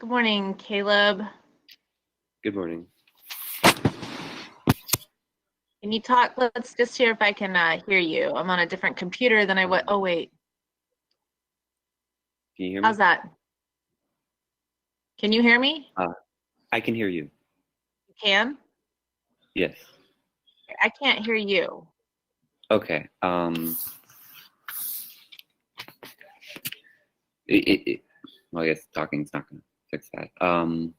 Good morning, Caleb. Good morning. Can you talk? Let's just hear if I can hear you. I'm on a different computer than I was. Oh, wait. Can you hear me? How's that? Can you hear me? I can hear you. You can? Yes. I can't hear you. Okay. Well, I guess talking's not going to fix that. I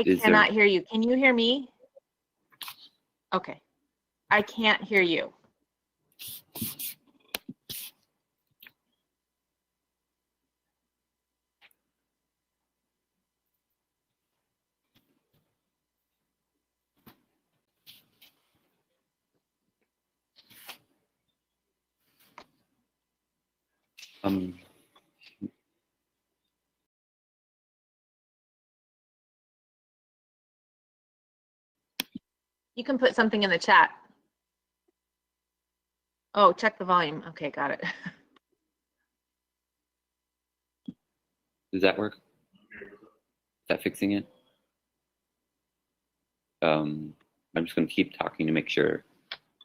cannot hear you. Can you hear me? Okay. I can't hear you. You can put something in the chat. Oh, check the volume. Okay, got it. Does that work? Is that fixing it? I'm just going to keep talking to make sure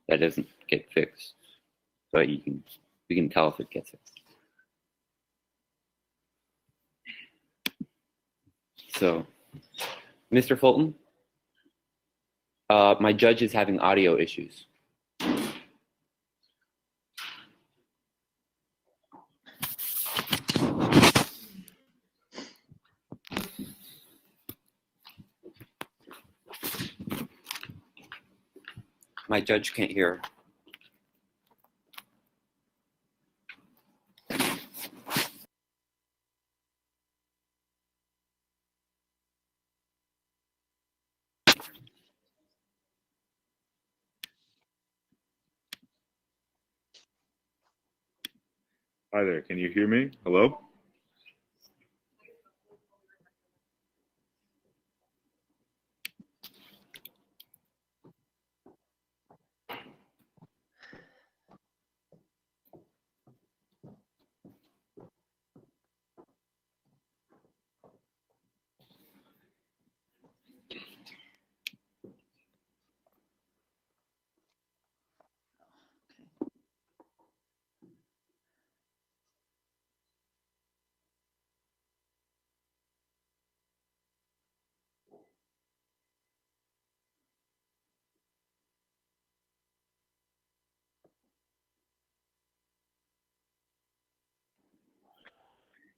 that doesn't get fixed, but we can tell if it gets fixed. So, Mr. Fulton, my judge is having audio issues. My judge can't hear. Hi there, can you hear me? Hello?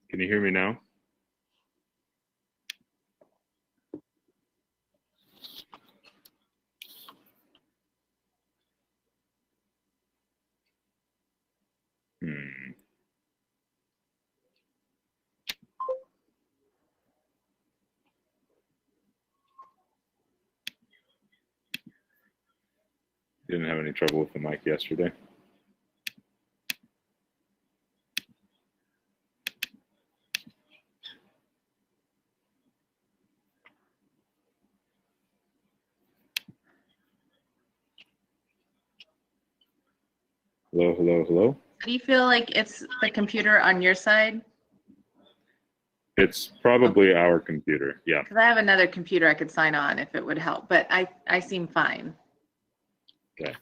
Can you hear me now? Didn't have any trouble with the mic yesterday. Hello, hello, hello. Do you feel like it's the computer on your side? It's probably our computer, yeah. Because I have another computer I could sign on if it would help, but I seem fine. Okay.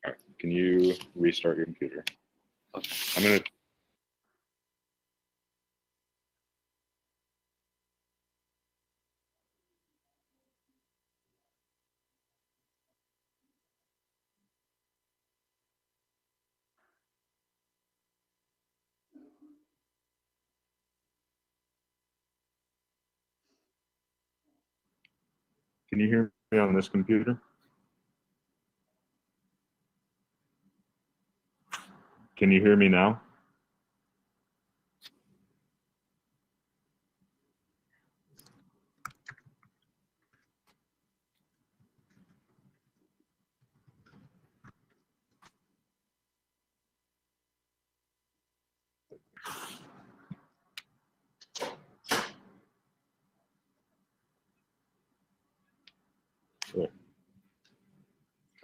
All right. Can you restart your computer? Okay. I'm going to Can you hear me on this computer? Can you hear me now?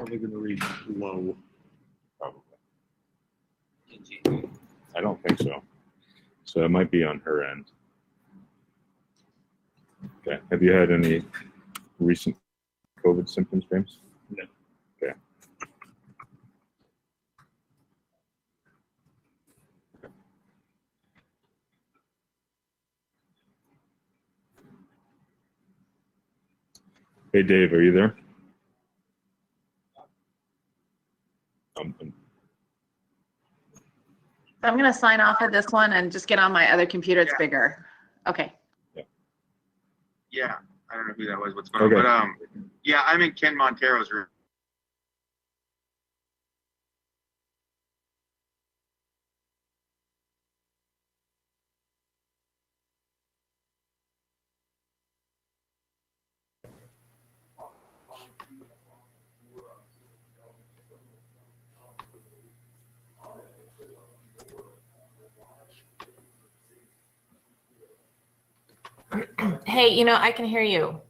probably going to read low. Probably. I don't think so. So it might be on her end. Okay. Have you had any recent COVID symptoms, James? No. Okay. Hey, Dave, are you there? I'm going to sign off of this one and just get on my other computer. It's bigger. Okay. Yeah, I don't know who that was. What's going Okay. on? But yeah, I'm in Ken Montero's room. Hey, I can hear you.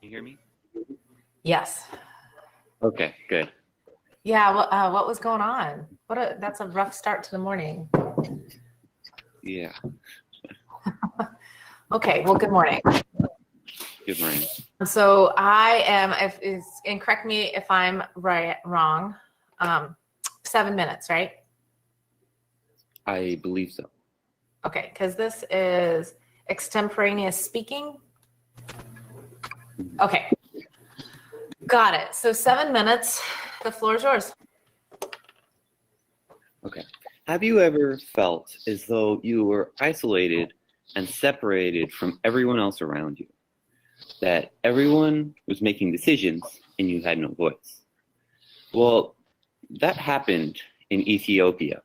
You hear me? Yes. Okay, good. Yeah. What was going on? That's a rough start to the morning. Yeah. Okay. Well, good morning. Good morning. So I am, and correct me if I'm wrong. 7 minutes, right? I believe so. Okay, because this is extemporaneous speaking. Okay, got it. So 7 minutes. The floor is yours. Okay. Have you ever felt as though you were isolated and separated from everyone else around you? That everyone was making decisions and you had no voice? Well, that happened in Ethiopia,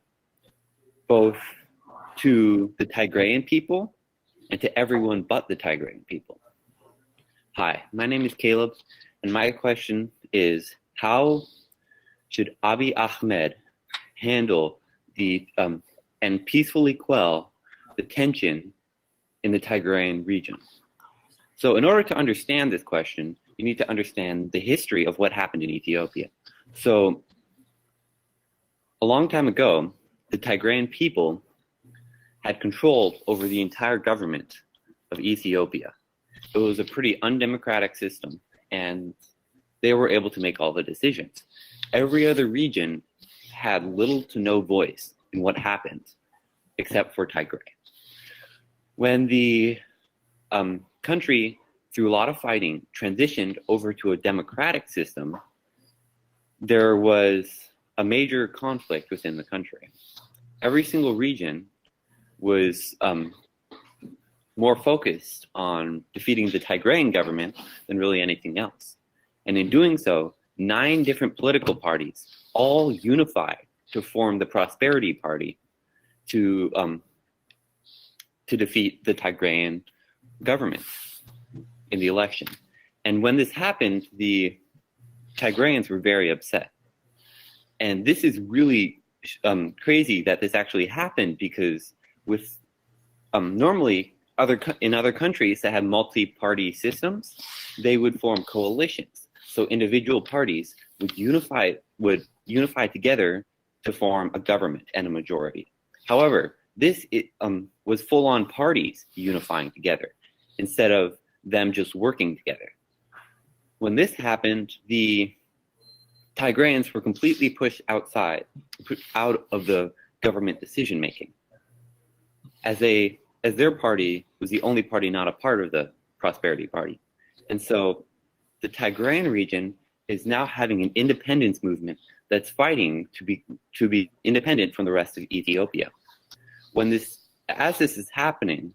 both to the Tigrayan people and to everyone but the Tigrayan people. Hi, my name is Caleb, and my question is, how should Abiy Ahmed handle and peacefully quell the tension in the Tigrayan region? So in order to understand this question, you need to understand the history of what happened in Ethiopia. So a long time ago, the Tigrayan people had control over the entire government of Ethiopia. It was a pretty undemocratic system, and they were able to make all the decisions. Every other region had little to no voice in what happened, except for Tigray. When the country, through a lot of fighting, transitioned over to a democratic system, there was a major conflict within the country. Every single region was more focused on defeating the Tigrayan government than really anything else. And in doing so, 9 different political parties all unified to form the Prosperity Party to defeat the Tigrayan government in the election. And when this happened, the Tigrayans were very upset. And this is really crazy that this actually happened, because with normally in other countries that have multi-party systems, they would form coalitions. So individual parties would unify together to form a government and a majority. However, this was full-on parties unifying together instead of them just working together. When this happened, the Tigrayans were completely pushed out of the government decision-making, as their party was the only party not a part of the Prosperity Party. And so the Tigrayan region is now having an independence movement that's fighting to be independent from the rest of Ethiopia. As this is happening,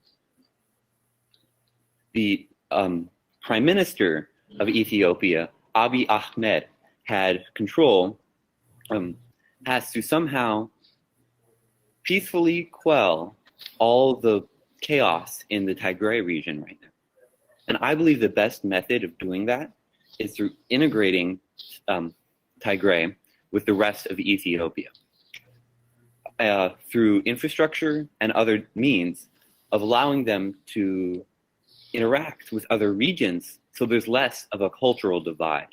the Prime Minister of Ethiopia, Abiy Ahmed, has to somehow peacefully quell all the chaos in the Tigray region right now. And I believe the best method of doing that is through integrating Tigray with the rest of Ethiopia through infrastructure and other means of allowing them to interact with other regions, so there's less of a cultural divide.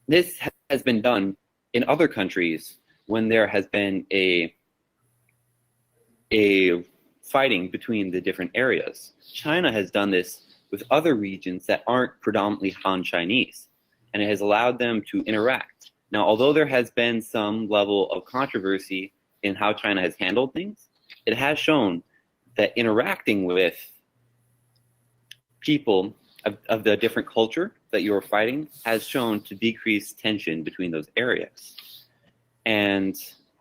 This has been done in other countries when there has been a fighting between the different areas. China has done this with other regions that aren't predominantly Han Chinese, and it has allowed them to interact. Now, although there has been some level of controversy in how China has handled things, it has shown that interacting with people of the different culture that you are fighting has shown to decrease tension between those areas. And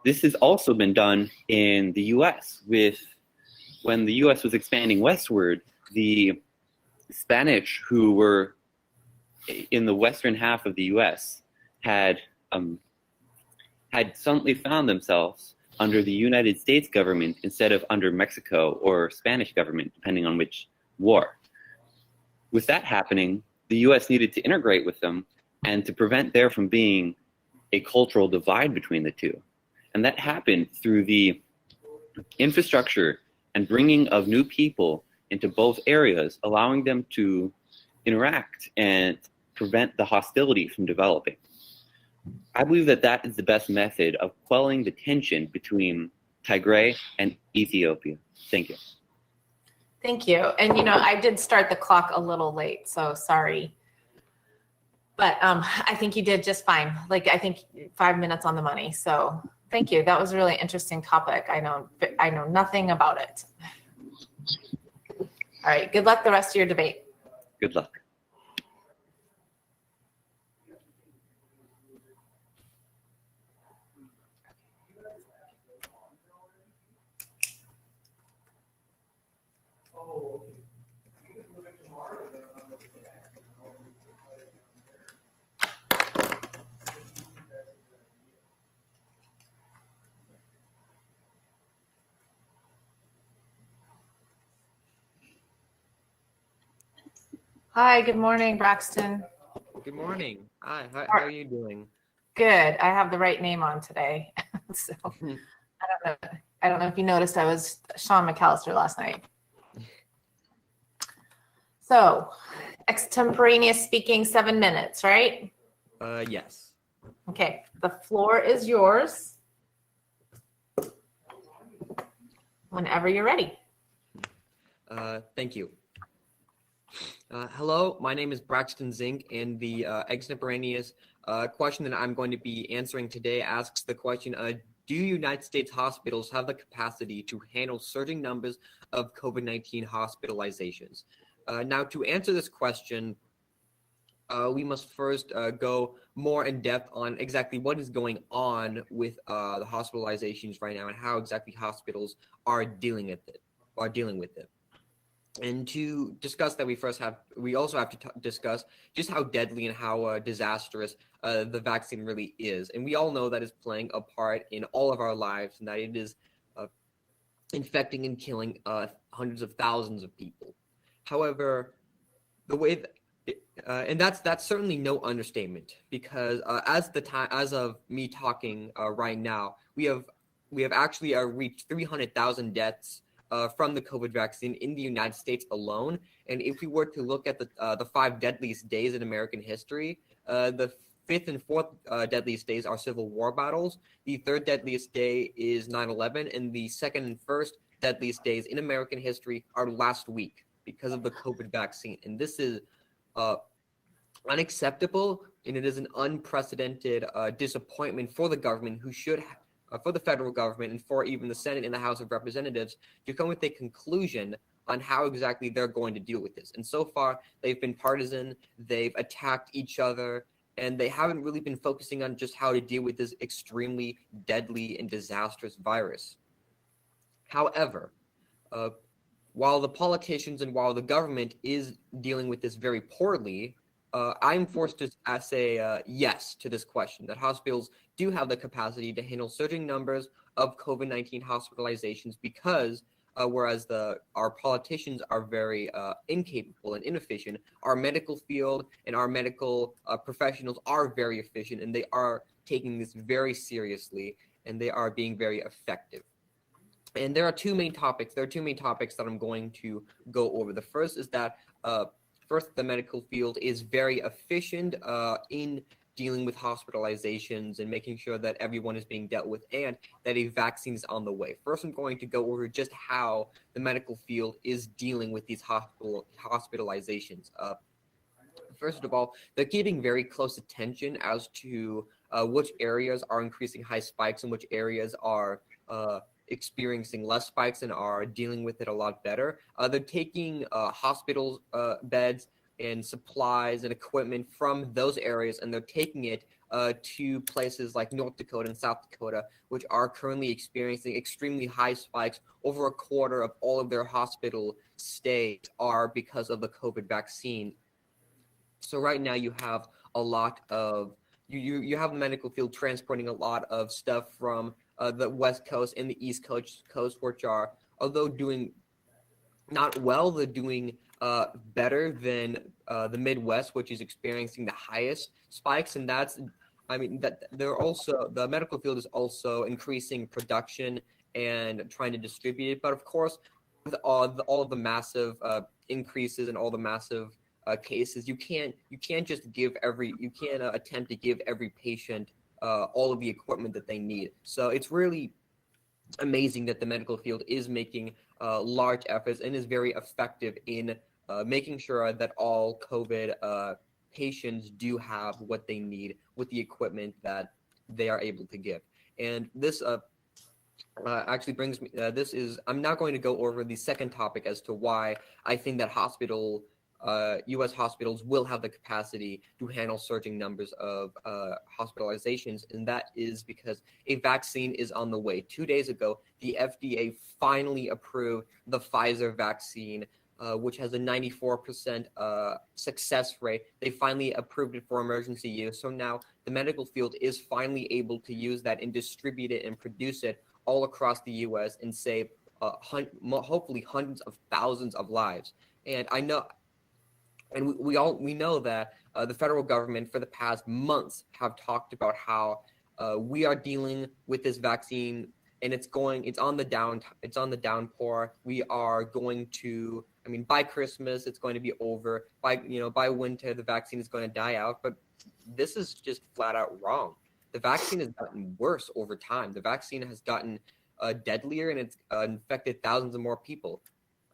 this has also been done in the US when the US was expanding westward, the Spanish who were in the western half of the US had suddenly found themselves under the United States government instead of under Mexico or Spanish government, depending on which war. With that happening, the US needed to integrate with them and to prevent there from being a cultural divide between the two. And that happened through the infrastructure and bringing of new people into both areas, allowing them to interact and prevent the hostility from developing. I believe that that is the best method of quelling the tension between Tigray and Ethiopia. Thank you. Thank you. And I did start the clock a little late, so sorry. But I think you did just fine. I think 5 minutes on the money. So thank you. That was a really interesting topic. I know nothing about it. All right. Good luck the rest of your debate. Good luck. Hi, good morning, Braxton. Good morning. Hi, how are you doing? Good. I have the right name on today. So I don't know if you noticed I was Sean McAllister last night. So extemporaneous speaking, 7 minutes, right? Yes. Okay, the floor is yours. Whenever you're ready. Thank you. Hello, my name is Braxton Zink, and the extemporaneous question that I'm going to be answering today asks the question, do United States hospitals have the capacity to handle surging numbers of COVID-19 hospitalizations? Now, to answer this question, we must first go more in depth on exactly what is going on with the hospitalizations right now and how exactly hospitals are dealing with it. And to discuss that, we also have to discuss just how deadly and how disastrous the vaccine really is. And we all know that it's playing a part in all of our lives, and that it is infecting and killing hundreds of thousands of people. However, the way that and that's certainly no understatement, because as of me talking right now, we have actually reached 300,000 deaths from the COVID vaccine in the United States alone. And if we were to look at the 5 deadliest days in American history, the 5th and 4th deadliest days are Civil War battles. The 3rd deadliest day is 9/11, and the 2nd and 1st deadliest days in American history are last week because of the COVID vaccine. And this is unacceptable, and it is an unprecedented disappointment for the government, who should for the federal government and for even the Senate and the House of Representatives to come with a conclusion on how exactly they're going to deal with this. And so far, they've been partisan, they've attacked each other, and they haven't really been focusing on just how to deal with this extremely deadly and disastrous virus. However, while the politicians and while the government is dealing with this very poorly, I'm forced to say yes to this question, that hospitals do have the capacity to handle surging numbers of COVID-19 hospitalizations, because whereas our politicians are very incapable and inefficient, our medical field and our medical professionals are very efficient, and they are taking this very seriously, and they are being very effective. And there are two main topics. There are two main topics that I'm going to go over. The first is that the medical field is very efficient in dealing with hospitalizations and making sure that everyone is being dealt with and that a vaccine is on the way. First, I'm going to go over just how the medical field is dealing with these hospitalizations. First of all, they're keeping very close attention as to which areas are increasing high spikes and which areas are experiencing less spikes and are dealing with it a lot better. They're taking hospital beds and supplies and equipment from those areas, and they're taking it to places like North Dakota and South Dakota, which are currently experiencing extremely high spikes. Over a quarter of all of their hospital stays are because of the COVID vaccine. So right now you have a lot of you have the medical field transporting a lot of stuff from the West Coast and the East Coast, which are, although doing not well, they're doing better than the Midwest, which is experiencing the highest spikes. And the medical field is also increasing production and trying to distribute it. But of course, with all of the massive increases and all the massive cases, you can't attempt to give every patient all of the equipment that they need. So it's really amazing that the medical field is making large efforts and is very effective in making sure that all COVID patients do have what they need with the equipment that they are able to give. And this actually brings me, I'm now going to go over the second topic as to why I think that U.S. hospitals will have the capacity to handle surging numbers of hospitalizations, and that is because a vaccine is on the way. 2 days ago, the FDA finally approved the Pfizer vaccine, which has a 94% success rate. They finally approved it for emergency use. So now the medical field is finally able to use that and distribute it and produce it all across the U.S. and save hopefully hundreds of thousands of lives. And I know. And we know that the federal government for the past months have talked about how we are dealing with this vaccine, and it's on the downpour. We are going to, by Christmas it's going to be over. By winter the vaccine is going to die out. But this is just flat out wrong. The vaccine has gotten worse over time. The vaccine has gotten deadlier, and it's infected thousands of more people.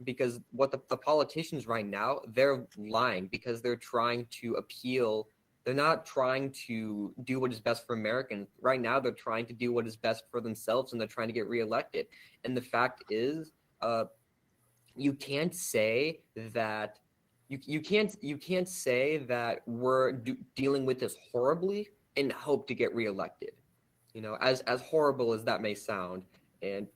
Because what the politicians right now, they're lying because they're trying to appeal. They're not trying to do what is best for Americans. Right now, they're trying to do what is best for themselves, and they're trying to get reelected. And the fact is, you can't say that you can't say that we're dealing with this horribly and hope to get reelected. As horrible as that may sound, and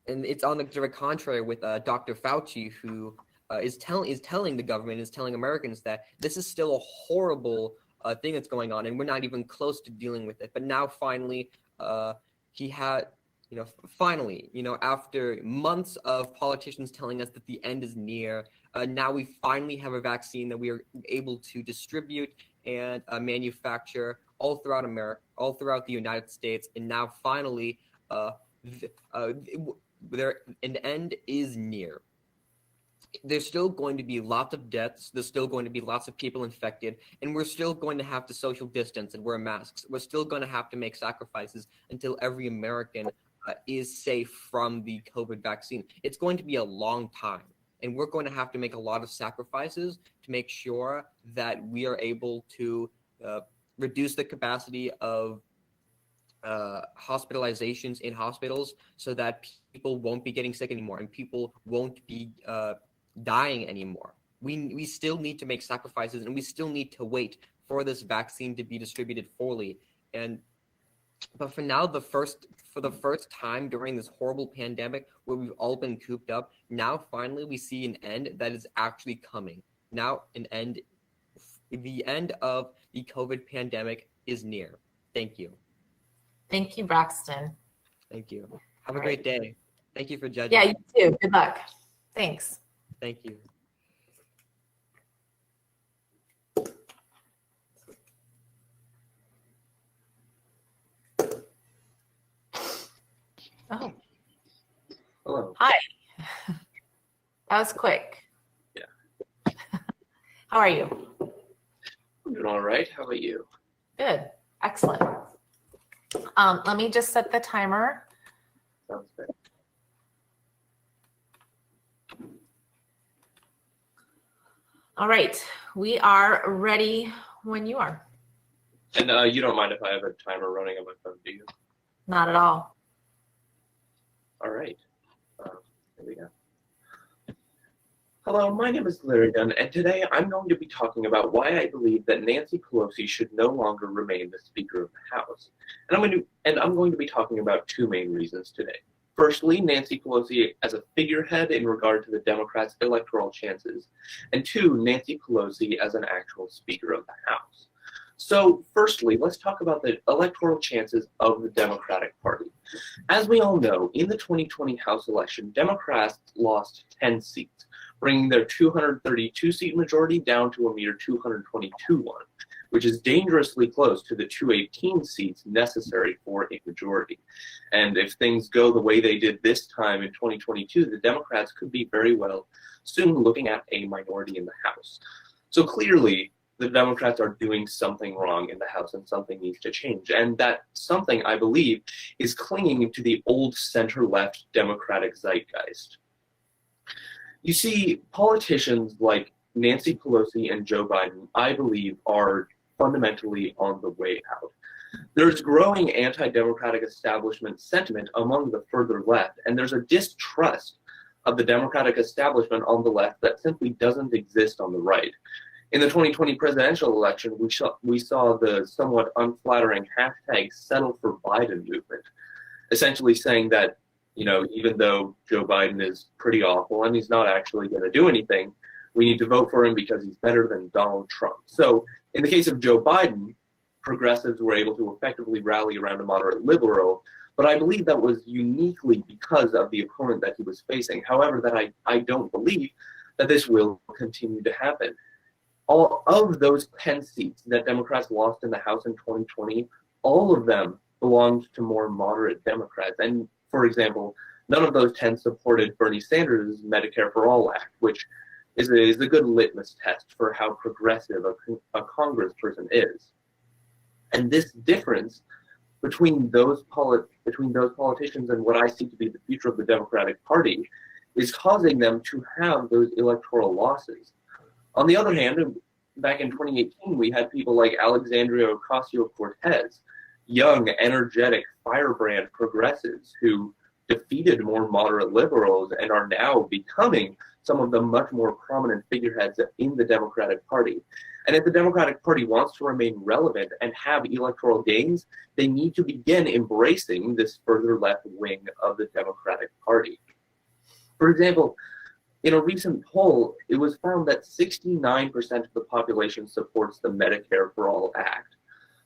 and it's on the direct contrary with Dr. Fauci, who is telling the government, is telling Americans that this is still a horrible thing that's going on, and we're not even close to dealing with it. But now finally, he had, finally, after months of politicians telling us that the end is near, now we finally have a vaccine that we are able to distribute and manufacture all throughout America, all throughout the United States, and now finally, an end is near. There's still going to be lots of deaths. There's still going to be lots of people infected, and we're still going to have to social distance and wear masks. We're still going to have to make sacrifices until every American is safe from the COVID vaccine. It's going to be a long time, and we're going to have to make a lot of sacrifices to make sure that we are able to reduce the capacity of hospitalizations in hospitals so that people won't be getting sick anymore and people won't be dying anymore. We still need to make sacrifices, and we still need to wait for this vaccine to be distributed fully. But for now, for the first time during this horrible pandemic where we've all been cooped up, now finally we see an end that is actually coming. Now the end of the COVID pandemic is near. Thank you. Thank you, Braxton. Thank you. Have a great day. Thank you for judging. Yeah, you too. Good luck. Thanks. Thank you. Oh, Hello. hi. That was quick. Yeah. How are you? I'm doing all right. How about you? Good. Excellent. Let me just set the timer. Sounds good. All right. We are ready when you are. And you don't mind if I have a timer running on my phone, do you? Not at all. All right. Here we go. Hello, my name is Larry Dunn, and today I'm going to be talking about why I believe that Nancy Pelosi should no longer remain the Speaker of the House. And I'm going to be talking about two main reasons today. Firstly, Nancy Pelosi as a figurehead in regard to the Democrats' electoral chances, and two, Nancy Pelosi as an actual Speaker of the House. So firstly, let's talk about the electoral chances of the Democratic Party. As we all know, in the 2020 House election, Democrats lost 10 seats, bringing their 232-seat majority down to a mere 222 one, which is dangerously close to the 218 seats necessary for a majority. And if things go the way they did this time in 2022, the Democrats could be very well soon looking at a minority in the House. So clearly, the Democrats are doing something wrong in the House and something needs to change. And that something, I believe, is clinging to the old center-left Democratic zeitgeist. You see, politicians like Nancy Pelosi and Joe Biden, I believe, are fundamentally on the way out. There's growing anti-democratic establishment sentiment among the further left, and there's a distrust of the democratic establishment on the left that simply doesn't exist on the right. In the 2020 presidential election, we saw the somewhat unflattering hashtag settle for Biden movement, essentially saying that, even though Joe Biden is pretty awful and he's not actually going to do anything, we need to vote for him because he's better than Donald Trump. So in the case of Joe Biden, progressives were able to effectively rally around a moderate liberal, but I believe that was uniquely because of the opponent that he was facing. However, that I don't believe that this will continue to happen. All of those 10 seats that Democrats lost in the House in 2020, all of them belonged to more moderate Democrats. And for example, none of those 10 supported Bernie Sanders' Medicare for All Act, which is a good litmus test for how progressive a congressperson is. And this difference between those politicians and what I see to be the future of the Democratic Party is causing them to have those electoral losses. On the other hand, back in 2018, we had people like Alexandria Ocasio-Cortez, young, energetic, firebrand progressives who defeated more moderate liberals and are now becoming some of the much more prominent figureheads in the Democratic Party. And if the Democratic Party wants to remain relevant and have electoral gains, they need to begin embracing this further left wing of the Democratic Party. For example, in a recent poll, it was found that 69% of the population supports the Medicare for All Act,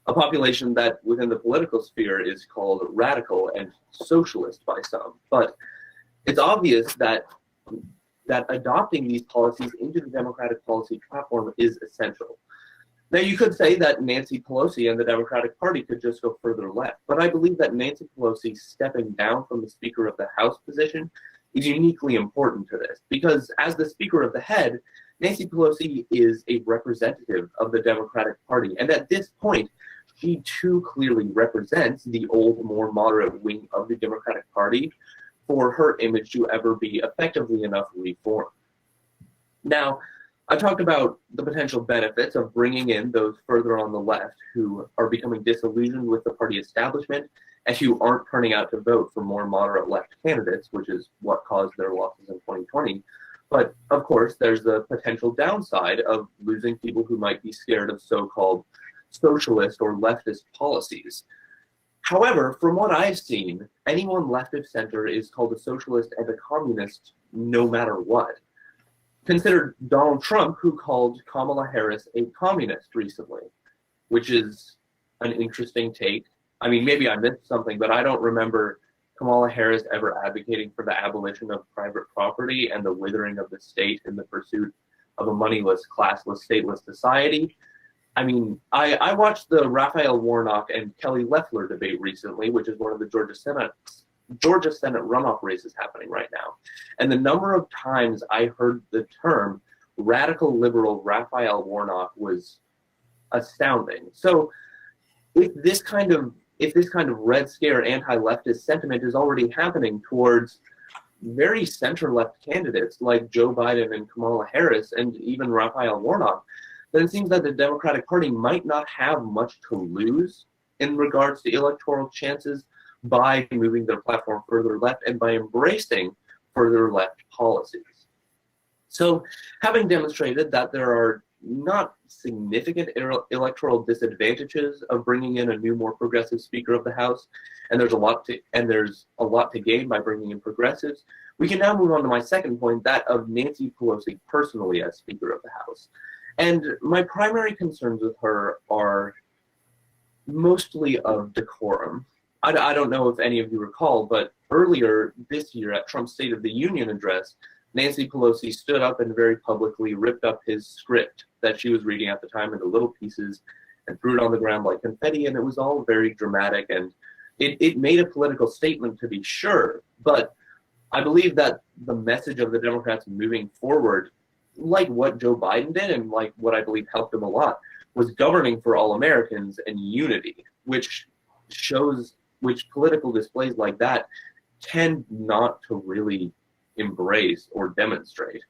a population that within the political sphere is called radical and socialist by some. But it's obvious that adopting these policies into the Democratic policy platform is essential. Now, you could say that Nancy Pelosi and the Democratic Party could just go further left, but I believe that Nancy Pelosi stepping down from the Speaker of the House position is uniquely important to this, because as the Speaker of the Head, Nancy Pelosi is a representative of the Democratic Party, and at this point, she too clearly represents the old, more moderate wing of the Democratic Party for her image to ever be effectively enough reformed. Now, I talked about the potential benefits of bringing in those further on the left who are becoming disillusioned with the party establishment and who aren't turning out to vote for more moderate left candidates, which is what caused their losses in 2020. But of course, there's the potential downside of losing people who might be scared of so-called socialist or leftist policies. However, from what I've seen, anyone left of center is called a socialist and a communist no matter what. Consider Donald Trump, who called Kamala Harris a communist recently, which is an interesting take. I mean, maybe I missed something, but I don't remember Kamala Harris ever advocating for the abolition of private property and the withering of the state in the pursuit of a moneyless, classless, stateless society. I mean, I watched the Raphael Warnock and Kelly Loeffler debate recently, which is one of the Georgia Senate runoff races happening right now. And the number of times I heard the term radical liberal Raphael Warnock was astounding. So if this kind of Red Scare anti-leftist sentiment is already happening towards very center-left candidates like Joe Biden and Kamala Harris and even Raphael Warnock, then it seems that the Democratic Party might not have much to lose in regards to electoral chances by moving their platform further left and by embracing further left policies. So, having demonstrated that there are not significant electoral disadvantages of bringing in a new, more progressive Speaker of the House, and there's a lot to gain by bringing in progressives, we can now move on to my second point, that of Nancy Pelosi personally as Speaker of the House. And my primary concerns with her are mostly of decorum. I don't know if any of you recall, but earlier this year at Trump's State of the Union address, Nancy Pelosi stood up and very publicly ripped up his script that she was reading at the time into little pieces and threw it on the ground like confetti, and it was all very dramatic, and it made a political statement to be sure, but I believe that the message of the Democrats moving forward, like what Joe Biden did and like what I believe helped him a lot, was governing for all Americans and unity, which political displays like that tend not to really embrace or demonstrate.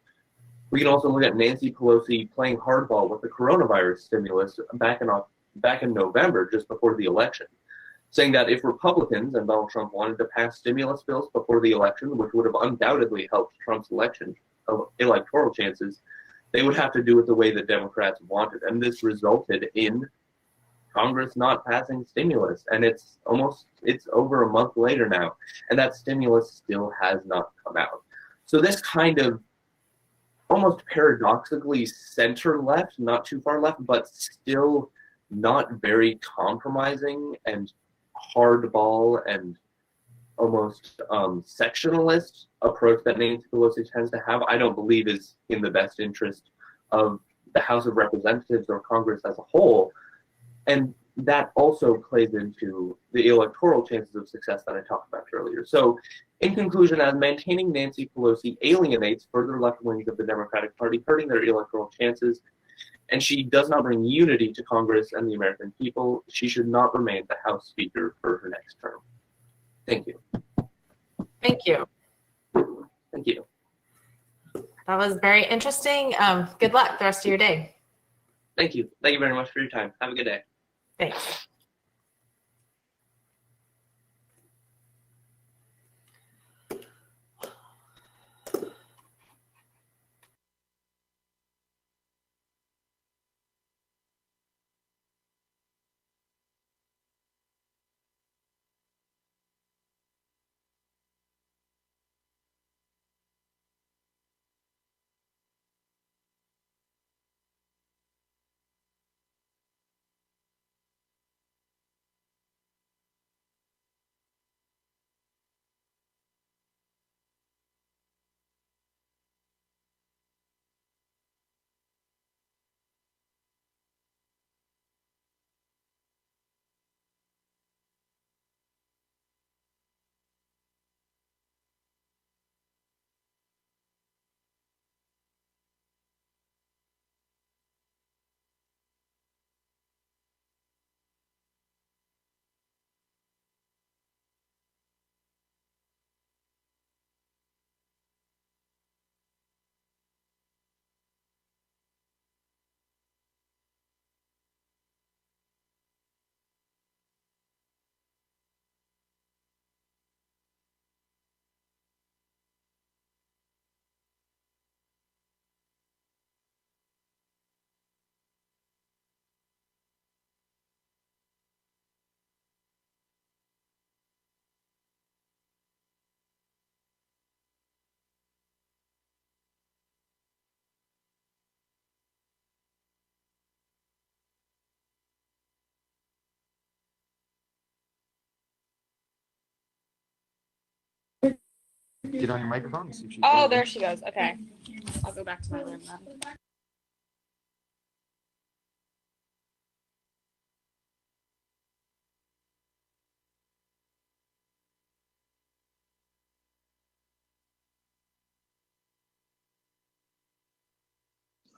We can also look at Nancy Pelosi playing hardball with the coronavirus stimulus back in November, just before the election, saying that if Republicans and Donald Trump wanted to pass stimulus bills before the election, which would have undoubtedly helped Trump's electoral chances, they would have to do it the way the Democrats wanted. And this resulted in Congress not passing stimulus. And it's over a month later now, and that stimulus still has not come out. So this kind of almost paradoxically center-left, not too far left, but still not very compromising and hardball and almost sectionalist approach that Nancy Pelosi tends to have, I don't believe is in the best interest of the House of Representatives or Congress as a whole. And that also plays into the electoral chances of success that I talked about earlier. So in conclusion, as maintaining Nancy Pelosi alienates further left wings of the Democratic Party, hurting their electoral chances, and she does not bring unity to Congress and the American people, she should not remain the House Speaker for her next term. Thank you. Thank you. Thank you. That was very interesting. Good luck the rest of your day. Thank you. Thank you very much for your time. Have a good day. Thanks. get on your microphone and see if she's Oh, there. there she goes. Okay. I'll go back to my room then.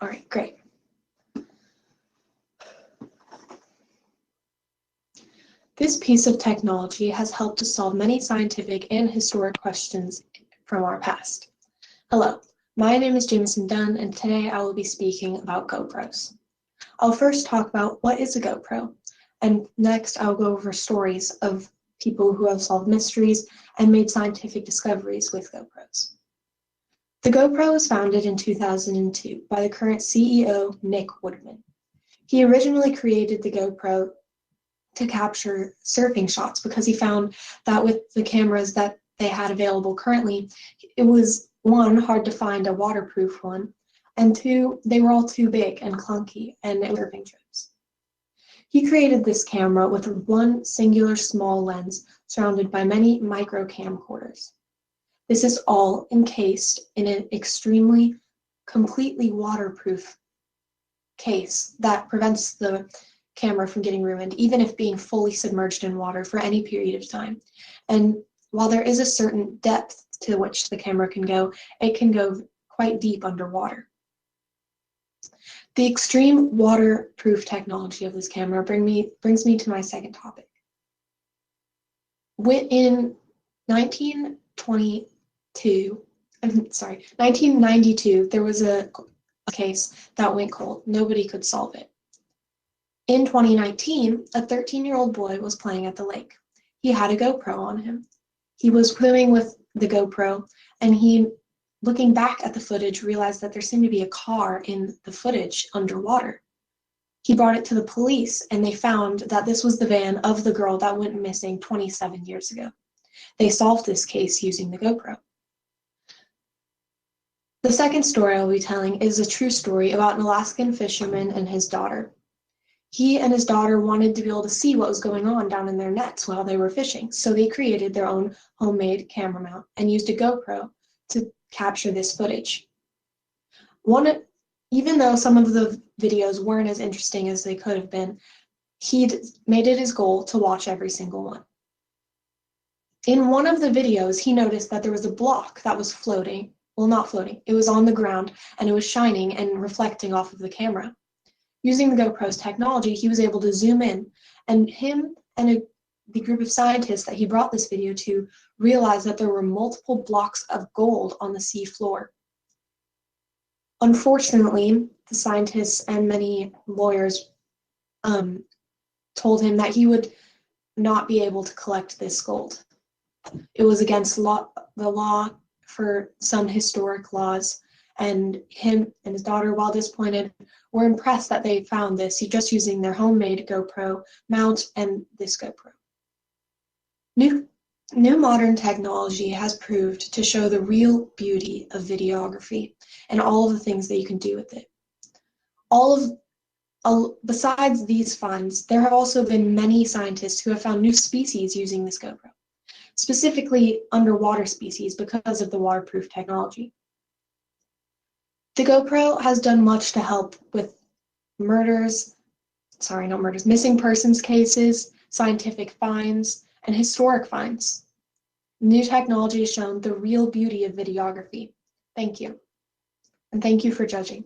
All right, great. This piece of technology has helped to solve many scientific and historic questions from our past. Hello, my name is Jameson Dunn, and today I will be speaking about GoPros. I'll first talk about what is a GoPro, and next I'll go over stories of people who have solved mysteries and made scientific discoveries with GoPros. The GoPro was founded in 2002 by the current CEO, Nick Woodman. He originally created the GoPro to capture surfing shots because he found that with the cameras that they had available currently, it was, one, hard to find a waterproof one, and two, they were all too big and clunky and it was surfing trips. He created this camera with one singular small lens surrounded by many micro camcorders. This is all encased in an extremely, completely waterproof case that prevents the camera from getting ruined, even if being fully submerged in water for any period of time. And while there is a certain depth to which the camera can go, it can go quite deep underwater. The extreme waterproof technology of this camera brings me to my second topic. In 1992, there was a case that went cold. Nobody could solve it. In 2019, a 13-year-old boy was playing at the lake. He had a GoPro on him. He was swimming with the GoPro, and he, looking back at the footage, realized that there seemed to be a car in the footage underwater. He brought it to the police, and they found that this was the van of the girl that went missing 27 years ago. They solved this case using the GoPro. The second story I'll be telling is a true story about an Alaskan fisherman and his daughter. He and his daughter wanted to be able to see what was going on down in their nets while they were fishing, so they created their own homemade camera mount and used a GoPro to capture this footage. Even though some of the videos weren't as interesting as they could have been, he'd made it his goal to watch every single one. In one of the videos, he noticed that there was a block that was floating. Well, not floating. It was on the ground, and it was shining and reflecting off of the camera. Using the GoPro's technology, he was able to zoom in, and him and the group of scientists that he brought this video to realized that there were multiple blocks of gold on the sea floor. Unfortunately, the scientists and many lawyers told him that he would not be able to collect this gold. It was against the law for some historic laws, and him and his daughter, while disappointed, were impressed that they found this just using their homemade GoPro mount and this GoPro. New modern technology has proved to show the real beauty of videography and all of the things that you can do with it. Besides these finds, there have also been many scientists who have found new species using this GoPro, specifically underwater species because of the waterproof technology. The GoPro has done much to help with missing persons cases, scientific finds, and historic finds. New technology has shown the real beauty of videography. Thank you. And thank you for judging.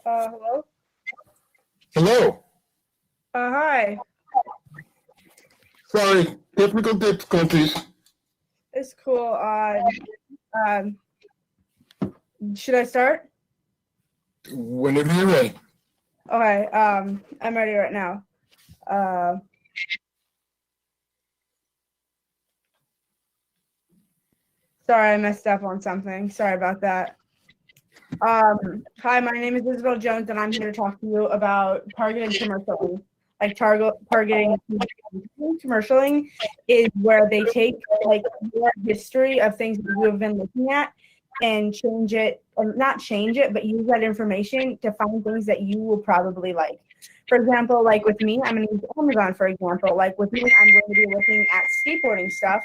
Hello? Hello. Hi. Sorry, technical difficulties. It's cool. Should I start? Whenever you're ready. Okay, I'm ready right now. Sorry, I messed up on something. Sorry about that. Hi, my name is Isabel Jones, and I'm here to talk to you about targeted commercialing. Like targeting commercialing is where they take like your history of things that you have been looking at and change it, or not change it, but use that information to find things that you will probably like. For example, like with me, I'm going to use Amazon, for example. Like with me, I'm going to be looking at skateboarding stuff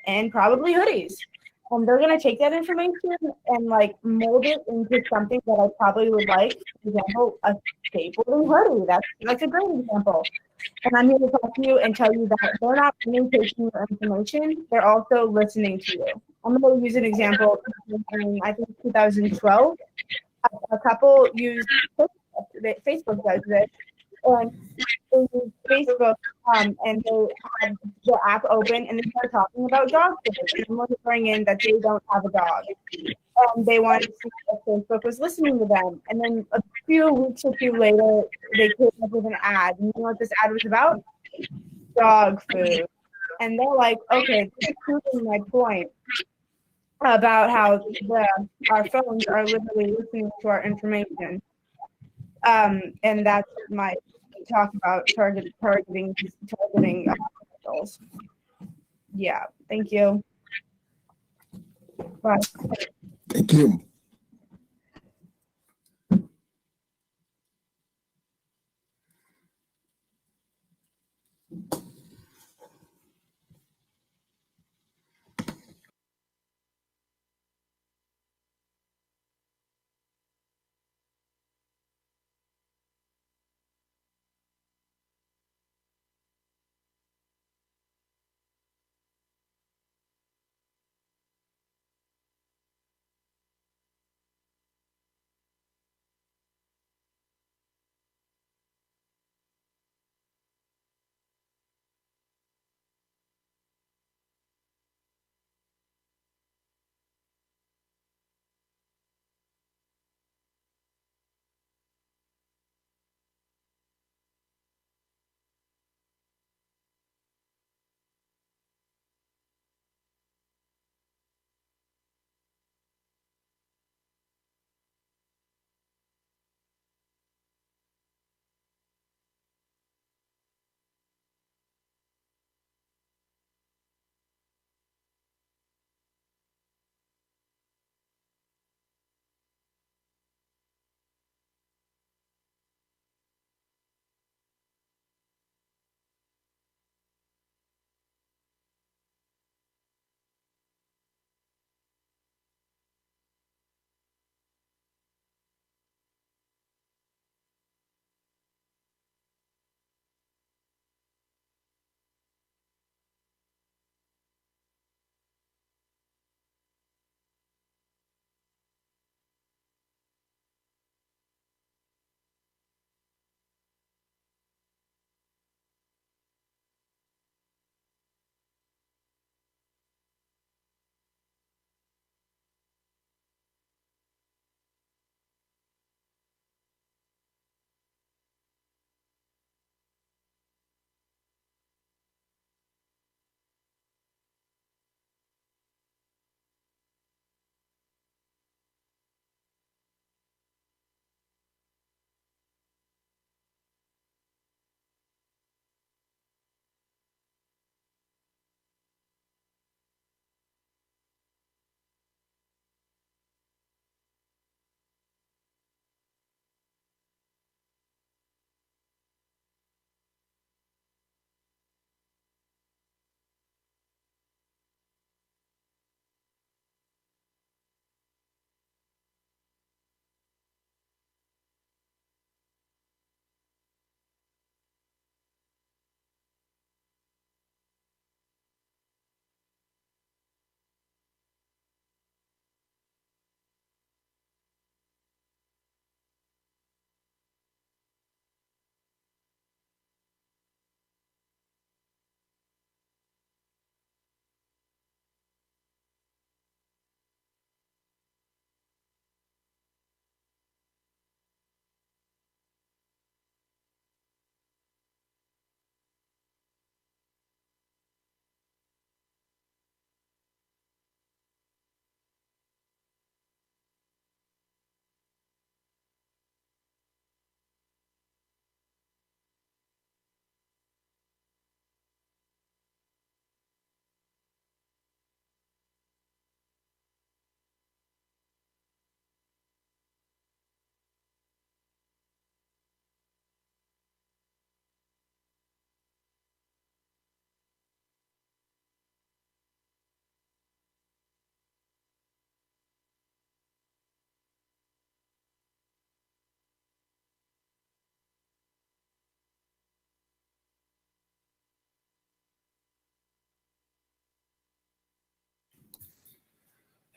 and probably hoodies. And they're going to take that information and like mold it into something that I probably would like. For example, a skateboarding hoodie. That's a great example. And I'm here to talk to you and tell you that they're not only taking your information, they're also listening to you. I'm going to use an example. In, I think 2012, a couple used Facebook. Facebook does this. And they use Facebook, and they had the app open, and they started talking about dog sitters. And someone was bring in that they don't have a dog. They wanted to see if Facebook was listening to them. And then a few weeks or two later, they came up with an ad. And you know what this ad was about? Dog food. And they're like, okay, this is proving my point about how our phones are literally listening to our information. And that's my talk about targeting commercials. Yeah, thank you. Bye. Thank you.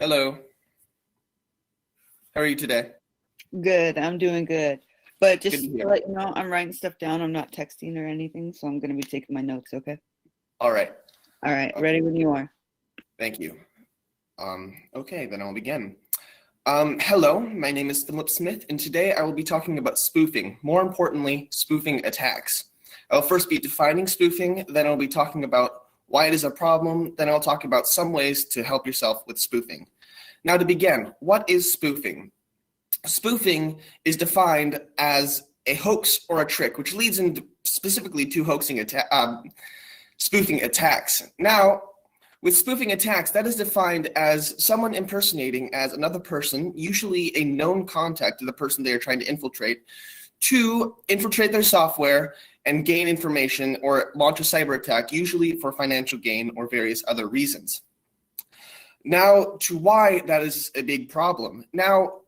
Hello. How are you today? Good. I'm doing good. But Good just to to hear. let you know, I'm writing stuff down. I'm not texting or anything, so I'm going to be taking my notes, okay? All right. All right. Okay. Ready when you are. Thank you. Okay, then I'll begin. Hello, my name is Philip Smith, and today I will be talking about spoofing. More importantly, spoofing attacks. I'll first be defining spoofing, then I'll be talking about why it is a problem, then I'll talk about some ways to help yourself with spoofing. Now to begin, what is spoofing? Spoofing is defined as a hoax or a trick, which leads into specifically to spoofing attacks. Now, with spoofing attacks, that is defined as someone impersonating as another person, usually a known contact to the person they are trying to infiltrate their software and gain information or launch a cyber attack, usually for financial gain or various other reasons. Now, to why that is a big problem. Now,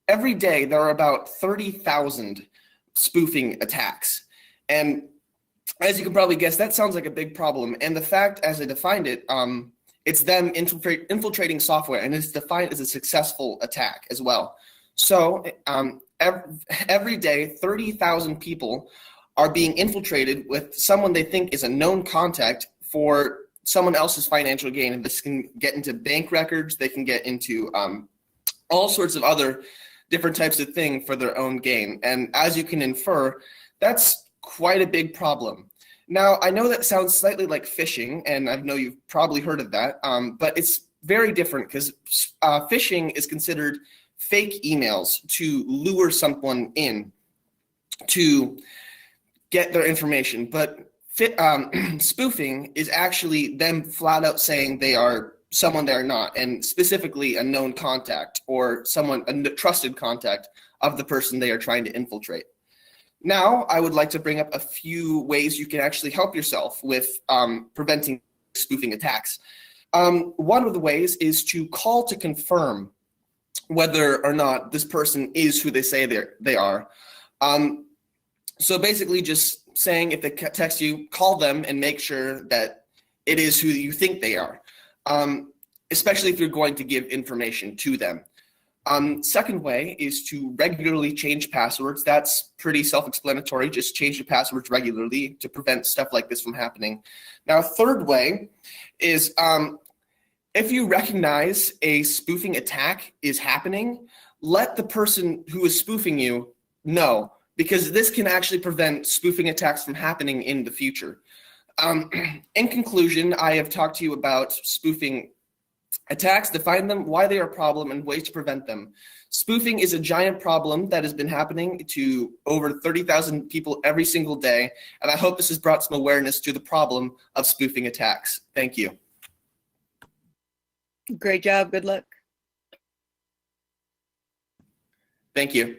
every day there are about 30,000 spoofing attacks. And as you can probably guess, that sounds like a big problem. And the fact, as I defined it, it's them infiltrating software, and it's defined as a successful attack as well. So every day, 30,000 people are being infiltrated with someone they think is a known contact for someone else's financial gain. And this can get into bank records. They can get into all sorts of other different types of thing for their own gain. And as you can infer, that's quite a big problem. Now, I know that sounds slightly like phishing, and I know you've probably heard of that, but it's very different because phishing is considered fake emails to lure someone in to get their information. But spoofing is actually them flat out saying they are someone they are not, and specifically a known contact or a trusted contact of the person they are trying to infiltrate. Now, I would like to bring up a few ways you can actually help yourself with preventing spoofing attacks. One of the ways is to call to confirm whether or not this person is who they say they are. So basically just saying if they text you, call them and make sure that it is who you think they are, especially if you're going to give information to them. Second way is to regularly change passwords. That's pretty self-explanatory. Just change your passwords regularly to prevent stuff like this from happening. Now, third way is if you recognize a spoofing attack is happening, let the person who is spoofing you know, because this can actually prevent spoofing attacks from happening in the future. In conclusion, I have talked to you about spoofing attacks, define them, why they are a problem, and ways to prevent them. Spoofing is a giant problem that has been happening to over 30,000 people every single day, and I hope this has brought some awareness to the problem of spoofing attacks. Thank you. Great job. Good luck. Thank you.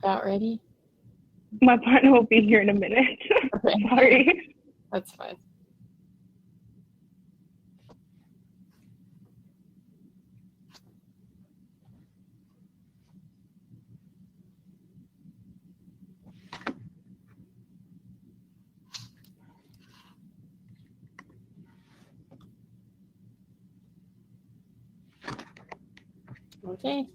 about ready? My partner will be here in a minute. Okay. Sorry. That's fine. Okay.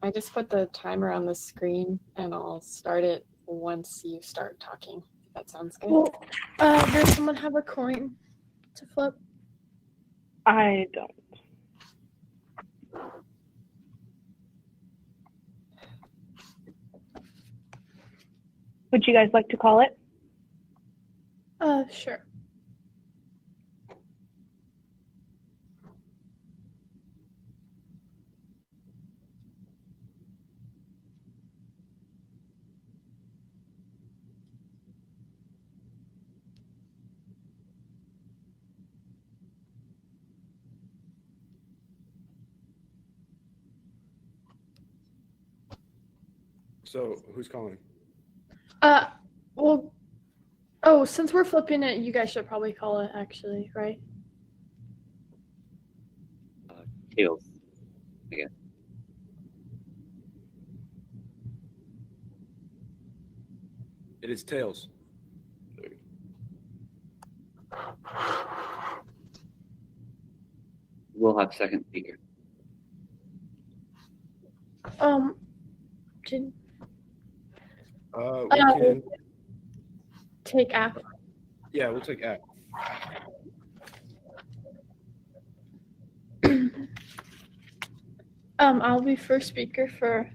I just put the timer on the screen and I'll start it once you start talking. That sounds good. Well, does someone have a coin to flip? I don't. Would you guys like to call it? Sure. So who's calling? Well, oh, since we're flipping it, you guys should probably call it actually, right? Tails, I guess. It is tails. We'll have second speaker. Can We can. take app. Yeah, we'll take app. I'll be first speaker for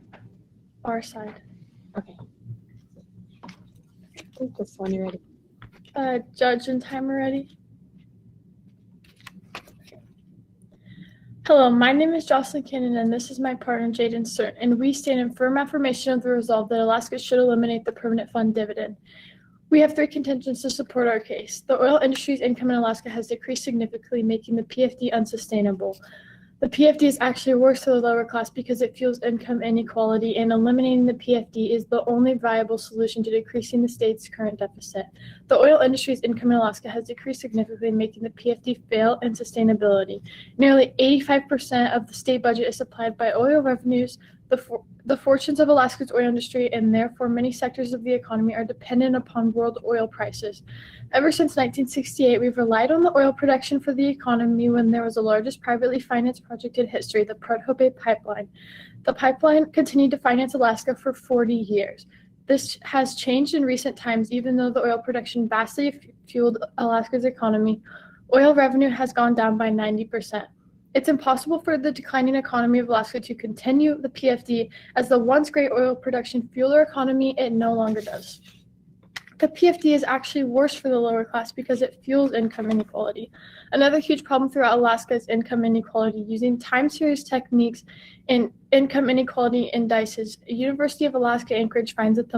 our side. Okay. I think this one you ready. Judge and timer ready. Hello, my name is Jocelyn Cannon, and this is my partner, Jaden Stern, and we stand in firm affirmation of the resolve that Alaska should eliminate the permanent fund dividend. We have three contentions to support our case. The oil industry's income in Alaska has decreased significantly, making the PFD unsustainable. The PFD is actually worse for the lower class because it fuels income inequality, and eliminating the PFD is the only viable solution to decreasing the state's current deficit. The oil industry's income in Alaska has decreased significantly, making the PFD fail in sustainability. Nearly 85% of the state budget is supplied by oil revenues. The fortunes of Alaska's oil industry, and therefore many sectors of the economy, are dependent upon world oil prices. Ever since 1968, we've relied on the oil production for the economy when there was the largest privately financed project in history, the Prudhoe Pipeline. The pipeline continued to finance Alaska for 40 years. This has changed in recent times, even though the oil production vastly fueled Alaska's economy. Oil revenue has gone down by 90%. It's impossible for the declining economy of Alaska to continue the PFD, as the once great oil production fueled our economy, it no longer does. The PFD is actually worse for the lower class because it fuels income inequality. Another huge problem throughout Alaska is income inequality. Using time series techniques in income inequality indices, University of Alaska Anchorage finds that the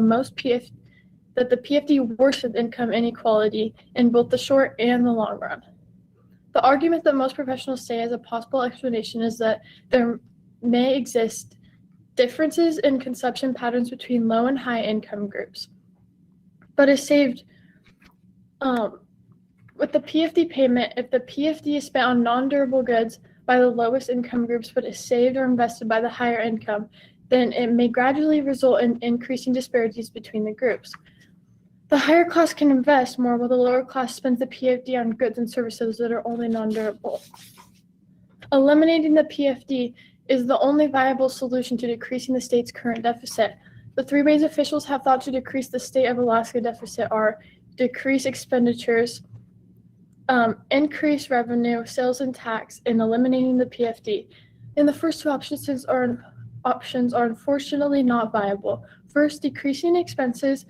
PFD worsens income inequality in both the short and the long run. The argument that most professionals say as a possible explanation is that there may exist differences in consumption patterns between low and high income groups. But is saved with the PFD payment, if the PFD is spent on non-durable goods by the lowest income groups but is saved or invested by the higher income, then it may gradually result in increasing disparities between the groups. The higher class can invest more while the lower class spends the PFD on goods and services that are only non-durable. Eliminating the PFD is the only viable solution to decreasing the state's current deficit. The three ways officials have thought to decrease the state of Alaska deficit are decrease expenditures, increase revenue, sales and tax, and eliminating the PFD. And the first two options are unfortunately not viable. First, decreasing expenses.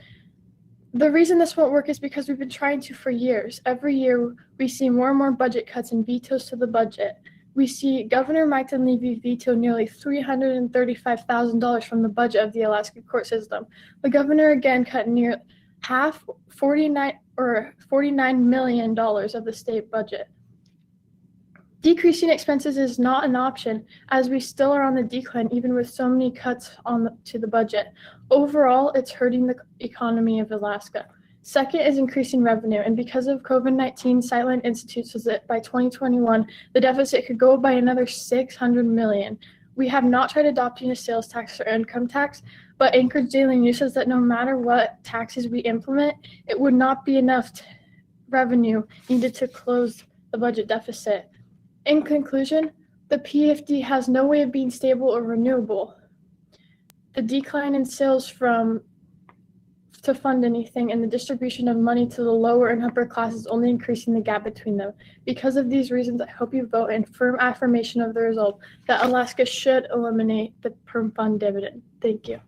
The reason this won't work is because we've been trying to for years. Every year, we see more and more budget cuts and vetoes to the budget. We see Governor Mike Dunleavy veto nearly $335,000 from the budget of the Alaska court system. The governor again cut near half, $49 million of the state budget. Decreasing expenses is not an option, as we still are on the decline even with so many cuts to the budget. Overall, it's hurting the economy of Alaska. Second is increasing revenue, and because of COVID-19, Sightline Institute says that by 2021, the deficit could go by another $600 million. We have not tried adopting a sales tax or income tax, but Anchorage Daily News says that no matter what taxes we implement, it would not be enough revenue needed to close the budget deficit. In conclusion, the PFD has no way of being stable or renewable. The decline in sales to fund anything and the distribution of money to the lower and upper class is only increasing the gap between them. Because of these reasons, I hope you vote in firm affirmation of the result that Alaska should eliminate the perm fund dividend. Thank you.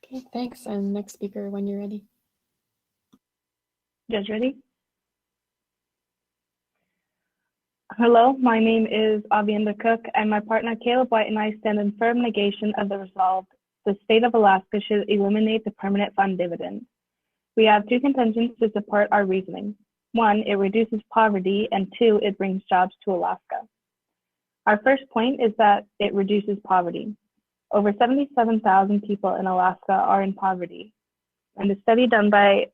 Okay, thanks. And next speaker when you're ready. Judge ready? Hello, my name is Avienda Cook, and my partner Caleb White and I stand in firm negation of the resolve. The state of Alaska should eliminate the permanent fund dividend. We have two contentions to support our reasoning. One, it reduces poverty, and two, it brings jobs to Alaska. Our first point is that it reduces poverty. Over 77,000 people in Alaska are in poverty, and a study done by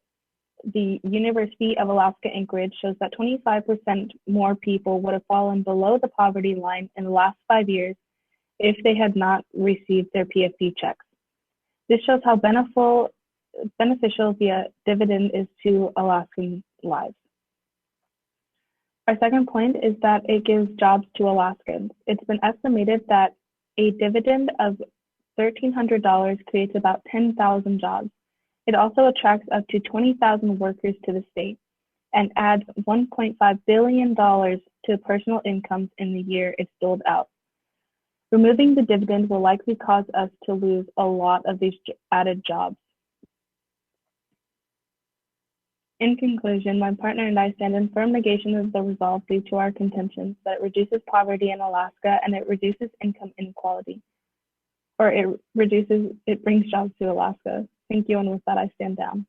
the University of Alaska Anchorage shows that 25% more people would have fallen below the poverty line in the last 5 years if they had not received their PFD checks. This shows how beneficial the dividend is to Alaskan lives. Our second point is that it gives jobs to Alaskans. It's been estimated that a dividend of $1,300 creates about 10,000 jobs. It also attracts up to 20,000 workers to the state and adds $1.5 billion to personal incomes in the year it's doled out. Removing the dividend will likely cause us to lose a lot of these added jobs. In conclusion, my partner and I stand in firm negation of the resolve due to our contentions that it reduces poverty in Alaska and it reduces income inequality, or it brings jobs to Alaska. Thank you, and with that, I stand down.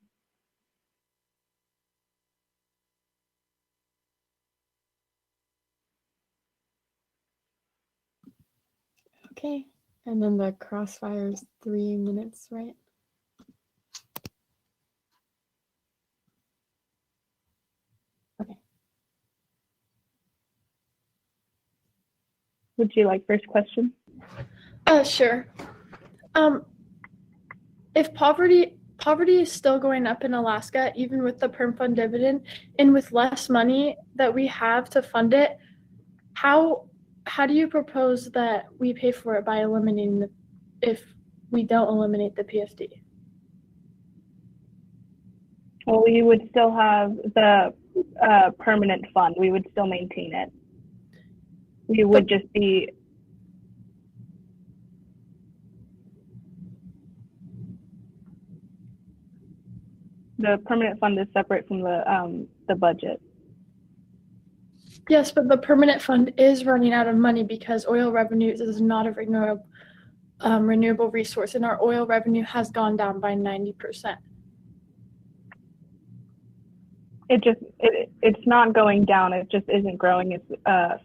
Okay, and then the crossfire is 3 minutes, right? Okay. Would you like first question? Sure. If poverty is still going up in Alaska, even with the perm fund dividend, and with less money that we have to fund it, how do you propose that we pay for it by eliminating if we don't eliminate the PFD? Well, we would still have the permanent fund. We would still maintain it. We would just be the permanent fund is separate from the budget. Yes, but the permanent fund is running out of money because oil revenues is not a renewable resource, and our oil revenue has gone down by 90%. It's not going down. It just isn't growing as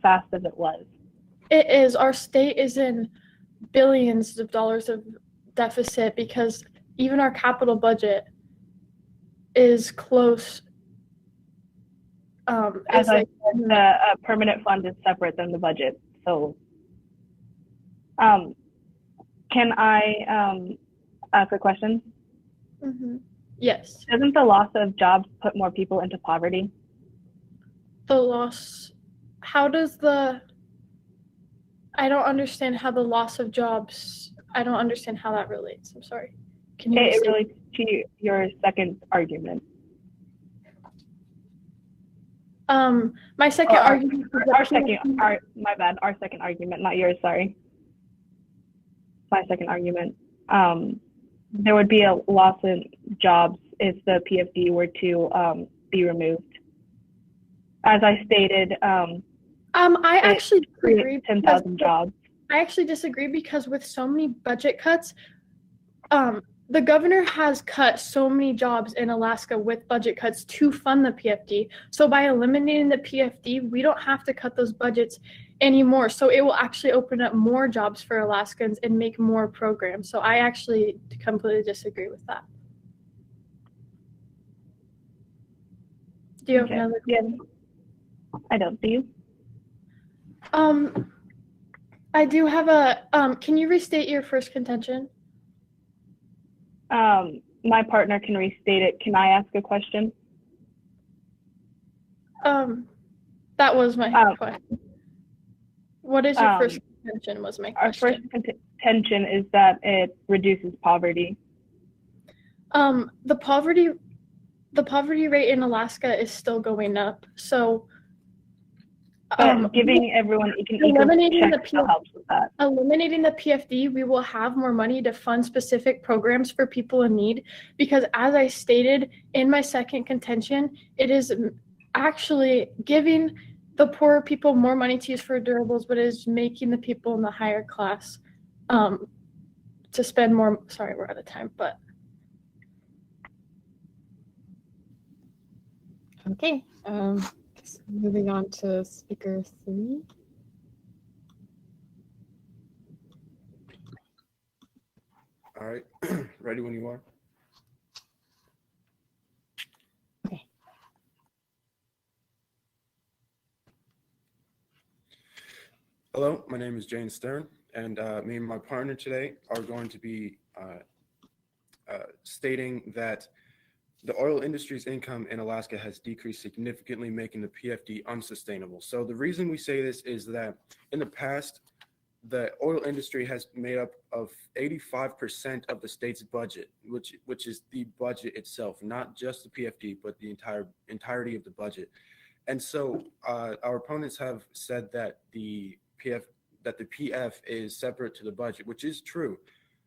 fast as it was. It is. Our state is in billions of dollars of deficit because even our capital budget is close. As I said, the permanent fund is separate than the budget. So, can I ask a question? Mm-hmm. Yes. Doesn't the loss of jobs put more people into poverty? The loss. I don't understand how the loss of jobs. I don't understand how that relates. I'm sorry. Can you? It relates to your second argument. My second argument. Our second argument, not yours. Sorry. My second argument. There would be a loss in jobs if the PFD were to be removed. As I stated, I actually create disagree. 10,000 jobs. I actually disagree because with so many budget cuts, the governor has cut so many jobs in Alaska with budget cuts to fund the PFD. So by eliminating the PFD, we don't have to cut those budgets anymore. So it will actually open up more jobs for Alaskans and make more programs. So I actually completely disagree with that. Do you have another? Yeah. I don't. Do you? I do have a. Can you restate your first contention? My partner can restate it. Can I ask a question? That was my question. What is your first contention? Was my question. Our first contention is that it reduces poverty. The poverty rate in Alaska is still going up. So giving everyone eliminating the helps with that. Eliminating the PFD, we will have more money to fund specific programs for people in need. Because as I stated in my second contention, it is actually giving the poorer people more money to use for durables, but it is making the people in the higher class to spend more. Sorry, we're out of time, but. Okay. So moving on to speaker 3. All right. Ready when you are. Okay. Hello, my name is Jane Stern, and me and my partner today are going to be stating that the oil industry's income in Alaska has decreased significantly, making the PFD unsustainable. So the reason we say this is that in the past, the oil industry has made up of 85% of the state's budget, which is the budget itself, not just the PFD, but the entirety of the budget. And so our opponents have said that the PF is separate to the budget, which is true.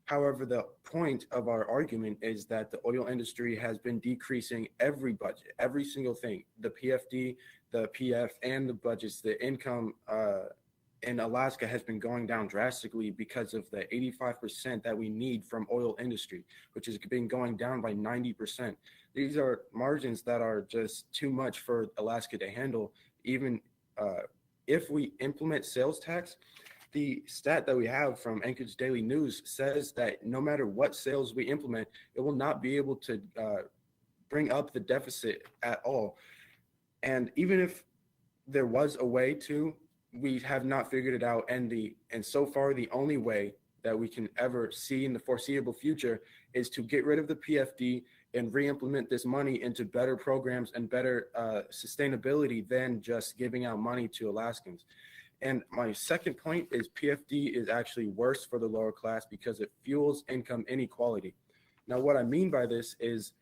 However, the point of our argument is that the oil industry has been decreasing every budget, every single thing, the PFD, the PF, and the budgets. The income in Alaska has been going down drastically because of the 85% that we need from oil industry, which has been going down by 90%. These are margins that are just too much for Alaska to handle. Even if we implement sales tax, the stat that we have from Anchorage Daily News says that no matter what sales we implement, it will not be able to bring up the deficit at all. And even if there was a way to, we have not figured it out. And so far, the only way that we can ever see in the foreseeable future is to get rid of the PFD and re-implement this money into better programs and better sustainability than just giving out money to Alaskans. And my second point is PFD is actually worse for the lower class because it fuels income inequality. Now, what I mean by this is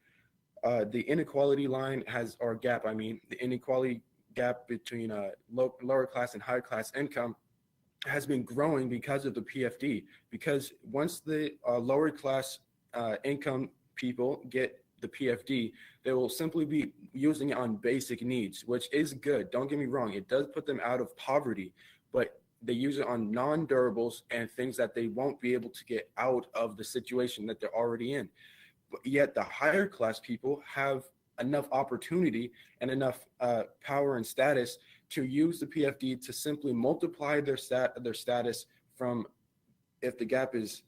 the inequality line the inequality gap between lower class and higher class income has been growing because of the PFD. Because once the lower class income people get the PFD, they will simply be using it on basic needs, which is good. Don't get me wrong. It does put them out of poverty, but they use it on non-durables and things that they won't be able to get out of the situation that they're already in. But yet the higher class people have enough opportunity and enough power and status to use the PFD to simply multiply their status from, if the gap is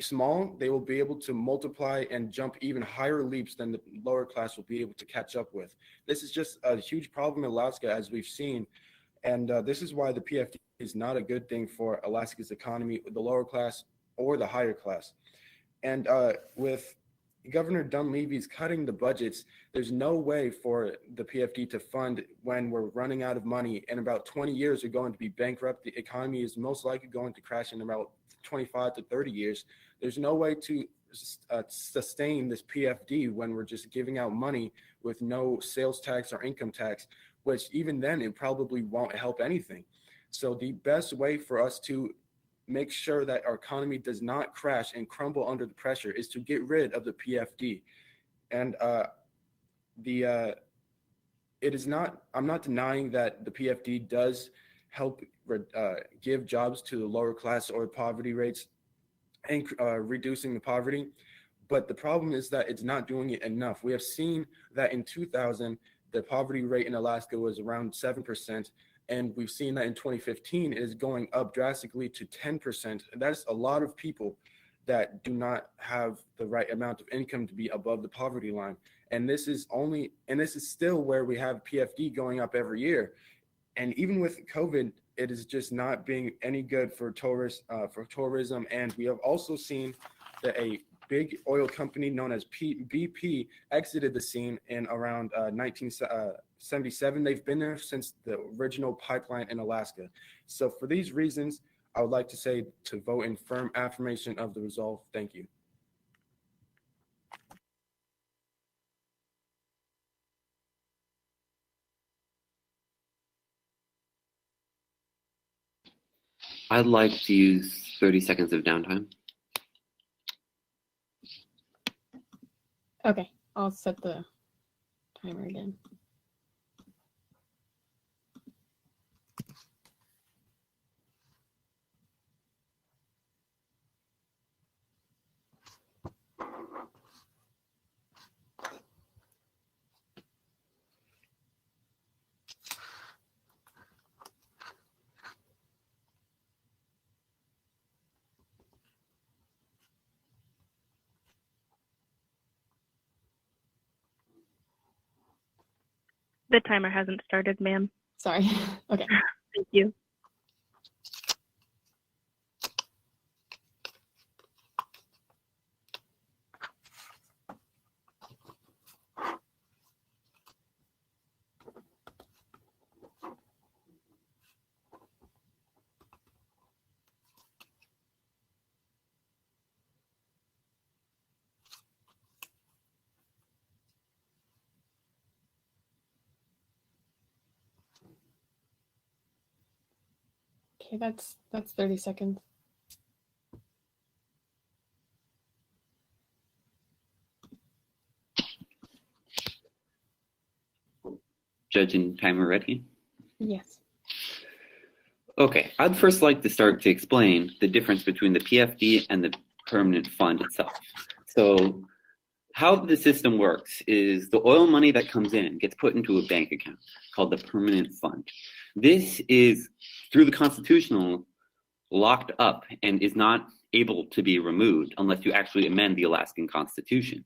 small, they will be able to multiply and jump even higher leaps than the lower class will be able to catch up with. This is just a huge problem in Alaska, as we've seen. And this is why the PFD is not a good thing for Alaska's economy, the lower class or the higher class. And with Governor Dunleavy's cutting the budgets, there's no way for the PFD to fund when we're running out of money. In about 20 years, we're going to be bankrupt. The economy is most likely going to crash in about 25 to 30 years. There's no way to sustain this PFD when we're just giving out money with no sales tax or income tax, which even then it probably won't help anything. So the best way for us to make sure that our economy does not crash and crumble under the pressure is to get rid of the PFD. And it is not, I'm not denying that the PFD does help give jobs to the lower class or poverty rates and reducing the poverty. But the problem is that it's not doing it enough. We have seen that in 2000, the poverty rate in Alaska was around 7%. And we've seen that in 2015 it is going up drastically to 10%. And that's a lot of people that do not have the right amount of income to be above the poverty line. And this is still where we have PFD going up every year. And even with COVID, it is just not being any good for tourism. And we have also seen that a big oil company known as BP exited the scene in around 1977. They've been there since the original pipeline in Alaska. So for these reasons, I would like to say to vote in firm affirmation of the resolve. Thank you. I'd like to use 30 seconds of downtime. Okay, I'll set the timer again. The timer hasn't started, ma'am. Sorry. Okay. Thank you. Okay, that's 30 seconds. Judge and timer ready? Yes. Okay, I'd first like to start to explain the difference between the PFD and the permanent fund itself. So how the system works is the oil money that comes in gets put into a bank account called the permanent fund. This is, through the Constitutional, locked up and is not able to be removed unless you actually amend the Alaskan Constitution.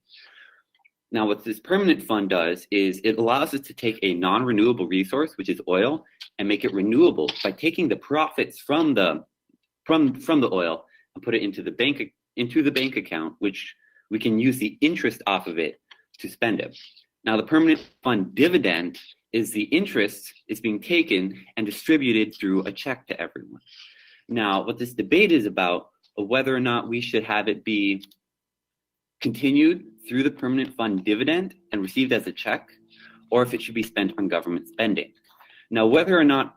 Now, what this permanent fund does is it allows us to take a non-renewable resource, which is oil, and make it renewable by taking the profits from the oil and put it into the bank account, which we can use the interest off of it to spend it. Now, the permanent fund dividend is the interest is being taken and distributed through a check to everyone. Now, what this debate is about whether or not we should have it be continued through the permanent fund dividend and received as a check, or if it should be spent on government spending. Now, whether or not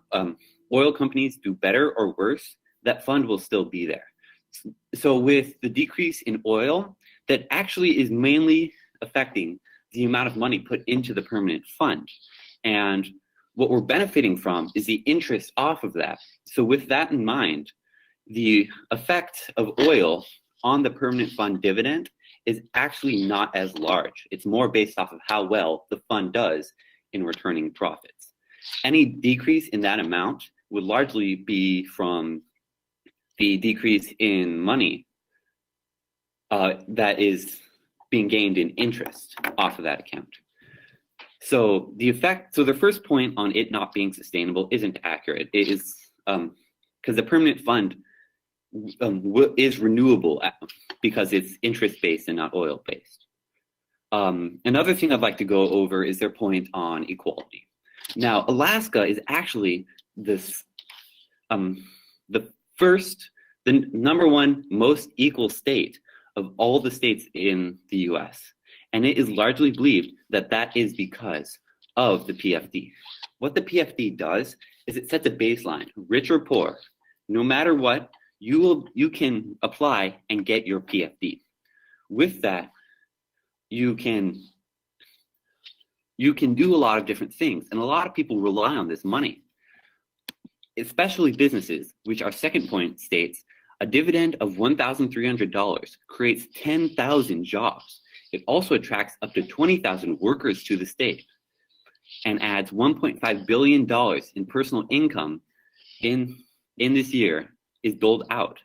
oil companies do better or worse, that fund will still be there. So with the decrease in oil, that actually is mainly affecting the amount of money put into the permanent fund. And what we're benefiting from is the interest off of that. So with that in mind, the effect of oil on the permanent fund dividend is actually not as large. It's more based off of how well the fund does in returning profits. Any decrease in that amount would largely be from the decrease in money that is being gained in interest off of that account. So the first point on it not being sustainable isn't accurate. It is because the permanent fund is renewable because it's interest-based and not oil-based. Another thing I'd like to go over is their point on equality. Now, Alaska is actually the number one most equal state of all the states in the US. And it is largely believed that that is because of the PFD. What the PFD does is it sets a baseline, rich or poor, no matter what, you can apply and get your PFD. With that, you can do a lot of different things, and a lot of people rely on this money. especially businesses, which our second point states, a dividend of $1,300 creates 10,000 jobs. It also attracts up to 20,000 workers to the state and adds $1.5 billion in personal income in this year is doled out.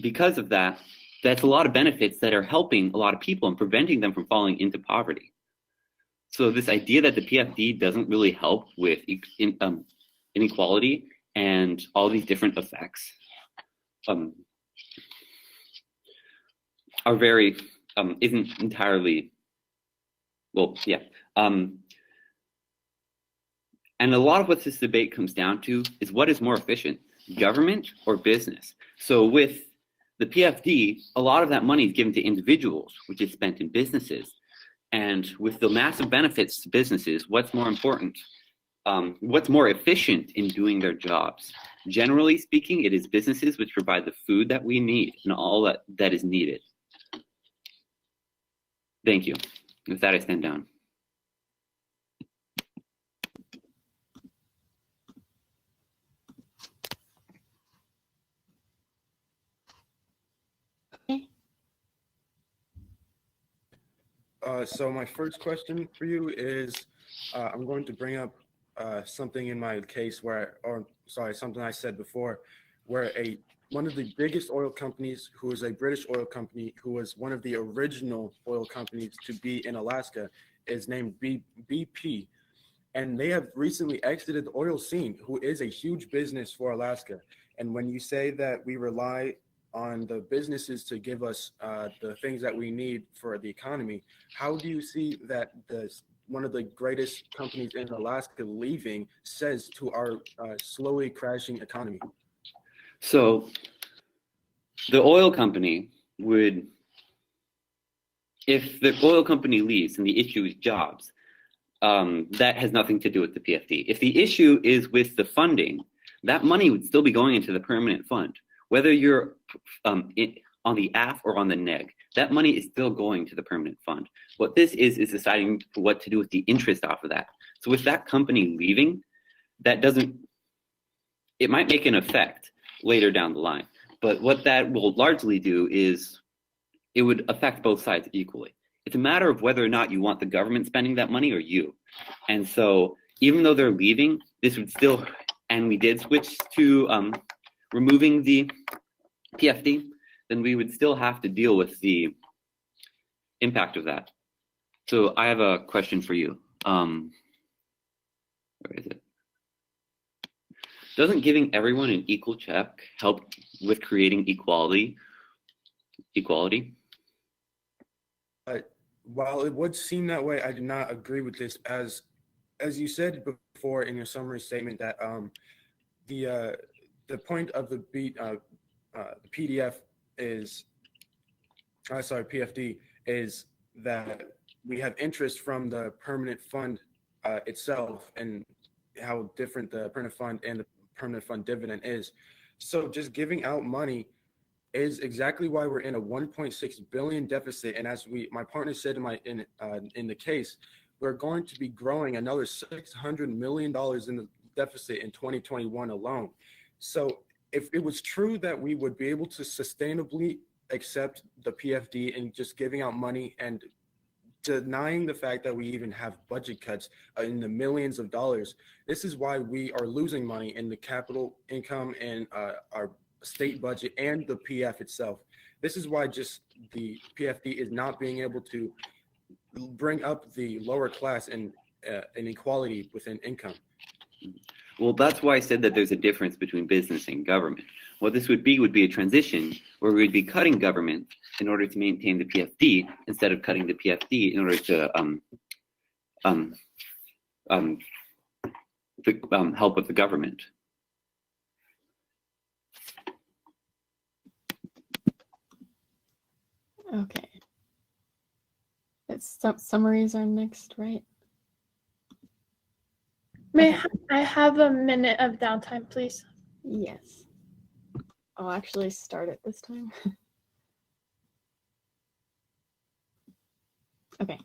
Because of that, that's a lot of benefits that are helping a lot of people and preventing them from falling into poverty. So this idea that the PFD doesn't really help with inequality and all these different effects are very, isn't entirely, well, yeah. And a lot of what this debate comes down to is what is more efficient, government or business? So with the PFD, a lot of that money is given to individuals, which is spent in businesses. And with the massive benefits to businesses, what's more important? What's more efficient in doing their jobs? Generally speaking, it is businesses which provide the food that we need and all that is needed. Thank you. With that, I stand down. So my first question for you is, I'm going to bring up something in my case something I said before, where one of the biggest oil companies, who is a British oil company, who was one of the original oil companies to be in Alaska, is named BP. And they have recently exited the oil scene, who is a huge business for Alaska. And when you say that we rely on the businesses to give us the things that we need for the economy, how do you see that one of the greatest companies in Alaska leaving says to our slowly crashing economy? So the oil company would, if the oil company leaves and the issue is jobs, that has nothing to do with the PFD. If the issue is with the funding, that money would still be going into the permanent fund. Whether you're on the AF or on the neg, that money is still going to the permanent fund. What this is deciding what to do with the interest off of that. So with that company leaving, it might make an effect later down the line. But what that will largely do is it would affect both sides equally. It's a matter of whether or not you want the government spending that money or you. And so even though they're leaving, this would still, and we did switch to removing the PFD, then we would still have to deal with the impact of that. So I have a question for you. Where is it? Doesn't giving everyone an equal check help with creating equality? While it would seem that way, I do not agree with this. As you said before in your summary statement, that the point of the PDF is, PFD, is that we have interest from the permanent fund itself and how different the permanent fund and the permanent fund dividend is. So just giving out money is exactly why we're in a 1.6 billion deficit. And as my partner said in the case, we're going to be growing another $600 million in the deficit in 2021 alone. So if it was true that we would be able to sustainably accept the PFD and just giving out money and denying the fact that we even have budget cuts in the millions of dollars, this is why we are losing money in the capital income and our state budget and the PF itself. This is why just the PFD is not being able to bring up the lower class and inequality within income. Well, that's why I said that there's a difference between business and government. What this would be a transition where we'd be cutting government in order to maintain the PFD instead of cutting the PFD in order to help with the government. Okay. Summaries are next, right? May I have a minute of downtime, please? Yes. I'll actually start it this time. Okay.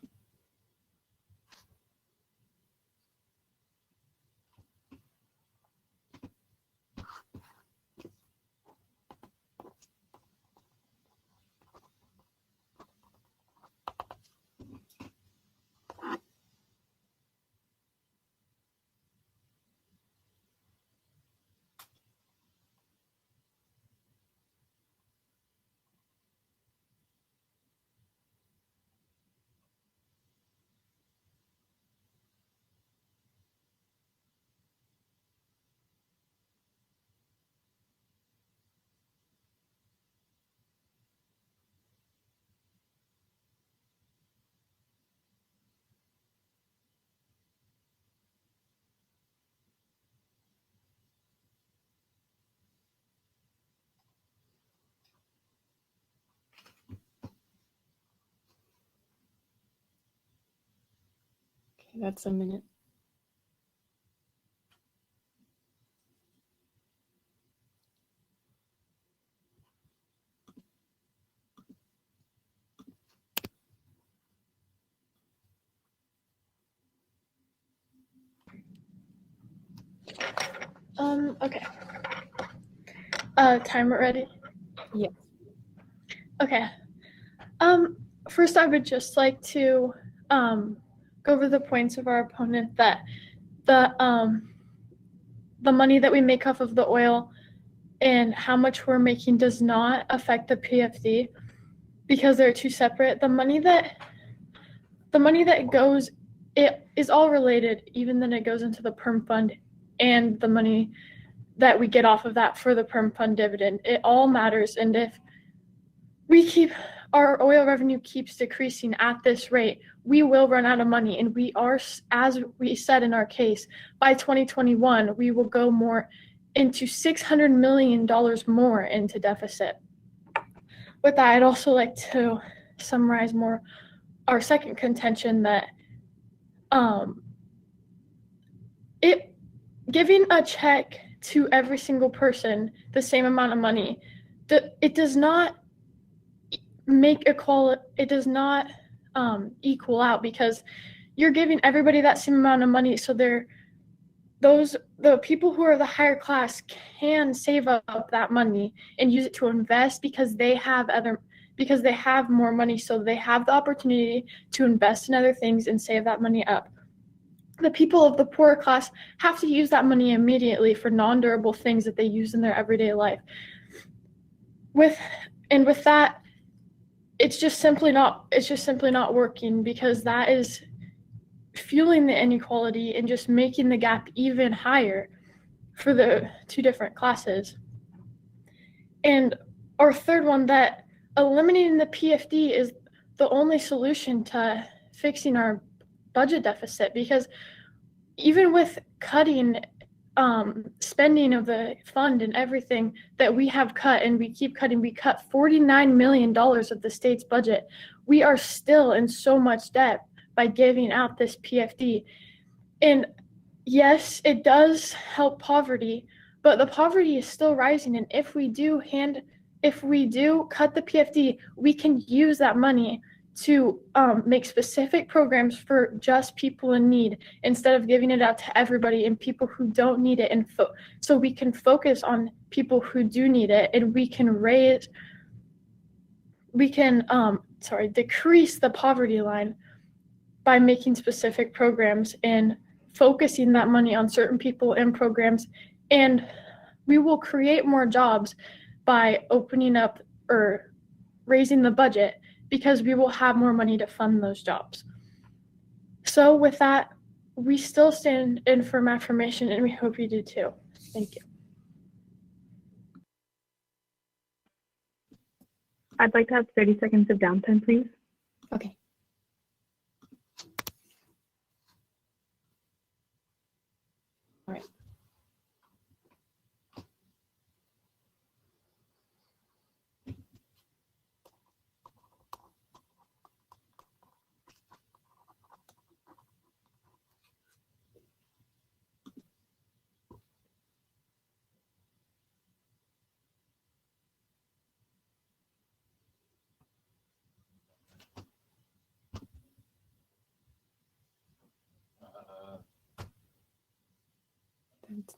That's a minute. Okay. Timer ready? Yeah. Okay. First I would just like to go over the points of our opponent that the money that we make off of the oil and how much we're making does not affect the PFD because they're two separate. The money that goes, it is all related, even then it goes into the perm fund and the money that we get off of that for the perm fund dividend. It all matters. And if our oil revenue keeps decreasing at this rate, we will run out of money. And we are, as we said in our case, by 2021, we will go more into $600 million more into deficit. With that, I'd also like to summarize more our second contention that giving a check to every single person the same amount of money, it does not equal out because you're giving everybody that same amount of money, so the people who are the higher class can save up that money and use it to invest because they have more money, so they have the opportunity to invest in other things and save that money up. The people of the poorer class have to use that money immediately for non-durable things that they use in their everyday life. With that, it's just simply not working because that is fueling the inequality and just making the gap even higher for the two different classes. And our third one, that eliminating the PFD is the only solution to fixing our budget deficit, because even with cutting spending of the fund and everything that we have cut and we keep cutting, we cut $49 million of the state's budget. We are still in so much debt by giving out this PFD. And yes, it does help poverty, but the poverty is still rising. And if we do cut the PFD, we can use that money to make specific programs for just people in need instead of giving it out to everybody and people who don't need it. And so we can focus on people who do need it, and we can decrease the poverty line by making specific programs and focusing that money on certain people and programs. And we will create more jobs by opening up or raising the budget, because we will have more money to fund those jobs. So with that, we still stand in firm affirmation, and we hope you do too. Thank you. I'd like to have 30 seconds of downtime, please. Okay. All right.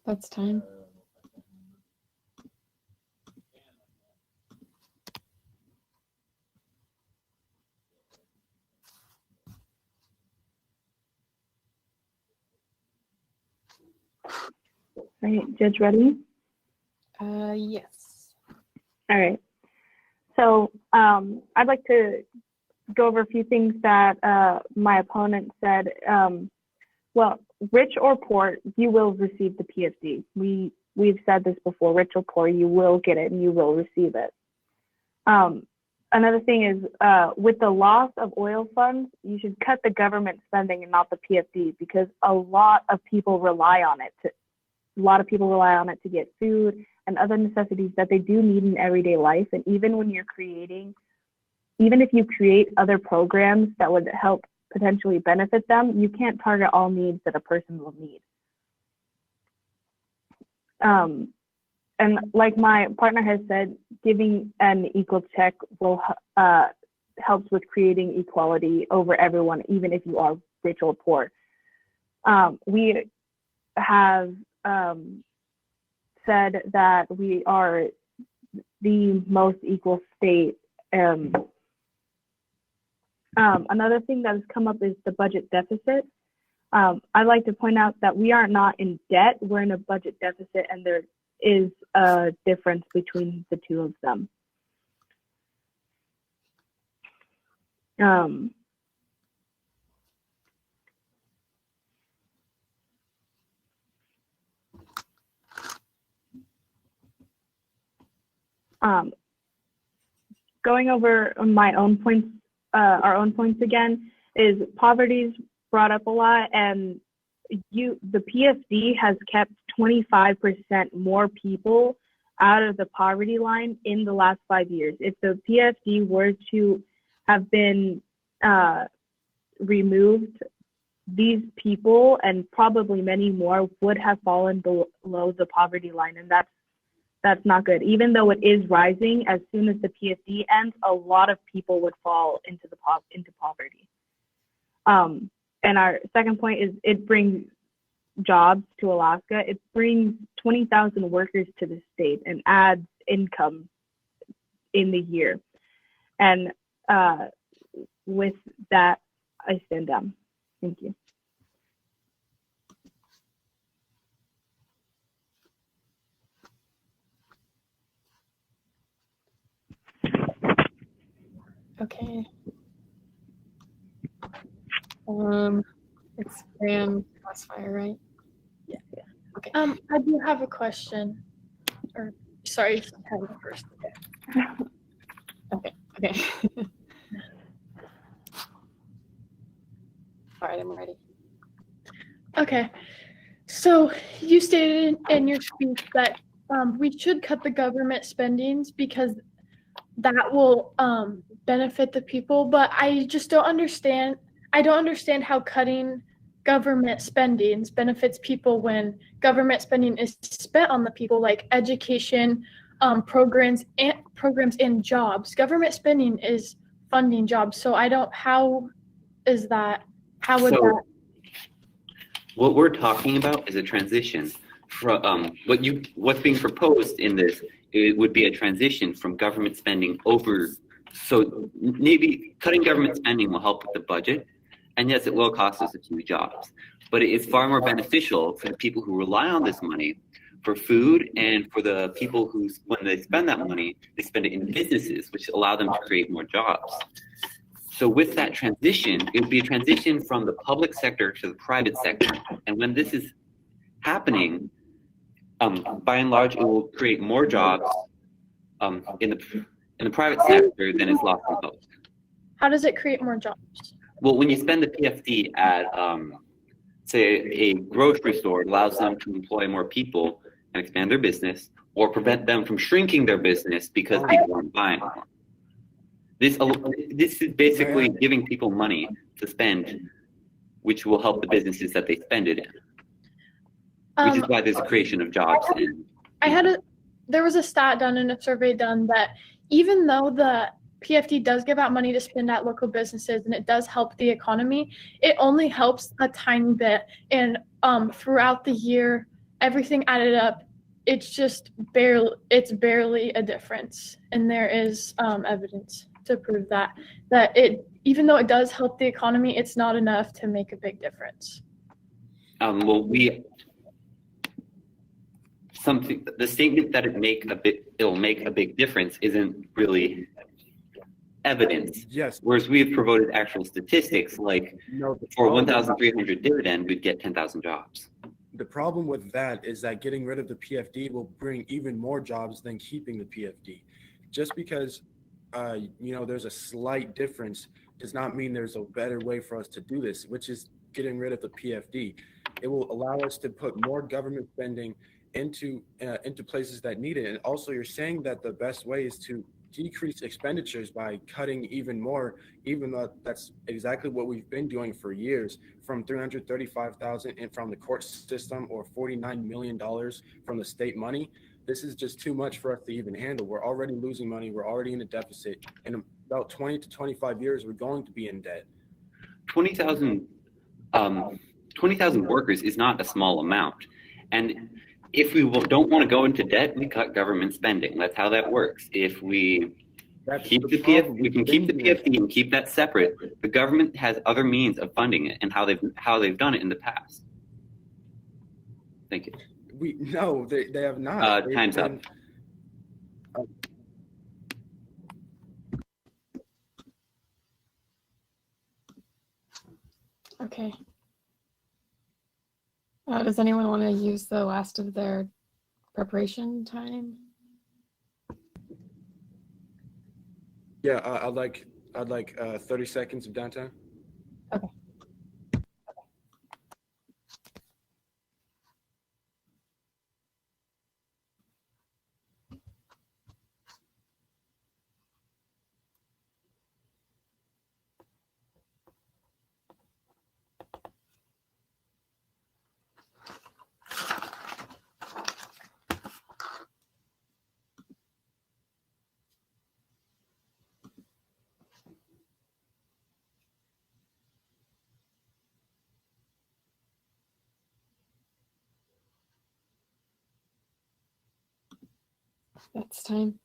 That's time. All right, Judge ready? Yes. All right. So I'd like to go over a few things that my opponent said. Well, rich or poor, you will receive the PFD. We've said this before, rich or poor, you will get it and you will receive it. Another thing is with the loss of oil funds, you should cut the government spending and not the PFD, because a lot of people rely on it to get food and other necessities that they do need in everyday life. And even if you create other programs that would help potentially benefit them, you can't target all needs that a person will need. And like my partner has said, giving an equal check will helps with creating equality over everyone, even if you are rich or poor. We have said that we are the most equal state. Another thing that has come up is the budget deficit. I'd like to point out that we are not in debt, we're in a budget deficit, and there is a difference between the two of them. Going over my own points, our own points again, is poverty's brought up a lot, and the PFD has kept 25% more people out of the poverty line in the last 5 years. If the PFD were to have been removed, these people and probably many more would have fallen below the poverty line, and that's not good. Even though it is rising, as soon as the PFD ends, a lot of people would fall into poverty. And our second point is it brings jobs to Alaska. It brings 20,000 workers to the state and adds income in the year. And with that, I stand down. Thank you. Okay. It's Graham Crossfire, right? Yeah. Okay. I do have a question. Or sorry, have it first. Okay. All right, I'm ready. Okay. So you stated in your speech that we should cut the government spendings because that will benefit the people, but I just don't understand. I don't understand how cutting government spendings benefits people when government spending is spent on the people, like education, programs and jobs. Government spending is funding jobs, so I don't. How is that? How would that? What we're talking about is a transition from what's being proposed in this. It would be a transition from government spending over. So maybe cutting government spending will help with the budget, and yes, it will cost us a few jobs. But it is far more beneficial for the people who rely on this money for food, and for the people who, when they spend that money, they spend it in businesses, which allow them to create more jobs. So with that transition, it would be a transition from the public sector to the private sector. And when this is happening, by and large, it will create more jobs in the private sector than is lost in the public. How does it create more jobs? Well, when you spend the PFD at, say, a grocery store, it allows them to employ more people and expand their business, or prevent them from shrinking their business because people aren't buying more. This is basically giving people money to spend, which will help the businesses that they spend it in, which is why there's a creation of jobs. There was a stat done and a survey done that even though the PFD does give out money to spend at local businesses and it does help the economy, it only helps a tiny bit. And throughout the year, everything added up, it's barely a difference. And there is evidence to prove that it, even though it does help the economy, it's not enough to make a big difference. The statement that it'll make a big difference isn't really evidence. Yes. Whereas we have provided actual statistics, like for 1,300 dividend, we'd get 10,000 jobs. The problem with that is that getting rid of the PFD will bring even more jobs than keeping the PFD. Just because there's a slight difference does not mean there's a better way for us to do this, which is getting rid of the PFD. It will allow us to put more government spending into places that need it. And also, you're saying that the best way is to decrease expenditures by cutting even more, even though that's exactly what we've been doing for years, from 335,000 from the court system or $49 million from the state money. This is just too much for us to even handle. We're already losing money. We're already in a deficit. In about 20 to 25 years, we're going to be in debt. 20,000 workers is not a small amount. And if we don't want to go into debt, we cut government spending. That's how that works. If we keep the PFD, we can keep the PFD and keep that separate. The government has other means of funding it and how they've done it in the past. Thank you. No, they have not. Time's up. Okay. Does anyone want to use the last of their preparation time? Yeah, I'd like 30 seconds of downtime. Okay. That's time.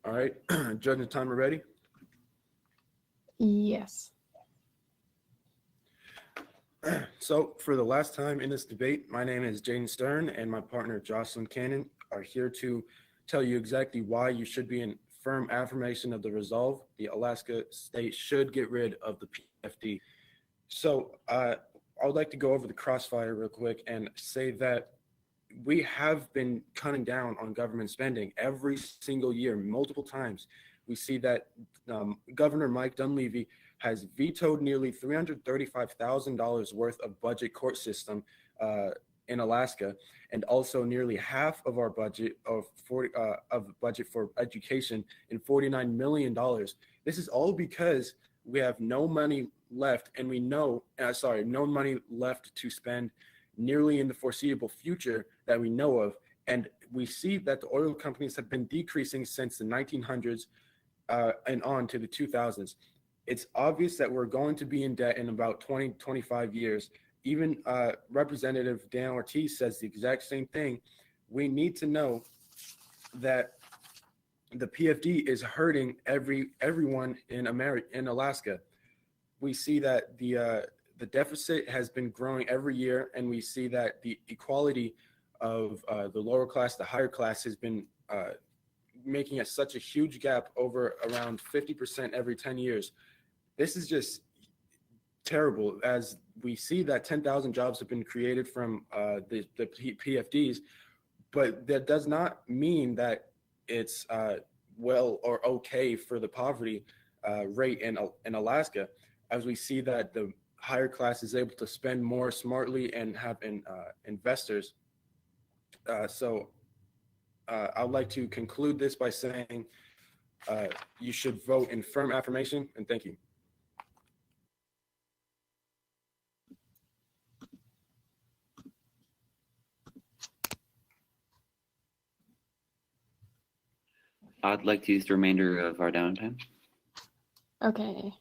All right, judge and timer ready? Yes. So for the last time in this debate, my name is Jaden Stern and my partner Jocelyn Cannon are here to tell you exactly why you should be in firm affirmation of the resolve. The Alaska state should get rid of the PFD. So I would like to go over the crossfire real quick and say that we have been cutting down on government spending every single year, multiple times. We see that Governor Mike Dunleavy has vetoed nearly $335,000 worth of budget court system in Alaska, and also nearly half of our budget of budget for education and $49 million. This is all because we have no money left, and we know, no money left to spend nearly in the foreseeable future that we know of. And we see that the oil companies have been decreasing since the 1900s and on to the 2000s. It's obvious that we're going to be in debt in about 20, 25 years. Even Representative Dan Ortiz says the exact same thing. We need to know that the PFD is hurting everyone in Alaska. We see that the deficit has been growing every year, and we see that the equality of the lower class, the higher class has been making such a huge gap over around 50% every 10 years. This is just terrible, as we see that 10,000 jobs have been created from the PFDs, but that does not mean that it's well or okay for the poverty rate in Alaska, as we see that the higher class is able to spend more smartly and have investors. So I'd like to conclude this by saying you should vote in firm affirmation, and thank you. I'd like to use the remainder of our downtime. Okay.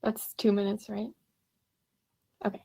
That's 2 minutes, right? Okay.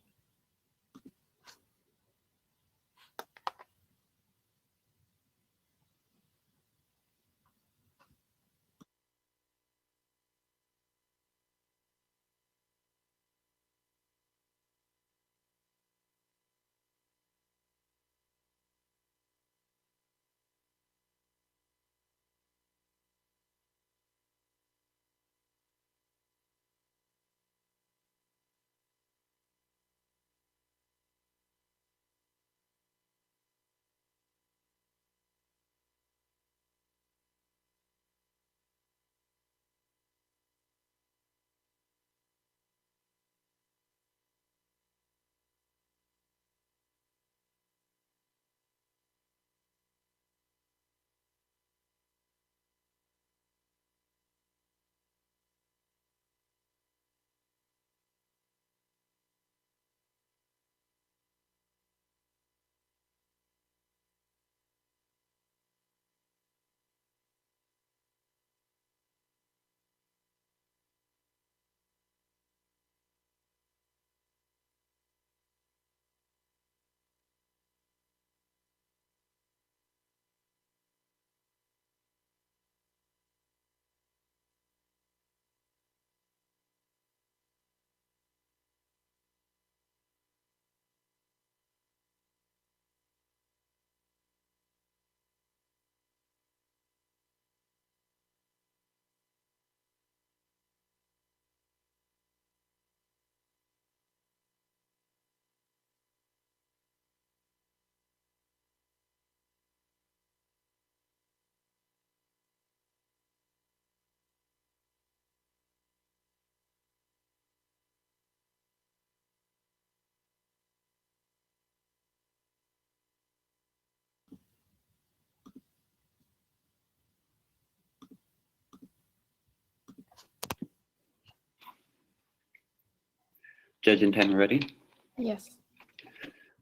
Judge and timer ready? Yes.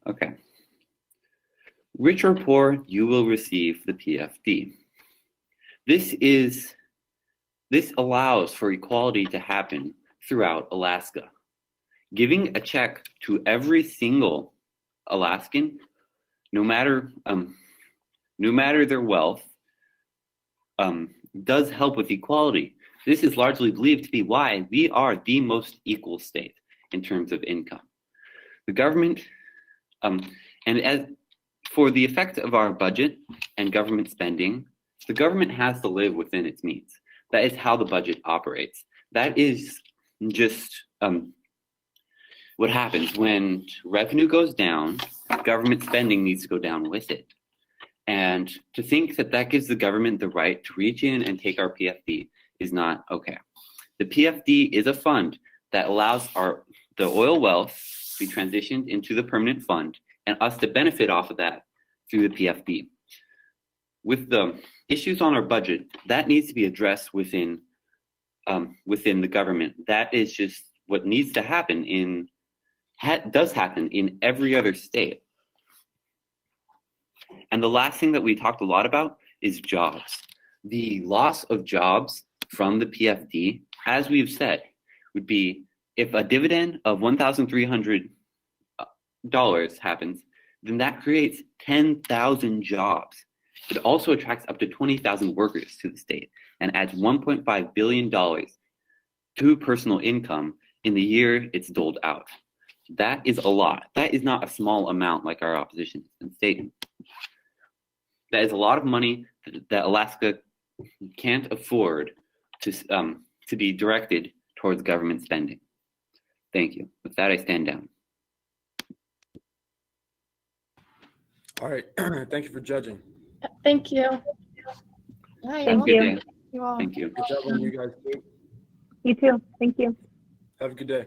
Okay. Rich or poor, you will receive the PFD. This allows for equality to happen throughout Alaska. Giving a check to every single Alaskan, no matter their wealth, does help with equality. This is largely believed to be why we are the most equal state in terms of income. The government, and as for the effect of our budget and government spending, the government has to live within its means. That is how the budget operates. That is just what happens when revenue goes down. Government spending needs to go down with it. And to think that that gives the government the right to reach in and take our PFD is not okay. The PFD is a fund that allows the oil wealth to be transitioned into the permanent fund and us to benefit off of that through the PFD. With the issues on our budget, that needs to be addressed within the government. That is just what needs to happen does happen in every other state. And the last thing that we talked a lot about is jobs. The loss of jobs from the PFD, as we've said, would be if a dividend of $1,300 happens, then that creates 10,000 jobs. It also attracts up to 20,000 workers to the state and adds $1.5 billion to personal income in the year it's doled out. That is a lot. That is not a small amount like our opposition is stating. That is a lot of money that Alaska can't afford to be directed towards government spending. Thank you. With that, I stand down. All right. Thank you for judging. Thank you. Thank you. Thank you. Good job on you guys too. You too. Thank you. Have a good day.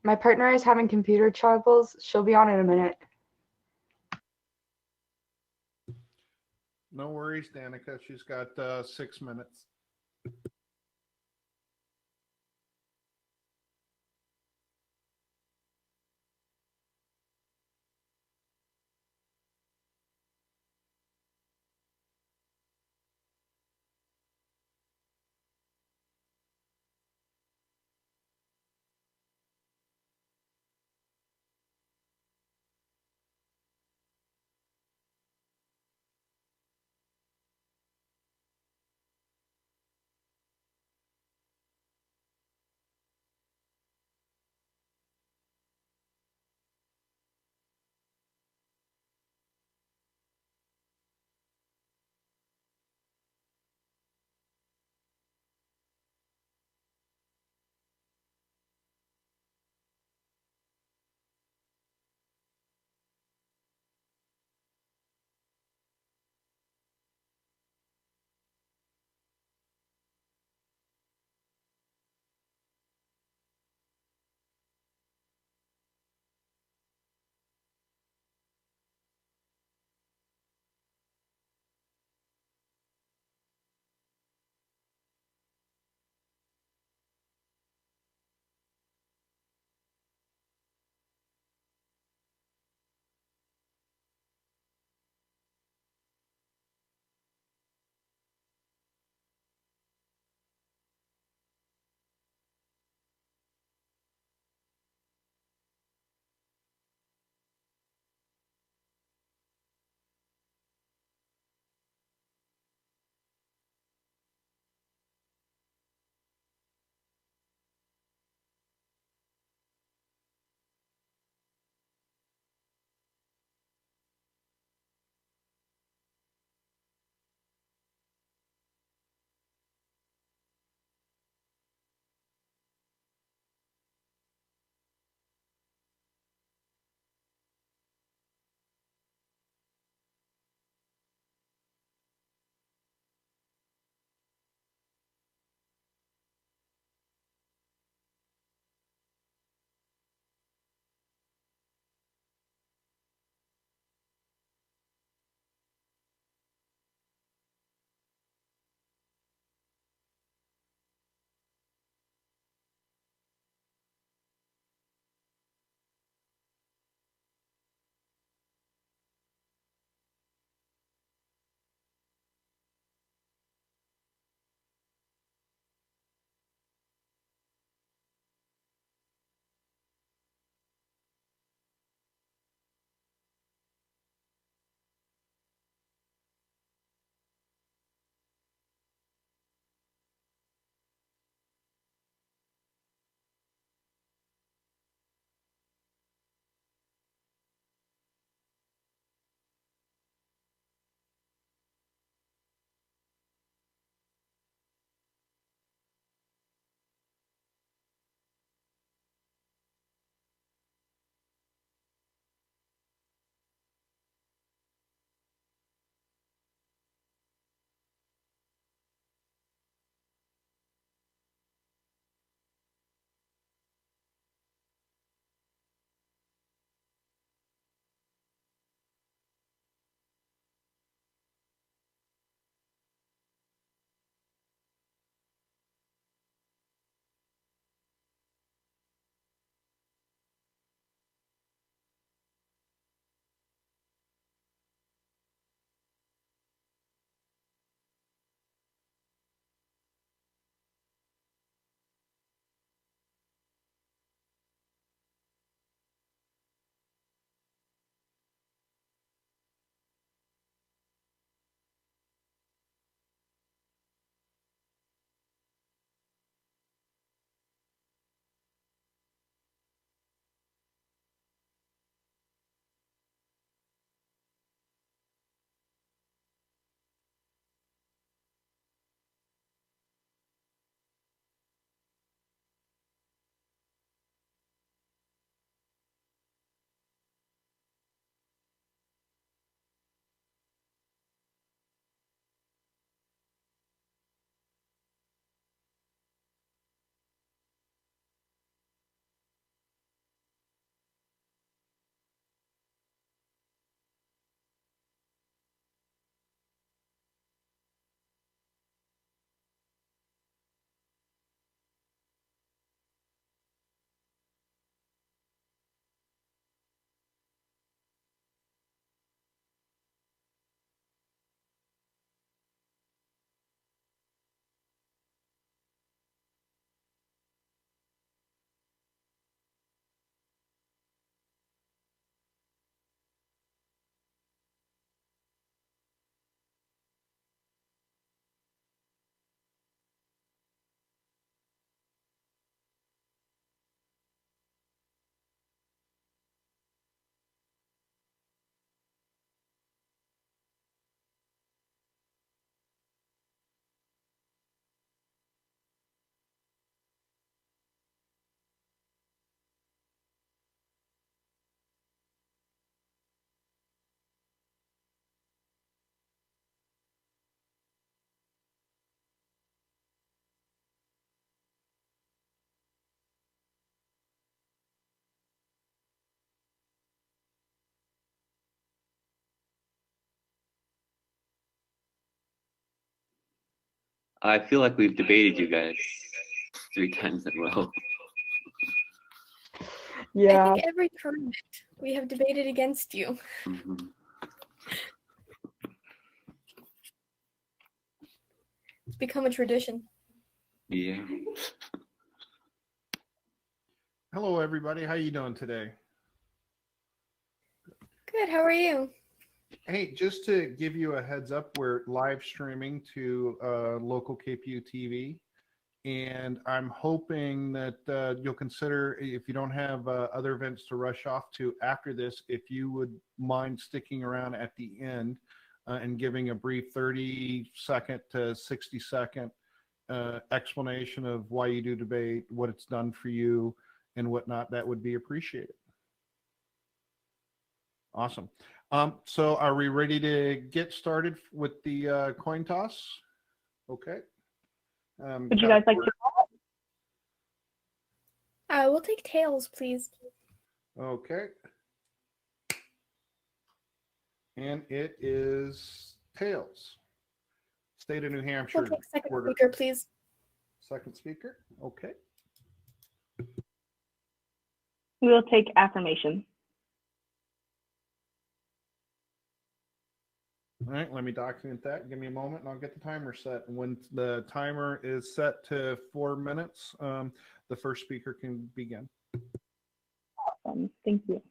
My partner is having computer troubles. She'll be on in a minute. No worries, Danica. She's got 6 minutes. I feel like we've debated you guys 3 times in a row. Yeah. I think every tournament we have debated against you. Mhm. It's become a tradition. Yeah. Hello, everybody. How you doing today? Good. How are you? Hey, just to give you a heads up, we're live streaming to local KPU TV, and I'm hoping that you'll consider, if you don't have other events to rush off to after this, if you would mind sticking around at the end and giving a brief 30-second to 60-second explanation of why you do debate, what it's done for you, and whatnot. That would be appreciated. Awesome. So are we ready to get started with the coin toss? Okay. Would you guys like to? We'll take tails, please. Okay. And it is tails. State of New Hampshire. We'll take second order. speaker, please. Second speaker. Okay. We will take affirmation. All right, let me document that. Give me a moment and I'll get the timer set. And when the timer is set to 4 minutes, the first speaker can begin. Awesome. Thank you.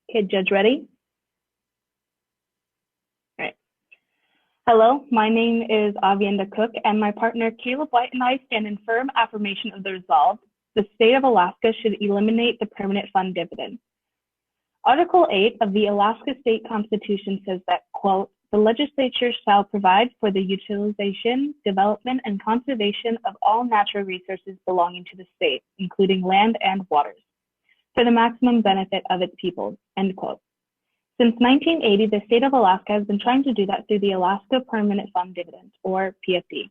Okay, Judge ready? All right. Hello, my name is Avienda Cook, and my partner Caleb White and I stand in firm affirmation of the resolve. The state of Alaska should eliminate the permanent fund dividend. Article 8 of the Alaska State Constitution says that, quote, the legislature shall provide for the utilization, development, and conservation of all natural resources belonging to the state, including land and waters, for the maximum benefit of its people, end quote. Since 1980, the state of Alaska has been trying to do that through the Alaska Permanent Fund Dividend, or PFD.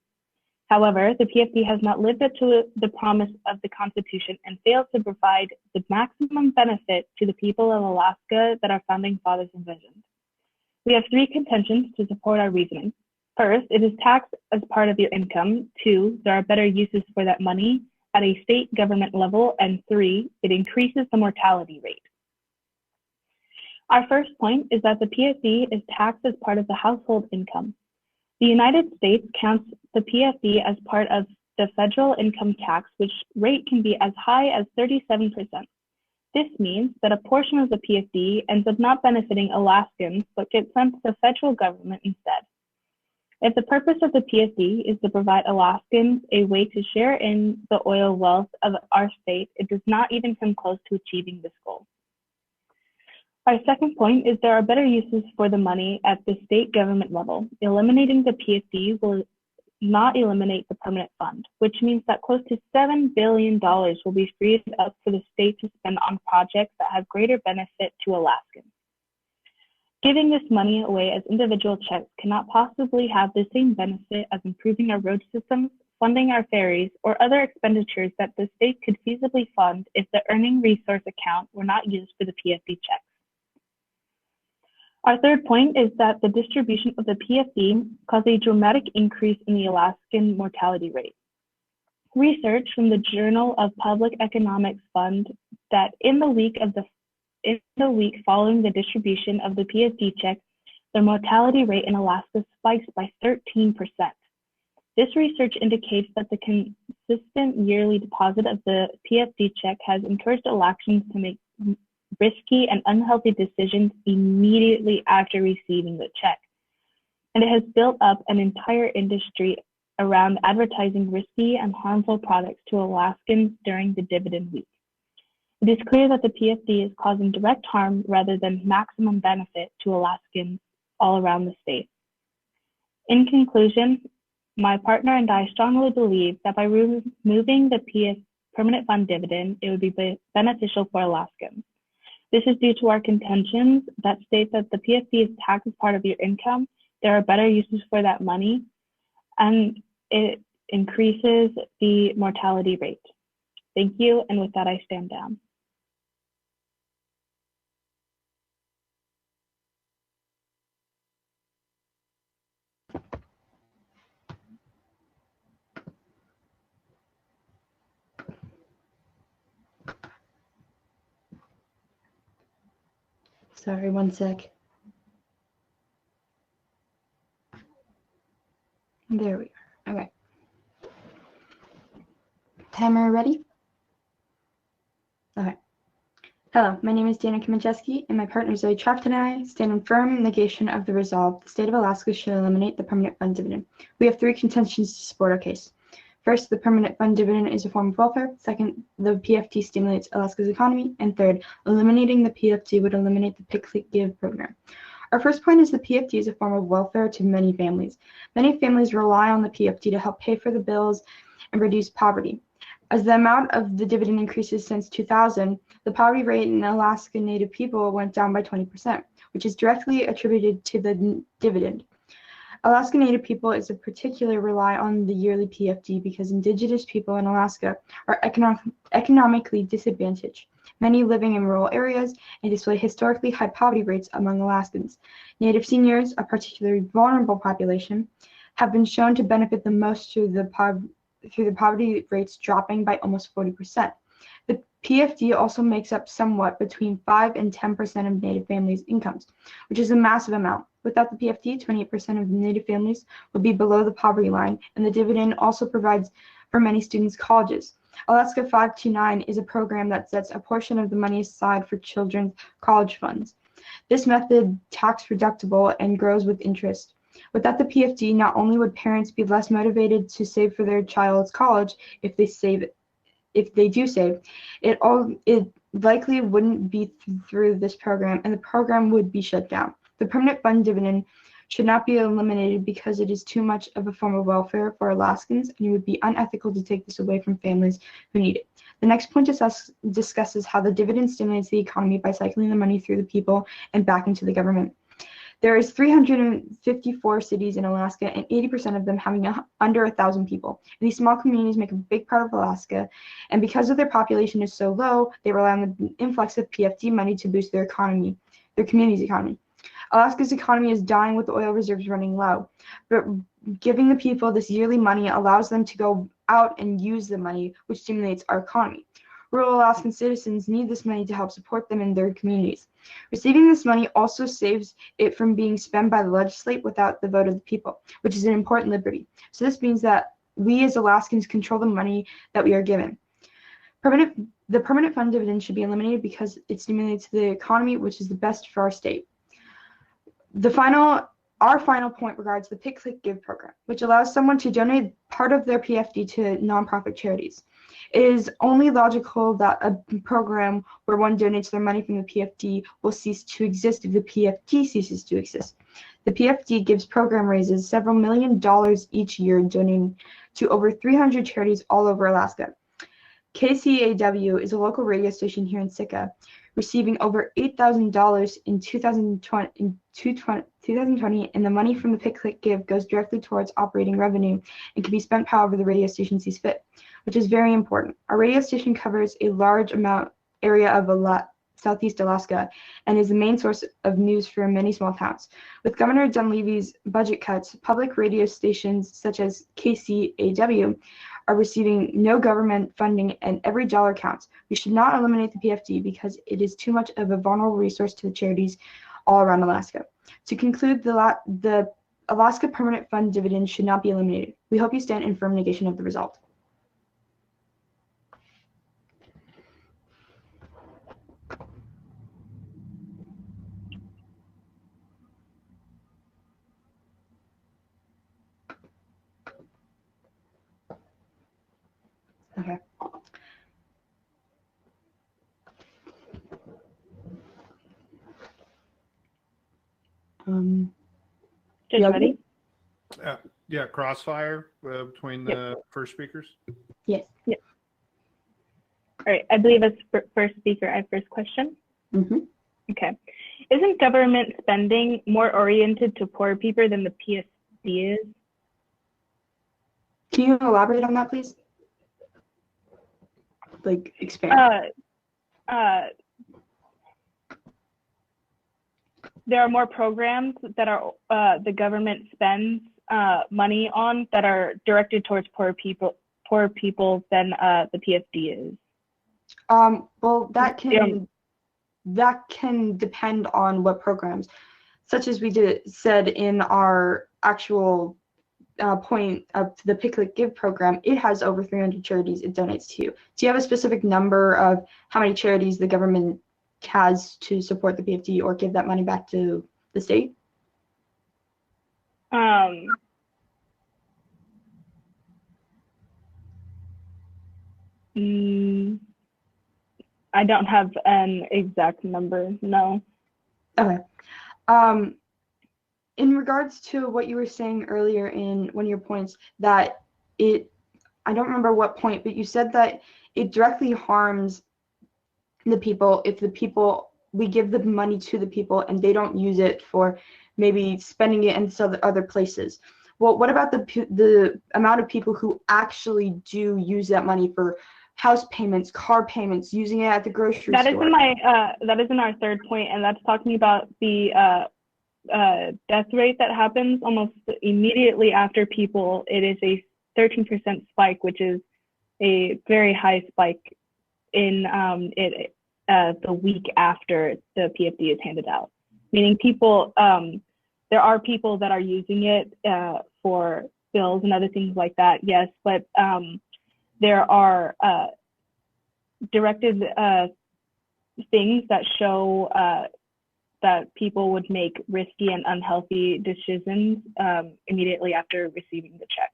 However, the PFD has not lived up to the promise of the Constitution and failed to provide the maximum benefit to the people of Alaska that our founding fathers envisioned. We have 3 contentions to support our reasoning. First, it is taxed as part of your income. 2, there are better uses for that money at a state government level. And 3, it increases the mortality rate. Our first point is that the PFD is taxed as part of the household income. The United States counts the PFD as part of the federal income tax, which rate can be as high as 37%. This means that a portion of the PFD ends up not benefiting Alaskans, but gets sent to the federal government instead. If the purpose of the PFD is to provide Alaskans a way to share in the oil wealth of our state, it does not even come close to achieving this goal. Our second point is there are better uses for the money at the state government level. Eliminating the PFD will not eliminate the permanent fund, which means that close to $7 billion will be freed up for the state to spend on projects that have greater benefit to Alaskans. Giving this money away as individual checks cannot possibly have the same benefit as improving our road systems, funding our ferries, or other expenditures that the state could feasibly fund if the earning resource account were not used for the PFD checks. Our third point is that the distribution of the PFD caused a dramatic increase in the Alaskan mortality rate. Research from the Journal of Public Economics found that in the week following the distribution of the PFD check, the mortality rate in Alaska spikes by 13%. This research indicates that the consistent yearly deposit of the PFD check has encouraged Alaskans to make risky and unhealthy decisions immediately after receiving the check. And it has built up an entire industry around advertising risky and harmful products to Alaskans during the dividend week. It is clear that the PFD is causing direct harm rather than maximum benefit to Alaskans all around the state. In conclusion, my partner and I strongly believe that by removing the permanent fund dividend, it would be beneficial for Alaskans. This is due to our contentions that state that the PFD is taxed as part of your income. There are better uses for that money, and it increases the mortality rate. Thank you, and with that, I stand down. Sorry, one sec. There we are. Okay. Timer ready? Okay. Hello, my name is Dana Kamicheski, and my partner Zoe Trapt and I stand in firm negation of the resolve the state of Alaska should eliminate the permanent fund dividend. We have three contentions to support our case. First, the permanent fund dividend is a form of welfare. Second, the PFD stimulates Alaska's economy. And third, eliminating the PFD would eliminate the Pick, Click, Give program. Our first point is the PFD is a form of welfare to many families. Many families rely on the PFD to help pay for the bills and reduce poverty. As the amount of the dividend increases since 2000, the poverty rate in Alaska Native people went down by 20%, which is directly attributed to the dividend. Alaska Native people is a particular rely on the yearly PFD because Indigenous people in Alaska are economically disadvantaged, many living in rural areas and display historically high poverty rates among Alaskans. Native seniors, a particularly vulnerable population, have been shown to benefit the most through the poverty rates dropping by almost 40%. The PFD also makes up somewhat between 5 and 10% of Native families' incomes, which is a massive amount. Without the PFD, 28% of Native families would be below the poverty line, and the dividend also provides for many students' colleges. Alaska 529 is a program that sets a portion of the money aside for children's college funds. This method tax deductible and grows with interest. Without the PFD, not only would parents be less motivated to save for their child's college if they do save, it likely wouldn't be through this program, and the program would be shut down. The permanent fund dividend should not be eliminated because it is too much of a form of welfare for Alaskans, and it would be unethical to take this away from families who need it. The next point discusses how the dividend stimulates the economy by cycling the money through the people and back into the government. There is 354 cities in Alaska, and 80% of them having under 1,000 people. And these small communities make a big part of Alaska, and because of their population is so low, they rely on the influx of PFD money to boost their community's economy. Alaska's economy is dying with oil reserves running low, but giving the people this yearly money allows them to go out and use the money, which stimulates our economy. Rural Alaskan citizens need this money to help support them in their communities. Receiving this money also saves it from being spent by the legislature without the vote of the people, which is an important liberty. So this means that we as Alaskans control the money that we are given. The permanent fund dividend should be eliminated because it stimulates the economy, which is the best for our state. Our final point regards the Pick, Click, Give program, which allows someone to donate part of their PFD to nonprofit charities. It is only logical that a program where one donates their money from the PFD will cease to exist if the PFD ceases to exist. The PFD gives program raises several $1 million each year, donating to over 300 charities all over Alaska. KCAW is a local radio station here in Sitka, receiving over $8,000 in 2020, and the money from the Pick, Click, Give goes directly towards operating revenue and can be spent however the radio station sees fit, which is very important. Our radio station covers a large area of Southeast Alaska and is the main source of news for many small towns. With Governor Dunleavy's budget cuts, public radio stations such as KCAW are receiving no government funding, and every dollar counts. We should not eliminate the PFD because it is too much of a vulnerable resource to the charities all around Alaska. To conclude, the Alaska Permanent Fund dividend should not be eliminated. We hope you stand in firm negation of the result. Okay. Just ready? Yeah, crossfire between the first speakers. Yes. Yes. All right. I believe as first speaker, I have first question. Mm-hmm. Okay. Isn't government spending more oriented to poor people than the PSD is? Can you elaborate on that, please? Like, expand. There are more programs that are the government spends money on that are directed towards poor people than the PSD is. Well, that can depend on what programs, such as we said in our actual point of the Pick Click Give program. It has over 300 charities it donates to. Do you have a specific number of how many charities the government has to support the PFD or give that money back to the state? I don't have an exact number, no. Okay. In regards to what you were saying earlier in one of your points, that I don't remember what point, but you said that it directly harms the people if we give the money to the people and they don't use it for maybe spending it in some other places. Well, what about the amount of people who actually do use that money for house payments, car payments, using it at the grocery store? That is in our third point, and that's talking about the death rate that happens almost immediately after people. It is a 13% spike, which is a very high spike in the week after the PFD is handed out. Meaning people, there are people that are using it for bills and other things like that, yes, but there are directed things that show that people would make risky and unhealthy decisions immediately after receiving the check.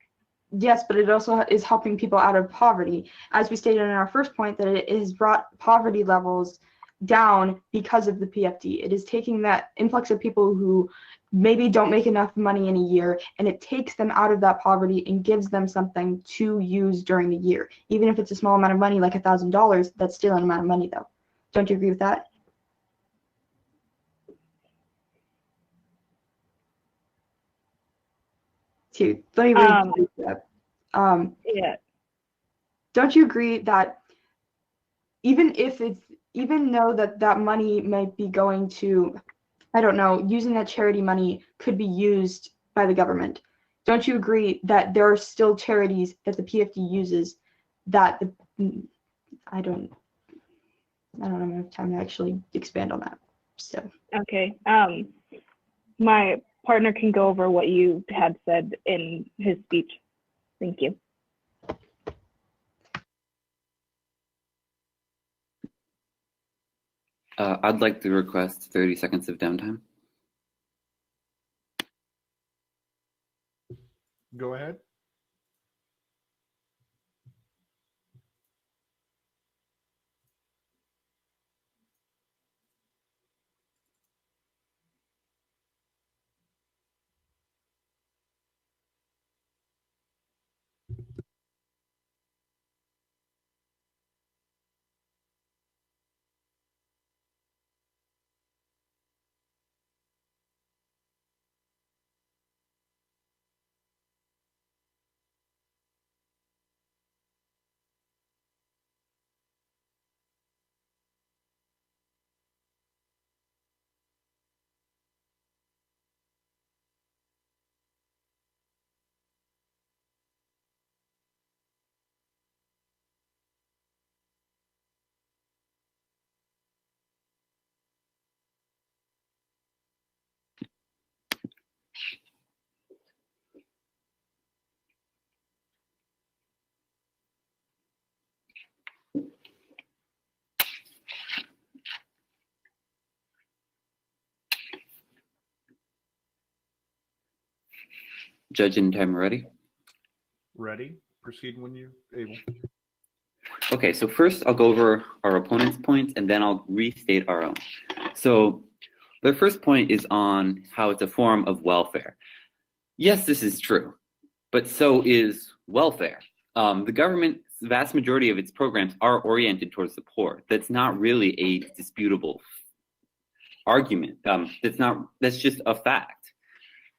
Yes, but it also is helping people out of poverty. As we stated in our first point, that it has brought poverty levels down because of the PFD. It is taking that influx of people who maybe don't make enough money in a year, and it takes them out of that poverty and gives them something to use during the year. Even if it's a small amount of money, like $1,000, that's still an amount of money, though. Don't you agree with that? Here, let me read that. Yeah. Don't you agree that even though that money might be going to, I don't know, using that charity money could be used by the government, don't you agree that there are still charities that the PFD uses that I don't have enough time to actually expand on that. So okay. My partner can go over what you had said in his speech. Thank you. I'd like to request 30 seconds of downtime. Go ahead. Judge and time ready? Ready? Proceed when you're able. Okay, so first I'll go over our opponent's points and then I'll restate our own. So the first point is on how it's a form of welfare. Yes, this is true. but so is welfare. The government's vast majority of its programs are oriented towards the poor. That's not really a disputable argument. That's just a fact.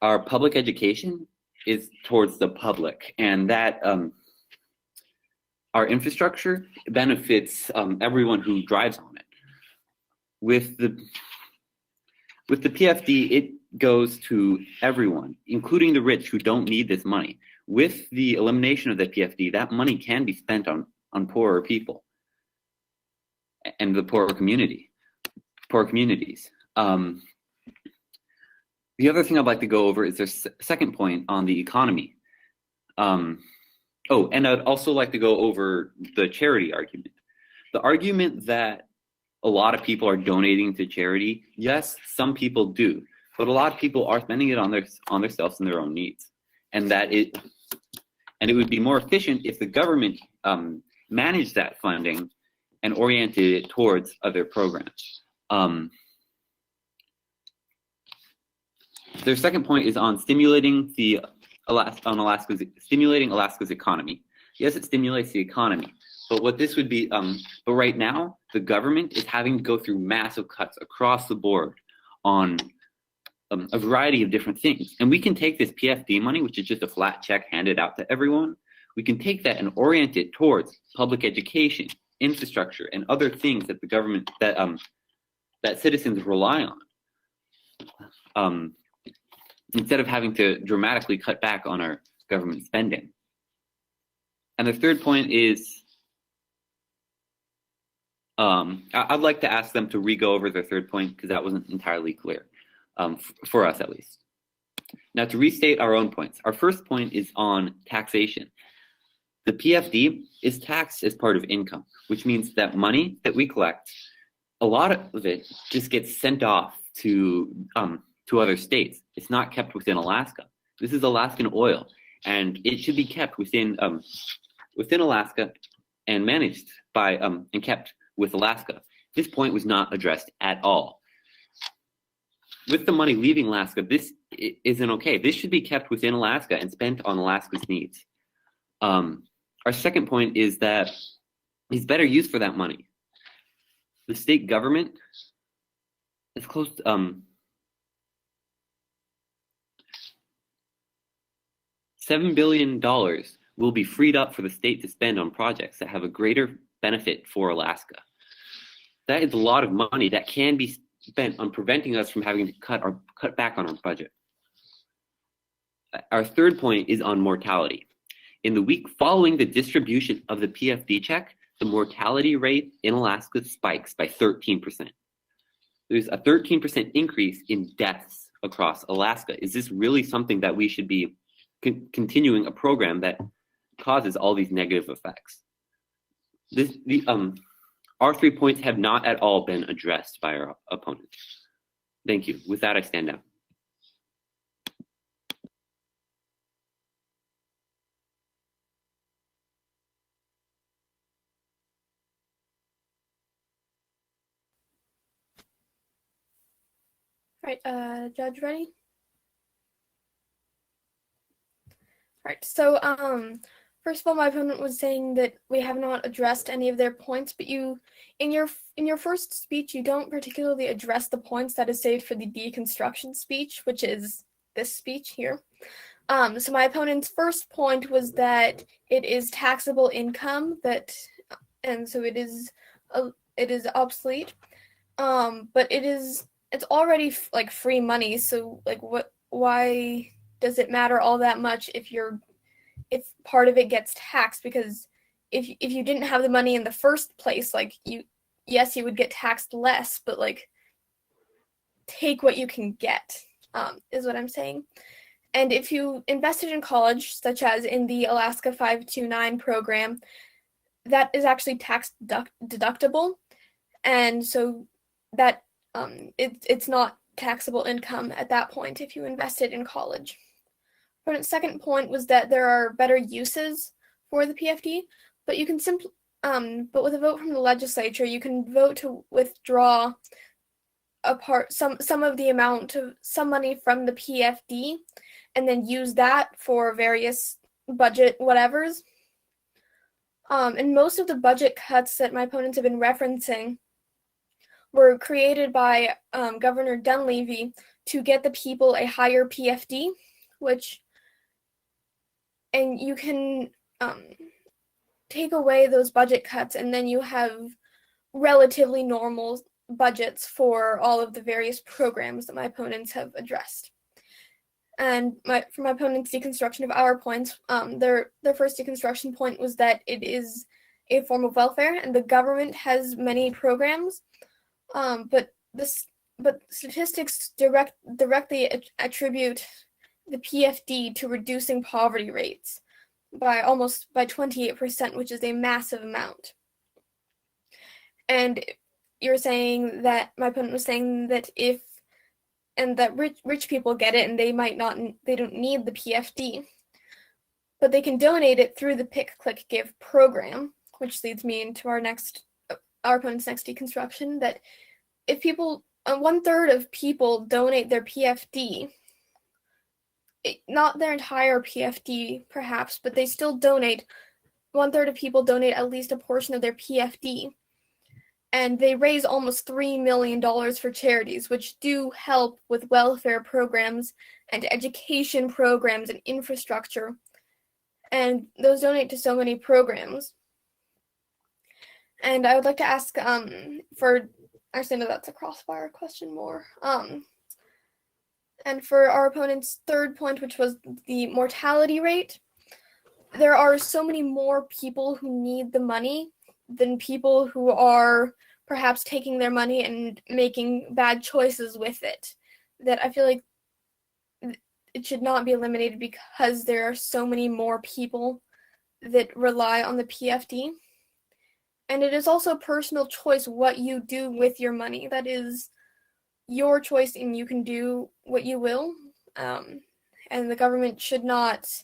Our public education is towards the public, and that our infrastructure benefits everyone who drives on it. With the PFD, it goes to everyone, including the rich who don't need this money. With the elimination of the PFD, that money can be spent on poorer people and the poor communities. The other thing I'd like to go over is their second point on the economy. And I'd also like to go over the charity argument. The argument that a lot of people are donating to charity, yes, some people do, but a lot of people are spending it on themselves and their own needs, and it would be more efficient if the government managed that funding and oriented it towards other programs. Their second point is on stimulating Alaska's economy. Yes, it stimulates the economy, but what this would be, but right now the government is having to go through massive cuts across the board on a variety of different things. And we can take this PFD money, which is just a flat check handed out to everyone, we can take that and orient it towards public education, infrastructure, and other things that the government, that citizens rely on, instead of having to dramatically cut back on our government spending. And the third point is, I'd like to ask them to re-go over their third point because that wasn't entirely clear, for us at least. Now to restate our own points, our first point is on taxation. The PFD is taxed as part of income, which means that money that we collect, a lot of it just gets sent off to other states. It's not kept within Alaska. This is Alaskan oil, and it should be kept within Alaska and managed by and kept with Alaska. This point was not addressed at all. With the money leaving Alaska, this isn't okay. This should be kept within Alaska and spent on Alaska's needs. Our second point is that it's better use for that money. The state government is close to $7 billion will be freed up for the state to spend on projects that have a greater benefit for Alaska. That is a lot of money that can be spent on preventing us from having to cut back on our budget. Our third point is on mortality. In the week following the distribution of the PFD check, the mortality rate in Alaska spikes by 13%. There's a 13% increase in deaths across Alaska. Is this really something that we should be continuing a program that causes all these negative effects? Our 3 points have not at all been addressed by our opponents. Thank you. With that, I stand down. All right, Judge, ready? All right, so first of all, my opponent was saying that we have not addressed any of their points, but you, in your first speech, you don't particularly address the points that is saved for the deconstruction speech, which is this speech here. So my opponent's first point was that it is taxable income and so it is obsolete. But it's already like free money, so like why does it matter all that much if part of it gets taxed? Because if you didn't have the money in the first place, like you would get taxed less, but like take what you can get, is what I'm saying. And if you invested in college, such as in the Alaska 529 program, that is actually tax deductible, and so that it's not taxable income at that point if you invested in college. But second point was that there are better uses for the PFD, but you can simply, but with a vote from the legislature, you can vote to withdraw some of the amount of some money from the PFD, and then use that for various budget whatevers. And most of the budget cuts that my opponents have been referencing were created by Governor Dunleavy to get the people a higher PFD, and you can take away those budget cuts, and then you have relatively normal budgets for all of the various programs that my opponents have addressed. And for my opponent's deconstruction of our points, their first deconstruction point was that it is a form of welfare, and the government has many programs, but statistics directly attribute the PFD to reducing poverty rates by 28%, which is a massive amount. And you're saying that my opponent was saying that that rich people get it and they don't need the PFD, but they can donate it through the Pick, Click, Give program, which leads me into our opponent's next deconstruction, that if people, 1/3 of people donate their PFD, not their entire PFD perhaps, but they still donate, 1/3 of people donate at least a portion of their PFD, and they raise almost $3 million for charities, which do help with welfare programs and education programs and infrastructure. And those donate to so many programs. And I would like to ask actually, no, that's a crossfire question more. And for our opponent's third point, which was the mortality rate, there are so many more people who need the money than people who are perhaps taking their money and making bad choices with it, that I feel like it should not be eliminated because there are so many more people that rely on the PFD. And it is also personal choice what you do with your money. That is your choice, and you can do what you will. And the government should not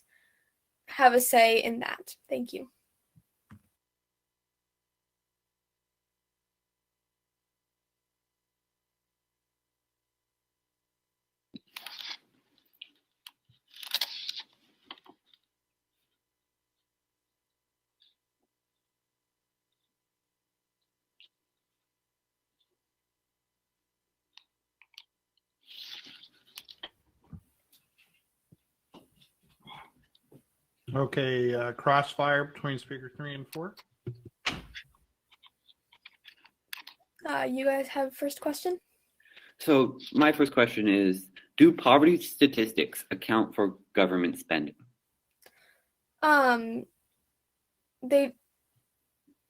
have a say in that. Thank you. Okay, crossfire between speaker 3 and 4. You guys have first question? So my first question is, do poverty statistics account for government spending? I'm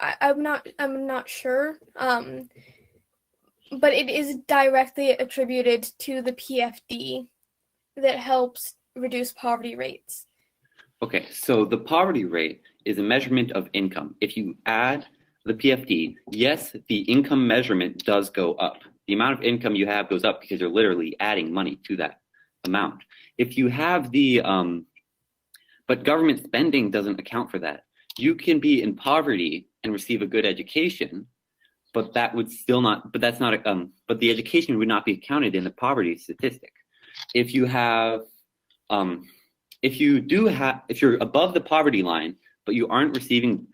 not sure. But it is directly attributed to the PFD that helps reduce poverty rates. Okay, so the poverty rate is a measurement of income. If you add the PFD, yes, the income measurement does go up. The amount of income you have goes up because you're literally adding money to that amount. If you have but government spending doesn't account for that. You can be in poverty and receive a good education, but that would still not, but that's not, but the education would not be counted in the poverty statistic. If you have, if you're above the poverty line, but you aren't receiving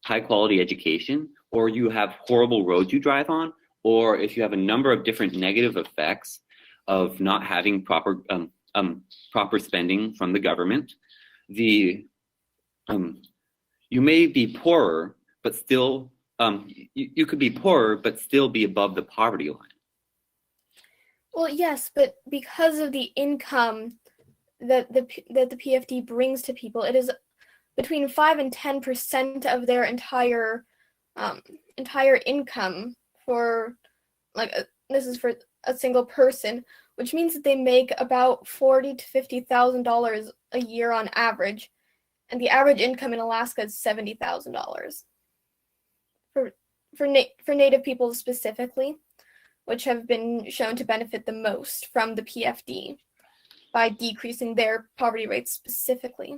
high quality education, or you have horrible roads you drive on, or if you have a number of different negative effects of not having proper spending from the government, you may be poorer, but still, you could be poorer, but still be above the poverty line. Well, yes, but because of the income that the PFD brings to people, it is between 5 and 10% of their entire income for, this is for a single person, which means that they make about $40,000 to $50,000 a year on average, and the average income in Alaska is $70,000 for Native people specifically, which have been shown to benefit the most from the PFD by decreasing their poverty rates specifically.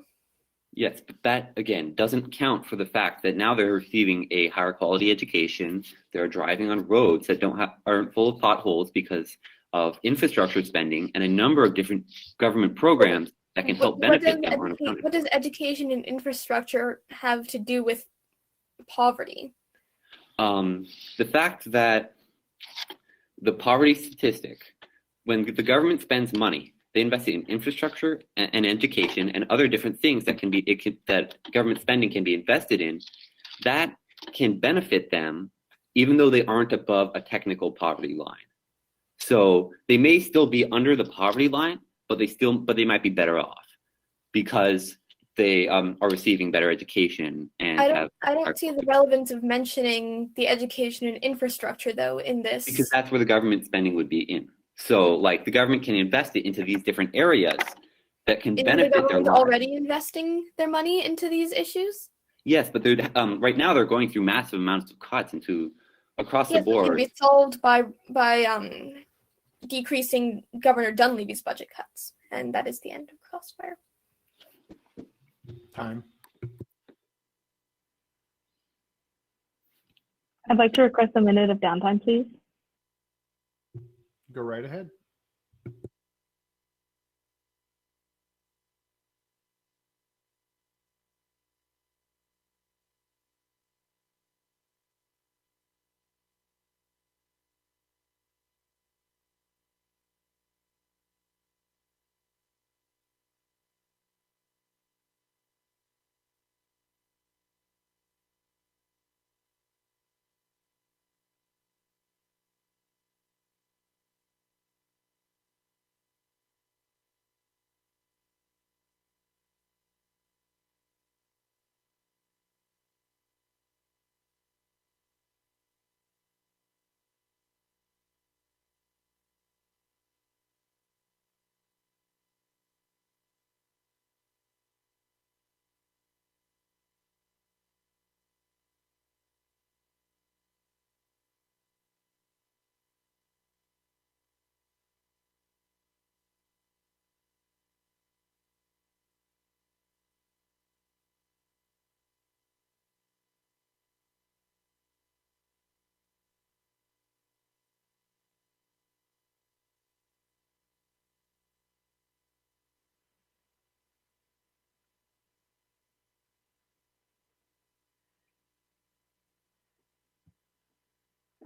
Yes, but that, again, doesn't count for the fact that now they're receiving a higher quality education. They're driving on roads that aren't full of potholes because of infrastructure spending and a number of different government programs that can help benefit them are unaccounted What for. does education and infrastructure have to do with poverty? The fact that the poverty statistic, when the government spends money, they invest it in infrastructure and education and other different things that that government spending can be invested in, that can benefit them even though they aren't above a technical poverty line. So they may still be under the poverty line, but they might be better off because they are receiving better education and I don't see the relevance of mentioning the education and infrastructure though in this. Because that's where the government spending would be in. So like the government can invest it into these different areas that can Isn't benefit the their government lives. already investing their money into these issues? Yes, but they're right now they're going through massive amounts of cuts across the Yes, it can board. be solved by decreasing Governor Dunleavy's budget cuts, and that is the end of Crossfire. Time. I'd like to request a minute of downtime, please. Go right ahead.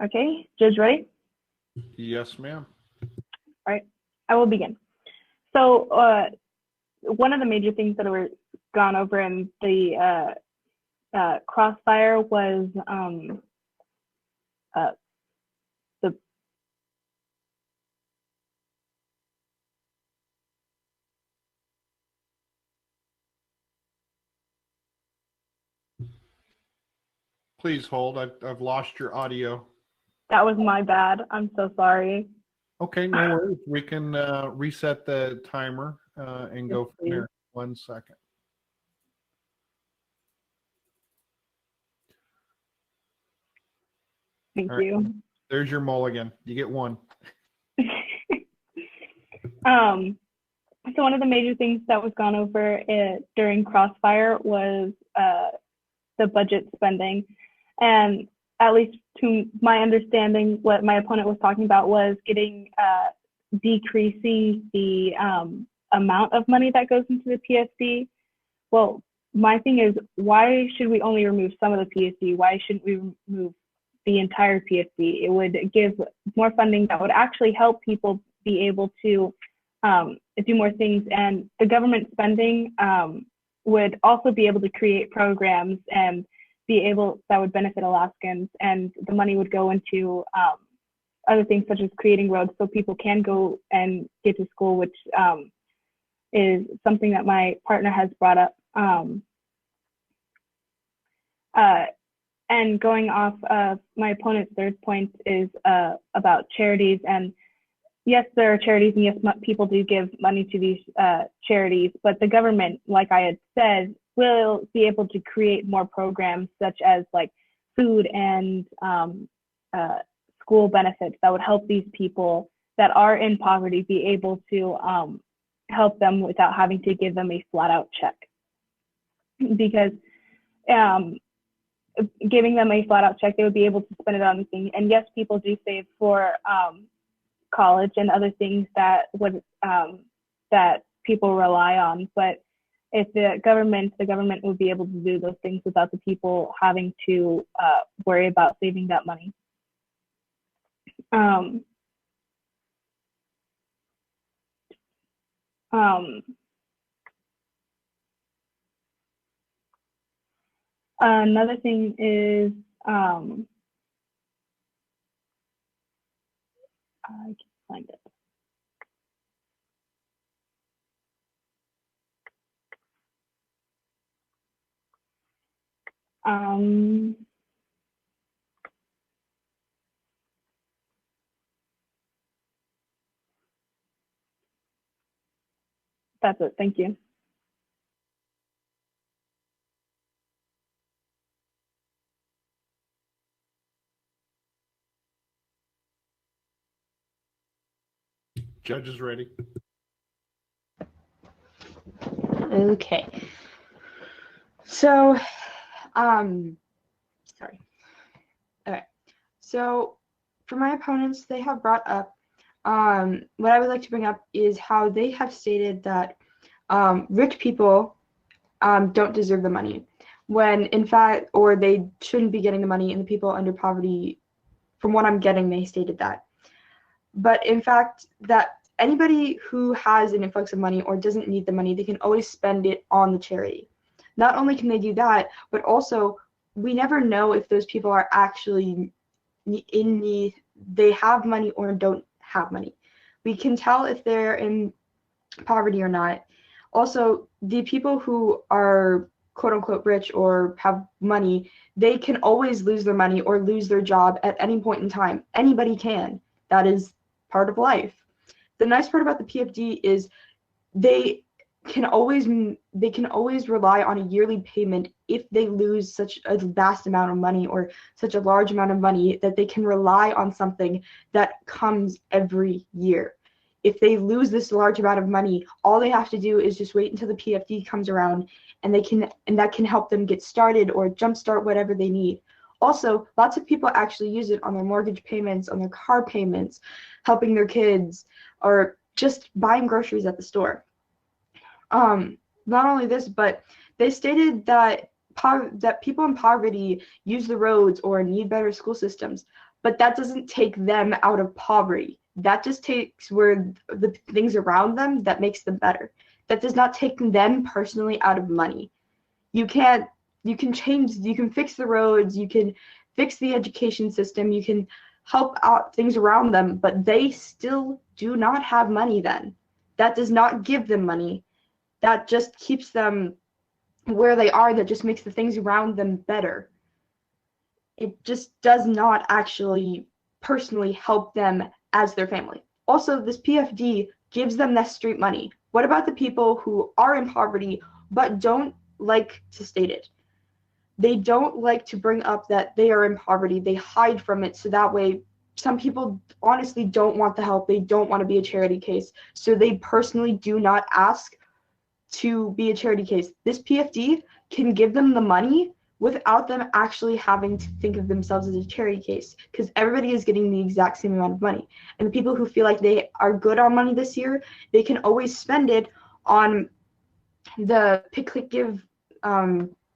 Okay, Judge, ready? Yes, ma'am. All right, I will begin. So one of the major things that were gone over in the Crossfire was the Please hold. I've lost your audio. that was my bad. I'm so sorry. Okay, no worries. We can reset the timer and go from there. 1 second. Thank All right. you. There's your mulligan. You get one. So one of the major things that was gone over during Crossfire was the budget spending. And at least to my understanding, what my opponent was talking about was decreasing the amount of money that goes into the PSD. Well, my thing is, why should we only remove some of the PSD? Why shouldn't we remove the entire PSD? It would give more funding that would actually help people be able to do more things, and the government spending would also be able to create programs and that would benefit Alaskans, and the money would go into other things such as creating roads so people can go and get to school, which is something that my partner has brought up. And going off of my opponent's third point is about charities. And yes, there are charities, and yes, people do give money to these charities, but the government, like I had said, will be able to create more programs such as like food and school benefits that would help these people that are in poverty be able to help them without having to give them a flat out check. Because giving them a flat out check, they would be able to spend it on anything. And yes, people do save for college and other things that would that people rely on. But if the government would be able to do those things without the people having to worry about saving that money. Another thing is I can find it. That's it. Thank you. Judge is ready. Okay. So, sorry. Okay. So, for my opponents, they have brought up, what I would like to bring up is how they have stated that rich people don't deserve the money, when in fact, or they shouldn't be getting the money, and the people under poverty, from what I'm getting, they stated that. But in fact, that anybody who has an influx of money or doesn't need the money, they can always spend it on the charity. Not only can they do that, but also we never know if those people are actually in need, they have money or don't have money. We can tell if they're in poverty or not. Also, the people who are quote unquote rich or have money, they can always lose their money or lose their job at any point in time. Anybody can. That is part of life. The nice part about the PFD is they can always rely on a yearly payment if they lose such a vast amount of money or such a large amount of money, that they can rely on something that comes every year. If they lose this large amount of money, all they have to do is just wait until the PFD comes around, and that can help them get started or jumpstart whatever they need. Also, lots of people actually use it on their mortgage payments, on their car payments, helping their kids, or just buying groceries at the store. Not only this, but they stated that people in poverty use the roads or need better school systems, but that doesn't take them out of poverty. That just takes where the things around them that makes them better. That does not take them personally out of money. You can fix the roads, you can fix the education system, you can help out things around them, but they still do not have money then. That does not give them money. That just keeps them where they are, that just makes the things around them better. It just does not actually personally help them as their family. Also, this PFD gives them that street money. What about the people who are in poverty but don't like to state it? They don't like to bring up that they are in poverty. They hide from it, so that way some people honestly don't want the help. They don't want to be a charity case, so they personally do not ask to be a charity case. This PFD can give them the money without them actually having to think of themselves as a charity case, because everybody is getting the exact same amount of money. And the people who feel like they are good on money this year, they can always spend it on the Pick, Click, Give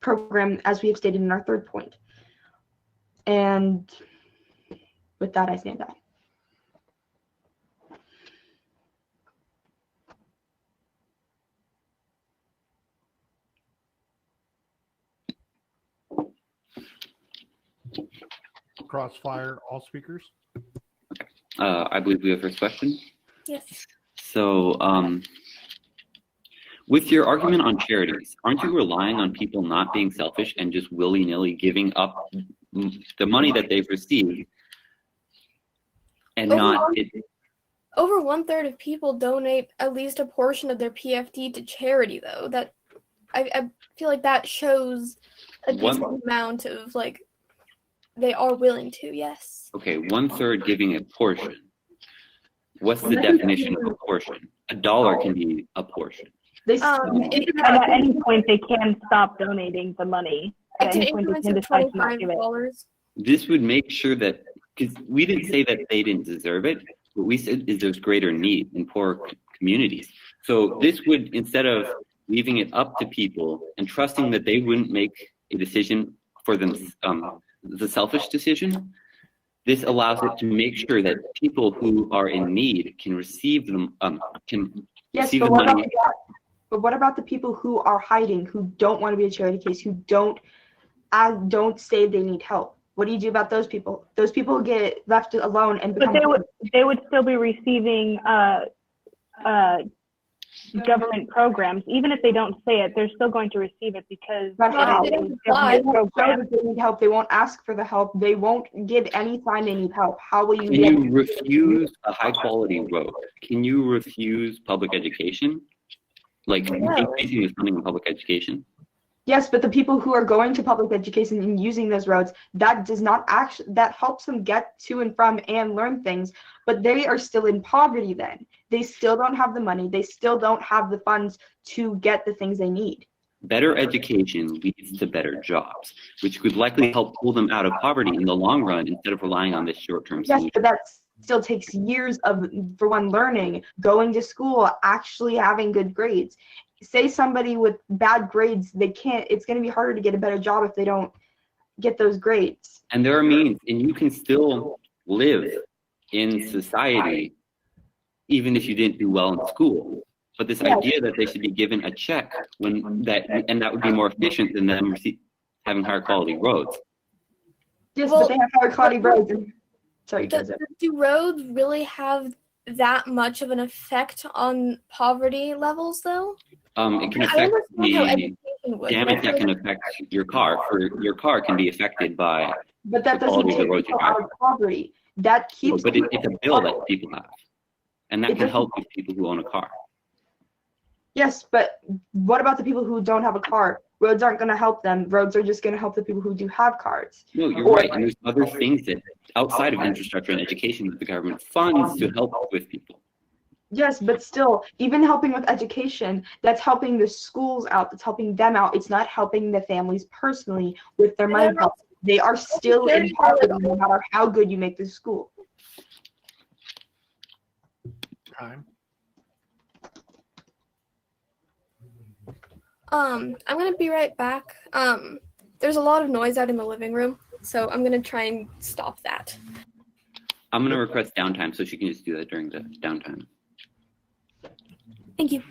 program, as we have stated in our third point. And with that, I stand down. Crossfire all speakers. I believe we have first question. Yes. So, with your argument on charities, aren't you relying on people not being selfish and just willy-nilly giving up the money that they've received and Over 1/3 of people donate at least a portion of their PFD to charity, though. That I feel like that shows a decent amount of, like, they are willing to, yes. Okay, 1/3 giving a portion. What's the definition of a portion? $1 can be a portion. At any point, they can stop donating the money. At any point, they can decide to not give it. This would make sure that, because we didn't say that they didn't deserve it, what we said is there's greater need in poor communities. So this would, instead of leaving it up to people and trusting that they wouldn't make a decision for them, the selfish decision, this allows it to make sure that people who are in need can receive them, Yes, receive but the what money. about but what about the people who are hiding, who don't want to be a charity case, who don't say they need help? What do you do about those people? Those people get left alone and But become. they would still be receiving government programs, even if they don't say it. They're still going to receive it because But how? they They won't show that they need help. They won't ask for the help. They won't give any sign they need help. How will you? Can you refuse a high quality road? Can you refuse public education? Like increasing the funding of public education? Yes, but the people who are going to public education and using those roads, that does not actually, that helps them get to and from and learn things, but they are still in poverty then. They still don't have the money. They still don't have the funds to get the things they need. Better education leads to better jobs, which could likely help pull them out of poverty in the long run instead of relying on this short-term Yes, solution. but that still takes years of, for one, learning, going to school, actually having good grades. Say somebody with bad grades, it's going to be harder to get a better job if they don't get those grades. And there are means, and you can still live in society even if you didn't do well in school. But this idea that they should be given a check and that would be more efficient than them having higher quality roads. Yes, but they have higher quality roads. Sorry, do roads really have that much of an effect on poverty levels, though? It can affect the damage that can affect your car. Your car can be affected by but that the doesn't quality of the take roads you people out drive. of poverty. That keeps. But it's a bill that people have, and that can help with people who own a car. Yes, but what about the people who don't have a car? Roads aren't going to help them. Roads are just going to help the people who do have cars. No, you're right. And there's other things that outside of infrastructure and education that the government funds to help with people. Yes, but still, even helping with education, that's helping the schools out. That's helping them out. It's not helping the families personally with their money. They are still in poverty no matter how good you make the school. Time. I'm gonna be right back. There's a lot of noise out in the living room, so I'm gonna try and stop that. I'm going to request downtime so she can just do that during the downtime. Thank you.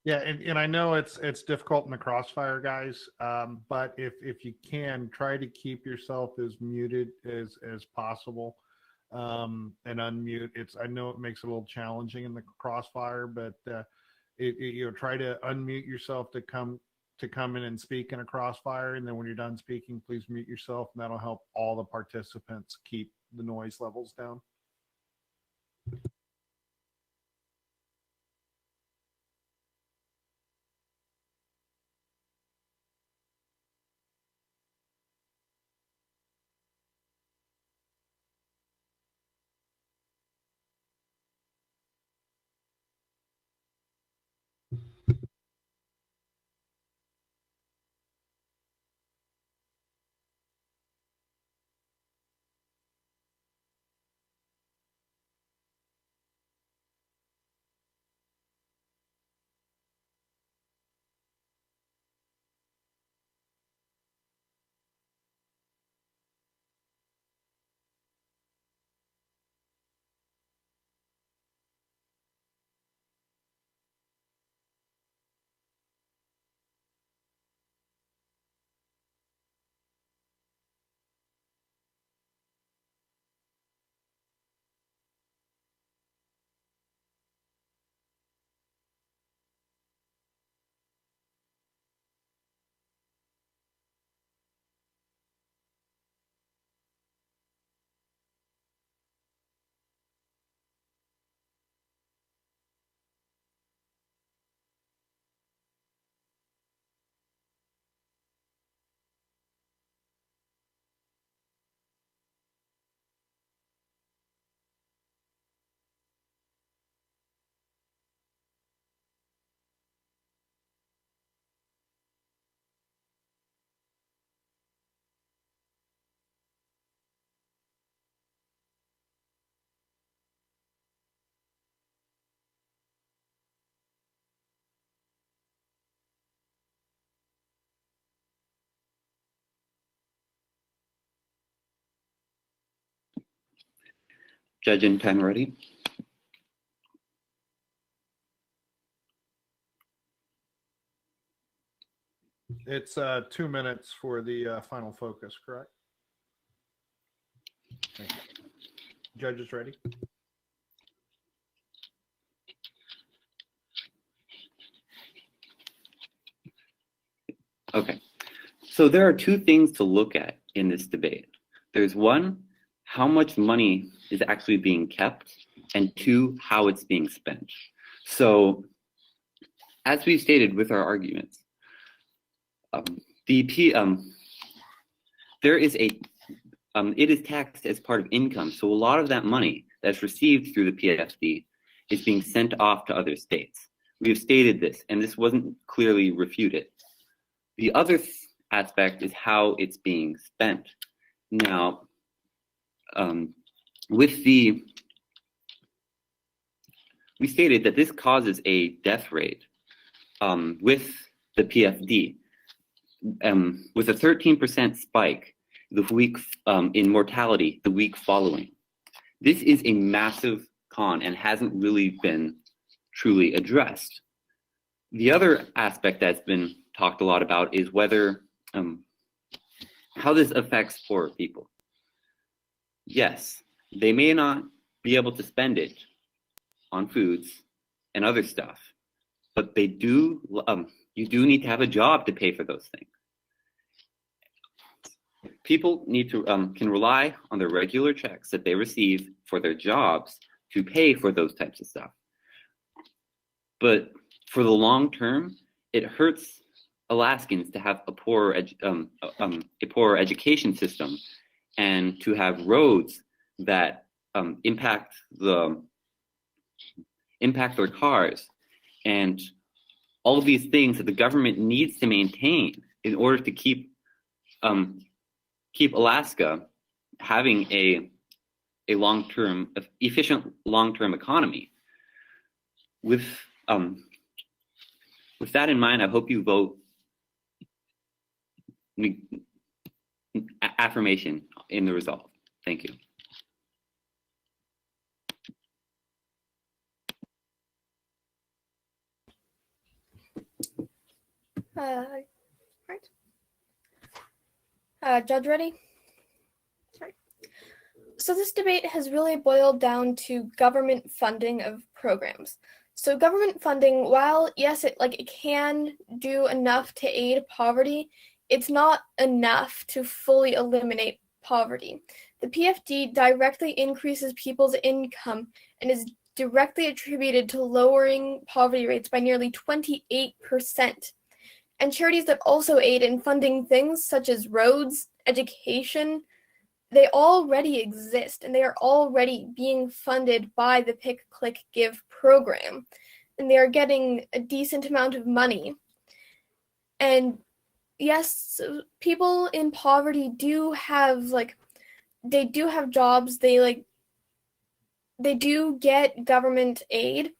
Yeah, and I know it's difficult in the crossfire, guys. But if you can, try to keep yourself as muted as possible, and unmute. I know it makes it a little challenging in the crossfire, but try to unmute yourself to come in and speak in a crossfire, and then when you're done speaking, please mute yourself, and that'll help all the participants keep the noise levels down. Judge and pen ready? It's 2 minutes for the final focus, correct? Thank you. Judge is ready. Okay. So there are two things to look at in this debate. There's one, how much money is actually being kept, and two, how it's being spent. So as we've stated with our arguments, there is a it is taxed as part of income. So a lot of that money that's received through the PFD is being sent off to other states. We have stated this, and this wasn't clearly refuted. The other aspect is how it's being spent. Now, we stated that this causes a death rate with the PFD, with a 13% spike the week in mortality the week following. This is a massive con and hasn't really been truly addressed. The other aspect that's been talked a lot about is whether how this affects poor people. Yes, they may not be able to spend it on foods and other stuff, but they do. You do need to have a job to pay for those things. People need to can rely on the regular checks that they receive for their jobs to pay for those types of stuff. But for the long term, it hurts Alaskans to have a poorer education system and to have roads that impact their cars and all of these things that the government needs to maintain in order to keep Alaska having a long-term, efficient long-term economy. With that in mind, I hope you vote affirmation in the resolve. Thank you. Right. Judge ready? Sorry. So this debate has really boiled down to government funding of programs. So government funding, while yes, it can do enough to aid poverty, it's not enough to fully eliminate poverty. The PFD directly increases people's income and is directly attributed to lowering poverty rates by nearly 28%. And charities that also aid in funding things such as roads, education, they already exist and they are already being funded by the Pick, Click, Give program. And they are getting a decent amount of money. And yes, people in poverty do have they do have jobs, they do get government aid,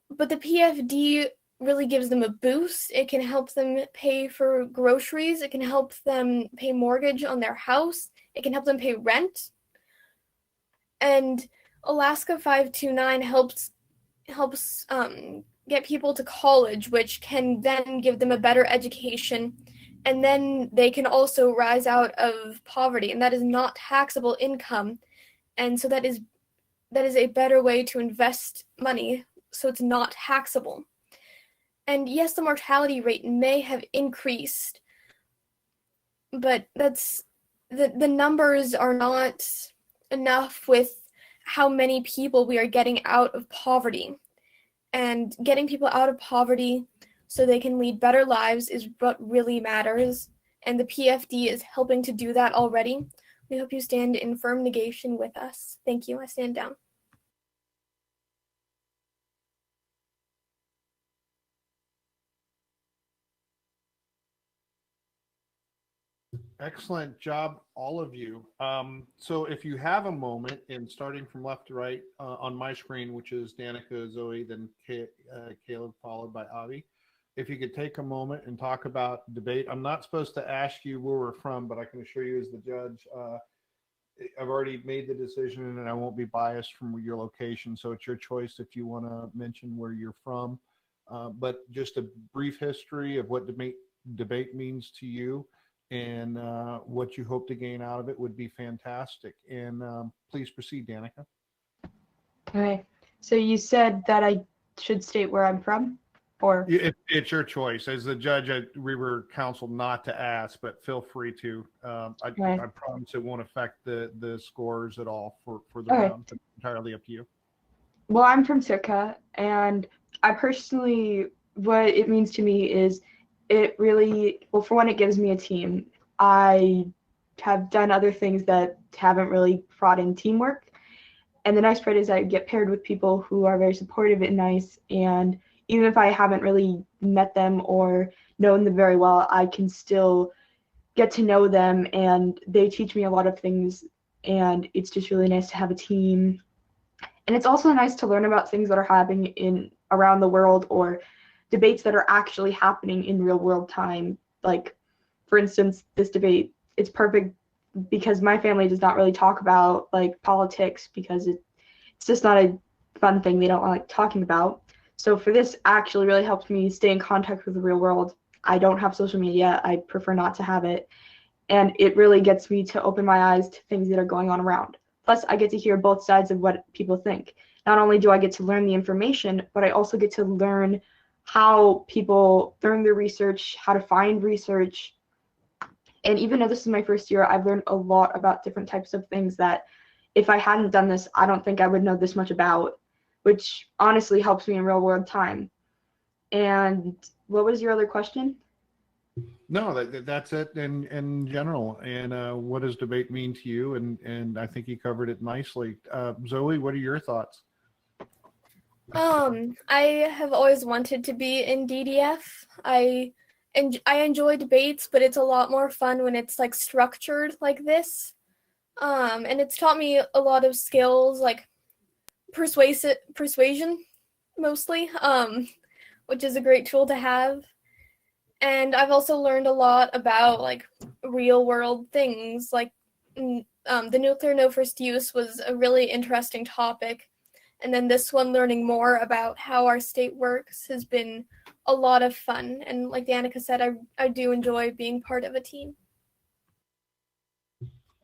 but the PFD really gives them a boost. It can help them pay for groceries. It can help them pay mortgage on their house. It can help them pay rent. And Alaska 529 helps get people to college, which can then give them a better education. And then they can also rise out of poverty. And that is not taxable income. And so that is a better way to invest money so it's not taxable. And yes, the mortality rate may have increased, but that's the numbers are not enough with how many people we are getting out of poverty. And getting people out of poverty so they can lead better lives is what really matters. And the PFD is helping to do that already. We hope you stand in firm negation with us. Thank you. I stand down. Excellent job, all of you. So if you have a moment, and starting from left to right on my screen, which is Danica, Zoe, then Caleb, followed by Avi, if you could take a moment and talk about debate. I'm not supposed to ask you where we're from, but I can assure you as the judge, I've already made the decision, and I won't be biased from your location. So it's your choice if you want to mention where you're from. But just a brief history of what debate means to you, and what you hope to gain out of it would be fantastic. And please proceed, Danica. Okay. So you said that I should state where I'm from, or It's your choice. As the judge, we were counseled not to ask, but feel free to. Right. I promise it won't affect the scores at all for the Okay. round. But entirely up to you. well, I'm from Circa, and I personally, what it means to me is it really, well, for one, it gives me a team. I have done other things that haven't really brought in teamwork. And the nice part is I get paired with people who are very supportive and nice. And even if I haven't really met them or known them very well, I can still get to know them, and they teach me a lot of things. And it's just really nice to have a team. And it's also nice to learn about things that are happening in around the world, or debates that are actually happening in real world time. Like, for instance, this debate, it's perfect because my family does not really talk about like politics because it's just not a fun thing they don't like talking about. So for this actually really helps me stay in contact with the real world. I don't have social media. I prefer not to have it. And it really gets me to open my eyes to things that are going on around. Plus, I get to hear both sides of what people think. Not only do I get to learn the information, but I also get to learn how people learn their research, how to find research. And even though this is my first year, I've learned a lot about different types of things that if I hadn't done this, I don't think I would know this much about, which honestly helps me in real world time. And what was your other question? No, that's it in general. And what does debate mean to you? And I think you covered it nicely. Zoe, what are your thoughts? I have always wanted to be in DDF. I enjoy debates, but it's a lot more fun when it's like structured like this. And it's taught me a lot of skills like persuasion mostly, which is a great tool to have. And I've also learned a lot about like real world things, like the nuclear no first use was a really interesting topic. And then this one, learning more about how our state works, has been a lot of fun. And like Danica said, I do enjoy being part of a team.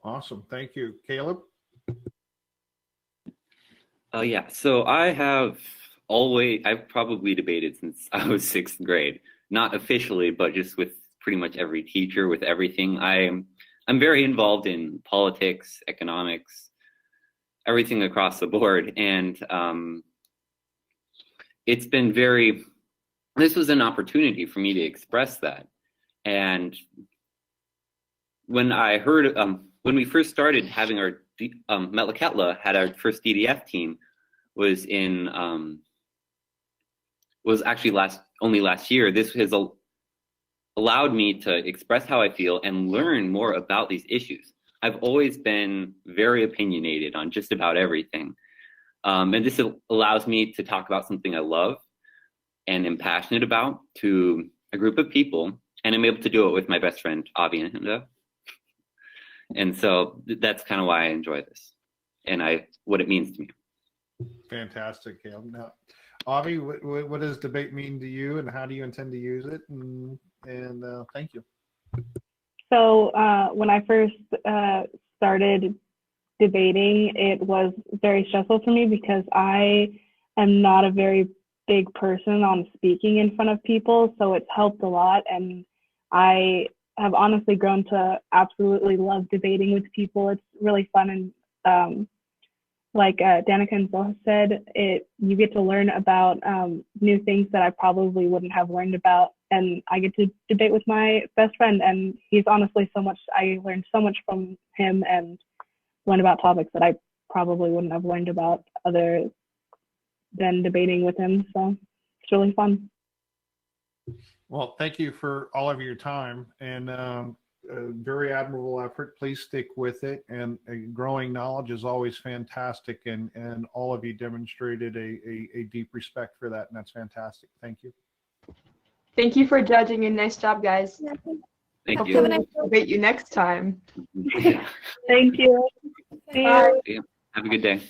Awesome. Thank you. Caleb? Yeah, so I've probably debated since I was 6th grade. Not officially, but just with pretty much every teacher, with everything. I'm very involved in politics, economics, everything across the board. And it's been this was an opportunity for me to express that. And when I heard, when we first started having our, Metlakatla had our first DDF team was actually only last year. This has allowed me to express how I feel and learn more about these issues. I've always been very opinionated on just about everything. And this allows me to talk about something I love and am passionate about to a group of people. And I'm able to do it with my best friend, Avi. And so that's kind of why I enjoy this and what it means to me. Fantastic, Caleb. Now, Avi, what does debate mean to you, and how do you intend to use it? And thank you. So when I first started debating, it was very stressful for me because I am not a very big person on speaking in front of people. So it's helped a lot. And I have honestly grown to absolutely love debating with people. It's really fun. And like Danica and Zoe said, you get to learn about new things that I probably wouldn't have learned about. And I get to debate with my best friend, and he's honestly I learned so much from him and learned about topics that I probably wouldn't have learned about other than debating with him. So it's really fun. Well, thank you for all of your time, and a very admirable effort. Please stick with it, and growing knowledge is always fantastic, and all of you demonstrated a deep respect for that, and that's fantastic. Thank you. Thank you for judging, and nice job, guys. Thank Hopefully you. we'll debate you next time. Thank you. See you. See ya. Have a good day.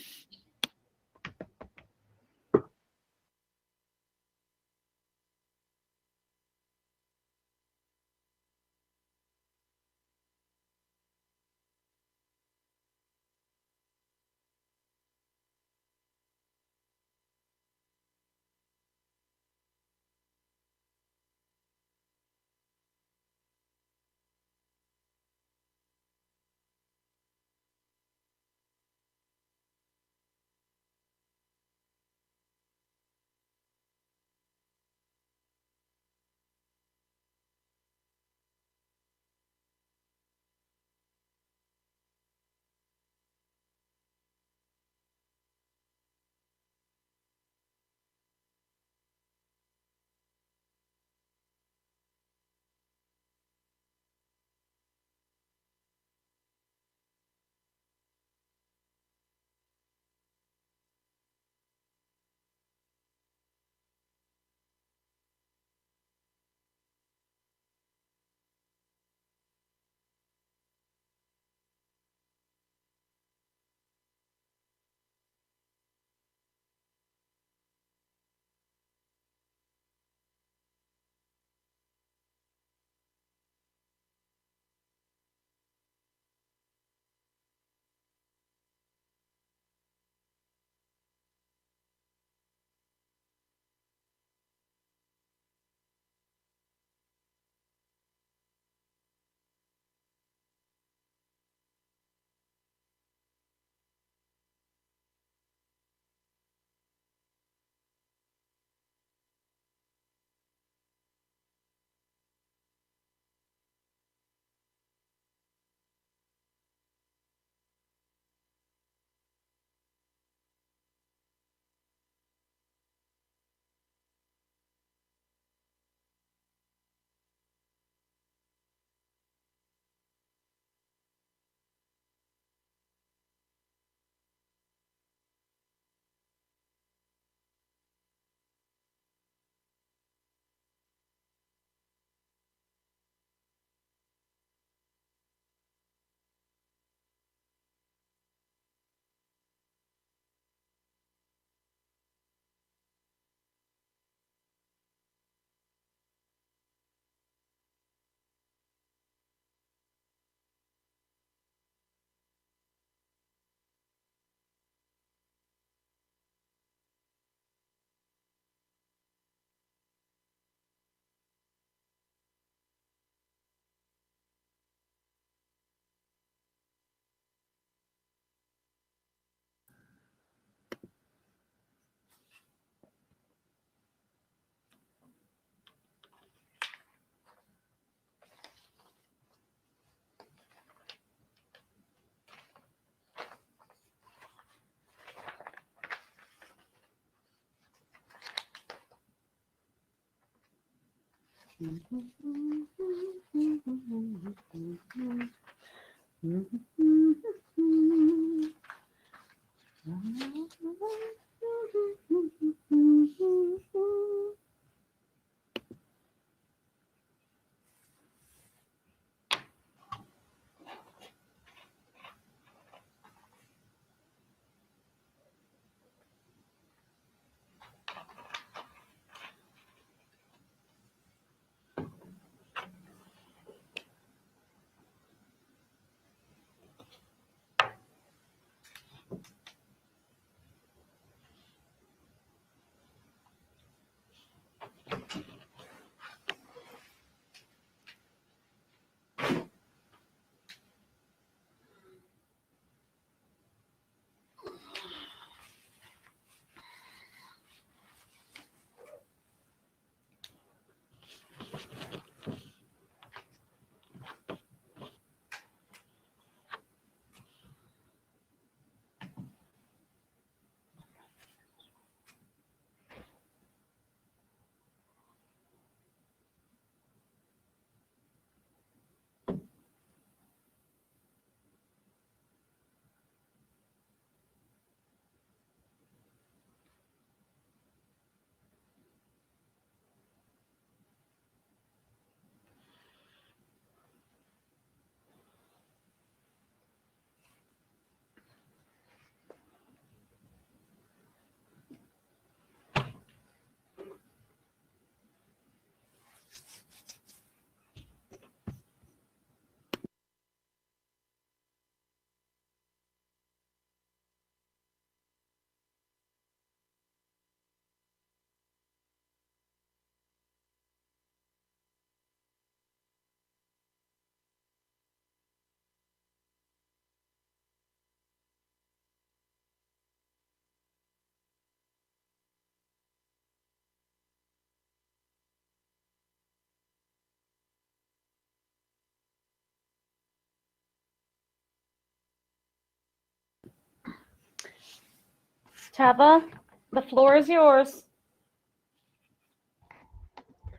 Tava, the floor is yours.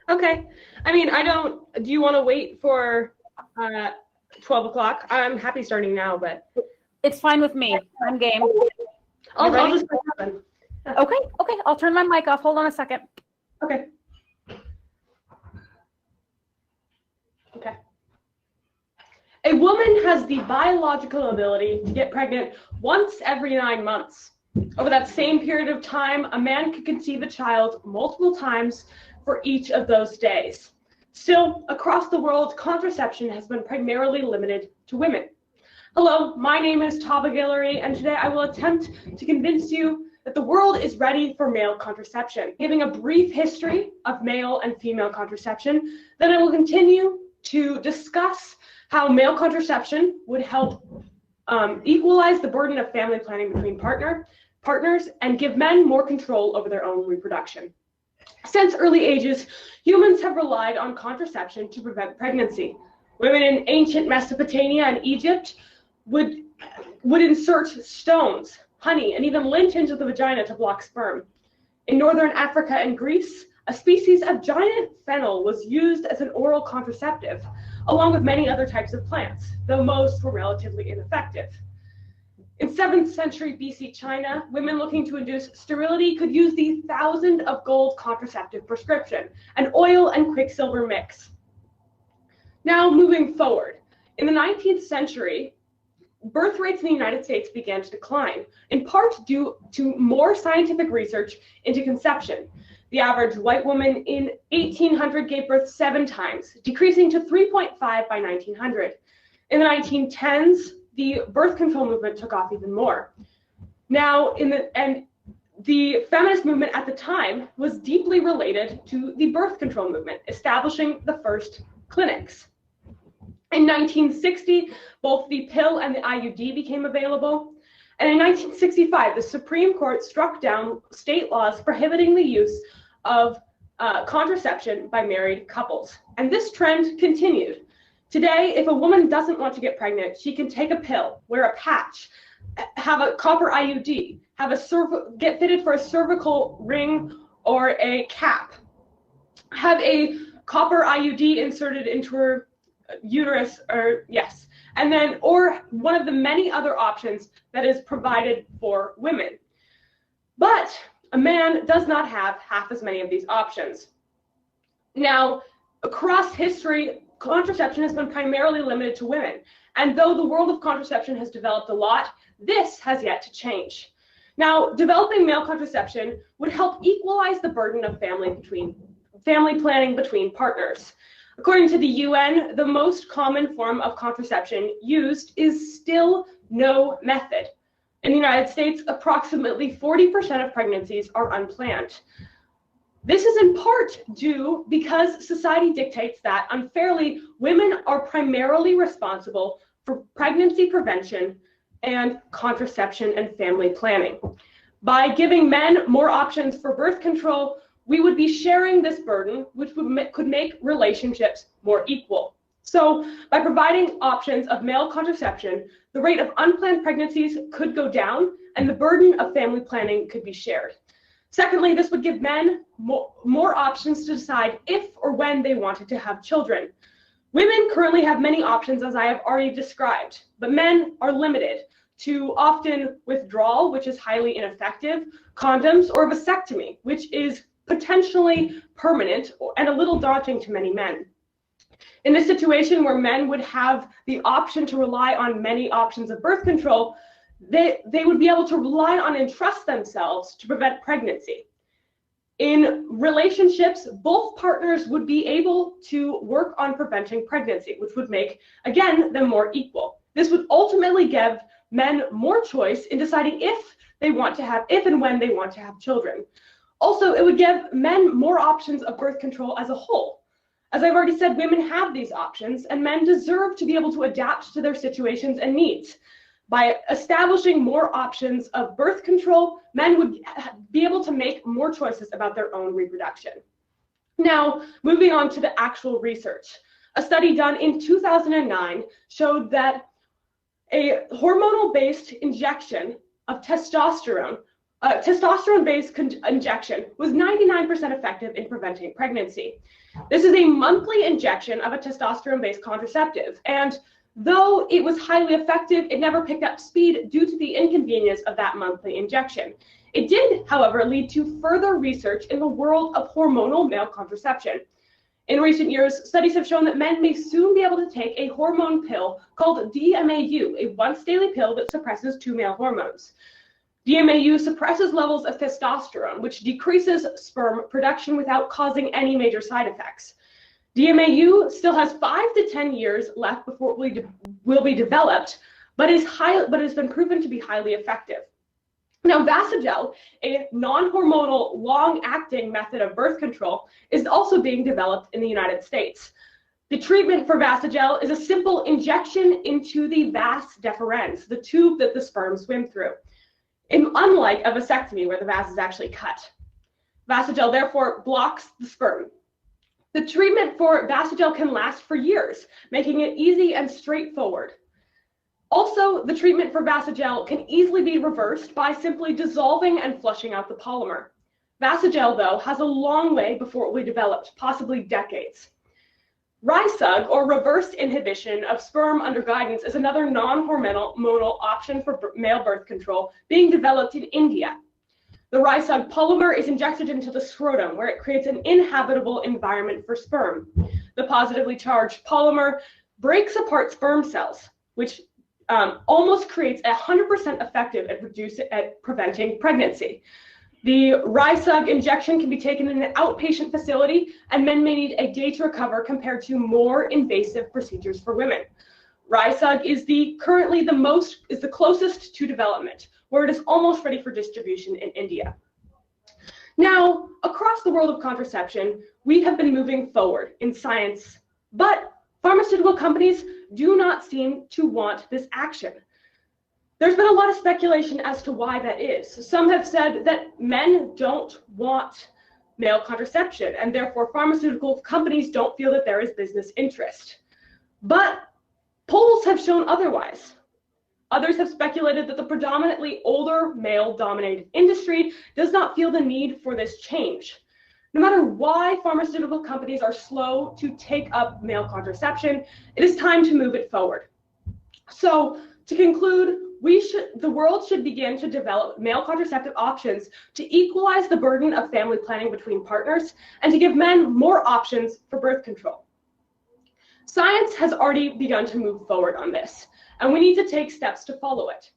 Okay. I mean, do you want to wait for 12 o'clock? I'm happy starting now, but. It's fine with me. I'm game. I'll just put happen. Okay, I'll turn my mic off. Hold on a second. Okay. A woman has the biological ability to get pregnant once every 9 months. Over that same period of time, a man could conceive a child multiple times for each of those days. Still, across the world, contraception has been primarily limited to women. Hello, my name is Tava Guillory, and today I will attempt to convince you that the world is ready for male contraception, giving a brief history of male and female contraception. Then I will continue to discuss how male contraception would help equalize the burden of family planning between partners and give men more control over their own reproduction. Since early ages, humans have relied on contraception to prevent pregnancy. Women in ancient Mesopotamia and Egypt would insert stones, honey, and even lint into the vagina to block sperm. In northern Africa and Greece, a species of giant fennel was used as an oral contraceptive, along with many other types of plants, though most were relatively ineffective. In 7th century BC China, women looking to induce sterility could use the 1,000 of gold contraceptive prescription, an oil and quicksilver mix. Now moving forward, in the 19th century, birth rates in the United States began to decline, in part due to more scientific research into conception. The average white woman in 1800 gave birth 7 times, decreasing to 3.5 by 1900. In the 1910s, the birth control movement took off even more. Now, the feminist movement at the time was deeply related to the birth control movement, establishing the first clinics. In 1960, both the pill and the IUD became available. And in 1965, the Supreme Court struck down state laws prohibiting the use of contraception by married couples. And this trend continued. Today, if a woman doesn't want to get pregnant, she can take a pill, wear a patch, have a copper IUD, get fitted for a cervical ring or a cap, have a copper IUD inserted into her uterus, or one of the many other options that is provided for women. But a man does not have half as many of these options. Now, across history, contraception has been primarily limited to women. And though the world of contraception has developed a lot, this has yet to change. Now, developing male contraception would help equalize the burden of family planning between partners. According to the UN, the most common form of contraception used is still no method. In the United States, approximately 40% of pregnancies are unplanned. This is in part due because society dictates that, unfairly, women are primarily responsible for pregnancy prevention and contraception and family planning. By giving men more options for birth control, we would be sharing this burden, which could make relationships more equal. So by providing options of male contraception, the rate of unplanned pregnancies could go down and the burden of family planning could be shared. Secondly, this would give men more options to decide if or when they wanted to have children. Women currently have many options, as I have already described, but men are limited to often withdrawal, which is highly ineffective, condoms, or vasectomy, which is potentially permanent and a little daunting to many men. In this situation where men would have the option to rely on many options of birth control, they would be able to rely on and trust themselves to prevent pregnancy. In relationships, both partners would be able to work on preventing pregnancy, which would make, again, them more equal. This would ultimately give men more choice in deciding if and when they want to have children. Also, it would give men more options of birth control as a whole. As I've already said, women have these options, and men deserve to be able to adapt to their situations and needs. By establishing more options of birth control, men would be able to make more choices about their own reproduction. Now, moving on to the actual research. A study done in 2009 showed that a hormonal-based injection of testosterone testosterone-based injection was 99% effective in preventing pregnancy. This is a monthly injection of a testosterone-based contraceptive, and though it was highly effective, it never picked up speed due to the inconvenience of that monthly injection. It did, however, lead to further research in the world of hormonal male contraception. In recent years, studies have shown that men may soon be able to take a hormone pill called DMAU, a once-daily pill that suppresses two male hormones. DMAU suppresses levels of testosterone, which decreases sperm production without causing any major side effects. DMAU still has 5 to 10 years left before it will be developed, but has been proven to be highly effective. Now, Vasogel, a non-hormonal, long-acting method of birth control, is also being developed in the United States. The treatment for Vasogel is a simple injection into the vas deferens, the tube that the sperm swim through, unlike a vasectomy where the vas is actually cut. Vasogel therefore blocks the sperm. The treatment for Vasogel can last for years, making it easy and straightforward. Also, the treatment for Vasogel can easily be reversed by simply dissolving and flushing out the polymer. Vasogel, though, has a long way before it will be developed, possibly decades. RYSUG, or reversed inhibition of sperm under guidance, is another non-hormonal option for male birth control being developed in India. The RYSUG polymer is injected into the scrotum, where it creates an inhabitable environment for sperm. The positively charged polymer breaks apart sperm cells, which almost creates 100% effective at preventing pregnancy. The RYSUG injection can be taken in an outpatient facility, and men may need a day to recover compared to more invasive procedures for women. RYSUG is currently the closest to development, where it is almost ready for distribution in India. Now, across the world of contraception, we have been moving forward in science, but pharmaceutical companies do not seem to want this action. There's been a lot of speculation as to why that is. Some have said that men don't want male contraception, and therefore pharmaceutical companies don't feel that there is business interest. But polls have shown otherwise. Others have speculated that the predominantly older male-dominated industry does not feel the need for this change. No matter why pharmaceutical companies are slow to take up male contraception, it is time to move it forward. So, to conclude, the world should begin to develop male contraceptive options to equalize the burden of family planning between partners and to give men more options for birth control. Science has already begun to move forward on this, and we need to take steps to follow it.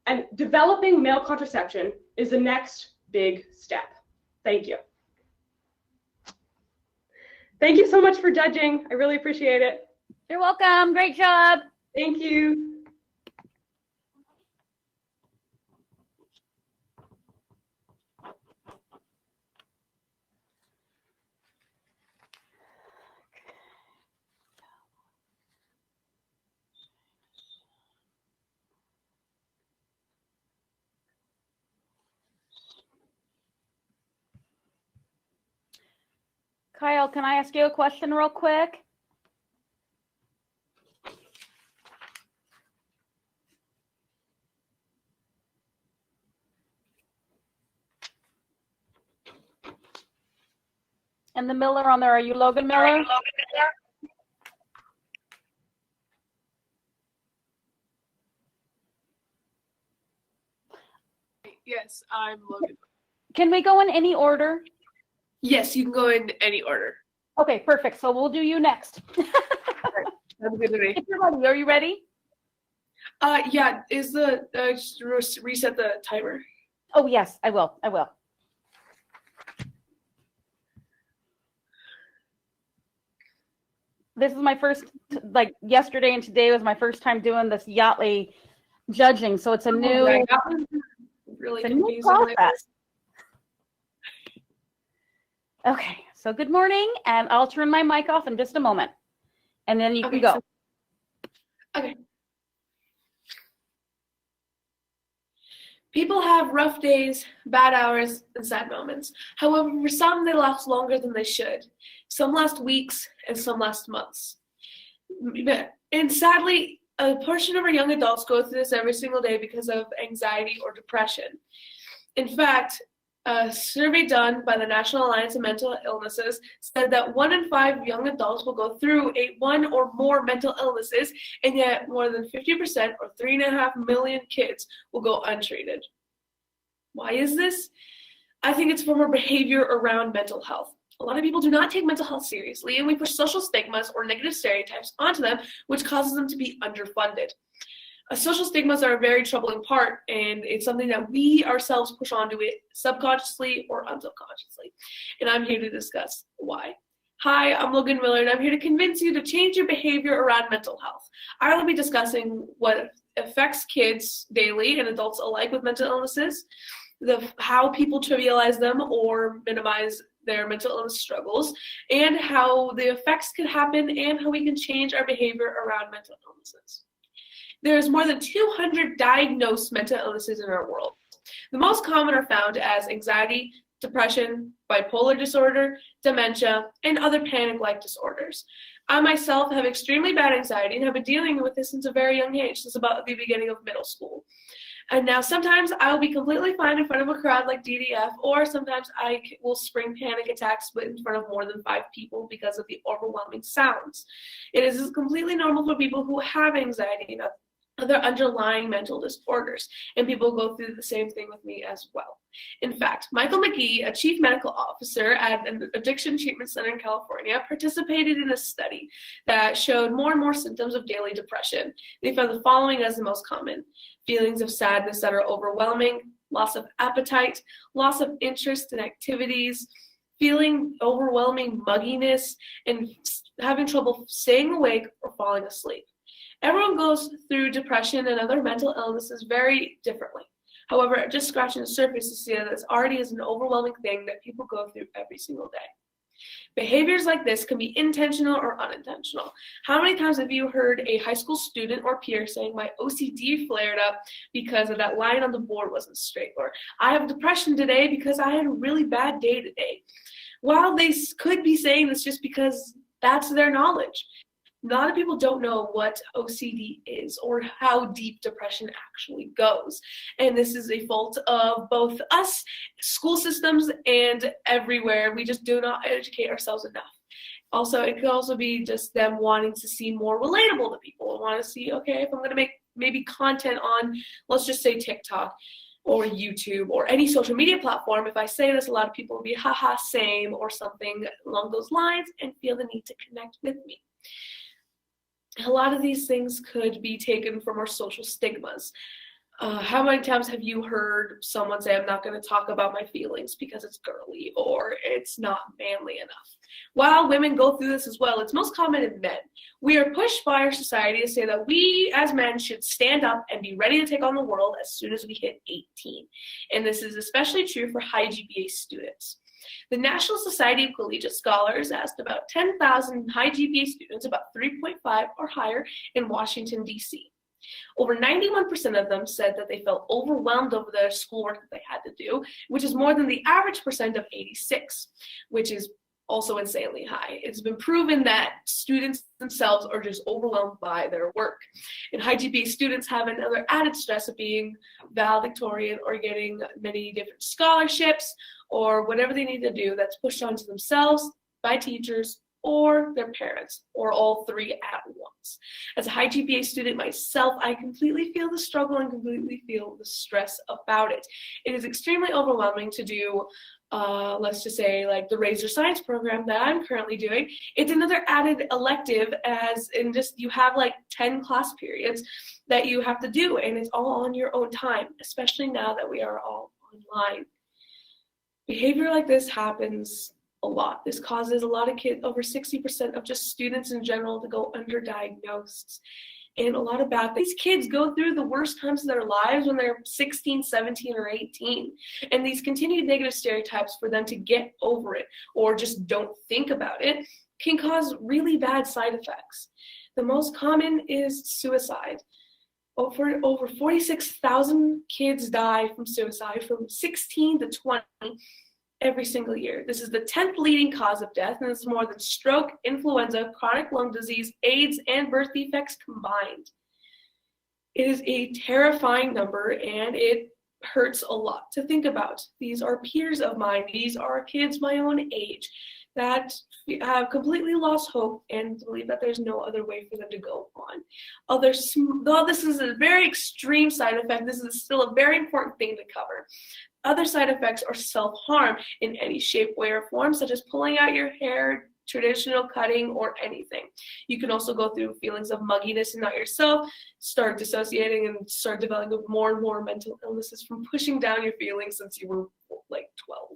And developing male contraception is the next big step. Thank you. Thank you so much for judging. I really appreciate it. You're welcome. Great job. Thank you. Kyle, can I ask you a question real quick? And the Miller on there, are you Logan Miller? Yes, I'm Logan. Can we go in any order? Yes, you can go in any order. Okay, perfect. So we'll do you next. Sounds good to me. If you're ready, are you ready? Yeah, just reset the timer. Oh, yes, I will. I will. This is my first, like yesterday and today was my first time doing this Yaatly judging. So it's a new, Really it's a new confusing like process. Okay, so good morning, and I'll turn my mic off in just a moment, and then you can go. Okay. People have rough days, bad hours, and sad moments. However, for some, they last longer than they should. Some last weeks, and some last months. And sadly, a portion of our young adults go through this every single day because of anxiety or depression. In fact, a survey done by the National Alliance of Mental Illnesses said that 1 in 5 young adults will go through one or more mental illnesses, and yet more than 50%, or 3.5 million kids, will go untreated. Why is this? I think it's from our behavior around mental health. A lot of people do not take mental health seriously, and we push social stigmas or negative stereotypes onto them, which causes them to be underfunded. Social stigmas are a very troubling part, and it's something that we ourselves push onto it subconsciously or unsubconsciously. And I'm here to discuss why. Hi, I'm Logan Miller, and I'm here to convince you to change your behavior around mental health. I will be discussing what affects kids daily and adults alike with mental illnesses, how people trivialize them or minimize their mental illness struggles, and how the effects could happen, and how we can change our behavior around mental illnesses. There's more than 200 diagnosed mental illnesses in our world. The most common are found as anxiety, depression, bipolar disorder, dementia, and other panic-like disorders. I myself have extremely bad anxiety and have been dealing with this since a very young age, since about the beginning of middle school. And now sometimes I will be completely fine in front of a crowd like DDF, or sometimes I will spring panic attacks in front of more than 5 people because of the overwhelming sounds. It is completely normal for people who have anxiety and other underlying mental disorders, and people go through the same thing with me as well. In fact, Michael McGee, a chief medical officer at an addiction treatment center in California, participated in a study that showed more and more symptoms of daily depression. They found the following as the most common: feelings of sadness that are overwhelming, loss of appetite, loss of interest in activities, feeling overwhelming mugginess, and having trouble staying awake or falling asleep. Everyone goes through depression and other mental illnesses very differently. However, just scratching the surface to see that this already is an overwhelming thing that people go through every single day. Behaviors like this can be intentional or unintentional. How many times have you heard a high school student or peer saying, "My OCD flared up because of that line on the board wasn't straight," or "I have depression today because I had a really bad day today"? While they could be saying this just because that's their knowledge. A lot of people don't know what OCD is or how deep depression actually goes. And this is a fault of both us, school systems, and everywhere. We just do not educate ourselves enough. Also, it could also be just them wanting to seem more relatable to people and want to see, okay, if I'm going to make maybe content on, let's just say TikTok or YouTube or any social media platform, if I say this, a lot of people will be, haha, same, or something along those lines, and feel the need to connect with me. A lot of these things could be taken from our social stigmas. How many times have you heard someone say, "I'm not going to talk about my feelings because it's girly," or "it's not manly enough"? While women go through this as well, it's most common in men. We are pushed by our society to say that we as men should stand up and be ready to take on the world as soon as we hit 18. And this is especially true for high GPA students. The National Society of Collegiate Scholars asked about 10,000 high GPA students, about 3.5 or higher, in Washington, D.C. Over 91% of them said that they felt overwhelmed over the schoolwork that they had to do, which is more than the average percent of 86, which is also insanely high. It's been proven that students themselves are just overwhelmed by their work. And high GPA students have another added stress of being valedictorian or getting many different scholarships or whatever they need to do that's pushed onto themselves by teachers or their parents, or all three at once. As a high GPA student myself, I completely feel the struggle and completely feel the stress about it. It is extremely overwhelming to do, let's just say, like the Razor Science program that I'm currently doing. It's another added elective, as in just you have like 10 class periods that you have to do, and it's all on your own time, especially now that we are all online. Behavior like this happens a lot. This causes a lot of kids, over 60% of just students in general, to go underdiagnosed. And a lot of bad things. These kids go through the worst times of their lives when they're 16, 17, or 18. And these continued negative stereotypes for them to get over it or just don't think about it can cause really bad side effects. The most common is suicide. Over 46,000 kids die from suicide from 16 to 20 every single year. This is the 10th leading cause of death, and it's more than stroke, influenza, chronic lung disease, AIDS, and birth defects combined. It is a terrifying number, and it hurts a lot to think about. These are peers of mine. These are kids my own age that have completely lost hope and believe that there's no other way for them to go on. Though this is a very extreme side effect, this is still a very important thing to cover. Other side effects are self-harm in any shape, way, or form, such as pulling out your hair, traditional cutting, or anything. You can also go through feelings of mugginess and not yourself, start dissociating, and start developing more and more mental illnesses from pushing down your feelings since you were like 12.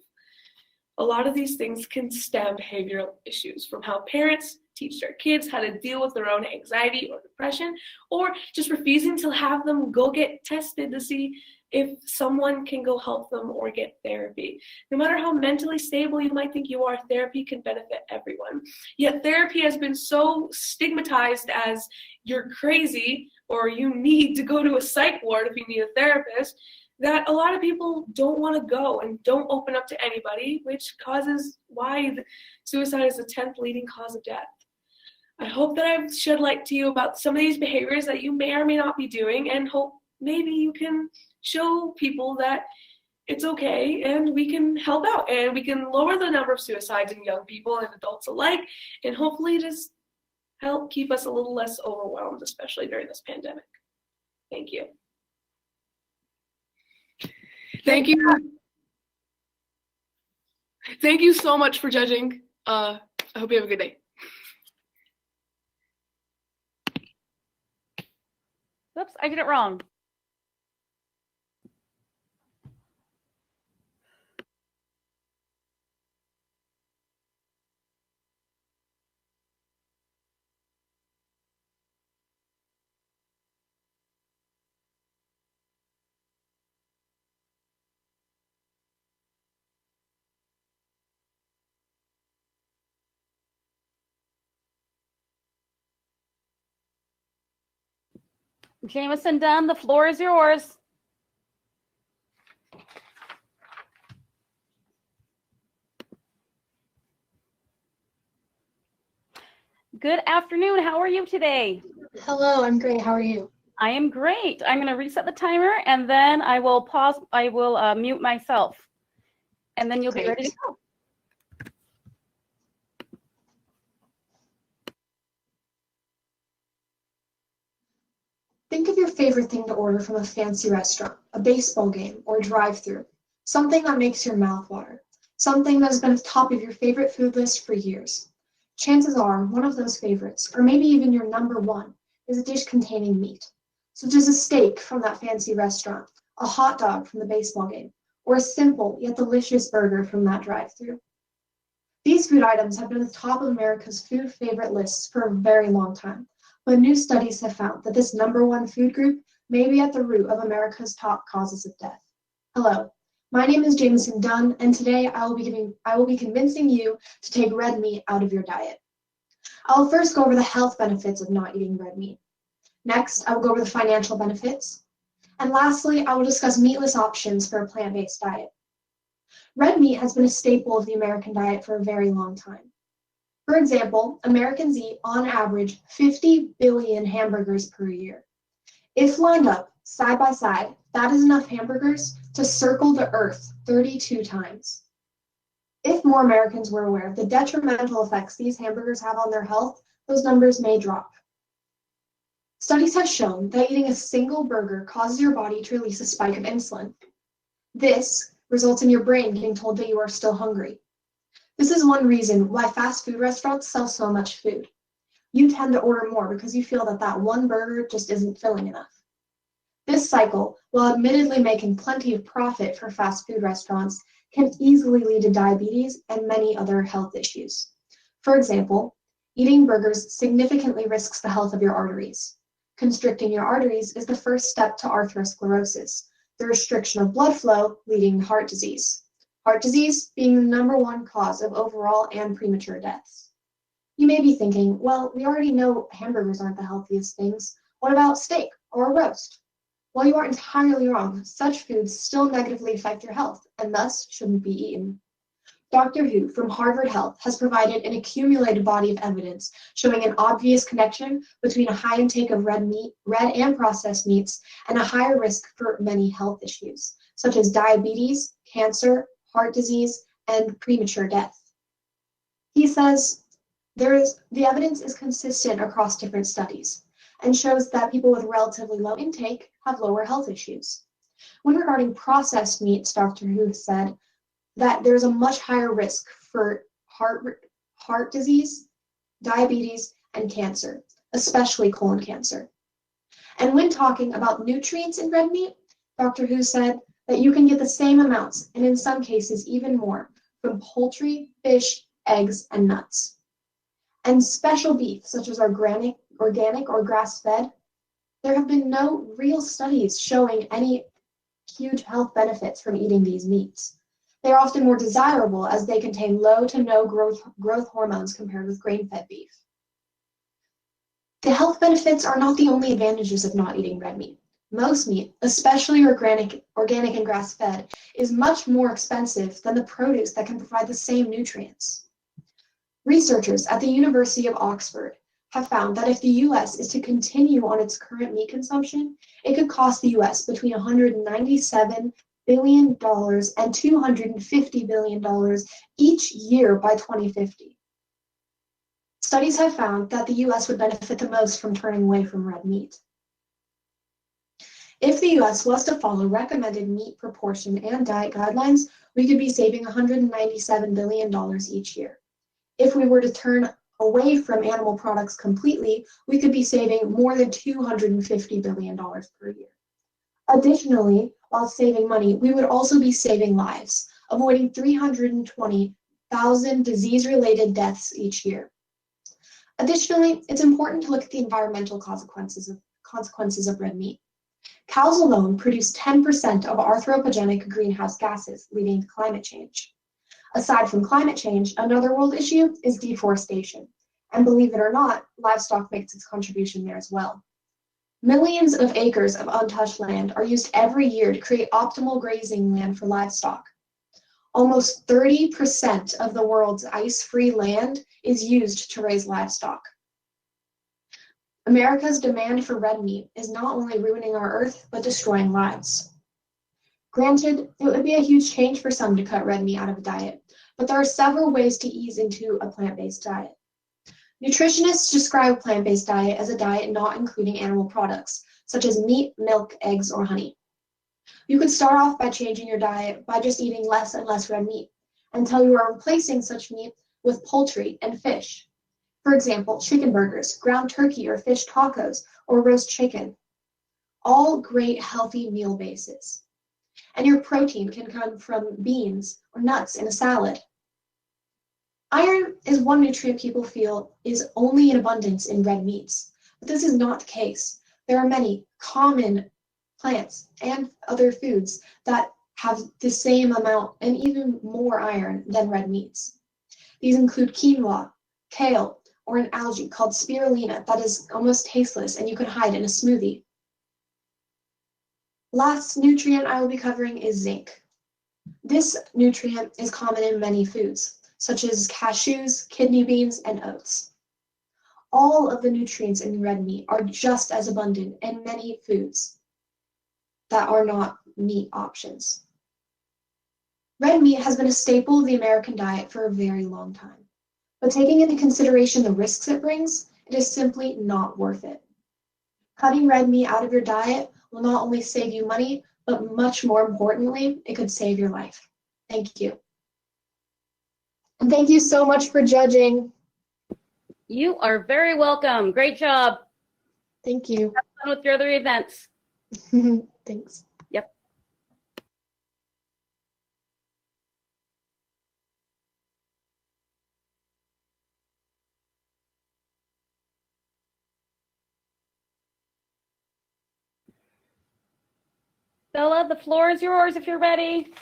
A lot of these things can stem behavioral issues from how parents teach their kids how to deal with their own anxiety or depression, or just refusing to have them go get tested to see if someone can go help them or get therapy. No matter how mentally stable you might think you are, therapy can benefit everyone. Yet therapy has been so stigmatized as you're crazy or you need to go to a psych ward if you need a therapist, that a lot of people don't want to go and don't open up to anybody, which causes why suicide is the 10th leading cause of death. I hope that I've shed light to you about some of these behaviors that you may or may not be doing, and hope maybe you can show people that it's okay and we can help out and we can lower the number of suicides in young people and adults alike, and hopefully just help keep us a little less overwhelmed, especially during this pandemic. Thank you. Thank you. Thank you so much for judging. I hope you have a good day. Oops, I did it wrong. Jameson Dunn, the floor is yours. Good afternoon. How are you today? Hello, I'm great. How are you? I am great. I'm going to reset the timer and then I will pause. I will mute myself and then you'll be ready to go. Think of your favorite thing to order from a fancy restaurant, a baseball game, or a drive-thru. Something that makes your mouth water. Something that has been at the top of your favorite food list for years. Chances are one of those favorites, or maybe even your number one, is a dish containing meat, such as a steak from that fancy restaurant, a hot dog from the baseball game, or a simple yet delicious burger from that drive-thru. These food items have been at the top of America's food favorite lists for a very long time. But new studies have found that this number one food group may be at the root of America's top causes of death. Hello, my name is Jameson Dunn, and today I will be convincing you to take red meat out of your diet. I will first go over the health benefits of not eating red meat. Next, I will go over the financial benefits. And lastly, I will discuss meatless options for a plant-based diet. Red meat has been a staple of the American diet for a very long time. For example, Americans eat, on average, 50 billion hamburgers per year. If lined up, side by side, that is enough hamburgers to circle the earth 32 times. If more Americans were aware of the detrimental effects these hamburgers have on their health, those numbers may drop. Studies have shown that eating a single burger causes your body to release a spike of insulin. This results in your brain getting told that you are still hungry. This is one reason why fast food restaurants sell so much food. You tend to order more because you feel that that one burger just isn't filling enough. This cycle, while admittedly making plenty of profit for fast food restaurants, can easily lead to diabetes and many other health issues. For example, eating burgers significantly risks the health of your arteries. Constricting your arteries is the first step to atherosclerosis, the restriction of blood flow leading to heart disease. Heart disease being the number one cause of overall and premature deaths. You may be thinking, well, we already know hamburgers aren't the healthiest things. What about steak or a roast? Well, you are entirely wrong. Such foods still negatively affect your health and thus shouldn't be eaten. Dr. Hu from Harvard Health has provided an accumulated body of evidence showing an obvious connection between a high intake of red and processed meats and a higher risk for many health issues, such as diabetes, cancer, heart disease, and premature death. He says the evidence is consistent across different studies and shows that people with relatively low intake have lower health issues. When regarding processed meats, Dr. Hu said that there's a much higher risk for heart disease, diabetes, and cancer, especially colon cancer. And when talking about nutrients in red meat, Dr. Hu said that you can get the same amounts, and in some cases even more, from poultry, fish, eggs, and nuts. And special beef, such as organic or grass-fed, there have been no real studies showing any huge health benefits from eating these meats. They are often more desirable as they contain low to no growth hormones compared with grain-fed beef. The health benefits are not the only advantages of not eating red meat. Most meat, especially organic and grass-fed, is much more expensive than the produce that can provide the same nutrients. Researchers at the University of Oxford have found that if the U.S. is to continue on its current meat consumption, it could cost the U.S. between $197 billion and $250 billion each year by 2050. Studies have found that the U.S. would benefit the most from turning away from red meat. If the U.S. was to follow recommended meat proportion and diet guidelines, we could be saving $197 billion each year. If we were to turn away from animal products completely, we could be saving more than $250 billion per year. Additionally, while saving money, we would also be saving lives, avoiding 320,000 disease-related deaths each year. Additionally, it's important to look at the environmental consequences of red meat. Cows alone produce 10% of anthropogenic greenhouse gases, leading to climate change. Aside from climate change, another world issue is deforestation. And believe it or not, livestock makes its contribution there as well. Millions of acres of untouched land are used every year to create optimal grazing land for livestock. Almost 30% of the world's ice-free land is used to raise livestock. America's demand for red meat is not only ruining our earth, but destroying lives. Granted, it would be a huge change for some to cut red meat out of a diet, but there are several ways to ease into a plant-based diet. Nutritionists describe a plant-based diet as a diet not including animal products, such as meat, milk, eggs, or honey. You could start off by changing your diet by just eating less and less red meat, until you are replacing such meat with poultry and fish. For example, chicken burgers, ground turkey or fish tacos, or roast chicken. All great healthy meal bases. And your protein can come from beans or nuts in a salad. Iron is one nutrient people feel is only in abundance in red meats, but this is not the case. There are many common plants and other foods that have the same amount and even more iron than red meats. These include quinoa, kale, or an algae called spirulina that is almost tasteless and you can hide in a smoothie. Last nutrient I will be covering is zinc. This nutrient is common in many foods, such as cashews, kidney beans, and oats. All of the nutrients in red meat are just as abundant in many foods that are not meat options. Red meat has been a staple of the American diet for a very long time, but taking into consideration the risks it brings, it is simply not worth it. Cutting red meat out of your diet will not only save you money, but much more importantly, it could save your life. Thank you. And thank you so much for judging. You are very welcome. Great job. Thank you. Have fun with your other events. Thanks. Yep. Bella, the floor is yours if you're ready.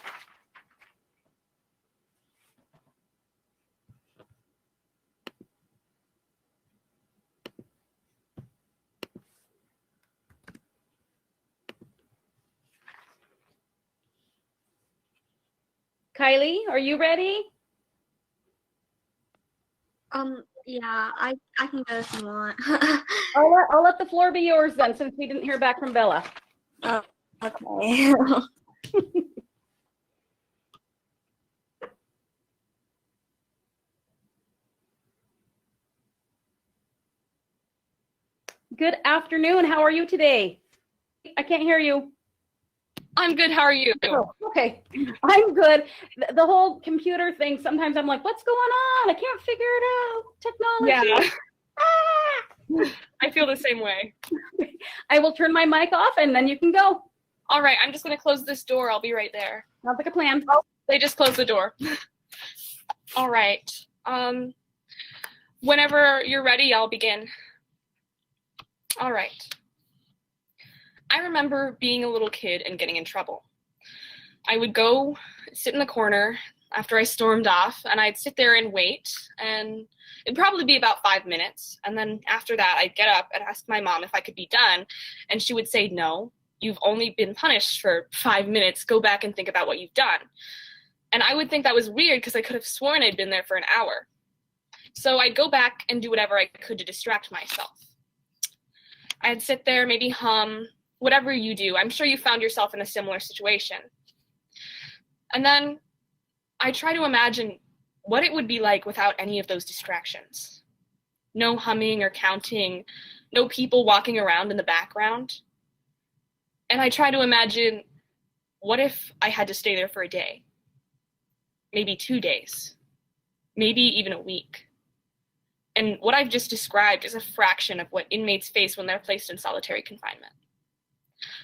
Kylie, are you ready? Yeah, I can go if you want. I'll let the floor be yours then, since we didn't hear back from Bella. Oh, okay. Good afternoon. How are you today? I can't hear you. I'm good. How are you? Oh, okay. I'm good. The whole computer thing, sometimes I'm like, what's going on? I can't figure it out. Technology. Yeah. I feel the same way. I will turn my mic off and then you can go. All right. I'm just going to close this door. I'll be right there. Sounds like a plan. Oh, they just closed the door. All right. Whenever you're ready, I'll begin. All right. I remember being a little kid and getting in trouble. I would go sit in the corner after I stormed off, and I'd sit there and wait, and it'd probably be about 5 minutes. And then after that, I'd get up and ask my mom if I could be done, and she would say, no, you've only been punished for 5 minutes. Go back and think about what you've done. And I would think that was weird because I could have sworn I'd been there for an hour. So I'd go back and do whatever I could to distract myself. I'd sit there, maybe hum, whatever you do. I'm sure you found yourself in a similar situation. And then I try to imagine what it would be like without any of those distractions. No humming or counting, no people walking around in the background. And I try to imagine, what if I had to stay there for a day? Maybe 2 days, maybe even a week. And what I've just described is a fraction of what inmates face when they're placed in solitary confinement.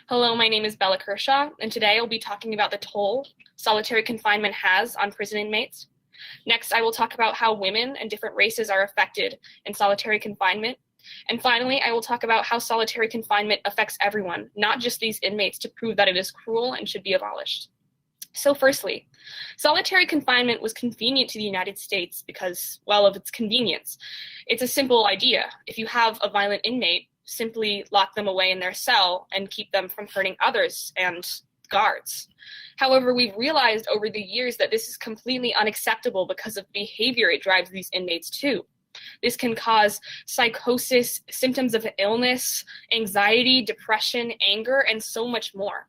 Hello, my name is Bella Kershaw, and today I'll be talking about the toll solitary confinement has on prison inmates. Next, I will talk about how women and different races are affected in solitary confinement. And finally, I will talk about how solitary confinement affects everyone, not just these inmates, to prove that it is cruel and should be abolished. So firstly, solitary confinement was convenient to the United States because, well, of its convenience. It's a simple idea. If you have a violent inmate, simply lock them away in their cell and keep them from hurting others and guards. However, we've realized over the years that this is completely unacceptable because of behavior it drives these inmates to. This can cause psychosis, symptoms of illness, anxiety, depression, anger, and so much more.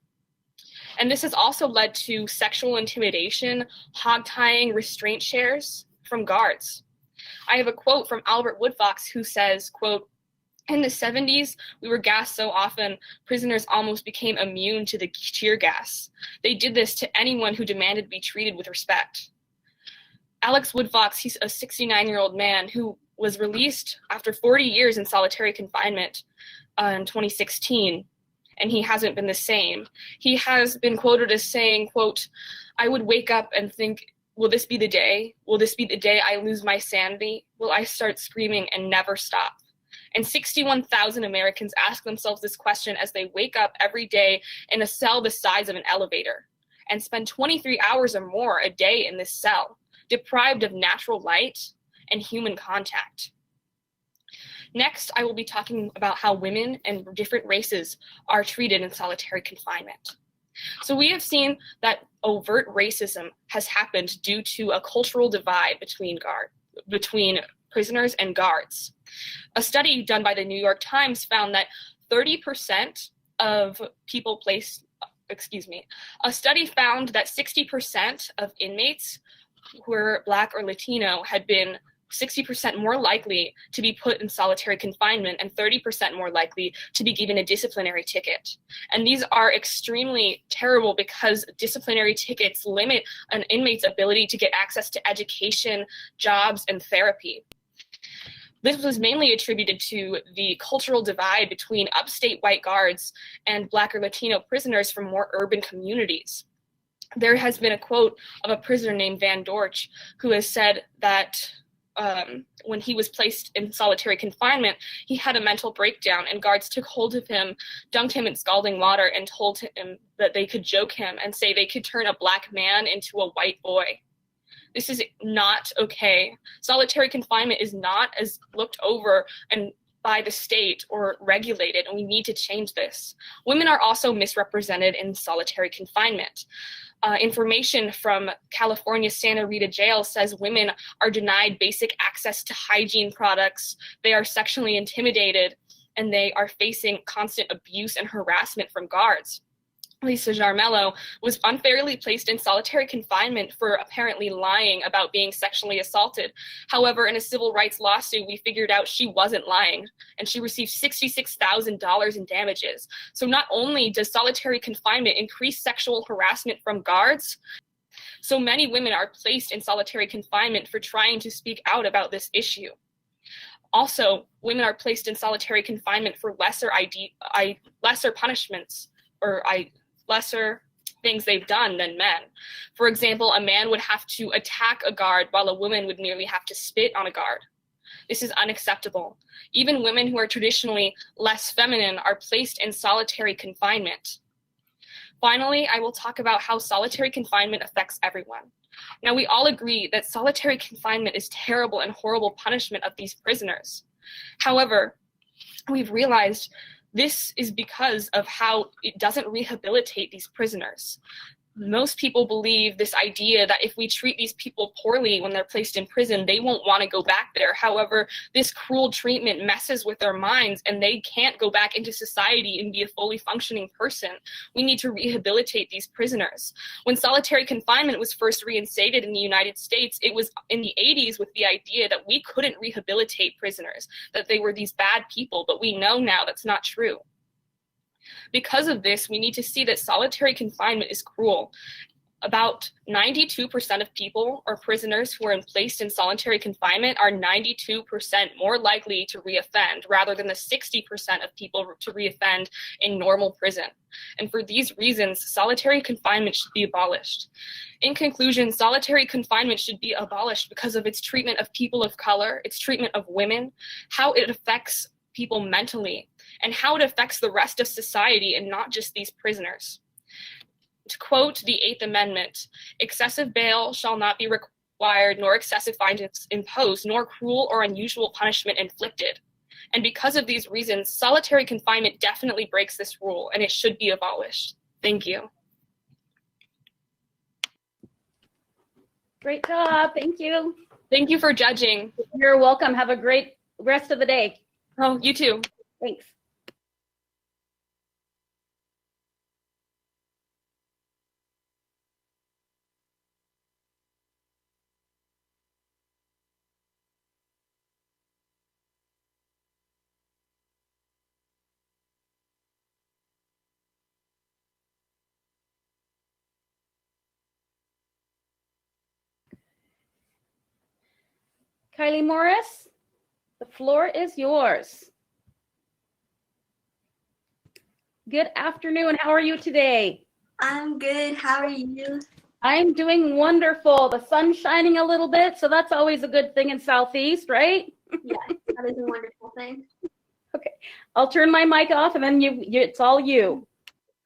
And this has also led to sexual intimidation, hog-tying, restraint chairs from guards. I have a quote from Albert Woodfox who says, quote, "In the 70s, we were gassed so often, prisoners almost became immune to the tear gas. They did this to anyone who demanded to be treated with respect." Alex Woodfox, he's a 69-year-old man who was released after 40 years in solitary confinement in 2016, and he hasn't been the same. He has been quoted as saying, quote, "I would wake up and think, will this be the day? Will this be the day I lose my sanity? Will I start screaming and never stop?" And 61,000 Americans ask themselves this question as they wake up every day in a cell the size of an elevator and spend 23 hours or more a day in this cell, deprived of natural light and human contact. Next, I will be talking about how women and different races are treated in solitary confinement. So we have seen that overt racism has happened due to a cultural divide between prisoners and guards. A study done by the New York Times found that 30% of people placed, a study found that 60% of inmates who were Black or Latino had been 60% more likely to be put in solitary confinement and 30% more likely to be given a disciplinary ticket. And these are extremely terrible because disciplinary tickets limit an inmate's ability to get access to education, jobs, and therapy. This was mainly attributed to the cultural divide between upstate white guards and Black or Latino prisoners from more urban communities. There has been a quote of a prisoner named Van Dorch who has said that when he was placed in solitary confinement, he had a mental breakdown and guards took hold of him, dunked him in scalding water, and told him that they could joke him and say they could turn a Black man into a white boy. This is not okay. Solitary confinement is not as looked over and by the state or regulated, and we need to change this. Women are also misrepresented in solitary confinement. Information from California Santa Rita Jail says women are denied basic access to hygiene products, they are sexually intimidated, and they are facing constant abuse and harassment from guards. Lisa Jarmello was unfairly placed in solitary confinement for apparently lying about being sexually assaulted. However, in a civil rights lawsuit, we figured out she wasn't lying, and she received $66,000 in damages. So not only does solitary confinement increase sexual harassment from guards, so many women are placed in solitary confinement for trying to speak out about this issue. Also, women are placed in solitary confinement for lesser punishments or lesser things they've done than men. For example, a man would have to attack a guard while a woman would merely have to spit on a guard. This is unacceptable. Even women who are traditionally less feminine are placed in solitary confinement. Finally, I will talk about how solitary confinement affects everyone. Now, we all agree that solitary confinement is terrible and horrible punishment of these prisoners. However, we've realized this is because of how it doesn't rehabilitate these prisoners. Most people believe this idea that if we treat these people poorly when they're placed in prison, they won't want to go back there. However, this cruel treatment messes with their minds and they can't go back into society and be a fully functioning person. We need to rehabilitate these prisoners. When solitary confinement was first reinstated in the United States, it was in the 80s with the idea that we couldn't rehabilitate prisoners, that they were these bad people, but we know now that's not true. Because of this, we need to see that solitary confinement is cruel. About 92% of people or prisoners who are placed in solitary confinement are 92% more likely to reoffend rather than the 60% of people to reoffend in normal prison. And for these reasons, solitary confinement should be abolished. In conclusion, solitary confinement should be abolished because of its treatment of people of color, its treatment of women, how it affects people mentally, and how it affects the rest of society and not just these prisoners. To quote the Eighth Amendment, excessive bail shall not be required, nor excessive fines imposed, nor cruel or unusual punishment inflicted. And because of these reasons, solitary confinement definitely breaks this rule, and it should be abolished. Thank you. Great job. Thank you. Thank you for judging. You're welcome. Have a great rest of the day. Oh, you too. Thanks. Kylie Morris, the floor is yours. Good afternoon. How are you today? I'm good. How are you? I'm doing wonderful. The sun's shining a little bit, so that's always a good thing in Southeast, right? Yeah, that is a wonderful thing. Okay, I'll turn my mic off and then it's all you.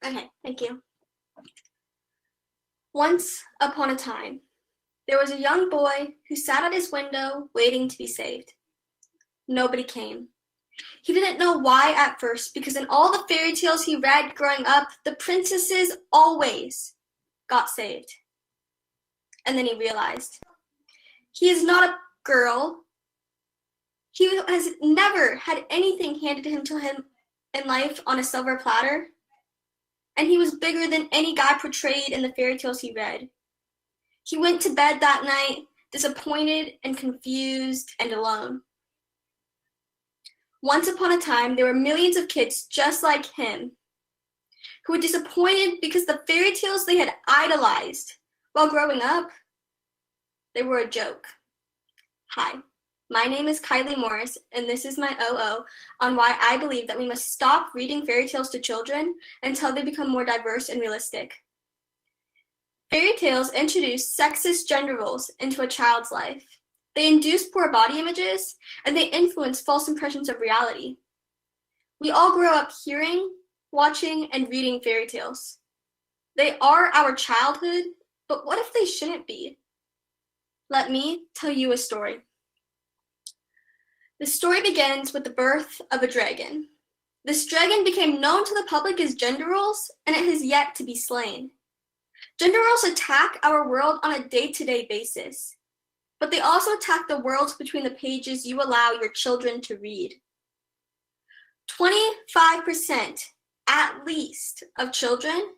Okay, thank you. Once upon a time, there was a young boy who sat at his window waiting to be saved. Nobody came. He didn't know why at first, because in all the fairy tales he read growing up, the princesses always got saved. And then he realized he is not a girl. He has never had anything handed to him in life on a silver platter. And he was bigger than any guy portrayed in the fairy tales he read. He went to bed that night, disappointed and confused and alone. Once upon a time, there were millions of kids just like him who were disappointed because the fairy tales they had idolized while growing up, they were a joke. Hi, my name is Kylie Morris, and this is my OO on why I believe that we must stop reading fairy tales to children until they become more diverse and realistic. Fairy tales introduce sexist gender roles into a child's life. They induce poor body images, and they influence false impressions of reality. We all grow up hearing, watching, and reading fairy tales. They are our childhood, but what if they shouldn't be? Let me tell you a story. The story begins with the birth of a dragon. This dragon became known to the public as gender roles, and it has yet to be slain. Gender roles attack our world on a day-to-day basis, but they also attack the worlds between the pages you allow your children to read. 25% at least of children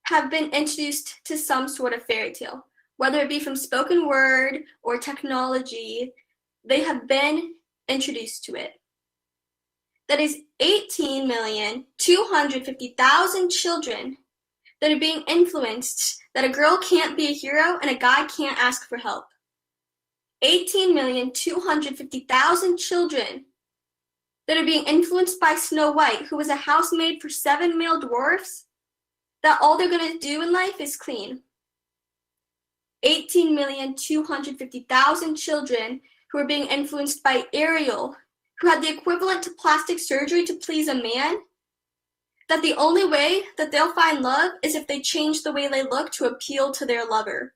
have been introduced to some sort of fairy tale, whether it be from spoken word or technology. They have been introduced to it. That is 18,250,000 children that are being influenced that a girl can't be a hero and a guy can't ask for help. 18,250,000 children that are being influenced by Snow White, who was a housemaid for 7 male dwarfs, that all they're going to do in life is clean. 18,250,000 children who are being influenced by Ariel, who had the equivalent to plastic surgery to please a man, that the only way that they'll find love is if they change the way they look to appeal to their lover.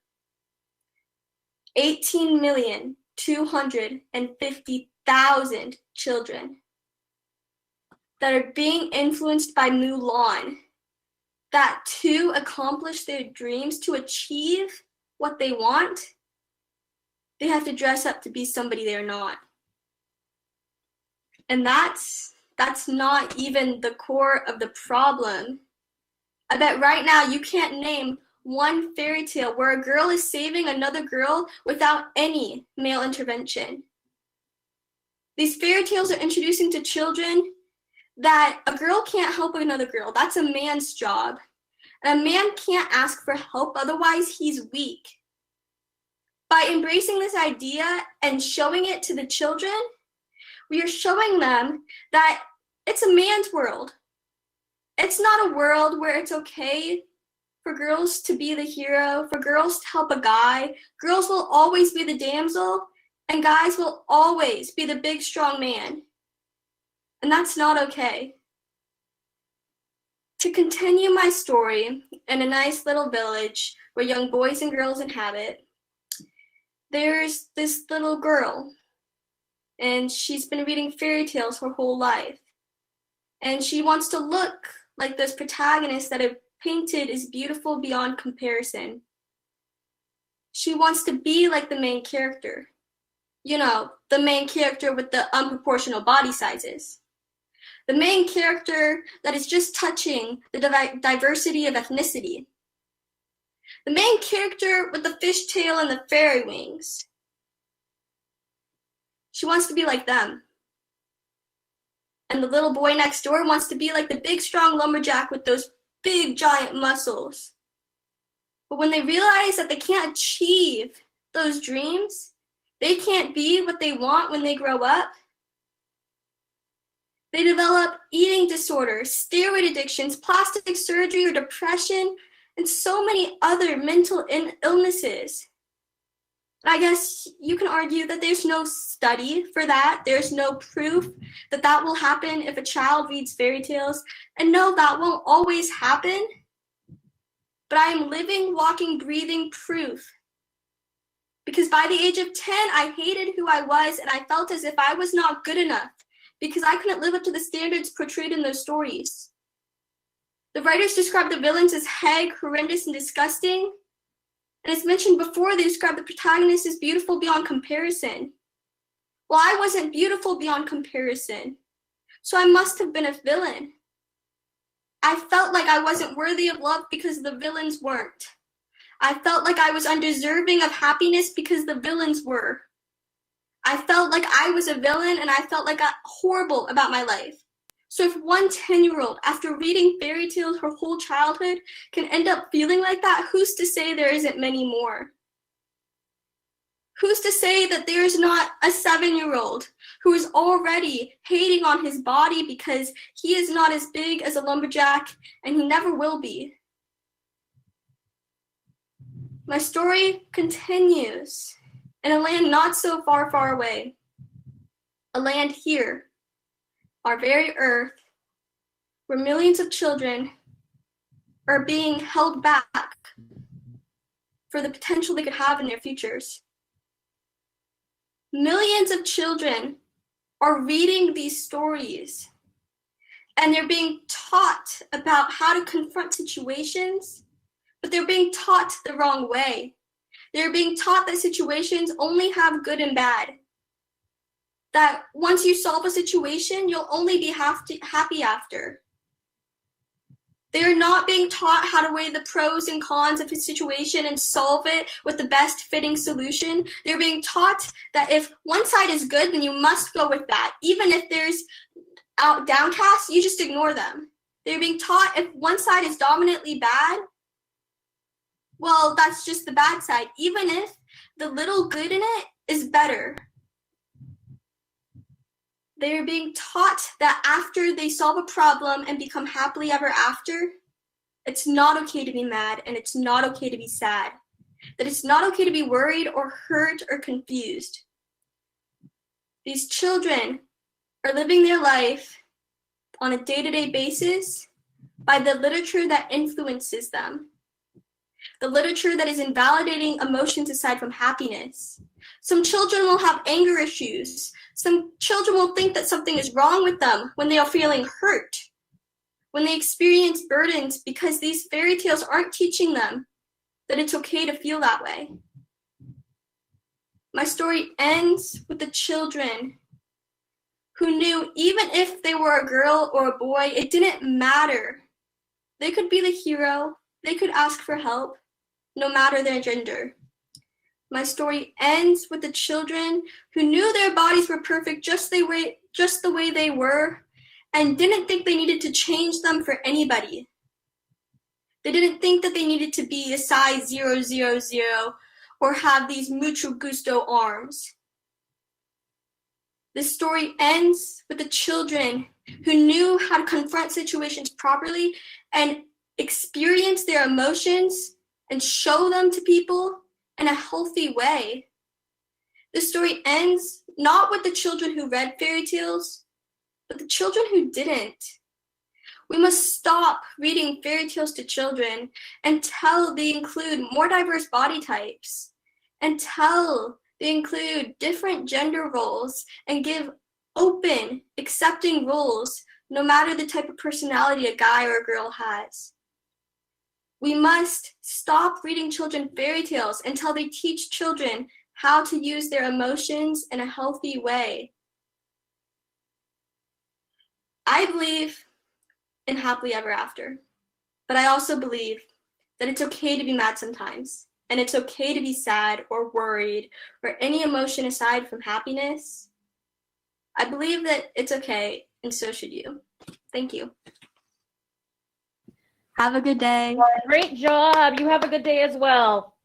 18,250,000 children that are being influenced by Mulan, that to accomplish their dreams, to achieve what they want, they have to dress up to be somebody they're not. And that's not even the core of the problem. I bet right now you can't name one fairy tale where a girl is saving another girl without any male intervention. These fairy tales are introducing to children that a girl can't help another girl. That's a man's job. And a man can't ask for help, otherwise he's weak. By embracing this idea and showing it to the children, we are showing them that it's a man's world. It's not a world where it's okay for girls to be the hero, for girls to help a guy. Girls will always be the damsel, and guys will always be the big, strong man. And that's not okay. To continue my story, in a nice little village where young boys and girls inhabit, there's this little girl, and she's been reading fairy tales her whole life. And she wants to look like those protagonists that are painted as beautiful beyond comparison. She wants to be like the main character. You know, the main character with the unproportional body sizes. The main character that is just touching the diversity of ethnicity. The main character with the fishtail and the fairy wings. She wants to be like them. And the little boy next door wants to be like the big, strong lumberjack with those big, giant muscles. But when they realize that they can't achieve those dreams, they can't be what they want when they grow up, they develop eating disorders, steroid addictions, plastic surgery or depression, and so many other mental illnesses. I guess you can argue that there's no study for that. There's no proof that that will happen if a child reads fairy tales. And no, that won't always happen. But I am living, walking, breathing proof. Because by the age of 10, I hated who I was, and I felt as if I was not good enough because I couldn't live up to the standards portrayed in those stories. The writers described the villains as hag, horrendous, and disgusting. And as mentioned before, they described the protagonist as beautiful beyond comparison. Well, I wasn't beautiful beyond comparison, so I must have been a villain. I felt like I wasn't worthy of love because the villains weren't. I felt like I was undeserving of happiness because the villains were. I felt like I was a villain, and I felt like horrible about my life. So if one 10-year-old, after reading fairy tales her whole childhood, can end up feeling like that, who's to say there isn't many more? Who's to say that there's not a 7-year-old who is already hating on his body because he is not as big as a lumberjack, and he never will be? My story continues in a land not so far, far away. A land here, our very earth, where millions of children are being held back for the potential they could have in their futures. Millions of children are reading these stories and they're being taught about how to confront situations, but they're being taught the wrong way. They're being taught that situations only have good and bad. That once you solve a situation, you'll only be happy after. They're not being taught how to weigh the pros and cons of a situation and solve it with the best fitting solution. They're being taught that if one side is good, then you must go with that. Even if there's downcast, you just ignore them. They're being taught if one side is dominantly bad, well, that's just the bad side, even if the little good in it is better. They're being taught that after they solve a problem and become happily ever after, it's not okay to be mad and it's not okay to be sad. That it's not okay to be worried or hurt or confused. These children are living their life on a day-to-day basis by the literature that influences them. The literature that is invalidating emotions aside from happiness. Some children will have anger issues. Some children will think that something is wrong with them when they are feeling hurt, when they experience burdens, because these fairy tales aren't teaching them that it's okay to feel that way. My story ends with the children who knew even if they were a girl or a boy, it didn't matter. They could be the hero. They could ask for help, no matter their gender. My story ends with the children who knew their bodies were perfect just the way they were and didn't think they needed to change them for anybody. They didn't think that they needed to be a size 000 or have these mucho gusto arms. This story ends with the children who knew how to confront situations properly and experience their emotions and show them to people in a healthy way. The story ends not with the children who read fairy tales, but the children who didn't. We must stop reading fairy tales to children and tell they include more diverse body types, and tell they include different gender roles, and give open, accepting roles no matter the type of personality a guy or a girl has. We must stop reading children fairy tales until they teach children how to use their emotions in a healthy way. I believe in happily ever after, but I also believe that it's okay to be mad sometimes, and it's okay to be sad or worried or any emotion aside from happiness. I believe that it's okay, and so should you. Thank you. Have a good day. Great job. You have a good day as well.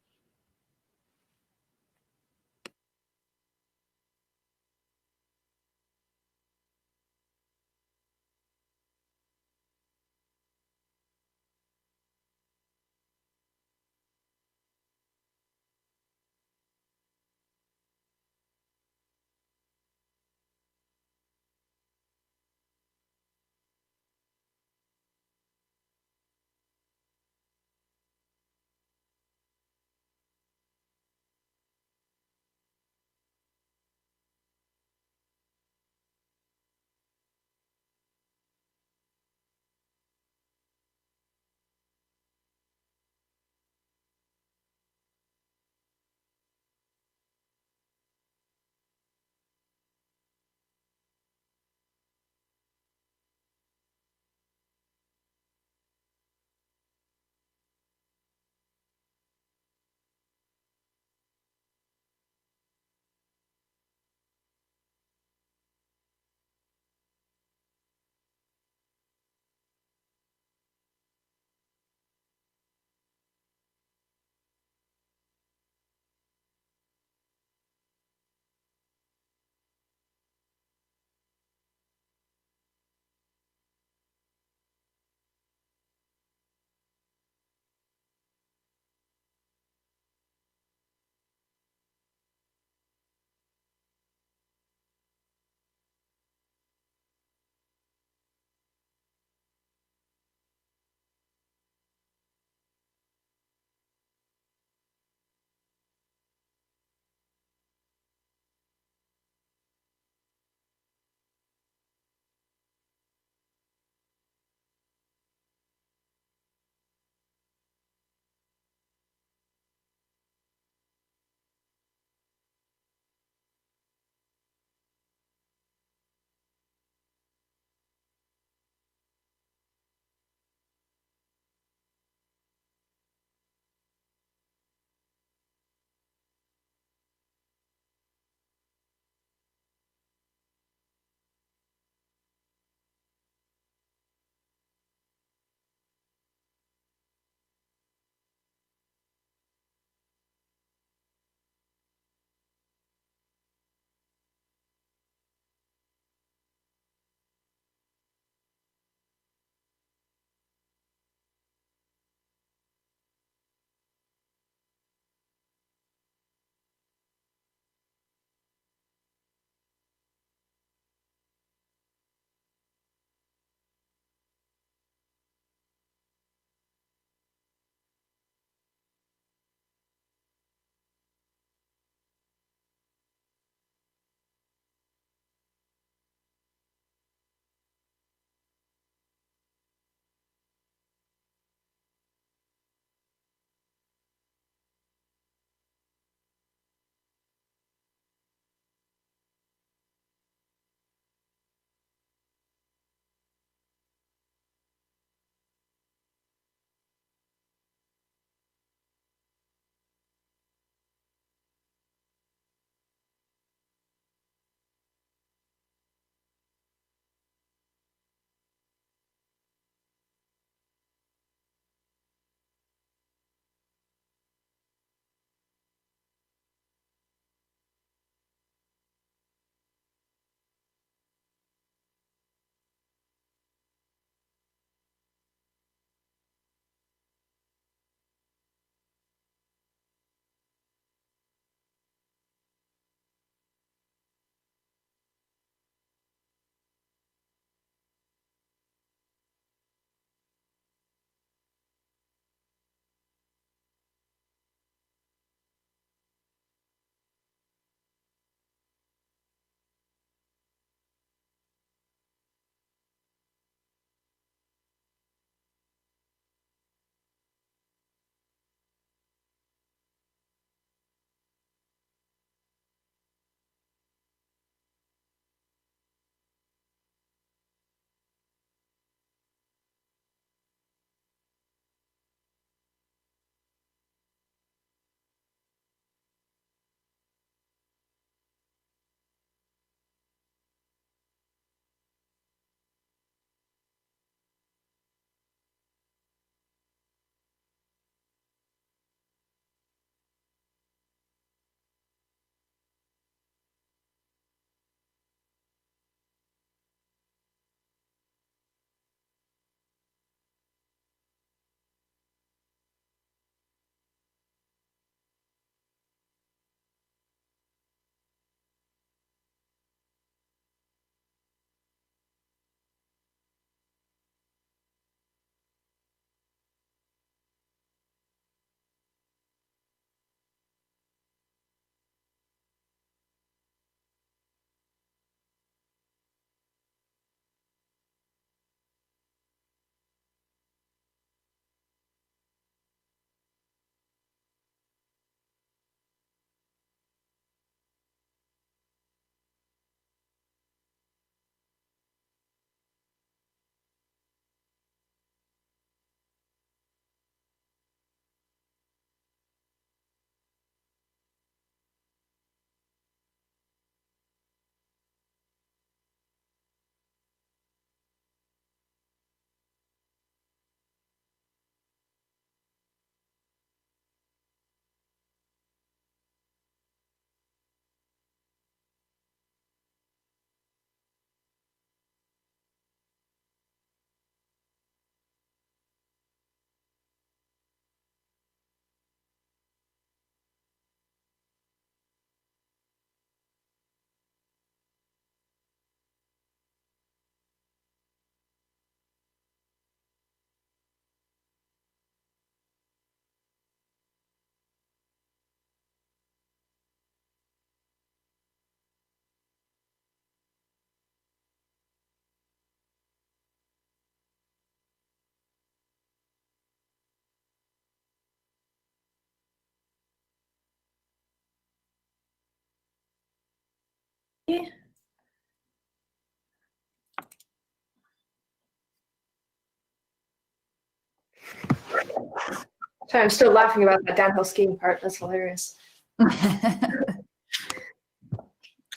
Sorry, I'm still laughing about that downhill skiing part. That's hilarious.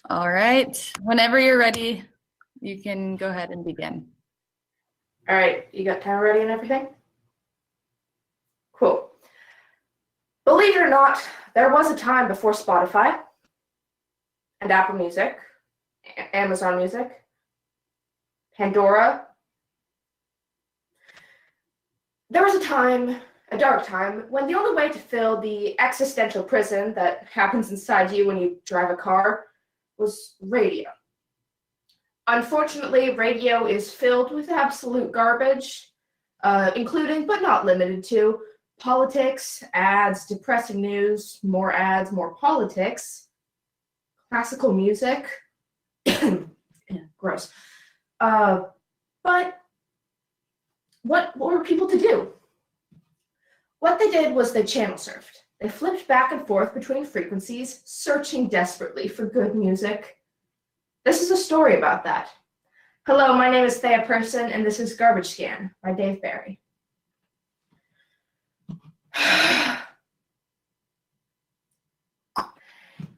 All right. Whenever you're ready, you can go ahead and begin. All right, you got timer ready and everything? Cool. Believe it or not, there was a time before Spotify and Apple Music, Amazon Music, Pandora. There was a dark time, when the only way to fill the existential prison that happens inside you when you drive a car was radio. Unfortunately, radio is filled with absolute garbage, including, but not limited to, politics, ads, depressing news, more ads, more politics, classical music. Gross. But what were people to do? What they did was they channel surfed. They flipped back and forth between frequencies, searching desperately for good music. This is a story about that. Hello, my name is Thea Person, and this is Garbage Scan by Dave Barry.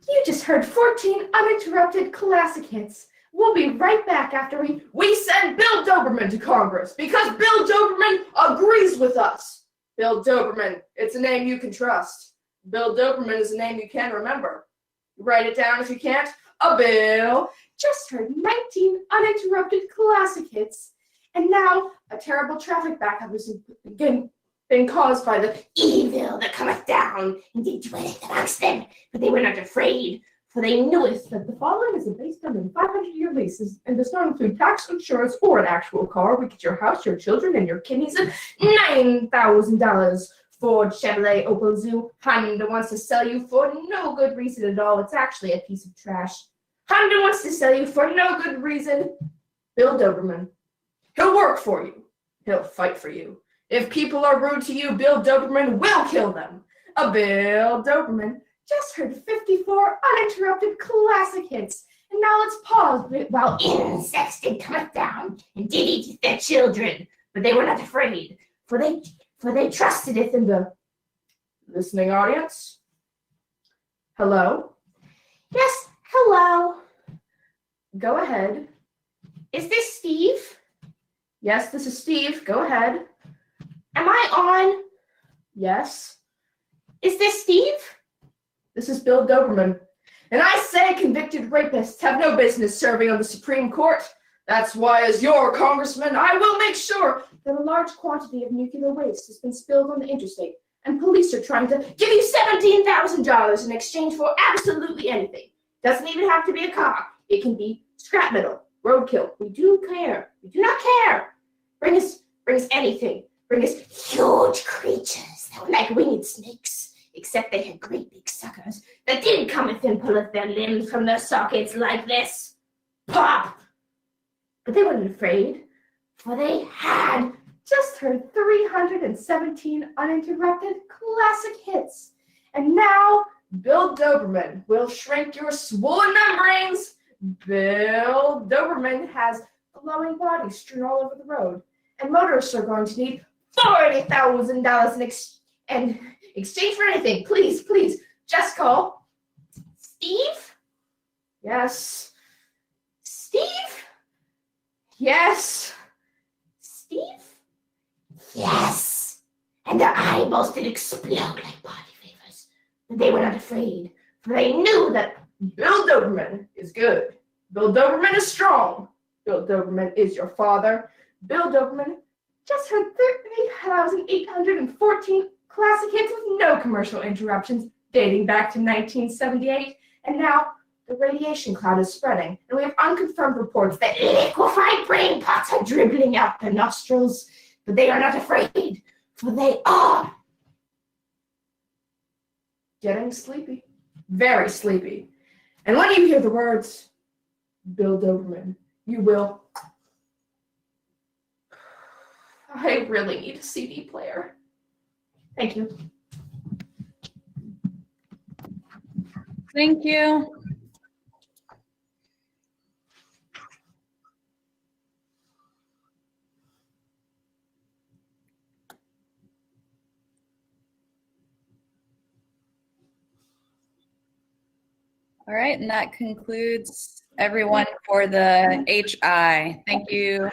You just heard 14 uninterrupted classic hits. We'll be right back after we send Bill Doberman to Congress because Bill Doberman agrees with us. Bill Doberman, it's a name you can trust. Bill Doberman is a name you can remember. Write it down if you can't. A Bill just heard 19 uninterrupted classic hits, and now a terrible traffic backup has been caused by the evil that cometh down, and they dwelleth amongst them, but they were not afraid, for they knoweth that the following is based on 500-year leases and does not include tax, insurance, or an actual car. We get your house, your children, and your kidneys at $9,000. Ford, Chevrolet, Opel, Zoo. Honda wants to sell you for no good reason at all. It's actually a piece of trash. Honda wants to sell you for no good reason. Bill Doberman. He'll work for you. He'll fight for you. If people are rude to you, Bill Doberman will kill them. A Bill Doberman just heard 54 uninterrupted classic hits, and now let's pause while insects did come down and did eat their children, but they were not afraid, for they trusted it in the listening audience. Hello? Yes, hello. Go ahead. Is this Steve? Yes, this is Steve. Go ahead. Am I on? Yes. Is this Steve? This is Bill Doberman. And I say convicted rapists have no business serving on the Supreme Court. That's why, as your congressman, I will make sure that a large quantity of nuclear waste has been spilled on the interstate, and police are trying to give you $17,000 in exchange for absolutely anything. Doesn't even have to be a car. It can be scrap metal, roadkill. We do care. We do not care. Bring us anything. Bring us huge creatures that were like winged snakes, except they had great big suckers that did cometh and pulleth their limbs from their sockets like this. Pop! But they weren't afraid, for they had just heard 317 uninterrupted classic hits. And now Bill Doberman will shrink your swollen membranes. Bill Doberman has glowing bodies strewn all over the road, and motorists are going to need $40,000 in exchange for anything. Please, please, just call Steve? Yes. Steve? Yes. Steve? Yes. And their eyeballs did explode like body fevers. But they were not afraid, for they knew that Bill Doberman is good. Bill Doberman is strong. Bill Doberman is your father. Bill Doberman just heard 30,814 classic hits with no commercial interruptions, dating back to 1978. And now the radiation cloud is spreading, and we have unconfirmed reports that liquefied brain pots are dribbling out their nostrils. But they are not afraid, for they are getting sleepy, very sleepy. And when you hear the words, Bill Doberman, you will. I really need a CD player. Thank you. Thank you. All right, and that concludes everyone for the HI. Thank you.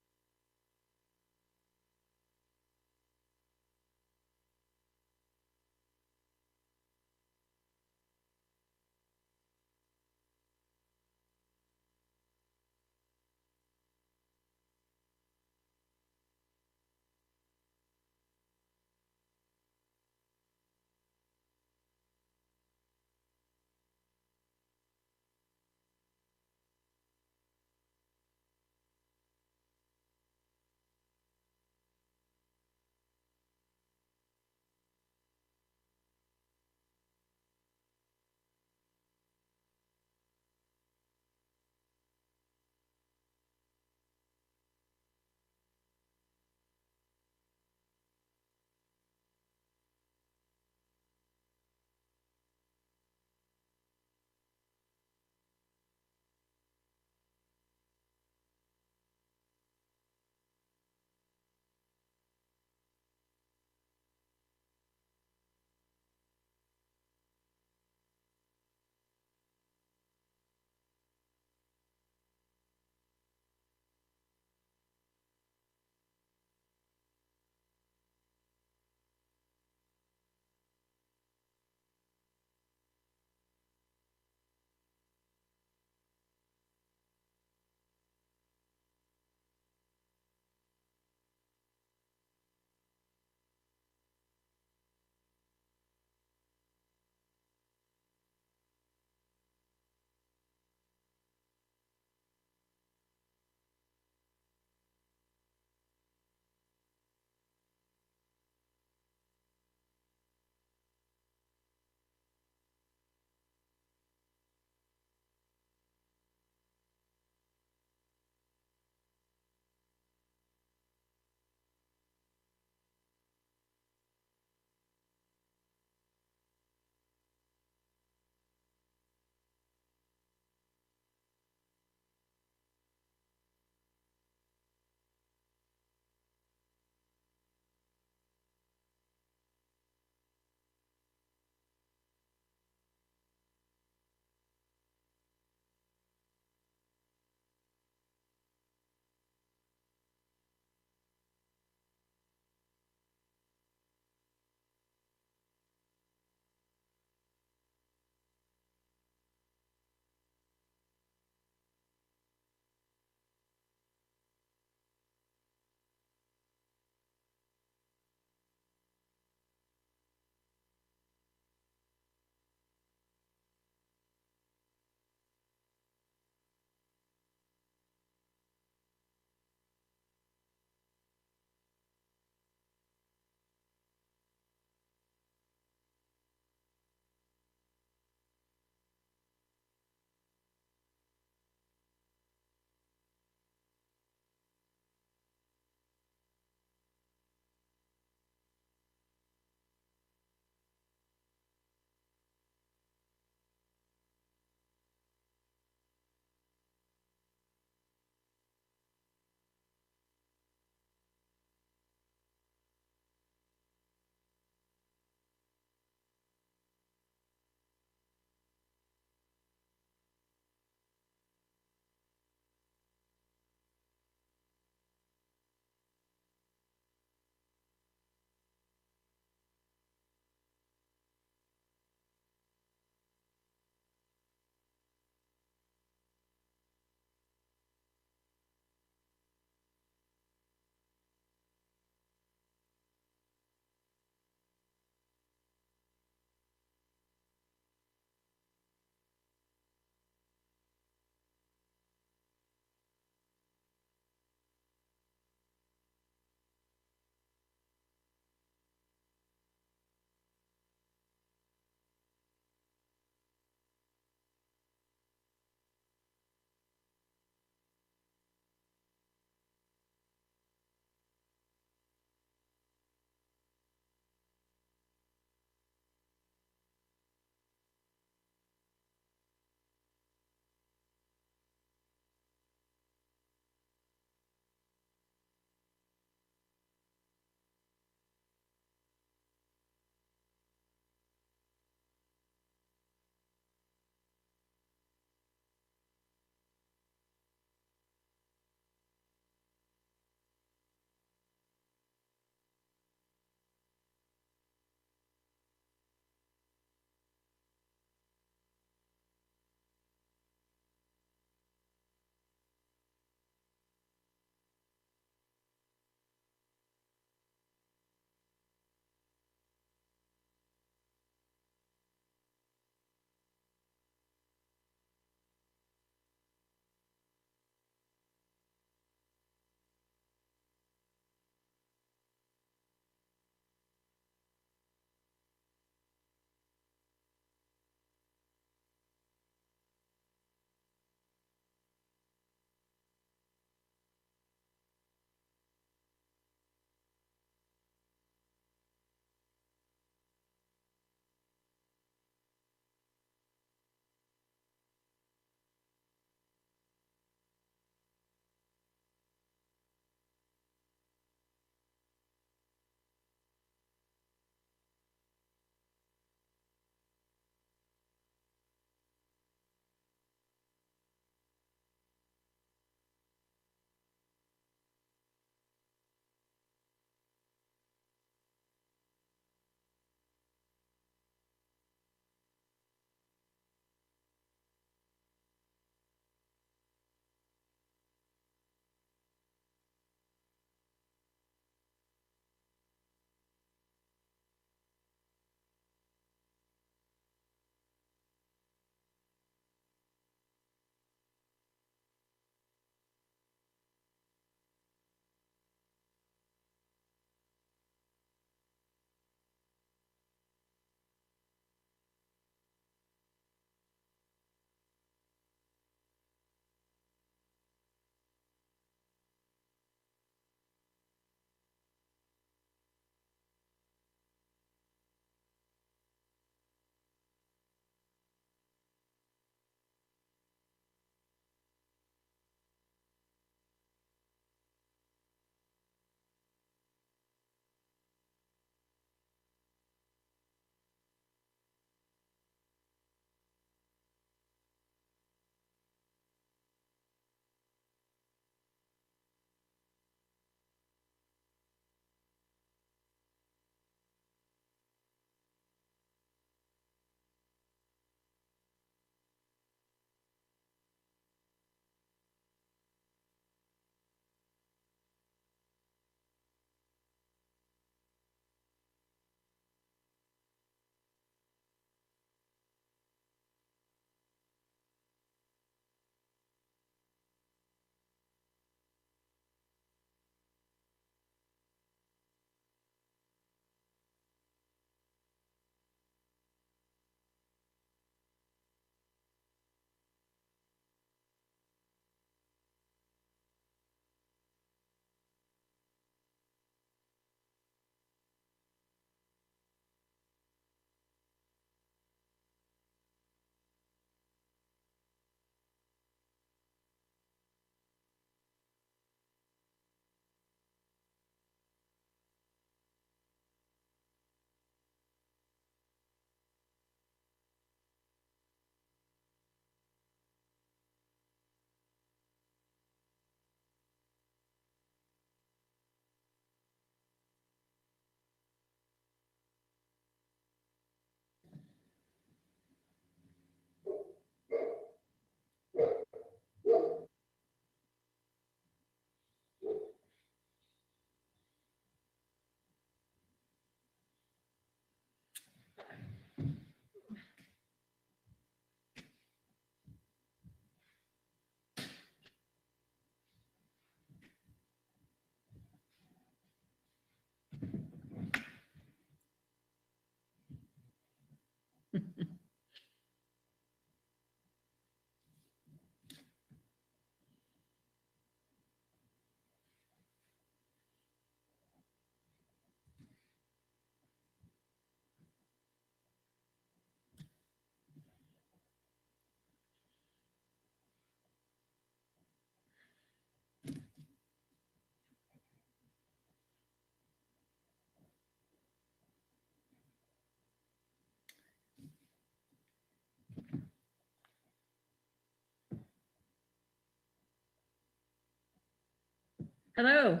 Hello.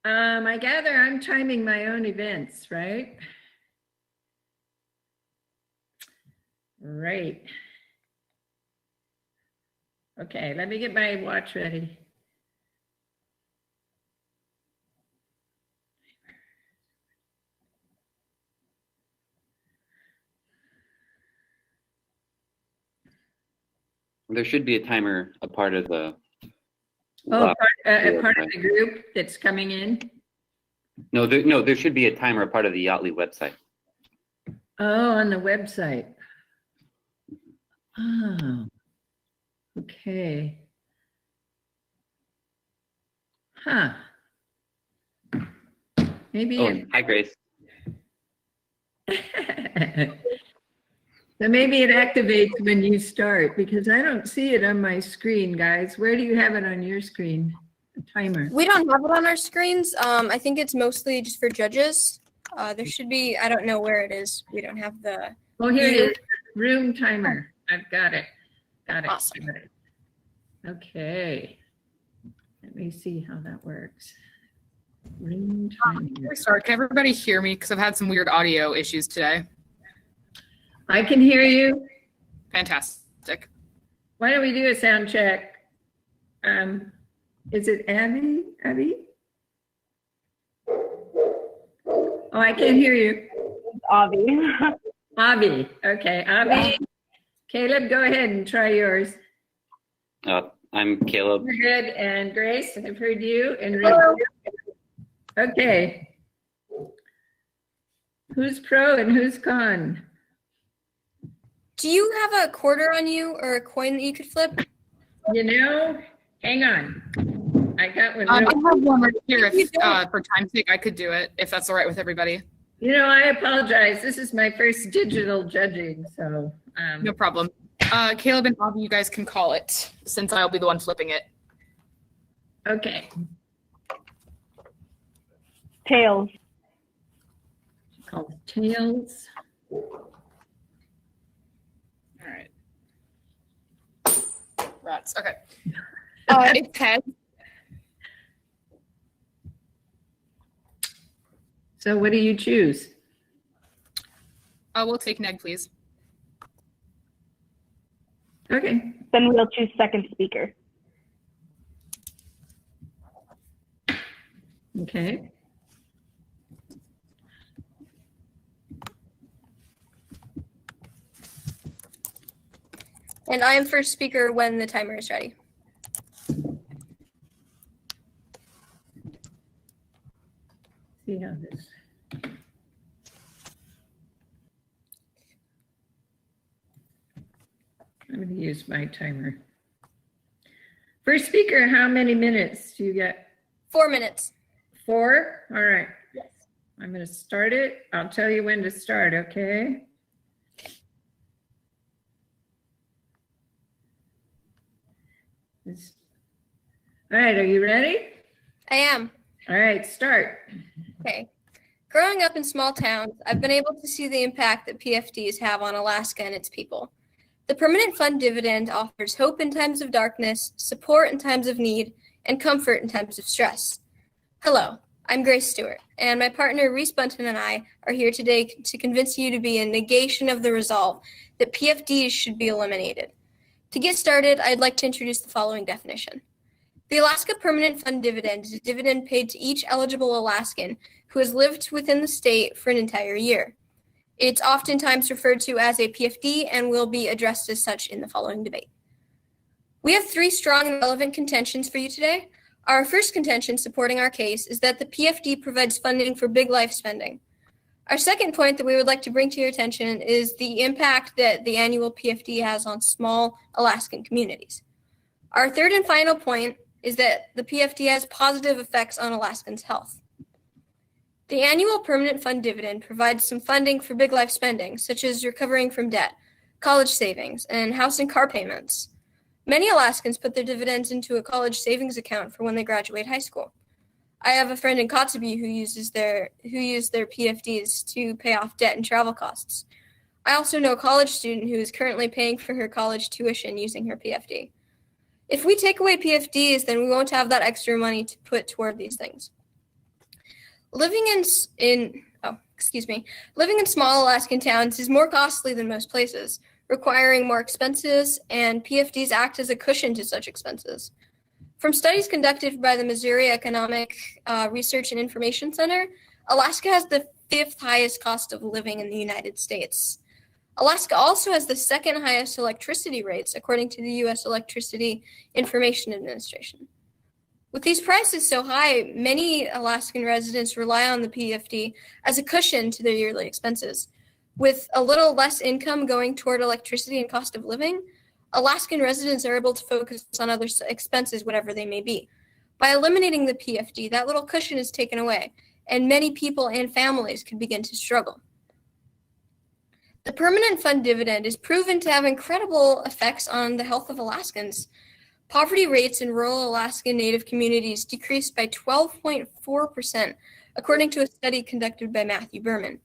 I gather I'm timing my own events, right? Right. Okay, let me get my watch ready. There should be a timer, a part of the. Oh, part of the group that's coming in? No, there should be a timer, a part of the Yaatly website. Oh, on the website. Oh, okay. Huh. Maybe. Oh, hi, Grace. So maybe it activates when you start, because I don't see it on my screen, guys. Where do you have it on your screen? A timer. We don't have it on our screens. I think it's mostly just for judges. There should be, I don't know where it is. We don't have the. Oh, here it is. Room timer. I've got it. Got it. Awesome. Got it. Okay. Let me see how that works. Room timer. Sorry, can everybody hear me? Because I've had some weird audio issues today. I can hear you. Fantastic. Why don't we do a sound check? Is it Abby? Abby? Oh, I can't hear you. Avi. Avi. Okay, Avi. Caleb, go ahead and try yours. I'm Caleb. We're good. And Grace, I've heard you. And Rick. Okay. Who's pro and who's con? Do you have a quarter on you or a coin that you could flip? You know, hang on. I got one. I have one right here. If, for time's sake, I could do it if that's all right with everybody. You know, I apologize. This is my first digital judging, so. No problem. Caleb and Avi, you guys can call it since I'll be the one flipping it. Okay. Tails. Called tails. All right. Rats. Okay. It's head. So what do you choose? We'll take Neg, please. Okay. Then we'll choose second speaker. Okay. And I am first speaker when the timer is ready. See how this. I'm going to use my timer. First speaker, how many minutes do you get? 4 minutes. 4? All right. Yes. I'm going to start it. I'll tell you when to start, okay? All right, are you ready? I am. All right, start. Okay. Growing up in small towns, I've been able to see the impact that PFDs have on Alaska and its people. The Permanent Fund Dividend offers hope in times of darkness, support in times of need, and comfort in times of stress. Hello, I'm Grace Stewart, and my partner Reese Bunton and I are here today to convince you to be a negation of the resolve that PFDs should be eliminated. To get started, I'd like to introduce the following definition. The Alaska Permanent Fund Dividend is a dividend paid to each eligible Alaskan who has lived within the state for an entire year. It's oftentimes referred to as a PFD and will be addressed as such in the following debate. We have 3 strong and relevant contentions for you today. Our first contention supporting our case is that the PFD provides funding for big life spending. Our second point that we would like to bring to your attention is the impact that the annual PFD has on small Alaskan communities. Our third and final point is that the PFD has positive effects on Alaskans' health. The annual permanent fund dividend provides some funding for big life spending, such as recovering from debt, college savings, and house and car payments. Many Alaskans put their dividends into a college savings account for when they graduate high school. I have a friend in Kotzebue who used their PFDs to pay off debt and travel costs. I also know a college student who is currently paying for her college tuition using her PFD. If we take away PFDs, then we won't have that extra money to put toward these things. Living in small Alaskan towns is more costly than most places, requiring more expenses, and PFDs act as a cushion to such expenses. From studies conducted by the Missouri Economic Research and Information Center, Alaska has the 5th highest cost of living in the United States. Alaska also has the 2nd highest electricity rates, according to the U.S. Electricity Information Administration. With these prices so high, many Alaskan residents rely on the PFD as a cushion to their yearly expenses. With a little less income going toward electricity and cost of living, Alaskan residents are able to focus on other expenses, whatever they may be. By eliminating the PFD, that little cushion is taken away, and many people and families can begin to struggle. The permanent fund dividend is proven to have incredible effects on the health of Alaskans. Poverty rates in rural Alaskan Native communities decreased by 12.4%, according to a study conducted by Matthew Berman.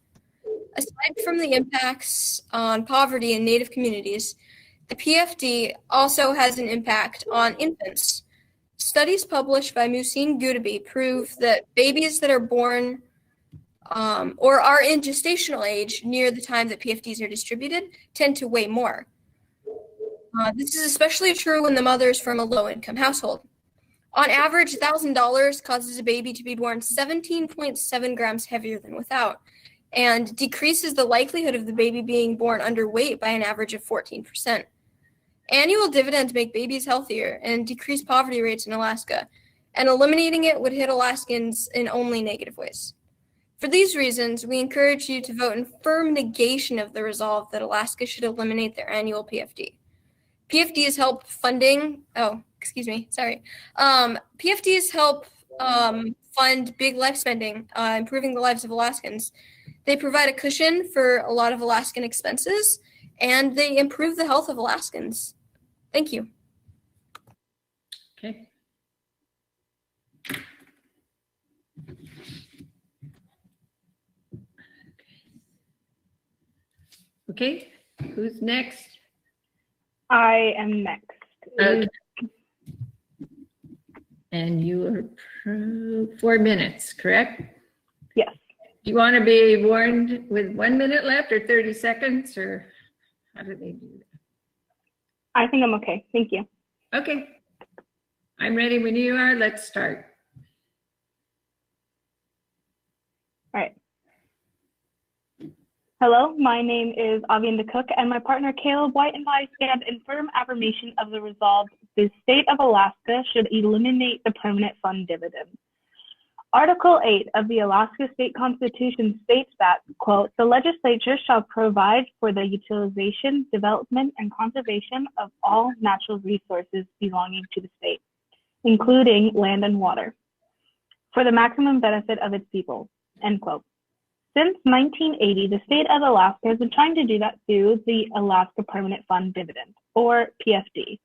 Aside from the impacts on poverty in Native communities, the PFD also has an impact on infants. Studies published by Musin Gutabi prove that babies that are born or are in gestational age near the time that PFDs are distributed tend to weigh more. This is especially true when the mother is from a low-income household. On average, $1,000 causes a baby to be born 17.7 grams heavier than without, and decreases the likelihood of the baby being born underweight by an average of 14%. Annual dividends make babies healthier and decrease poverty rates in Alaska, and eliminating it would hit Alaskans in only negative ways. For these reasons, we encourage you to vote in firm negation of the resolve that Alaska should eliminate their annual PFD. PFDs help PFDs help fund big life spending, improving the lives of Alaskans. They provide a cushion for a lot of Alaskan expenses, and they improve the health of Alaskans. Thank you. Okay. Okay, who's next? I am next. Okay. And you are 4 minutes, correct? Yes. Do you want to be warned with 1 minute left or 30 seconds, or how do they do that? I think I'm okay. Thank you. Okay. I'm ready when you are. Let's start. All right. Hello, my name is Avienda Cook, and my partner Caleb White and I stand in firm affirmation of the resolve the state of Alaska should eliminate the permanent fund dividend. Article 8 of the Alaska State Constitution states that, quote, the legislature shall provide for the utilization, development, and conservation of all natural resources belonging to the state, including land and water, for the maximum benefit of its people, end quote. Since 1980, the state of Alaska has been trying to do that through the Alaska Permanent Fund Dividend, or PFD.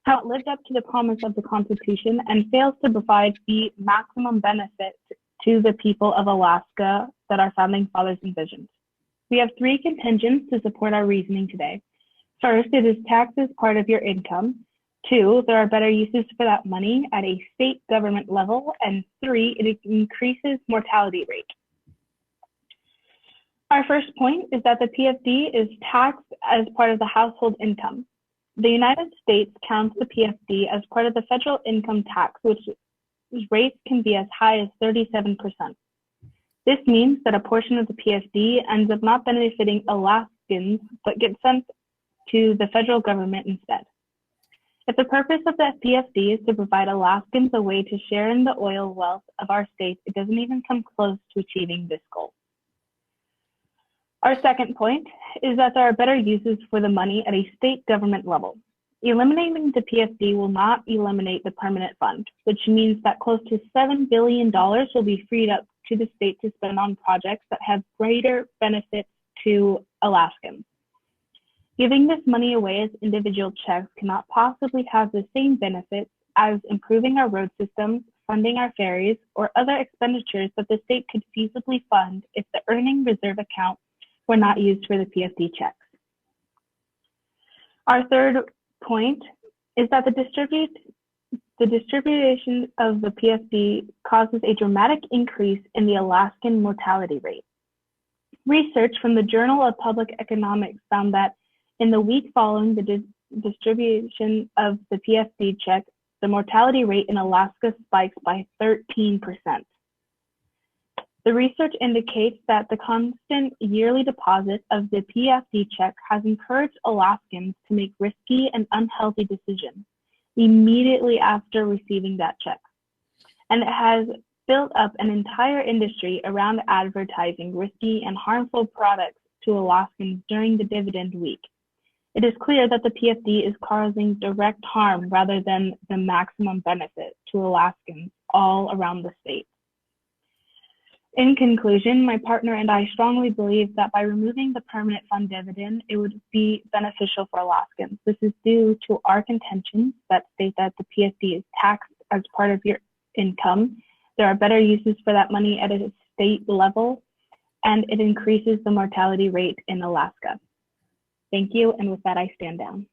How it lived up to the promise of the Constitution and fails to provide the maximum benefit to the people of Alaska that our founding fathers envisioned. We have 3 contingents to support our reasoning today. First, it is taxed as part of your income. 2, there are better uses for that money at a state government level. And 3, it increases mortality rate. Our first point is that the PFD is taxed as part of the household income. The United States counts the PFD as part of the federal income tax, which rates can be as high as 37%. This means that a portion of the PFD ends up not benefiting Alaskans, but gets sent to the federal government instead. If the purpose of the PFD is to provide Alaskans a way to share in the oil wealth of our state, it doesn't even come close to achieving this goal. Our second point is that there are better uses for the money at a state government level. Eliminating the PFD will not eliminate the permanent fund, which means that close to $7 billion will be freed up to the state to spend on projects that have greater benefits to Alaskans. Giving this money away as individual checks cannot possibly have the same benefits as improving our road systems, funding our ferries, or other expenditures that the state could feasibly fund if the earning reserve account were not used for the PFD checks. Our third point is that the distribution of the PFD causes a dramatic increase in the Alaskan mortality rate. Research from the Journal of Public Economics found that in the week following the distribution of the PFD check, the mortality rate in Alaska spikes by 13%. The research indicates that the constant yearly deposit of the PFD check has encouraged Alaskans to make risky and unhealthy decisions immediately after receiving that check. And it has built up an entire industry around advertising risky and harmful products to Alaskans during the dividend week. It is clear that the PFD is causing direct harm rather than the maximum benefit to Alaskans all around the state. In conclusion, my partner and I strongly believe that by removing the permanent fund dividend, it would be beneficial for Alaskans. This is due to our contentions that state that the PFD is taxed as part of your income. There are better uses for that money at a state level, and it increases the mortality rate in Alaska. Thank you, and with that, I stand down.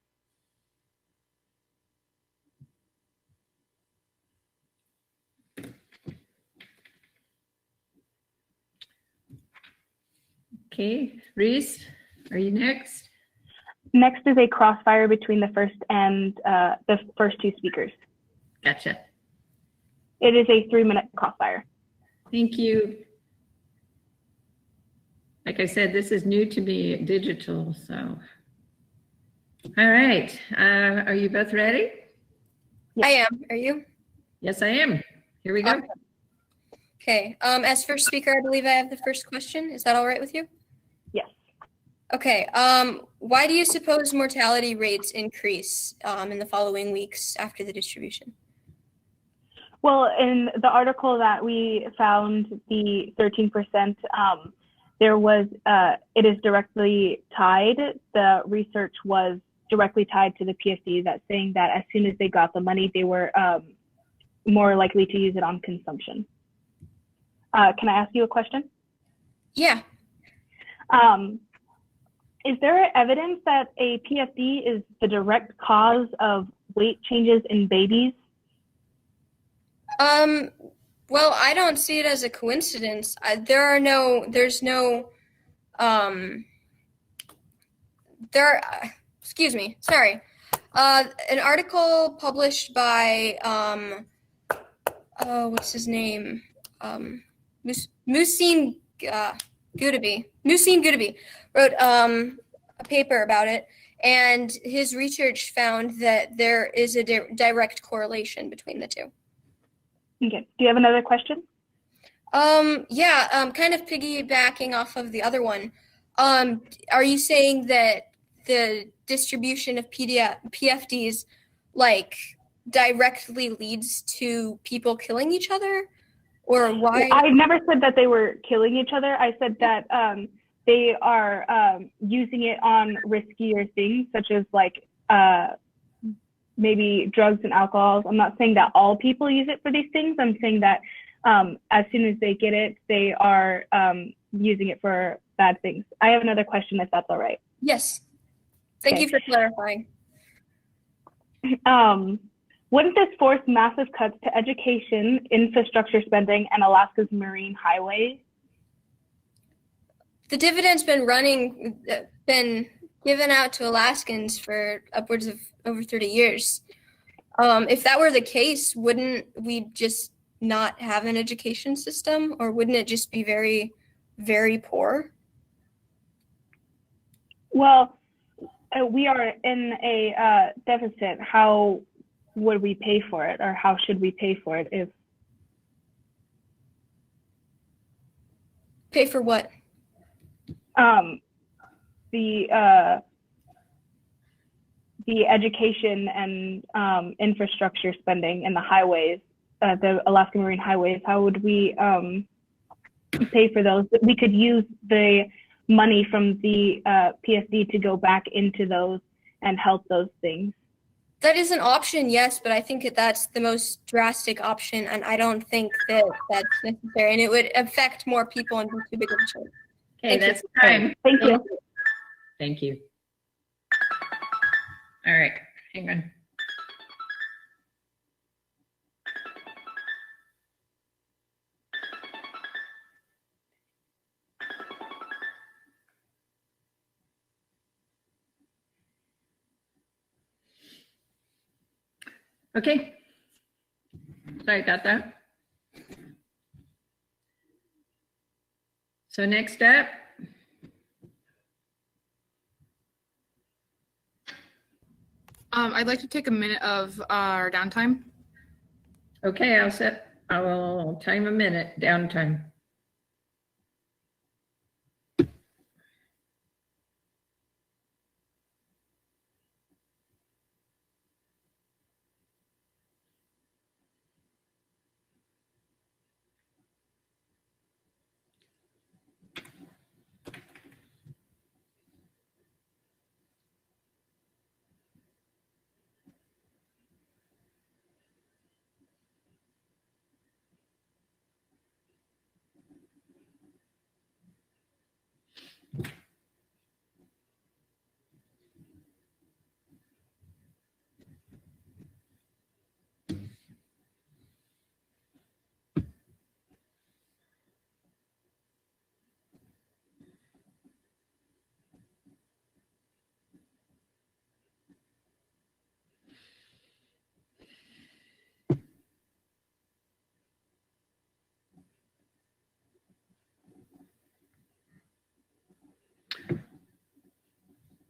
Okay, Reese, are you next? Next is a crossfire between the first two speakers. Gotcha. It is a 3-minute crossfire. Thank you. Like I said, this is new to me, digital, so. All right, are you both ready? I am. Are you? Yes, I am. Here we go. Awesome. Okay, as first speaker, I believe I have the first question. Is that all right with you? Yes. Okay, why do you suppose mortality rates increase in the following weeks after the distribution? Well, in the article that we found, the 13%, there was, it is directly tied. The research was directly tied to the PFD, that's saying that as soon as they got the money, they were more likely to use it on consumption. Can I ask you a question? Yeah. Is there evidence that a PFD is the direct cause of weight changes in babies? Well, I don't see it as a coincidence. Excuse me, sorry. An article published by, what's his name? Muhsin Gudeby wrote a paper about it, and his research found that there is a direct correlation between the two. Okay. Do you have another question? Yeah, kind of piggybacking off of the other one. Are you saying that the distribution of PFDs like directly leads to people killing each other? Or why? I never said that they were killing each other. I said that they are using it on riskier things, such as like maybe drugs and alcohol. I'm not saying that all people use it for these things. I'm saying that as soon as they get it, they are using it for bad things. I have another question, if that's all right. Yes. Thank you for clarifying. Wouldn't this force massive cuts to education, infrastructure spending, and Alaska's marine highways? The dividend's been given out to Alaskans for upwards of over 30 years. If that were the case, wouldn't we just not have an education system, or wouldn't it just be very, very poor? Well, we are in a deficit. How would we pay for it, or how should we pay for it? If pay for what? the education and infrastructure spending and the highways, the Alaska Marine Highways, how would we pay for those? We could use the money from the PFD to go back into those and help those things. That is an option, yes, but I think that's the most drastic option, and I don't think that that's necessary, and it would affect more people and be too big of a change. Okay, that's time. Thank you. Thank you. All right, hang on. Okay. Sorry about that. So next up. I'd like to take a minute of our downtime. Okay, I will time a minute downtime.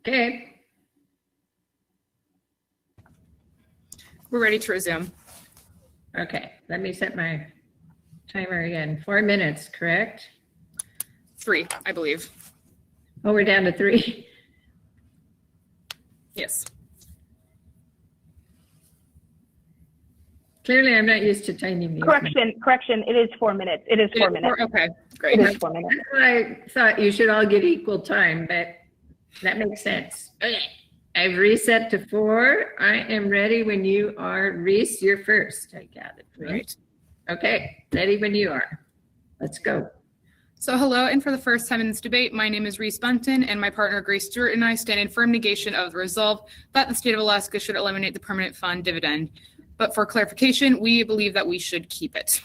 Okay. We're ready to resume. Okay, let me set my timer again. 4 minutes, correct? 3, I believe. Oh, we're down to 3. Yes. Clearly, I'm not used to timing these. Correction, it is 4 minutes. It is 4 minutes. Okay, great. It is 4 minutes. I thought you should all get equal time, but that makes sense. Okay. I've reset to 4. I am ready when you are. Reese, you're first. I got it. Right. Okay, ready when you are. Let's go. So hello, and for the first time in this debate, my name is Reese Bunton, and my partner Grace Stewart and I stand in firm negation of the resolve that the state of Alaska should eliminate the permanent fund dividend. But for clarification, we believe that we should keep it.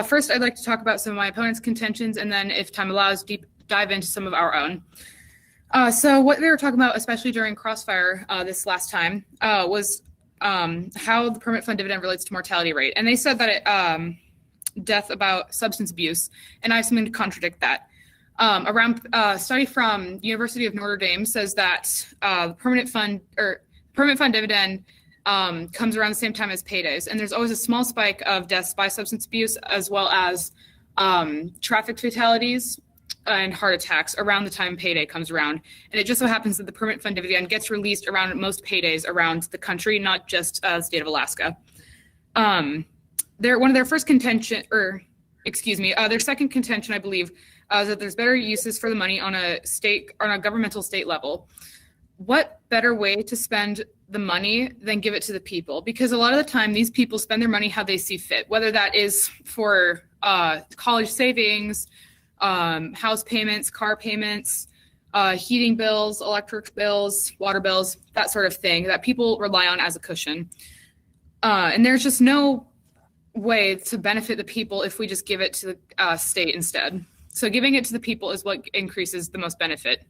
First, I'd like to talk about some of my opponent's contentions, and then if time allows, dive into some of our own. So what they were talking about, especially during Crossfire this last time, was how the permanent fund dividend relates to mortality rate. And they said that it, death about substance abuse, and I have something to contradict that. A study from University of Notre Dame says that the permanent fund dividend comes around the same time as paydays, and there's always a small spike of deaths by substance abuse as well as traffic fatalities and heart attacks around the time payday comes around. And it just so happens that the permanent fund dividend gets released around most paydays around the country, not just the state of Alaska. Their second contention, I believe, is that there's better uses for the money on a governmental state level. What better way to spend the money than give it to the people? Because a lot of the time, these people spend their money how they see fit, whether that is for college savings, house payments, car payments, heating bills, electric bills, water bills, that sort of thing that people rely on as a cushion. And there's just no way to benefit the people if we just give it to the state instead. So giving it to the people is what increases the most benefit.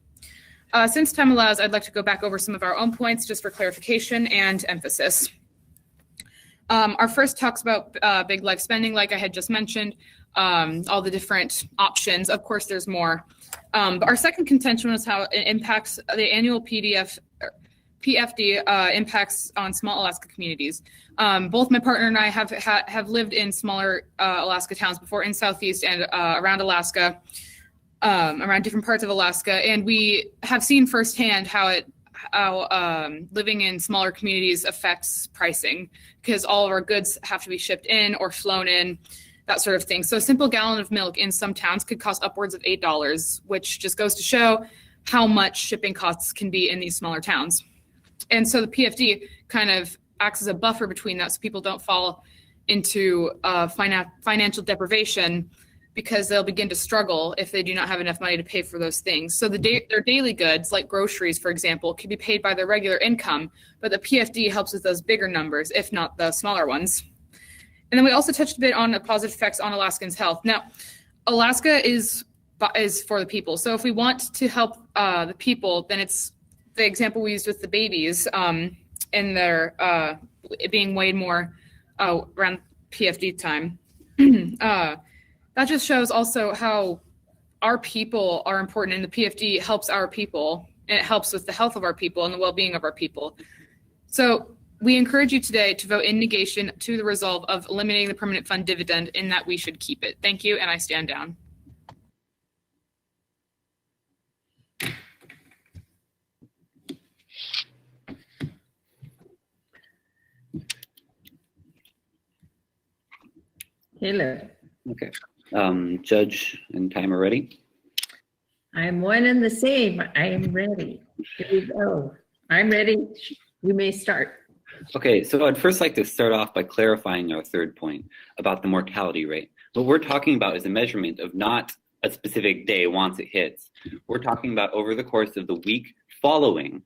Since time allows, I'd like to go back over some of our own points just for clarification and emphasis. Our first talks about big life spending, like I had just mentioned, all the different options. Of course, there's more. But our second contention was how it impacts the annual PFD impacts on small Alaska communities. Both my partner and I have lived in smaller Alaska towns before in Southeast and around Alaska. around different parts of Alaska, and we have seen firsthand how living in smaller communities affects pricing, because all of our goods have to be shipped in or flown in, that sort of thing. So a simple gallon of milk in some towns could cost upwards of $8, which just goes to show how much shipping costs can be in these smaller towns. And so the PFD kind of acts as a buffer between that, so people don't fall into financial deprivation, because they'll begin to struggle if they do not have enough money to pay for those things. So their daily goods, like groceries, for example, can be paid by their regular income, but the PFD helps with those bigger numbers, if not the smaller ones. And then we also touched a bit on the positive effects on Alaskans' health. Now, Alaska is for the people. So if we want to help the people, then it's the example we used with the babies and their being weighed more around PFD time. That just shows also how our people are important, and the PFD helps our people, and it helps with the health of our people and the well-being of our people. So we encourage you today to vote in negation to the resolve of eliminating the permanent fund dividend, in that we should keep it. Thank you, and I stand down. Taylor. Okay. Judge and timer ready? I'm one and the same. I am ready. Here we go. I'm ready. You may start. Okay, so I'd first like to start off by clarifying our third point about the mortality rate. What we're talking about is a measurement of not a specific day once it hits. We're talking about over the course of the week following.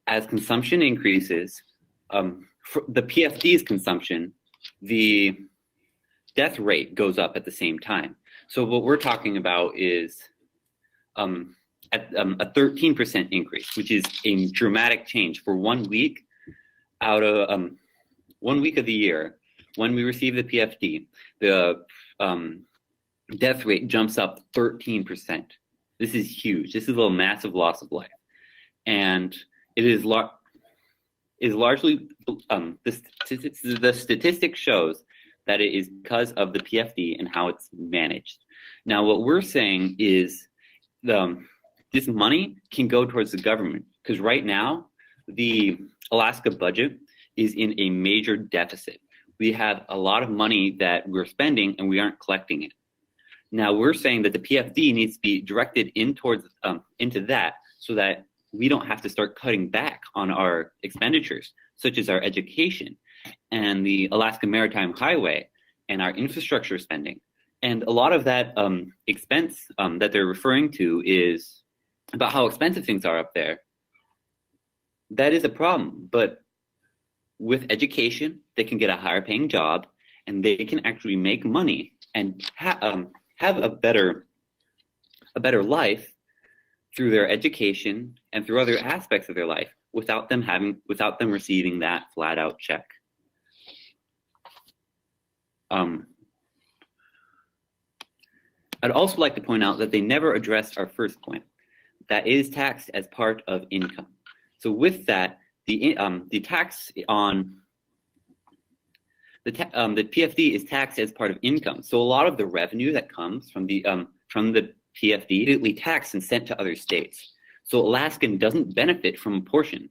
As consumption increases, for the PFD's consumption, the death rate goes up at the same time. So what we're talking about is a 13% increase, which is a dramatic change for 1 week out of 1 week of the year. When we receive the PFD, the death rate jumps up 13%. This is huge. This is a massive loss of life. And it is largely, the statistic shows that it is because of the PFD and how it's managed. Now, what we're saying is this money can go towards the government, because right now, the Alaska budget is in a major deficit. We have a lot of money that we're spending and we aren't collecting it. Now, we're saying that the PFD needs to be directed into that, so that we don't have to start cutting back on our expenditures, such as our education and the Alaska Maritime Highway and our infrastructure spending. And a lot of that expense that they're referring to is about how expensive things are up there. That is a problem, but with education, they can get a higher paying job, and they can actually make money and have a better life through their education and through other aspects of their life without them receiving that flat out check. I'd also like to point out that they never addressed our first point, that is taxed as part of income. So with that, the tax on the PFD is taxed as part of income. So a lot of the revenue that comes from the PFD immediately taxed and sent to other states. So Alaskan doesn't benefit from a portion,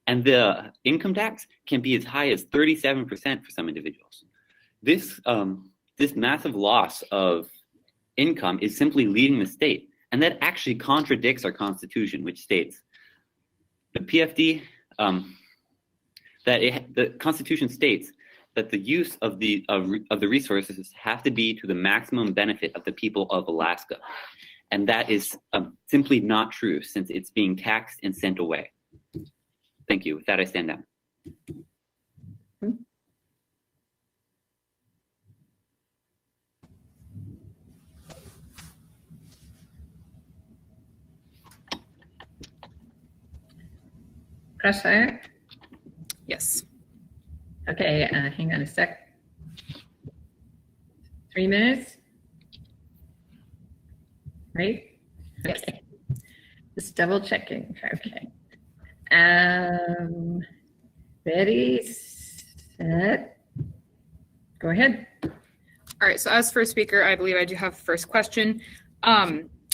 and the income tax can be as high as 37% for some individuals. This massive loss of income is simply leaving the state, and that actually contradicts our Constitution, which states the PFD the Constitution states that the use of the resources have to be to the maximum benefit of the people of Alaska, and that is simply not true, since it's being taxed and sent away. Thank you. With that, I stand down. Crossfire? Yes. Okay, hang on a sec. 3 minutes? Right? Okay. Just double checking. Okay. Ready, set, go ahead. All right, so as first speaker, I believe I do have the first question.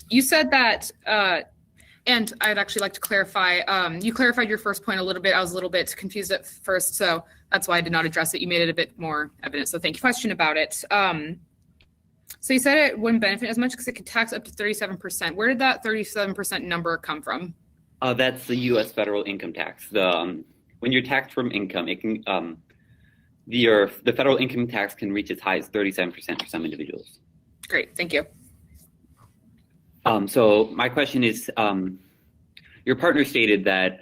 you said that, and I'd actually like to clarify, you clarified your first point a little bit. I was a little bit confused at first, so that's why I did not address it. You made it a bit more evident, so thank you. Question about it. So you said it wouldn't benefit as much because it could tax up to 37%. Where did that 37% number come from? That's the U.S. federal income tax. When you're taxed from income, it can the federal income tax can reach as high as 37% for some individuals. Great, thank you. So my question is, your partner stated that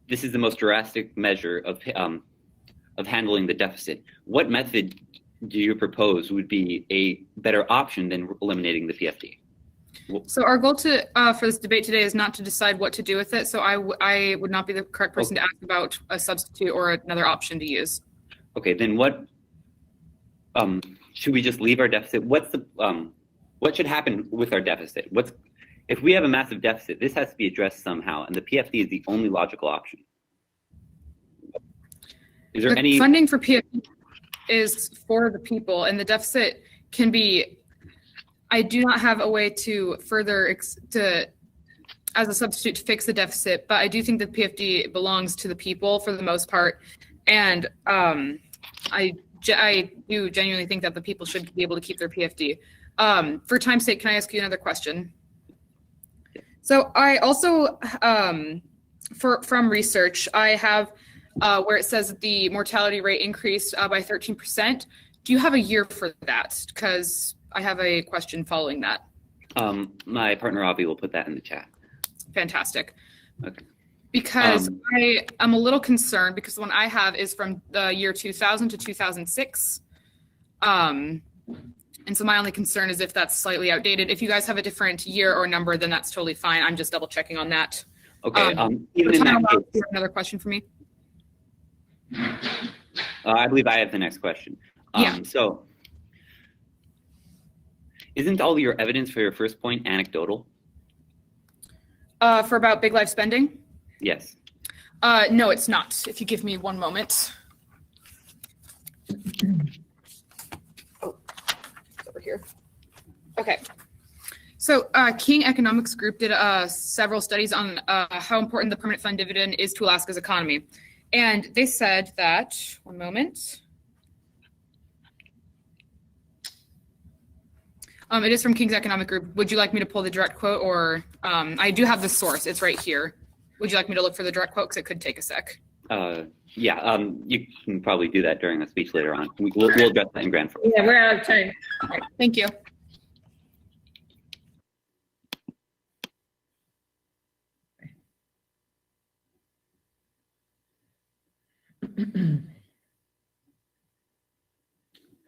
this is the most drastic measure of handling the deficit. What method do you propose would be a better option than eliminating the PFD? So our goal for this debate today is not to decide what to do with it. So I would not be the correct person to ask about a substitute or another option to use. Okay, then what should we just leave our deficit? What should happen with our deficit? If we have a massive deficit, this has to be addressed somehow, and the PFD is the only logical option. Is there any funding for PFD is for the people, and the deficit can be. I do not have a way to further as a substitute to fix the deficit, but I do think that PFD belongs to the people for the most part, and I do genuinely think that the people should be able to keep their PFD. For time's sake, can I ask you another question? So I also, from research, I have where it says that the mortality rate increased by 13%. Do you have a year for that? Because I have a question following that. My partner Avi will put that in the chat. Fantastic. Okay. Because I am a little concerned because the one I have is from the year 2000 to 2006. And so my only concern is if that's slightly outdated. If you guys have a different year or number, then that's totally fine. I'm just double checking on that. Okay. Even in that case, you have another question for me? I believe I have the next question. Yeah. So, isn't all your evidence for your first point anecdotal? For about big life spending? Yes. No, it's not. If you give me one moment. Oh, it's over here. Okay. So King Economics Group did several studies on how important the permanent fund dividend is to Alaska's economy. And they said that, one moment. It is from King's Economic Group. Would you like me to pull the direct quote, or I do have the source. It's right here. Would you like me to look for the direct quote? Because it could take a sec. Yeah, you can probably do that during the speech later on. We'll address that in grand form. Yeah, we're out of time. All right, thank you.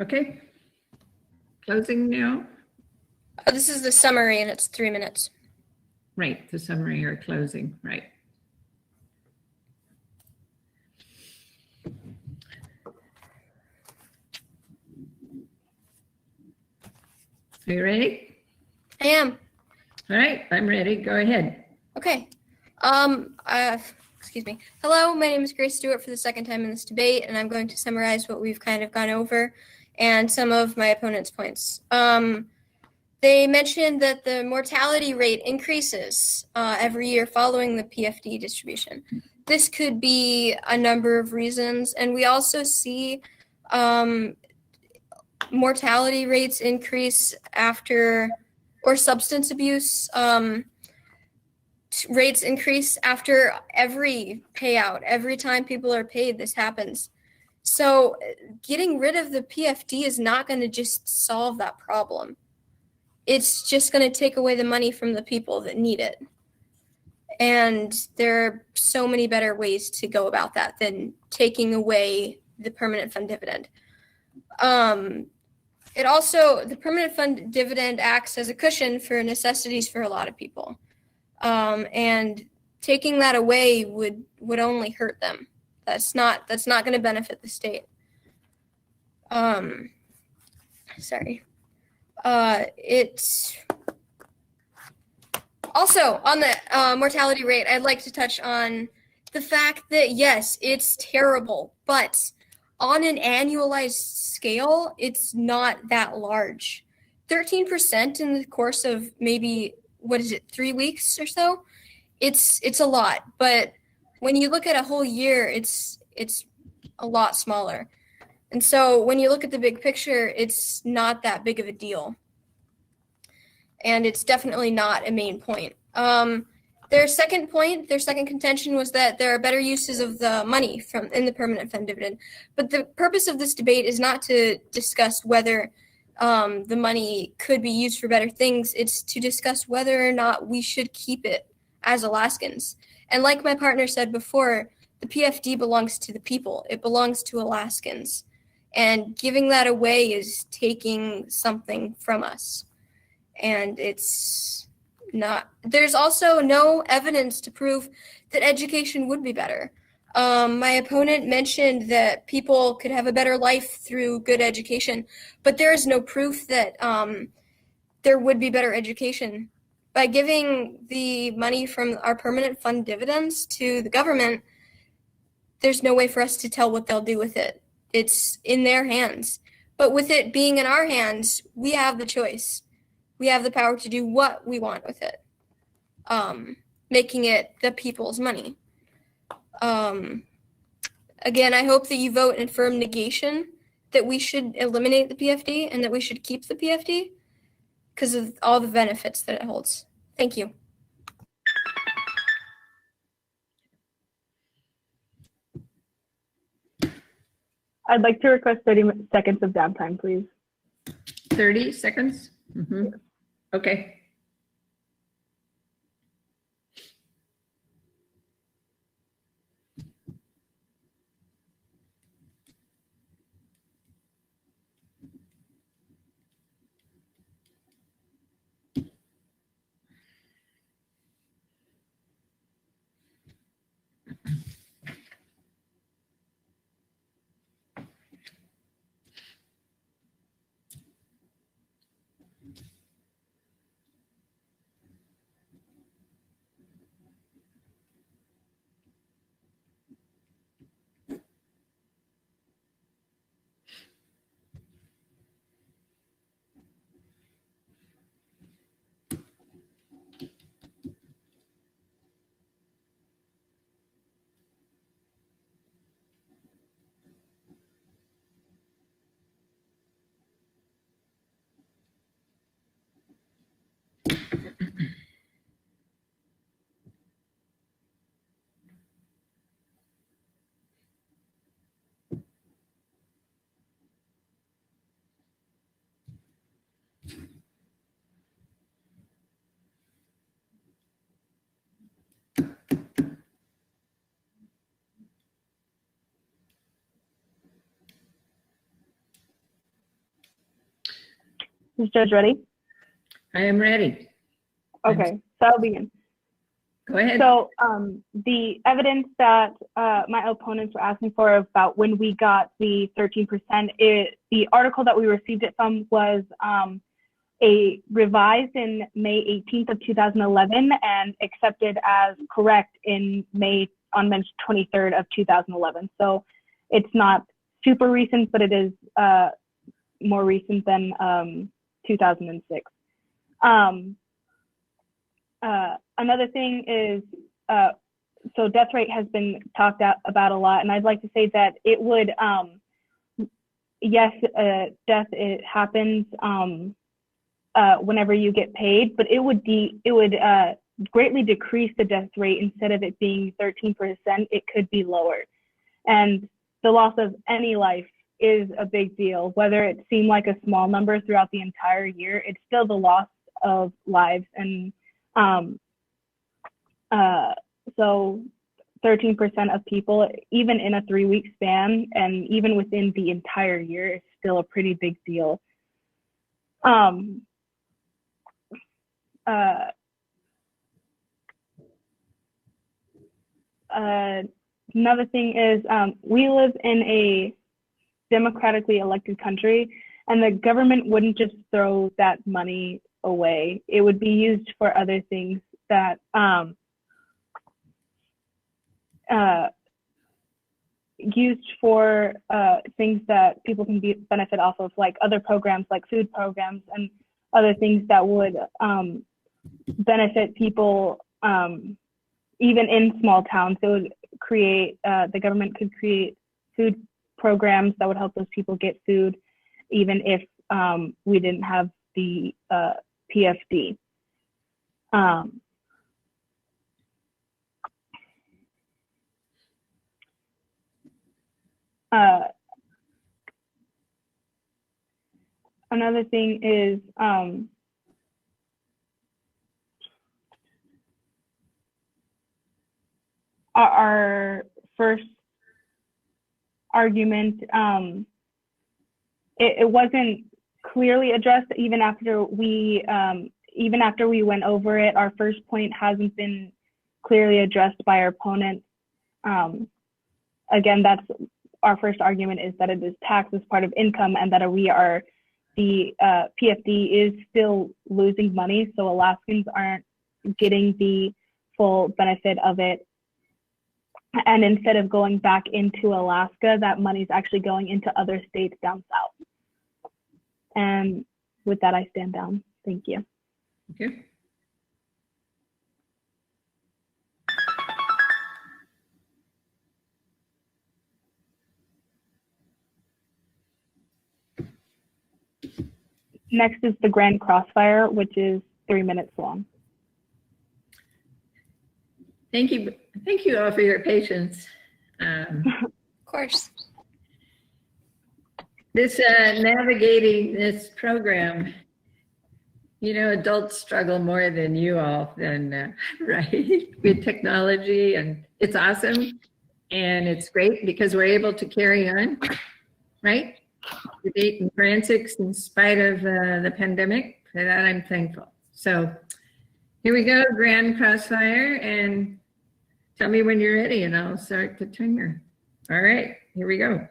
Okay. Closing now. This is the summary, and it's 3 minutes. Right, the summary or closing, right. Are you ready? I am. All right, I'm ready. Go ahead. Okay. Excuse me. Hello, my name is Grace Stewart for the second time in this debate, and I'm going to summarize what we've kind of gone over and some of my opponent's points. They mentioned that the mortality rate increases every year following the PFD distribution. This could be a number of reasons, and we also see mortality rates increase after, or substance abuse rates increase after every payout. Every time people are paid, this happens. So getting rid of the PFD is not going to just solve that problem. It's just going to take away the money from the people that need it. And there are so many better ways to go about that than taking away the permanent fund dividend. It also, the permanent fund dividend acts as a cushion for necessities for a lot of people. And taking that away would only hurt them. That's not going to benefit the state. Sorry. It's also on the mortality rate. I'd like to touch on the fact that yes, it's terrible, but on an annualized scale, it's not that large. 13% in the course of maybe what is it, 3 weeks or so, it's a lot. But when you look at a whole year, it's a lot smaller. And so when you look at the big picture, it's not that big of a deal. And it's definitely not a main point. Their second contention was that there are better uses of the money in the permanent fund dividend. But the purpose of this debate is not to discuss whether the money could be used for better things. It's to discuss whether or not we should keep it as Alaskans. And like my partner said before, the PFD belongs to the people. It belongs to Alaskans. And giving that away is taking something from us. And it's not, there's also no evidence to prove that education would be better. My opponent mentioned that people could have a better life through good education, but there is no proof that there would be better education. By giving the money from our permanent fund dividends to the government, there's no way for us to tell what they'll do with it. It's in their hands. But with it being in our hands, we have the choice. We have the power to do what we want with it, making it the people's money. Again, I hope that you vote in firm negation that we should eliminate the PFD and that we should keep the PFD because of all the benefits that it holds. Thank you. I'd like to request 30 seconds of downtime, please. 30 seconds? Mm-hmm. Okay. Is Judge ready? I am ready. Okay, so I'll begin. Go ahead. So the evidence that my opponents were asking for about when we got the 13%, the article that we received it from was revised in May 18th of 2011 and accepted as correct on May 23rd of 2011. So it's not super recent, but it is more recent than 2006. Another thing is, so death rate has been talked about a lot, and I'd like to say that it would, yes, death, it happens whenever you get paid, but it would greatly decrease the death rate. Instead of it being 13%, it could be lowered. And the loss of any life is a big deal. Whether it seemed like a small number throughout the entire year, it's still the loss of lives. And so 13% of people, even in a 3-week span, and even within the entire year, is still a pretty big deal. Another thing is, we live in a democratically elected country, and the government wouldn't just throw that money away. It would be used for other things that used for things that people can benefit off of, like other programs like food programs and other things that would benefit people even in small towns. It would create, the government could create food programs that would help those people get food, even if we didn't have the PFD. Another thing is our first argument, it wasn't clearly addressed even after we went over it. Our first point hasn't been clearly addressed by our opponent. Again, that's our first argument, is that it is taxed as part of income, and that the PFD is still losing money, so Alaskans aren't getting the full benefit of it. And instead of going back into Alaska, that money is actually going into other states down south. And with that, I stand down. Thank you. Okay. Next is the Grand Crossfire, which is 3 minutes long. Thank you all for your patience. Of course. This navigating this program, you know, adults struggle more than you all, right, with technology, and it's awesome, and it's great because we're able to carry on, right? Debate and forensics in spite of the pandemic. For that, I'm thankful. So here we go, Grand Crossfire, and tell me when you're ready and I'll start the timer. All right, here we go.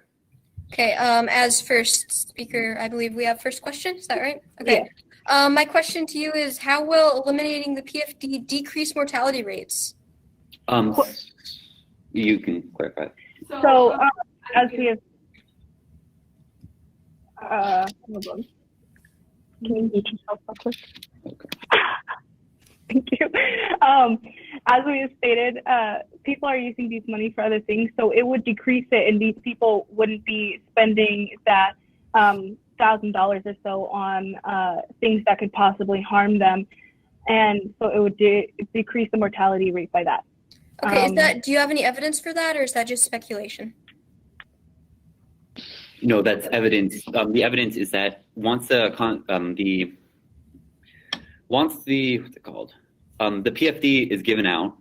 Okay, as first speaker, I believe we have first question. Is that right? Okay. Yeah. My question to you is, how will eliminating the PFD decrease mortality rates? You can clarify. So, as we have, hold on. Can you mute yourself real quick? Okay. Thank you. As we have stated, people are using these money for other things, so it would decrease it, and these people wouldn't be spending that $1,000 or so on things that could possibly harm them, and so it would decrease the mortality rate by that. Okay, do you have any evidence for that, or is that just speculation? No, that's evidence. The evidence is that once the what's it called? The PFD is given out,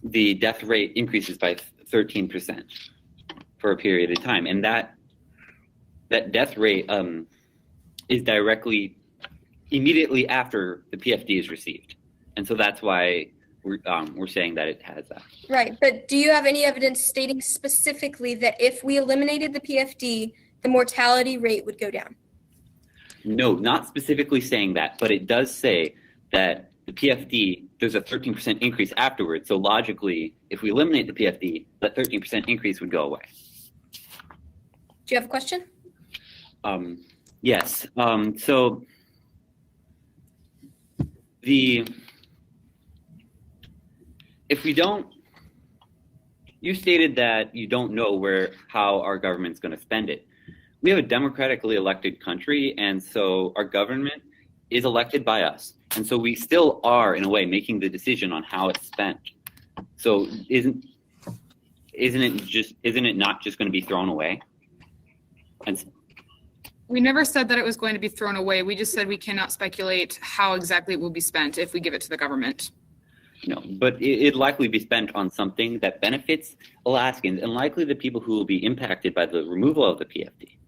the death rate increases by 13% for a period of time, and that death rate is directly immediately after the PFD is received, and so that's why we're saying that it has that. Right, but do you have any evidence stating specifically that if we eliminated the PFD, the mortality rate would go down? No, not specifically saying that, but it does say that the PFD, there's a 13% increase afterwards. So logically, if we eliminate the PFD, that 13% increase would go away. Do you have a question? Yes. So if we don't, you stated that you don't know how our government's going to spend it. We have a democratically elected country, and so our government is elected by us. And so we still are, in a way, making the decision on how it's spent. So isn't it not just going to be thrown away? And we never said that it was going to be thrown away. We just said we cannot speculate how exactly it will be spent if we give it to the government. No, but it'd likely be spent on something that benefits Alaskans and likely the people who will be impacted by the removal of the PFD.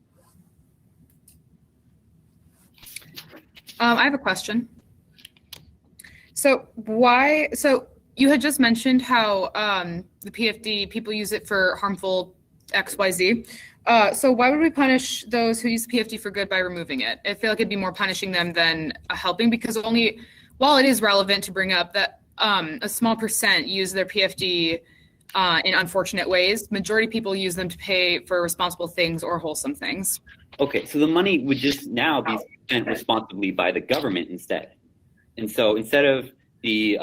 I have a question. So you had just mentioned how the PFD, people use it for harmful XYZ. So why would we punish those who use the PFD for good by removing it? I feel like it'd be more punishing them than helping, because while it is relevant to bring up that a small percent use their PFD in unfortunate ways, majority of people use them to pay for responsible things or wholesome things. Okay, so the money would just now be spent responsibly by the government instead. And so instead of the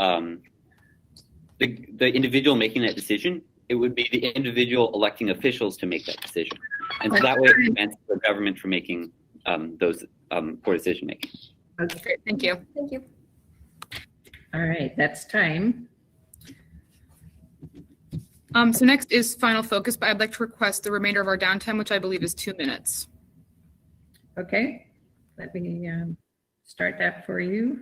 individual making that decision, it would be the individual electing officials to make that decision. And so that way it prevents the government from making those poor decision making. Okay, great. Thank you. Thank you. All right, that's time. So next is final focus, but I'd like to request the remainder of our downtime, which I believe is 2 minutes. Okay, let me start that for you.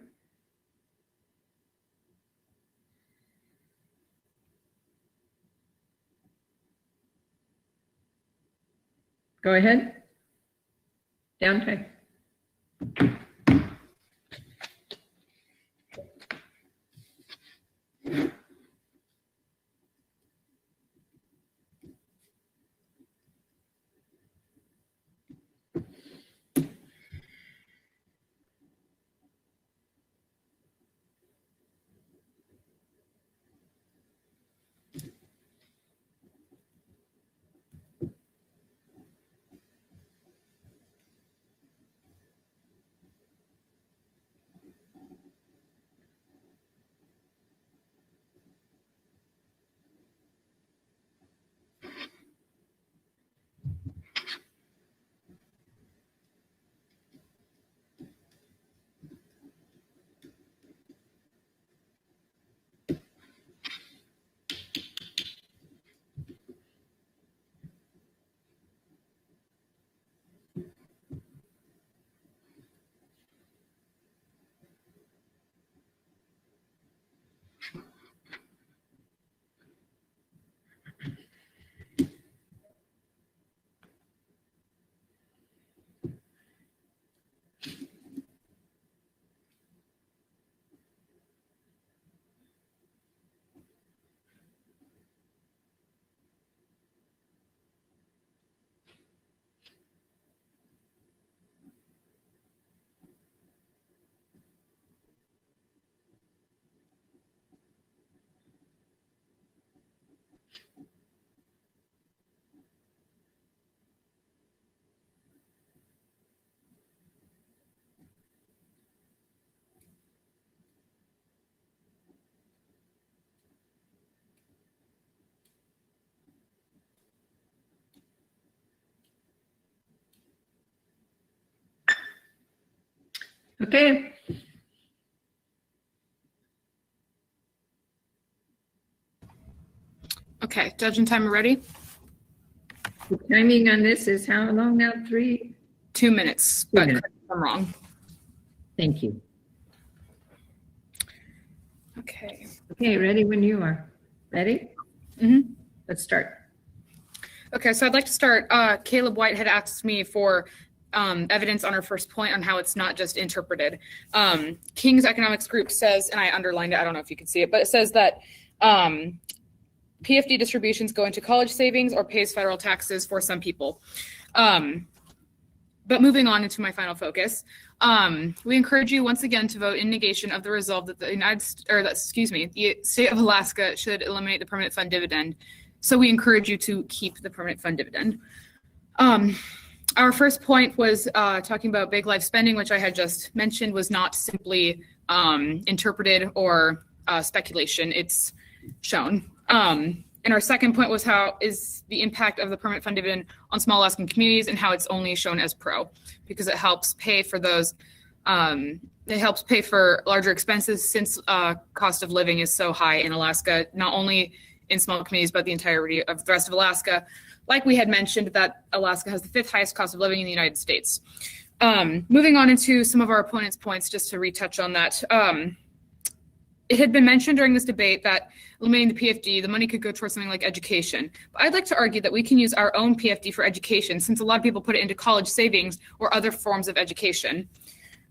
Go ahead. Downtime. Okay. Okay, judge and timer ready? The timing on this is how long now? 2 minutes, but correct me if I'm wrong. Thank you. Okay. Okay, ready when you are. Ready? Mm-hmm. Let's start. Okay, so I'd like to start. Caleb White had asked me for evidence on our first point on how it's not just interpreted. King's Economics Group says, and I underlined it, I don't know if you can see it, but it says that PFD distributions go into college savings or pays federal taxes for some people. But moving on into my final focus, we encourage you once again to vote in negation of the resolve that the state of Alaska should eliminate the permanent fund dividend. So we encourage you to keep the permanent fund dividend. Our first point was talking about big life spending, which I had just mentioned was not simply interpreted or speculation, it's shown. And our second point was how is the impact of the permanent fund dividend on small Alaskan communities and how it's only shown as pro, because it helps pay for those, it helps pay for larger expenses since cost of living is so high in Alaska, not only in small communities, but the entirety of the rest of Alaska. Like we had mentioned, that Alaska has the 5th highest cost of living in the United States. Moving on into some of our opponents' points, just to retouch on that. It had been mentioned during this debate that eliminating the PFD, the money could go towards something like education. But I'd like to argue that we can use our own PFD for education, since a lot of people put it into college savings or other forms of education.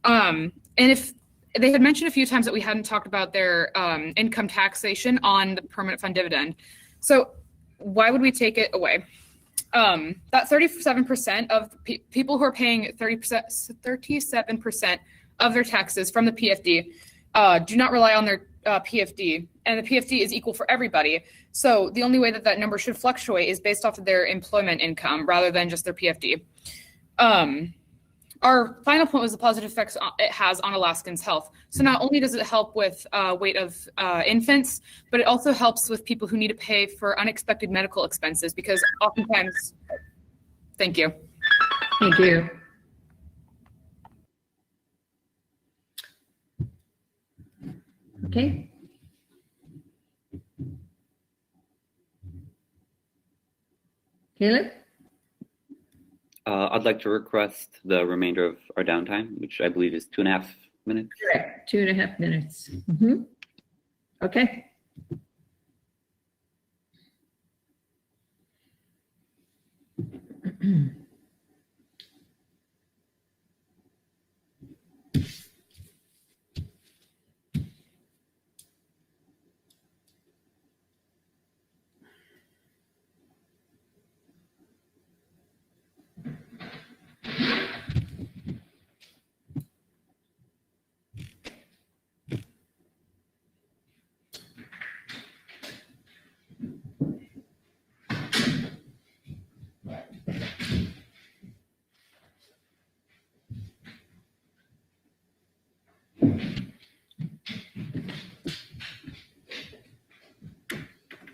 And if they had mentioned a few times that we hadn't talked about their income taxation on the permanent fund dividend. So why would we take it away? That 37% of people who are paying 37% of their taxes from the PFD do not rely on their PFD, and the PFD is equal for everybody. So the only way that that number should fluctuate is based off of their employment income rather than just their PFD. our final point was the positive effects it has on Alaskans' health. So not only does it help with weight of infants, but it also helps with people who need to pay for unexpected medical expenses because oftentimes, thank you. Thank you. Okay. Caleb? I'd like to request the remainder of our downtime, which I believe is 2.5 minutes. Correct, 2.5 minutes. Mhm. Okay.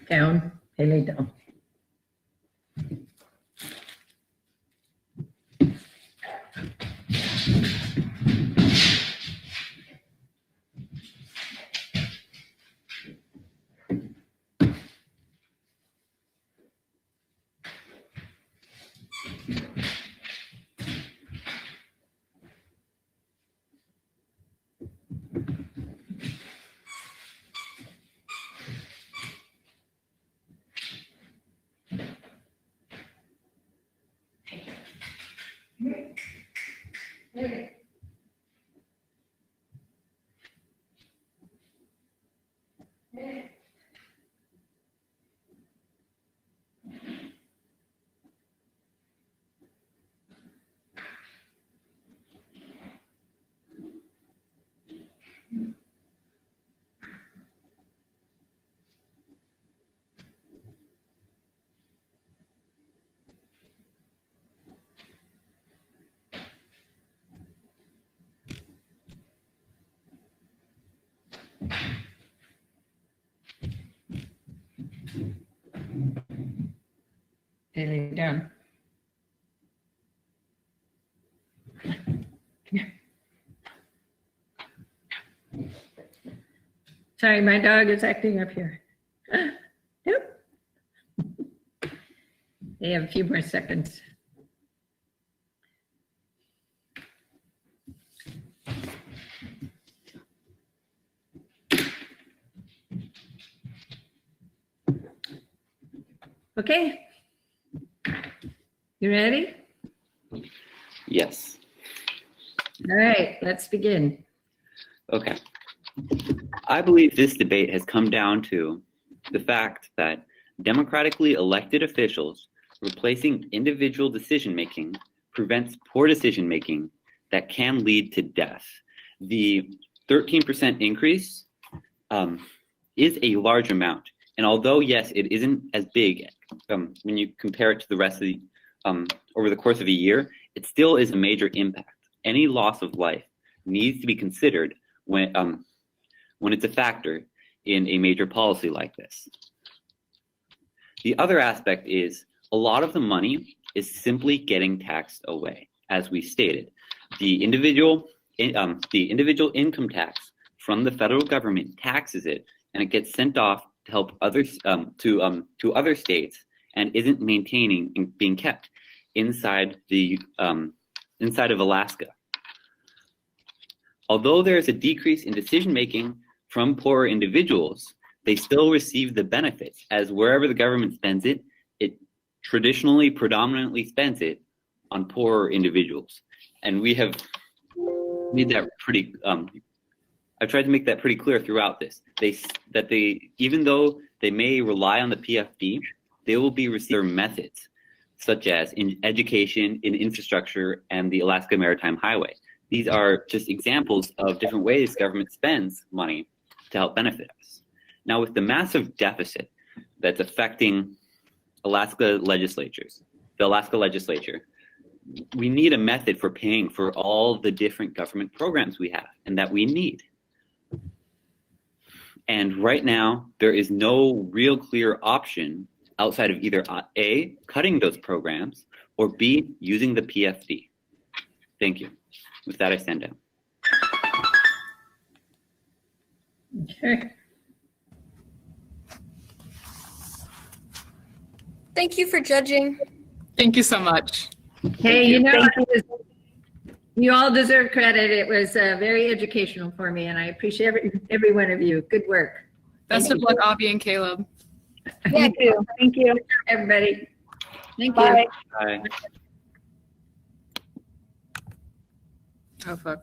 Down, Haley, down. Haley, down. Sorry, my dog is acting up here. Nope. They have a few more seconds. Okay. You ready? Yes. All right, let's begin. Okay. I believe this debate has come down to the fact that democratically elected officials replacing individual decision-making prevents poor decision-making that can lead to death. The 13% increase is a large amount. And although, yes, it isn't as big when you compare it to the rest of the, over the course of a year, it still is a major impact. Any loss of life needs to be considered when it's a factor in a major policy like this. The other aspect is a lot of the money is simply getting taxed away. As we stated, the individual income tax from the federal government taxes it, and it gets sent off to help others to other states, and isn't maintaining and being kept inside the inside of Alaska. Although there is a decrease in decision making from poorer individuals, they still receive the benefits, as wherever the government spends it, it traditionally predominantly spends it on poorer individuals. And we have made that pretty I've tried to make that pretty clear throughout this. Even though they may rely on the PFD, they will be receiving methods such as in education, in infrastructure, and the Alaska Maritime Highway. These are just examples of different ways government spends money to help benefit us. Now, with the massive deficit that's affecting the Alaska legislature, we need a method for paying for all the different government programs we have and that we need. And right now, there is no real clear option outside of either A, cutting those programs, or B, using the PFD. Thank you. With that, I stand down. Okay. Thank you for judging. Thank you so much. Hey, you know, you all deserve credit. It was very educational for me, and I appreciate every one of you. Good work. Best of luck, Avi and Caleb. You too. Thank you. Everybody. Thank Bye. you. Bye. Oh, fuck.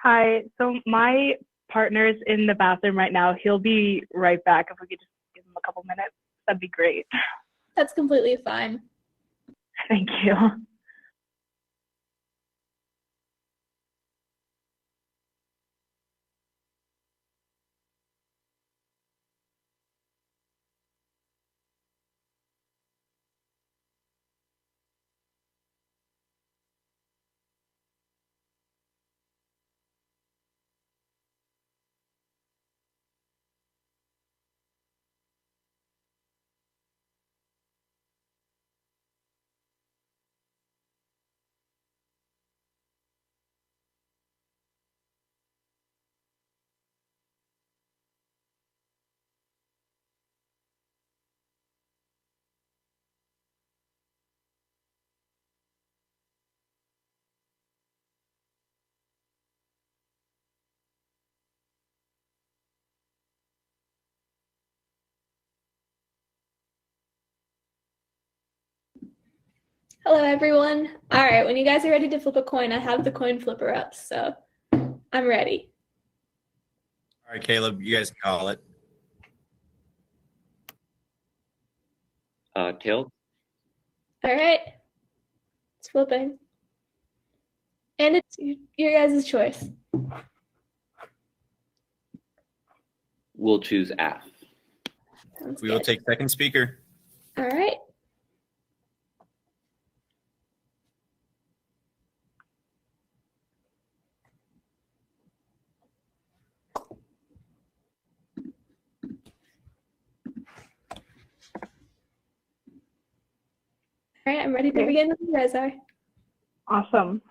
Hi. So my partner's in the bathroom right now. He'll be right back. If we could just give him a couple minutes, that'd be great. That's completely fine. Thank you. Hello, everyone. All right, when you guys are ready to flip a coin, I have the coin flipper up, so I'm ready. All right, Caleb, you guys can call it. Tails. All right, it's flipping. And it's your guys' choice. We'll choose F. We will take second speaker. All right. All right, I'm ready to begin when you guys are. Awesome.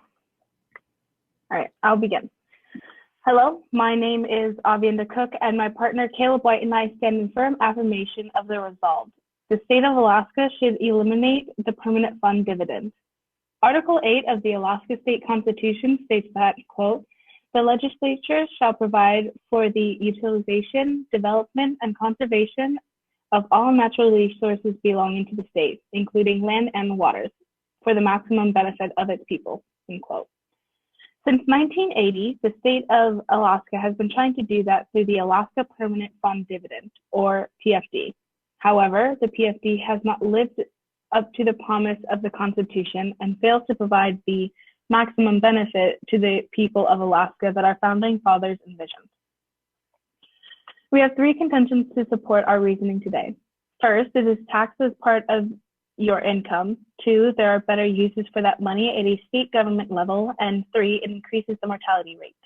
All right, I'll begin. Hello, my name is Avienda Cook, and my partner Caleb White and I stand in firm affirmation of the resolve. The state of Alaska should eliminate the permanent fund dividend. Article 8 of the Alaska State Constitution states that, quote, the legislature shall provide for the utilization, development, and conservation of all natural resources belonging to the state, including land and waters, for the maximum benefit of its people, end quote. Since 1980, the state of Alaska has been trying to do that through the Alaska Permanent Fund Dividend, or PFD. However, the PFD has not lived up to the promise of the Constitution and fails to provide the maximum benefit to the people of Alaska that our founding fathers envisioned. We have three contentions to support our reasoning today. First, it is taxed as part of your income. 2, there are better uses for that money at a state government level. And 3, it increases the mortality rate.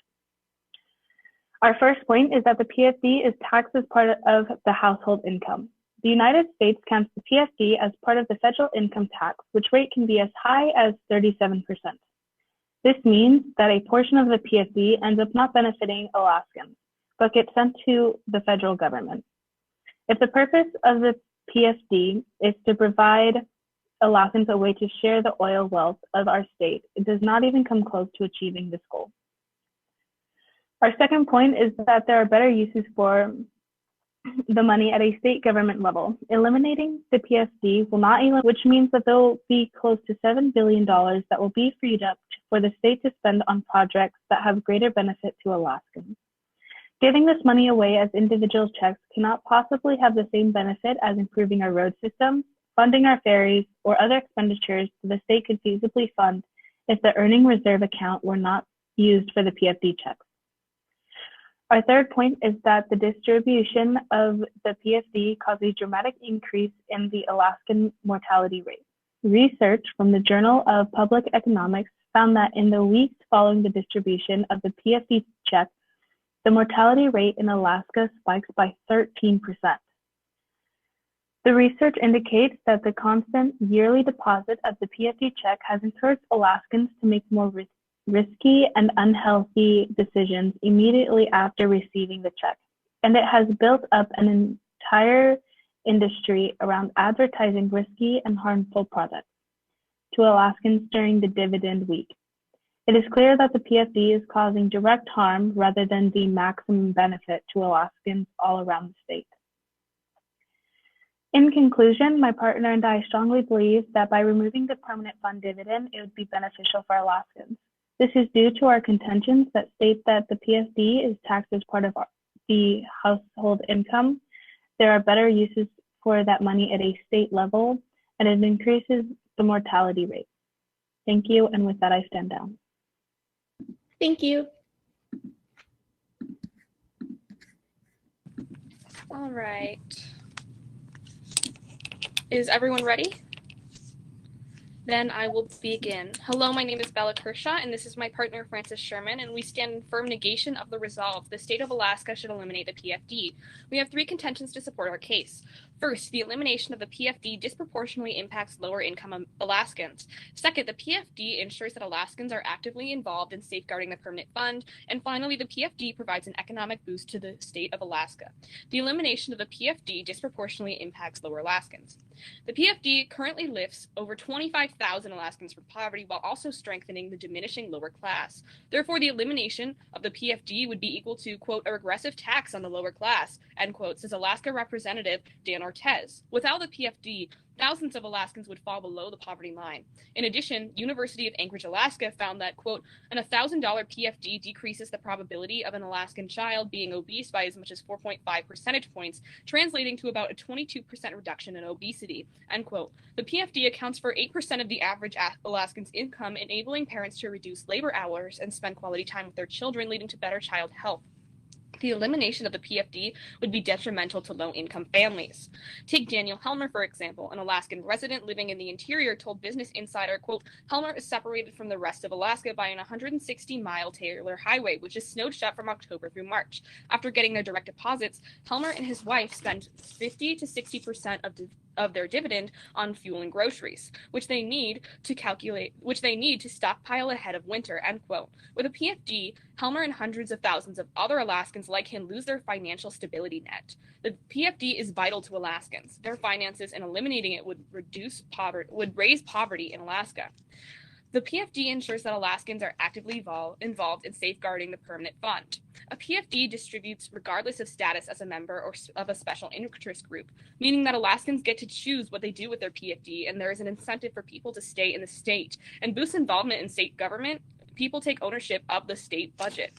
Our first point is that the PFD is taxed as part of the household income. The United States counts the PFD as part of the federal income tax, which rate can be as high as 37%. This means that a portion of the PFD ends up not benefiting Alaskans, but gets sent to the federal government. If the purpose of the PFD is to provide Alaskans a way to share the oil wealth of our state, it does not even come close to achieving this goal. Our second point is that there are better uses for the money at a state government level. Eliminating the PFD will not eliminate, which means that there will be close to $7 billion that will be freed up for the state to spend on projects that have greater benefit to Alaskans. Giving this money away as individual checks cannot possibly have the same benefit as improving our road systems, funding our ferries, or other expenditures the state could feasibly fund if the earning reserve account were not used for the PFD checks. Our third point is that the distribution of the PFD caused a dramatic increase in the Alaskan mortality rate. Research from the Journal of Public Economics found that in the weeks following the distribution of the PFD check, the mortality rate in Alaska spikes by 13%. The research indicates that the constant yearly deposit of the PFD check has encouraged Alaskans to make more risky and unhealthy decisions immediately after receiving the check, and it has built up an entire industry around advertising risky and harmful products to Alaskans during the dividend week. It is clear that the PFD is causing direct harm rather than the maximum benefit to Alaskans all around the state. In conclusion, my partner and I strongly believe that by removing the permanent fund dividend, it would be beneficial for Alaskans. This is due to our contentions that state that the PFD is taxed as part of the household income. There are better uses for that money at a state level, and it increases the mortality rate. Thank you, and with that, I stand down. Thank you. All right. Is everyone ready? Then I will begin. Hello, my name is Bella Kershaw, and this is my partner, Francis Sherman, and we stand in firm negation of the resolve. The state of Alaska should eliminate the PFD. We have 3 contentions to support our case. First, the elimination of the PFD disproportionately impacts lower-income Alaskans. Second, the PFD ensures that Alaskans are actively involved in safeguarding the permanent fund. And finally, the PFD provides an economic boost to the state of Alaska. The elimination of the PFD disproportionately impacts lower Alaskans. The PFD currently lifts over 25,000 Alaskans from poverty while also strengthening the diminishing lower class. Therefore, the elimination of the PFD would be equal to, quote, a regressive tax on the lower class, end quote, says Alaska Representative Dan Ortez. Without the PFD, thousands of Alaskans would fall below the poverty line. In addition, University of Anchorage, Alaska found that, quote, an $1,000 PFD decreases the probability of an Alaskan child being obese by as much as 4.5 percentage points, translating to about a 22% reduction in obesity, end quote. The PFD accounts for 8% of the average Alaskan's income, enabling parents to reduce labor hours and spend quality time with their children, leading to better child health. The elimination of the PFD would be detrimental to low-income families. Take Daniel Helmer, for example, an Alaskan resident living in the interior told Business Insider, quote, Helmer is separated from the rest of Alaska by an 160-mile Taylor Highway, which is snowed shut from October through March. After getting their direct deposits, Helmer and his wife spend 50 to 60% of their dividend on fuel and groceries, which they need to stockpile ahead of winter, end quote. With a PFD, Helmer and hundreds of thousands of other Alaskans like him lose their financial stability net. The PFD is vital to Alaskans, their finances, and eliminating it would raise poverty in Alaska. The PFD ensures that Alaskans are actively involved in safeguarding the permanent fund. A PFD distributes regardless of status as a member or of a special interest group, meaning that Alaskans get to choose what they do with their PFD, and there is an incentive for people to stay in the state and boost involvement in state government. People take ownership of the state budget.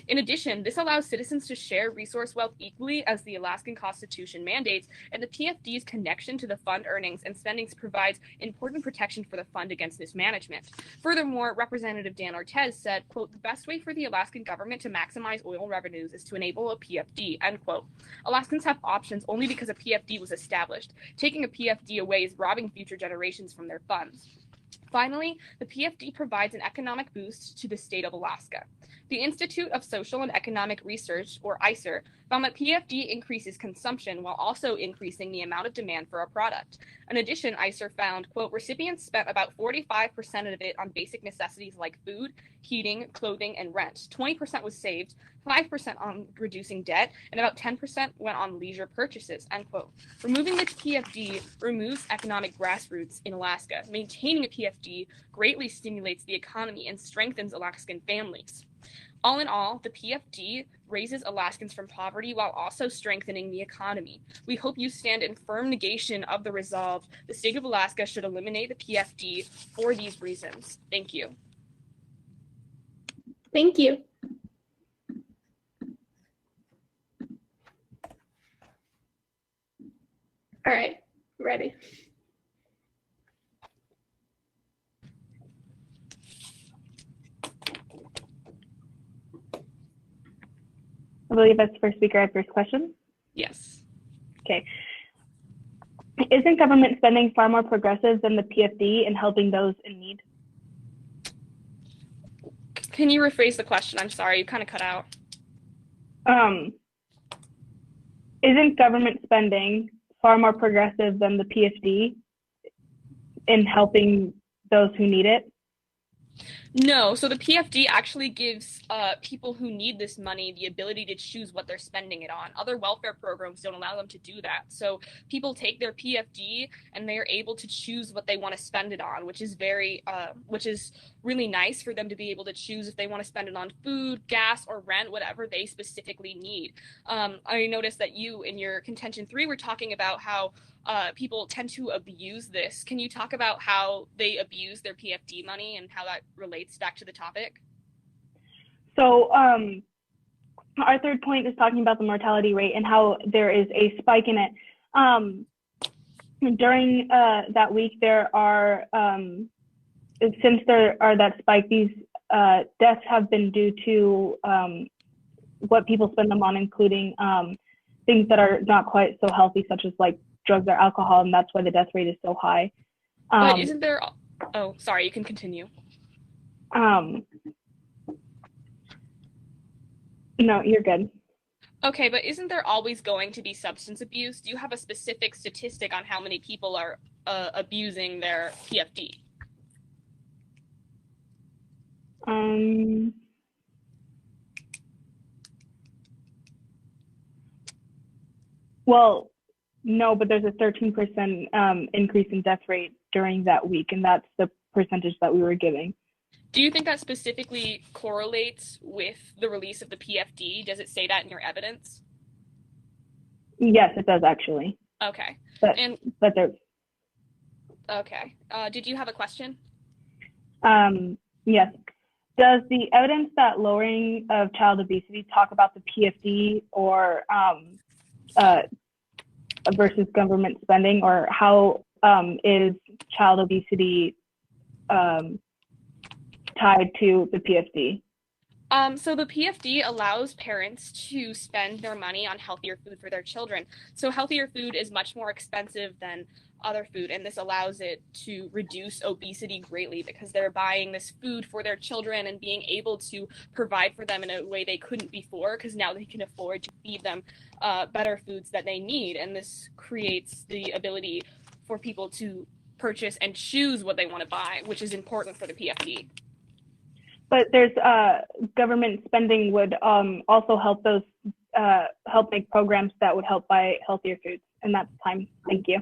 In addition, this allows citizens to share resource wealth equally as the Alaskan Constitution mandates, and the PFD's connection to the fund earnings and spendings provides important protection for the fund against mismanagement. Furthermore, Representative Dan Ortez said, quote, the best way for the Alaskan government to maximize oil revenues is to enable a PFD, end quote. Alaskans have options only because a PFD was established. Taking a PFD away is robbing future generations from their funds. Finally, the PFD provides an economic boost to the state of Alaska. The Institute of Social and Economic Research, or ICER, found that PFD increases consumption while also increasing the amount of demand for a product. In addition, ICER found, quote, recipients spent about 45% of it on basic necessities like food, heating, clothing, and rent. 20% was saved, 5% on reducing debt, and about 10% went on leisure purchases, end quote. Removing the PFD removes economic grassroots in Alaska. Maintaining a PFD greatly stimulates the economy and strengthens Alaskan families. All in all, the PFD raises Alaskans from poverty while also strengthening the economy. We hope you stand in firm negation of the resolve. The state of Alaska should eliminate the PFD for these reasons. Thank you. Thank you. All right, ready. I believe that's first speaker at first question. Yes. Okay. Isn't government spending far more progressive than the PFD in helping those in need? Can you rephrase the question? I'm sorry, you kind of cut out. Isn't government spending far more progressive than the PFD in helping those who need it? No, so the PFD actually gives people who need this money the ability to choose what they're spending it on. Other welfare programs don't allow them to do that. So people take their PFD and they are able to choose what they want to spend it on, which is really nice for them to be able to choose if they want to spend it on food, gas, or rent, whatever they specifically need. I noticed that you, in your contention 3, were talking about how people tend to abuse this. Can you talk about how they abuse their PFD money and how that relates back to the topic? So our third point is talking about the mortality rate and how there is a spike in it. During that week, there are, since there are that spike, these deaths have been due to what people spend them on, including things that are not quite so healthy, such as like drugs or alcohol, and that's why the death rate is so high. But isn't there? Oh, sorry. You can continue. No, you're good. Okay, but isn't there always going to be substance abuse? Do you have a specific statistic on how many people are abusing their PFD? Well, no, but there's a 13% increase in death rate during that week, and that's the percentage that we were giving. Do you think that specifically correlates with the release of the PFD? Does it say that in your evidence? Yes, it does actually. Okay. But there's. Okay. Did you have a question? Yes. Does the evidence that lowering of child obesity talk about the PFD or versus government spending, or how is child obesity tied to the PFD? So the PFD allows parents to spend their money on healthier food for their children. So healthier food is much more expensive than other food, and this allows it to reduce obesity greatly because they're buying this food for their children and being able to provide for them in a way they couldn't before, because now they can afford to feed them better foods that they need, and this creates the ability for people to purchase and choose what they want to buy, which is important for the PFD. But there's government spending would also help those help make programs that would help buy healthier foods, and that's time. Thank you.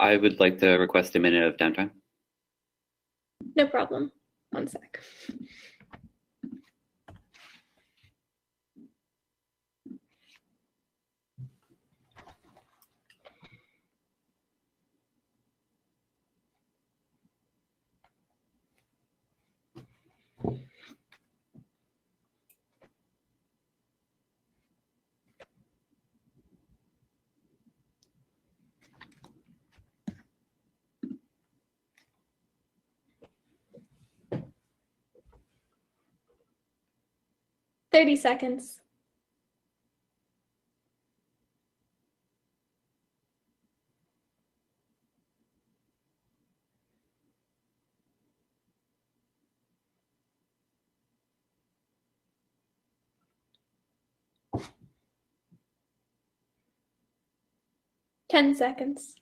I would like to request a minute of downtime. No problem. 1 sec. "30 seconds. "10 seconds.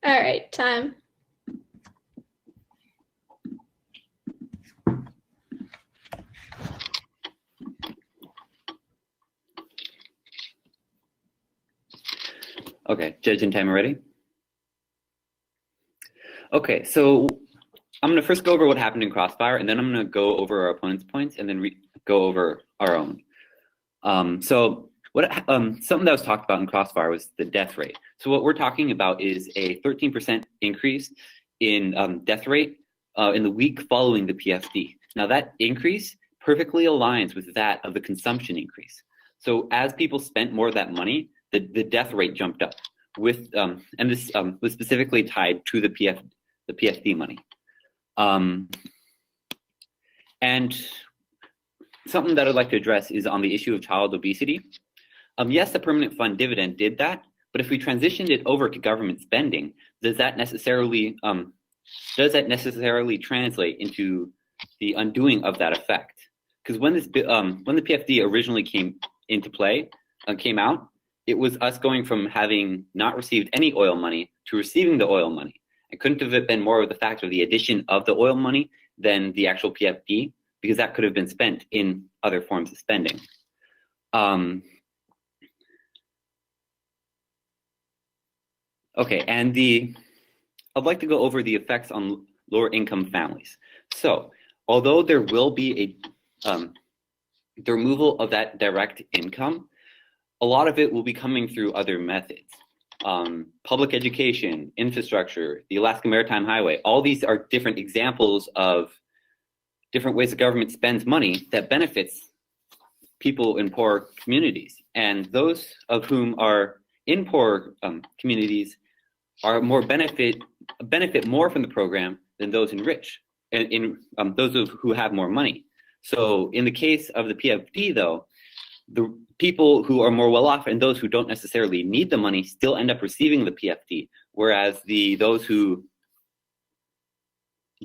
All right, time. Okay, judge and timer ready? Okay, so I'm going to first go over what happened in Crossfire, and then I'm going to go over our opponent's points, and then go over our own. So something that was talked about in Crossfire was the death rate. So what we're talking about is a 13% increase in death rate in the week following the PFD. Now that increase perfectly aligns with that of the consumption increase. So as people spent more of that money, the death rate jumped up with, and this was specifically tied to the PFD money. And something that I'd like to address is on the issue of child obesity. Yes, the permanent fund dividend did that, but if we transitioned it over to government spending, does that necessarily translate into the undoing of that effect? Because when the PFD originally came out, it was us going from having not received any oil money to receiving the oil money. It couldn't have been more of the fact of the addition of the oil money than the actual PFD, because that could have been spent in other forms of spending. Okay, and I'd like to go over the effects on lower income families. So, although there will be the removal of that direct income, a lot of it will be coming through other methods. Public education, infrastructure, the Alaska Maritime Highway, all these are different examples of different ways the government spends money that benefits people in poor communities. And those of whom are in poor communities are more benefit more from the program than those in rich, in those who have more money. So in the case of the PFD, though, the people who are more well off and those who don't necessarily need the money still end up receiving the PFD, whereas those who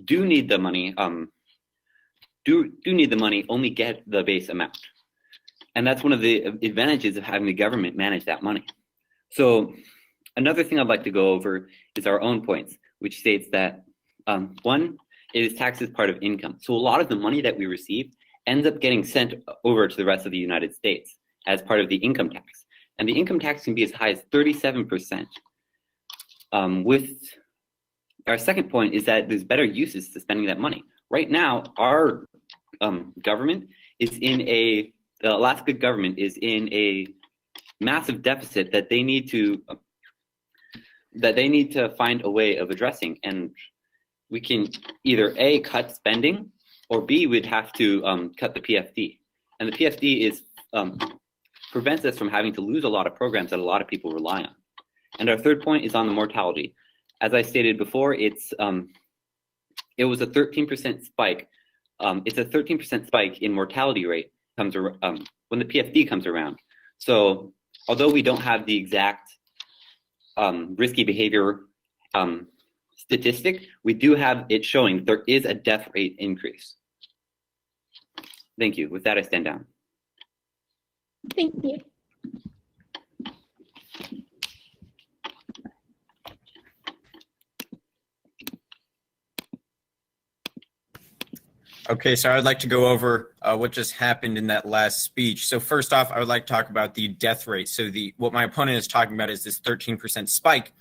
do need the money do need the money only get the base amount. And that's one of the advantages of having the government manage that money. So another thing I'd like to go over is our own points, which states that one, it is taxed as part of income. So a lot of the money that we receive ends up getting sent over to the rest of the United States as part of the income tax. And the income tax can be as high as 37%. With our second point is that there's better uses to spending that money. Right now, our government is the Alaska government is in a massive deficit that they need to find a way of addressing. And we can either A, cut spending, or B, we'd have to cut the PFD. And the PFD prevents us from having to lose a lot of programs that a lot of people rely on. And our third point is on the mortality. As I stated before, it was a 13% spike. It's a 13% spike in mortality rate when the PFD comes around. So although we don't have the exact risky behavior statistic, we do have it showing there is a death rate increase. Thank you. With that, I stand down. Thank you. Okay, so I would like to go over what just happened in that last speech. So first off, I would like to talk about the death rate. So what my opponent is talking about is this 13% spike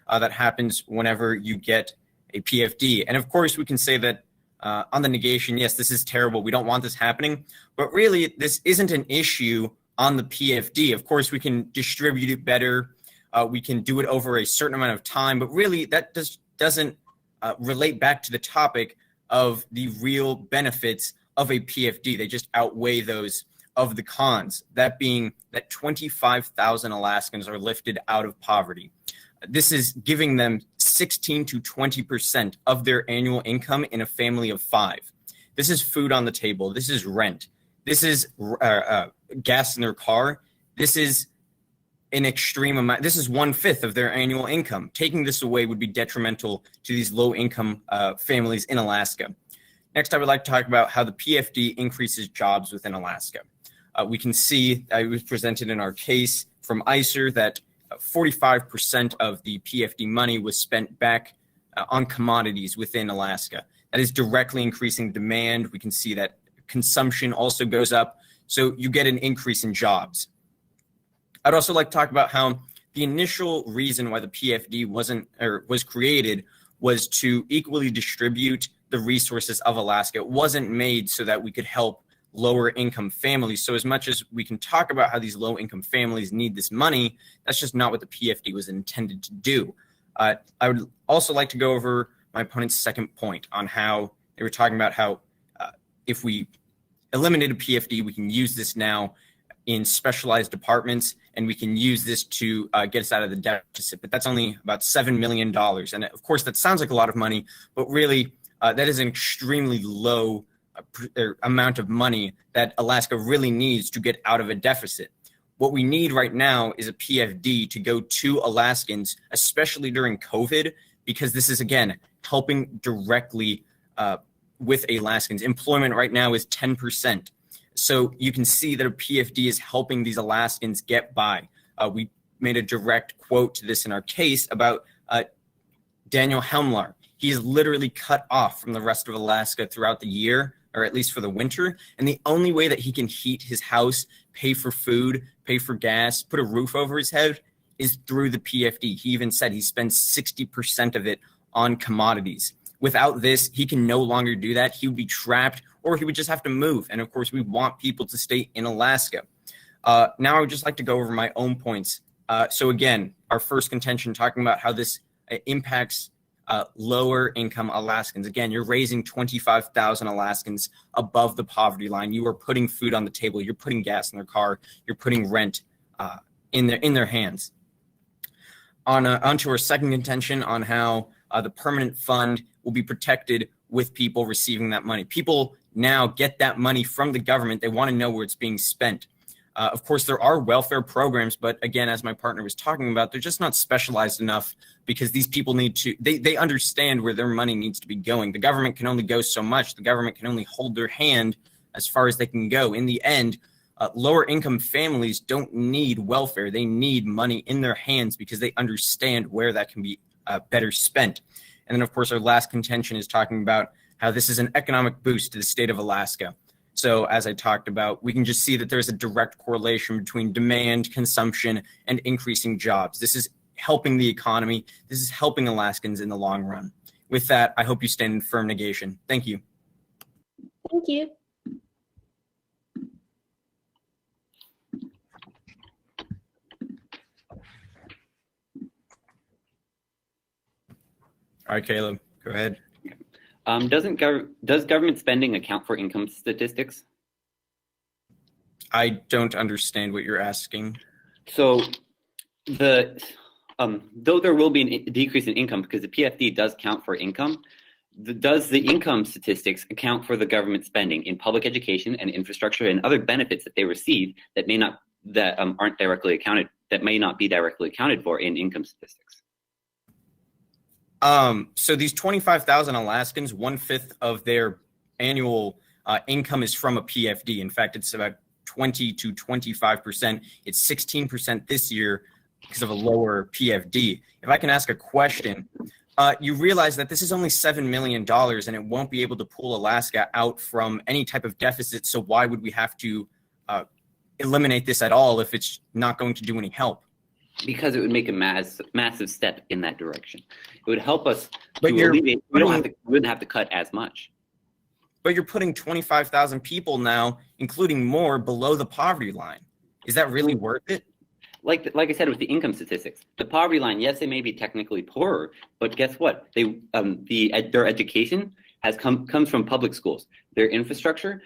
that happens whenever you get a PFD. And of course, we can say that on the negation, yes, this is terrible. We don't want this happening. But really, this isn't an issue on the PFD. Of course, we can distribute it better. We can do it over a certain amount of time. But really, that doesn't relate back to the topic of the real benefits of a PFD. They just outweigh those of the cons, that being that 25,000 Alaskans are lifted out of poverty. This is giving them 16 to 20% of their annual income in a family of 5. This is food on the table. This is rent. This is gas in their car. This is an extreme amount. This is 1/5 of their annual income. Taking this away would be detrimental to these low-income families in Alaska. Next, I would like to talk about how the PFD increases jobs within Alaska. We can see, it was presented in our case from ICER, that 45% of the PFD money was spent back on commodities within Alaska. That is directly increasing demand. We can see that consumption also goes up. So you get an increase in jobs. I'd also like to talk about how the initial reason why the PFD was created was to equally distribute the resources of Alaska. It wasn't made so that we could help lower income families. So as much as we can talk about how these low income families need this money, that's just not what the PFD was intended to do. I would also like to go over my opponent's second point on how they were talking about how if we eliminate a PFD, we can use this now in specialized departments, and we can use this to get us out of the deficit. But that's only about $7 million. And of course, that sounds like a lot of money, but really that is an extremely low amount of money that Alaska really needs to get out of a deficit. What we need right now is a PFD to go to Alaskans, especially during COVID, because this is, again, helping directly with Alaskans. Employment right now is 10%. So you can see that a PFD is helping these Alaskans get by. We made a direct quote to this in our case about Daniel Helmlar. He is literally cut off from the rest of Alaska throughout the year, or at least for the winter. And the only way that he can heat his house, pay for food, pay for gas, put a roof over his head is through the PFD. He even said he spends 60% of it on commodities. Without this, he can no longer do that. He would be trapped, or he would just have to move. And of course, we want people to stay in Alaska. Now I would just like to go over my own points. So again, our first contention talking about how this impacts lower income Alaskans. Again, you're raising 25,000 Alaskans above the poverty line. You are putting food on the table. You're putting gas in their car. You're putting rent in their hands. Onto our second contention on how the permanent fund will be protected with people receiving that money. People now get that money from the government. They want to know where it's being spent. Of course, there are welfare programs, but again, as my partner was talking about, they're just not specialized enough because these people need to, they understand where their money needs to be going. The government can only go so much. The government can only hold their hand as far as they can go. In the end, lower income families don't need welfare. They need money in their hands because they understand where that can be better spent. And then, of course, our last contention is talking about how this is an economic boost to the state of Alaska. So as I talked about, we can just see that there's a direct correlation between demand, consumption, and increasing jobs. This is helping the economy. This is helping Alaskans in the long run. With that, I hope you stand in firm negation. Thank you. Thank you. All right, Caleb, go ahead. Does government spending account for income statistics? I don't understand what you're asking. So though there will be a decrease in income because the PFD does count for income, does the income statistics account for the government spending in public education and infrastructure and other benefits that they receive that may not be directly accounted for in income statistics? So these 25,000 Alaskans, 1/5 of their annual income is from a PFD. In fact, it's about 20 to 25%. It's 16% this year because of a lower PFD. If I can ask a question, you realize that this is only $7 million and it won't be able to pull Alaska out from any type of deficit. So why would we have to eliminate this at all if it's not going to do any help? Because it would make a massive step in that direction. It would help us to alleviate. We wouldn't have to cut as much. But you're putting 25,000 people now, including more, below the poverty line. Is that really worth it? Like I said with the income statistics, the poverty line, yes, they may be technically poorer, but guess what? Their education comes from public schools. Their infrastructure,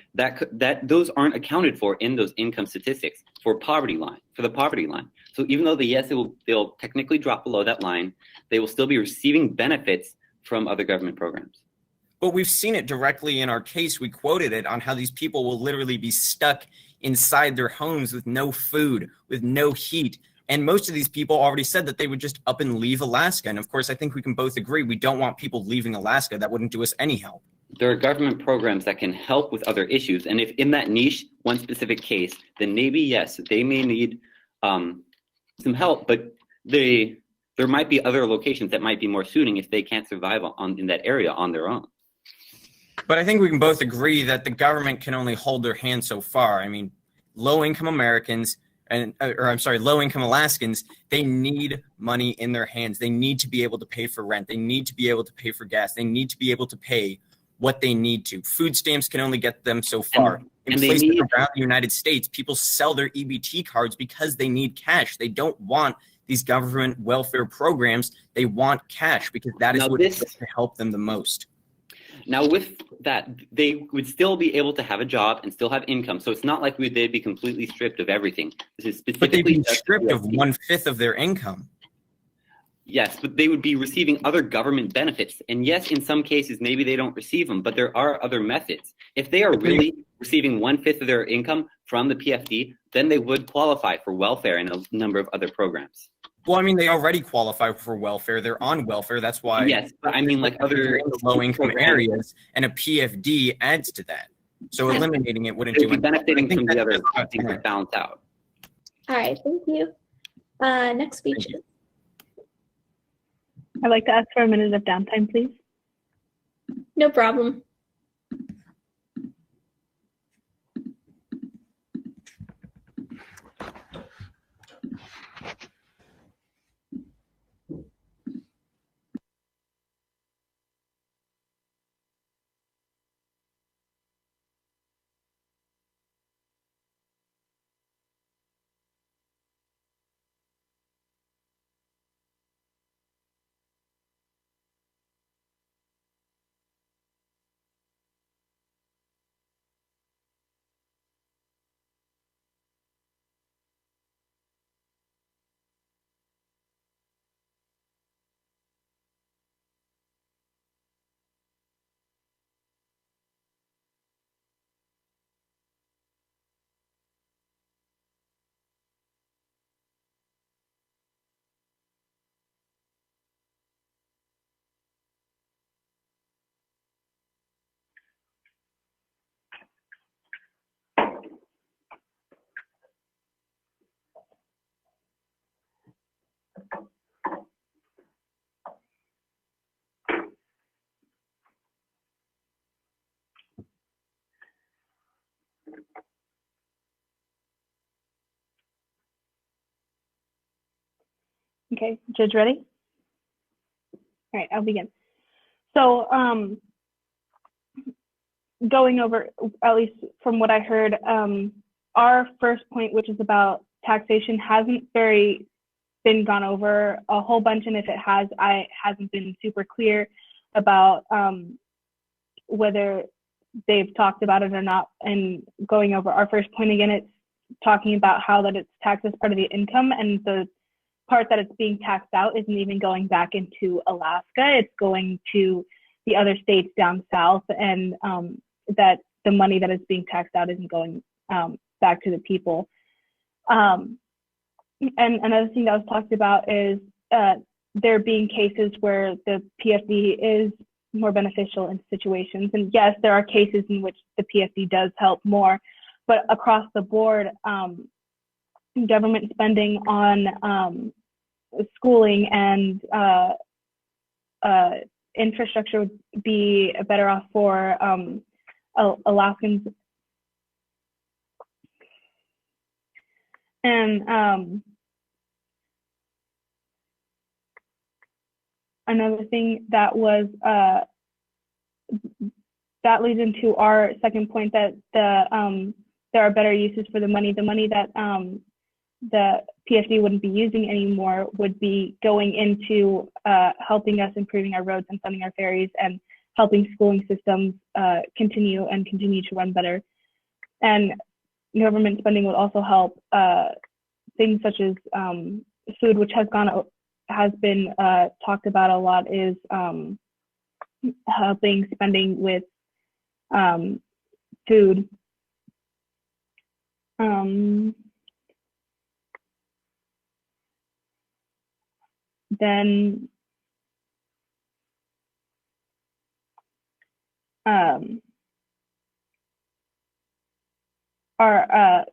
those aren't accounted for in those income statistics for the poverty line. So even though they'll technically drop below that line, they will still be receiving benefits from other government programs. But we've seen it directly in our case. We quoted it on how these people will literally be stuck inside their homes with no food, with no heat. And most of these people already said that they would just up and leave Alaska. And of course, I think we can both agree we don't want people leaving Alaska. That wouldn't do us any help. There are government programs that can help with other issues. And if in that niche, one specific case, then maybe, yes, they may need some help, but there might be other locations that might be more suiting if they can't survive in that area on their own. But I think we can both agree that the government can only hold their hand so far. I mean, low-income Americans, low-income Alaskans, they need money in their hands. They need to be able to pay for rent. They need to be able to pay for gas. They need to be able to pay what they need to. Food stamps can only get them so far. In places around the United States, people sell their EBT cards because they need cash. They don't want these government welfare programs. They want cash because that is what is going to help them the most. Now, with that, they would still be able to have a job and still have income. So it's not like they'd be completely stripped of everything. This is specifically but they'd be stripped of 1/5 of their income. Yes, but they would be receiving other government benefits. And yes, in some cases, maybe they don't receive them, but there are other methods. If they are really receiving 1/5 of their income from the PFD, then they would qualify for welfare and a number of other programs. Well, I mean, they already qualify for welfare. They're on welfare. That's why. Yes, but I mean, like other low-income areas, and a PFD adds to that. So eliminating it wouldn't do anything. Benefiting from the other things that balance out. All right, thank you. Next speech. I'd like to ask for a minute of downtime, please. No problem. Okay, Judge ready? All right, I'll begin. So going over, at least from what I heard, our first point, which is about taxation, hasn't been gone over a whole bunch, and if it has, hasn't been super clear about whether they've talked about it or not. And going over our first point again, it's talking about how that it's taxed as part of the income, and the part that it's being taxed out isn't even going back into Alaska. It's going to the other states down south, and that the money that is being taxed out isn't going back to the people. And another thing that was talked about is there being cases where the PFD is more beneficial in situations. And yes, there are cases in which the PFD does help more, but across the board, government spending on schooling and infrastructure would be better off for Alaskans. And another thing that was that leads into our second point, that there are better uses for the money. The money that the PFD wouldn't be using anymore would be going into helping us improving our roads and funding our ferries and helping schooling systems continue to run better. And government spending would also help things such as food, which has been talked about a lot, is helping spending with food. Then our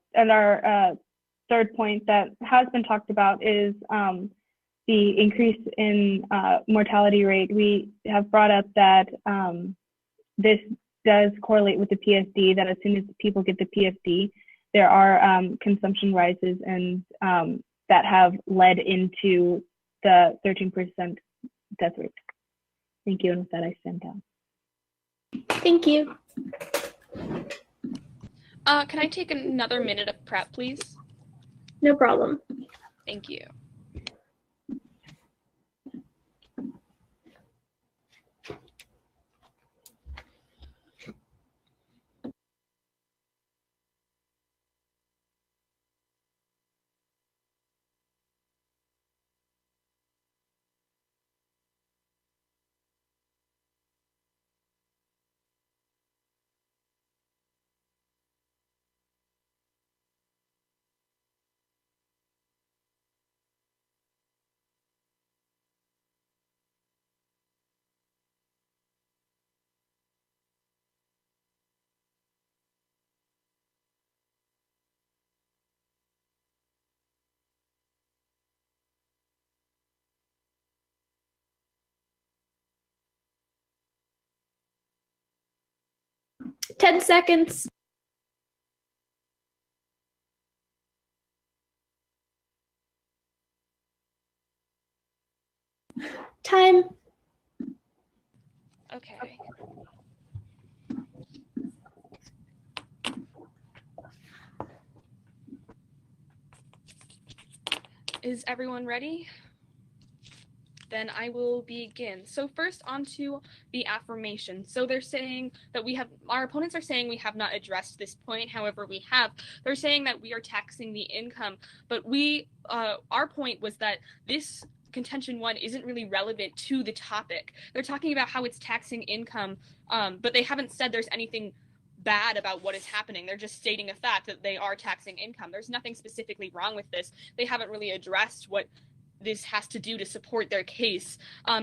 third point that has been talked about is the increase in mortality rate. We have brought up that this does correlate with the PFD, that as soon as people get the PFD, there are consumption rises, and that have led into the 13% death rate. Thank you, and with that, I stand down. Thank you. Can I take another minute of prep, please? No problem. Thank you. Ten seconds. Time. Okay. Is everyone ready? Then I will begin. So first onto the affirmation. So they're saying that our opponents are saying we have not addressed this point. However, we have. They're saying that we are taxing the income, but our point was that this contention 1 isn't really relevant to the topic. They're talking about how it's taxing income, but they haven't said there's anything bad about what is happening. They're just stating a fact that they are taxing income. There's nothing specifically wrong with this. They haven't really addressed what this has to do to support their case.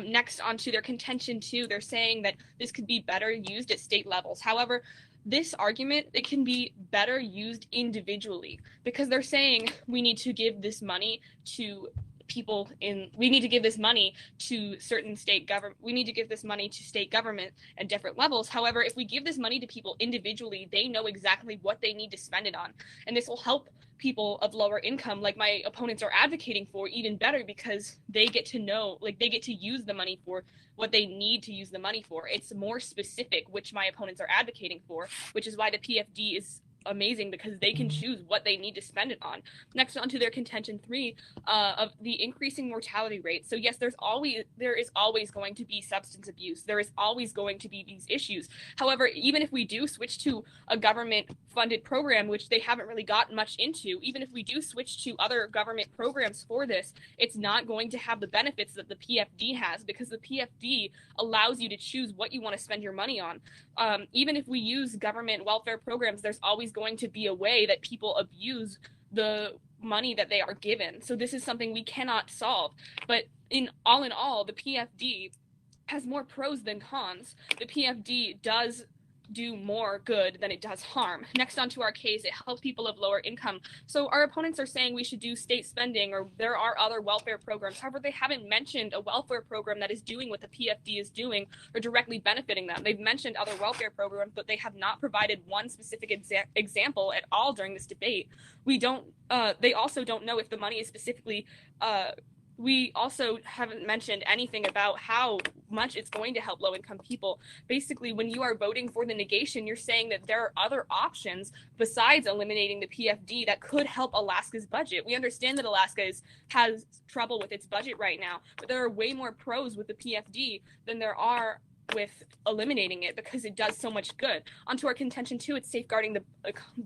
Next, onto their contention 2, they're saying that this could be better used at state levels. However, this argument, it can be better used individually, because they're saying we need to give this money to we need to give this money to certain state government. We need to give this money to state government at different levels. However, if we give this money to people individually, they know exactly what they need to spend it on. And this will help people of lower income, like my opponents are advocating for, even better, because they get to know, like, they get to use the money for what they need to use the money for. It's more specific, which my opponents are advocating for, which is why the PFD is amazing, because they can choose what they need to spend it on. Next, on to their contention 3 of the increasing mortality rate. So yes, there is always going to be substance abuse. There is always going to be these issues. However, even if we do switch to a government funded program, which they haven't really gotten much into, even if we do switch to other government programs for this, it's not going to have the benefits that the PFD has, because the PFD allows you to choose what you want to spend your money on. Even if we use government welfare programs, there's always going to be a way that people abuse the money that they are given. So this is something we cannot solve. But in all, the PFD has more pros than cons. The PFD does do more good than it does harm. Next, on to our case, it helps people of lower income. So our opponents are saying we should do state spending, or there are other welfare programs. However, they haven't mentioned a welfare program that is doing what the PFD is doing or directly benefiting them. They've mentioned other welfare programs, but they have not provided one specific example at all during this debate. They also don't know if the money is specifically we also haven't mentioned anything about how much it's going to help low-income people. Basically, when you are voting for the negation, you're saying that there are other options besides eliminating the PFD that could help Alaska's budget. We understand that Alaska has trouble with its budget right now, but there are way more pros with the PFD than there are with eliminating it, because it does so much good. Onto our contention 2, it's safeguarding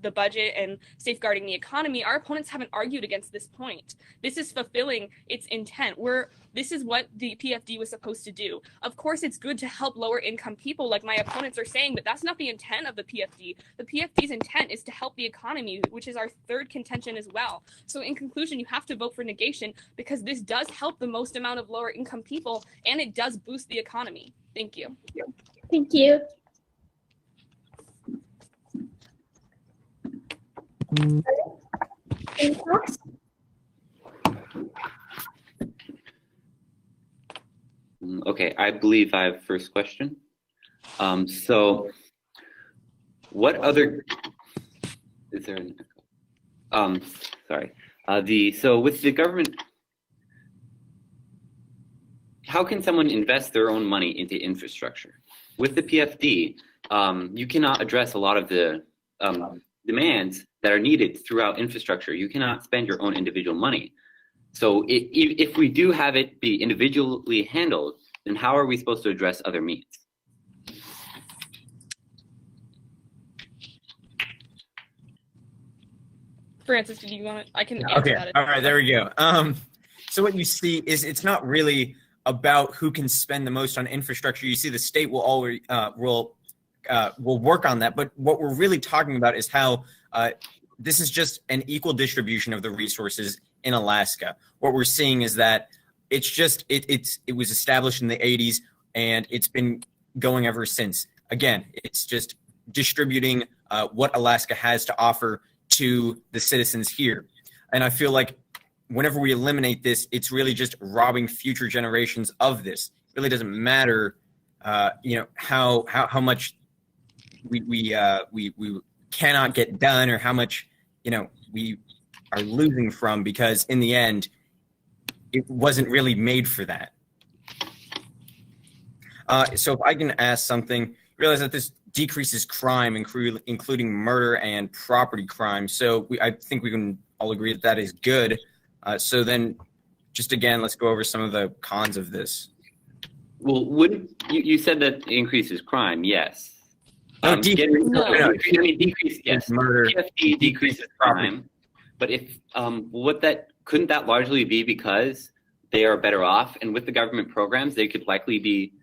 the budget and safeguarding the economy. Our opponents haven't argued against this point. This is fulfilling its intent. This is what the PFD was supposed to do. Of course, it's good to help lower income people, like my opponents are saying, but that's not the intent of the PFD. The PFD's intent is to help the economy, which is our third contention as well. So in conclusion, you have to vote for negation, because this does help the most amount of lower income people, and it does boost the economy. Thank you. Thank you. Any thoughts? Okay, I believe I have first question. So what other, is there an echo? Sorry. So with the government, how can someone invest their own money into infrastructure? With the PFD, you cannot address a lot of the demands that are needed throughout infrastructure. You cannot spend your own individual money. So if we do have it be individually handled, then how are we supposed to address other means? Francis, do you want it? I can answer Okay, that. all right, there we go. So what you see is it's not really about who can spend the most on infrastructure. You see the state will always will work on that, but what we're really talking about is how this is just an equal distribution of the resources in Alaska. What we're seeing is that it's just it was established in the 80s and it's been going ever since. Again, it's just distributing what Alaska has to offer to the citizens here. And I feel like whenever we eliminate this, it's really just robbing future generations of this. It really doesn't matter, how much we cannot get done, or how much we are losing from, because in the end, it wasn't really made for that. So if I can ask something, realize that this decreases crime, including murder and property crime. So I think we can all agree that that is good. So then, just again, let's go over some of the cons of this. Well, wouldn't you said that it increases crime? Yes. Decrease, yes. Murder. PFD decreases crime, but if couldn't that largely be because they are better off, and with the government programs, they could likely be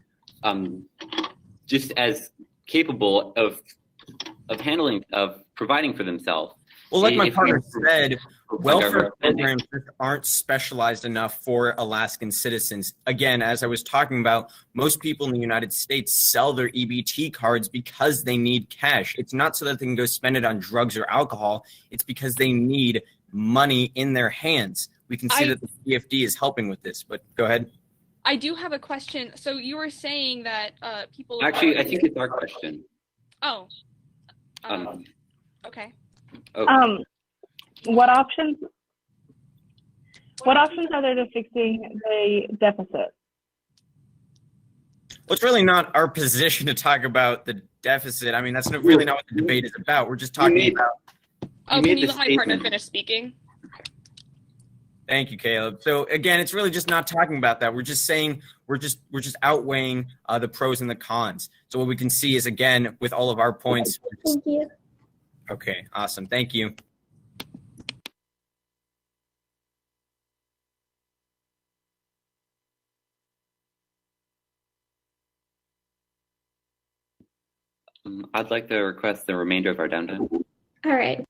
just as capable of providing for themselves. Well, like my partner said, welfare programs just aren't specialized enough for Alaskan citizens. Again, as I was talking about, most people in the United States sell their EBT cards because they need cash. It's not so that they can go spend it on drugs or alcohol. It's because they need money in their hands. we can see I- that the PFD is helping with this. But go ahead. I do have a question. So you were saying that people. Actually, I think it's our question. Oh. Um, Okay. oh. What options are there to fixing the deficit? Well, it's really not our position to talk about the deficit. I mean, that's really not what the debate is about. We're just talking about. Oh, can you let my partner finish speaking? Thank you, Caleb. So again, it's really just not talking about that. We're just saying we're just outweighing the pros and the cons. So what we can see is, again, with all of our points. Thank you. Okay, awesome. Thank you. I'd like to request the remainder of our downtime. All right.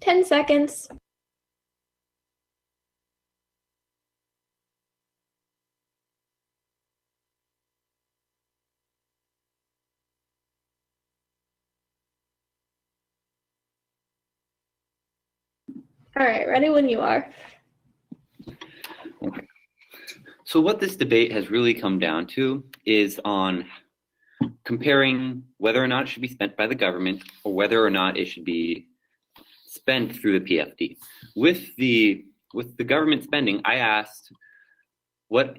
Ten seconds. All right, ready when you are. So what this debate has really come down to is on comparing whether or not it should be spent by the government or whether or not it should be spent through the PFD. With the government spending, I asked what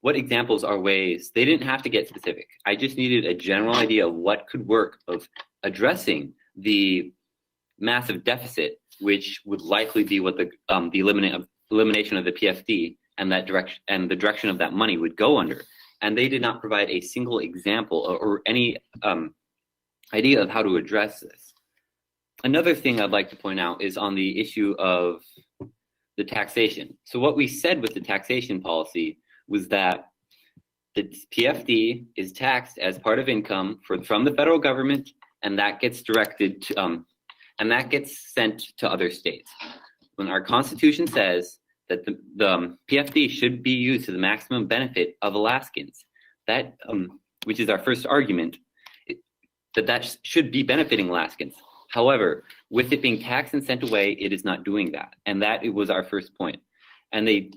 examples are ways. They didn't have to get specific. I just needed a general idea of what could work of addressing the massive deficit, which would likely be what the elimination of the PFD and that direction and the direction of that money would go under. And they did not provide a single example or any idea of how to address this. Another thing I'd like to point out is on the issue of the taxation. So what we said with the taxation policy was that the PFD is taxed as part of income from the federal government, and that gets directed to and that gets sent to other states. When our Constitution says that the PFD should be used to the maximum benefit of Alaskans, that which is our first argument, that should be benefiting Alaskans. However, with it being taxed and sent away, it is not doing that, and that it was our first point. And they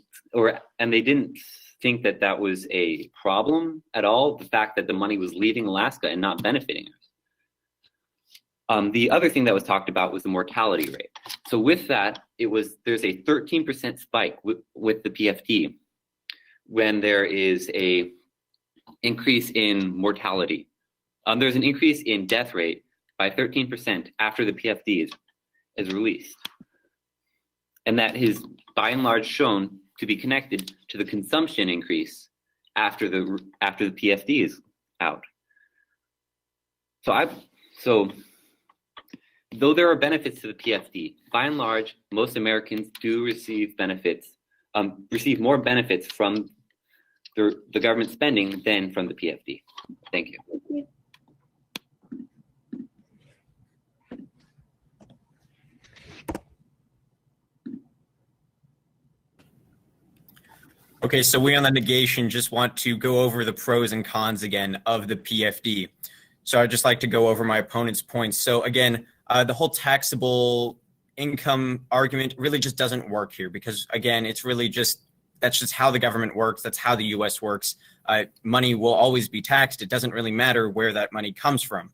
didn't think that that was a problem at all. The fact that the money was leaving Alaska and not benefiting us. The other thing that was talked about was the mortality rate. So with that, there's a 13% spike with the PFD when there is a increase in mortality. There's an increase in death rate by 13% after the PFD is released. And that is by and large shown to be connected to the consumption increase after the PFD is out. So though there are benefits to the PFD, by and large, most Americans do receive more benefits from the government spending than from the PFD. Thank you. Thank you. Okay, so we on the negation just want to go over the pros and cons again of the PFD. So I'd just like to go over my opponent's points. So again, the whole taxable income argument really just doesn't work here because, again, it's really that's just how the government works. That's how the U.S. works. Money will always be taxed. It doesn't really matter where that money comes from.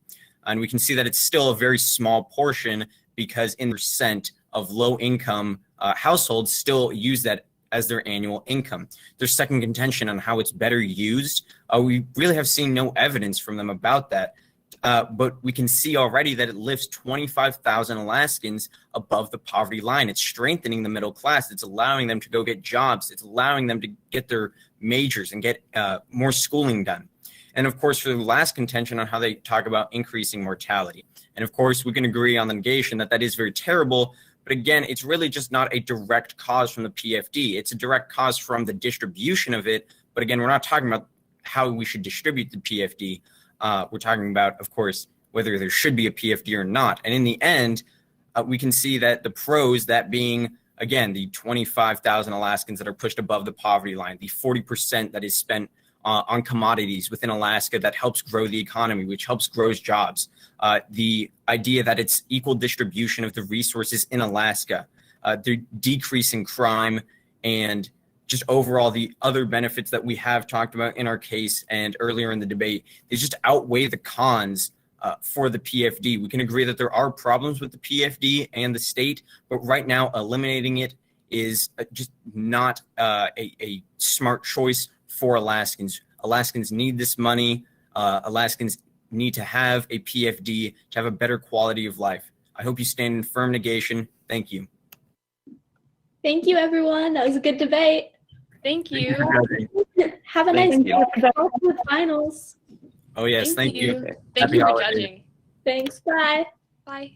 And we can see that it's still a very small portion because in percent of low income households still use that as their annual income. Their second contention on how it's better used, we really have seen no evidence from them about that. But we can see already that it lifts 25,000 Alaskans above the poverty line. It's strengthening the middle class. It's allowing them to go get jobs. It's allowing them to get their majors and get more schooling done. And of course, for the last contention on how they talk about increasing mortality. And of course, we can agree on the negation that that is very terrible. But again, it's really just not a direct cause from the PFD. It's a direct cause from the distribution of it. But again, we're not talking about how we should distribute the PFD. We're talking about, of course, whether there should be a PFD or not. And in the end, we can see that the pros, that being, again, the 25,000 Alaskans that are pushed above the poverty line, the 40% that is spent on commodities within Alaska that helps grow the economy, which helps grow jobs. The idea that it's equal distribution of the resources in Alaska, the decrease in crime, and just overall the other benefits that we have talked about in our case and earlier in the debate, they just outweigh the cons for the PFD. We can agree that there are problems with the PFD and the state, but right now eliminating it is just not a smart choice for Alaskans. Alaskans need this money. Alaskans need to have a PFD to have a better quality of life. I hope you stand in firm negation. Thank you. Thank you, everyone. That was a good debate. Thank you. Have a nice Thank day. you. With finals. Oh, yes. Thank you. Thank Happy you for holidays. judging. Thanks. Bye. Bye.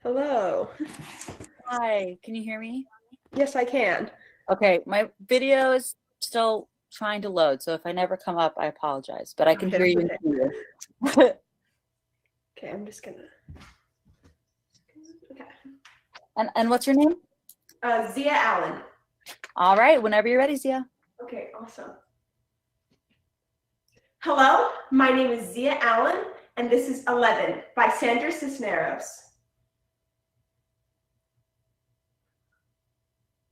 Hello. Hi, can you hear me? Yes, I can. Okay, my video is still trying to load, so if I never come up, I apologize, but I can hear you. Okay. and see you. Okay, I'm just gonna. Okay. And what's your name? Zia Allen. All right, whenever you're ready, Zia. Okay, awesome. Hello, my name is Zia Allen, and this is 11 by Sandra Cisneros.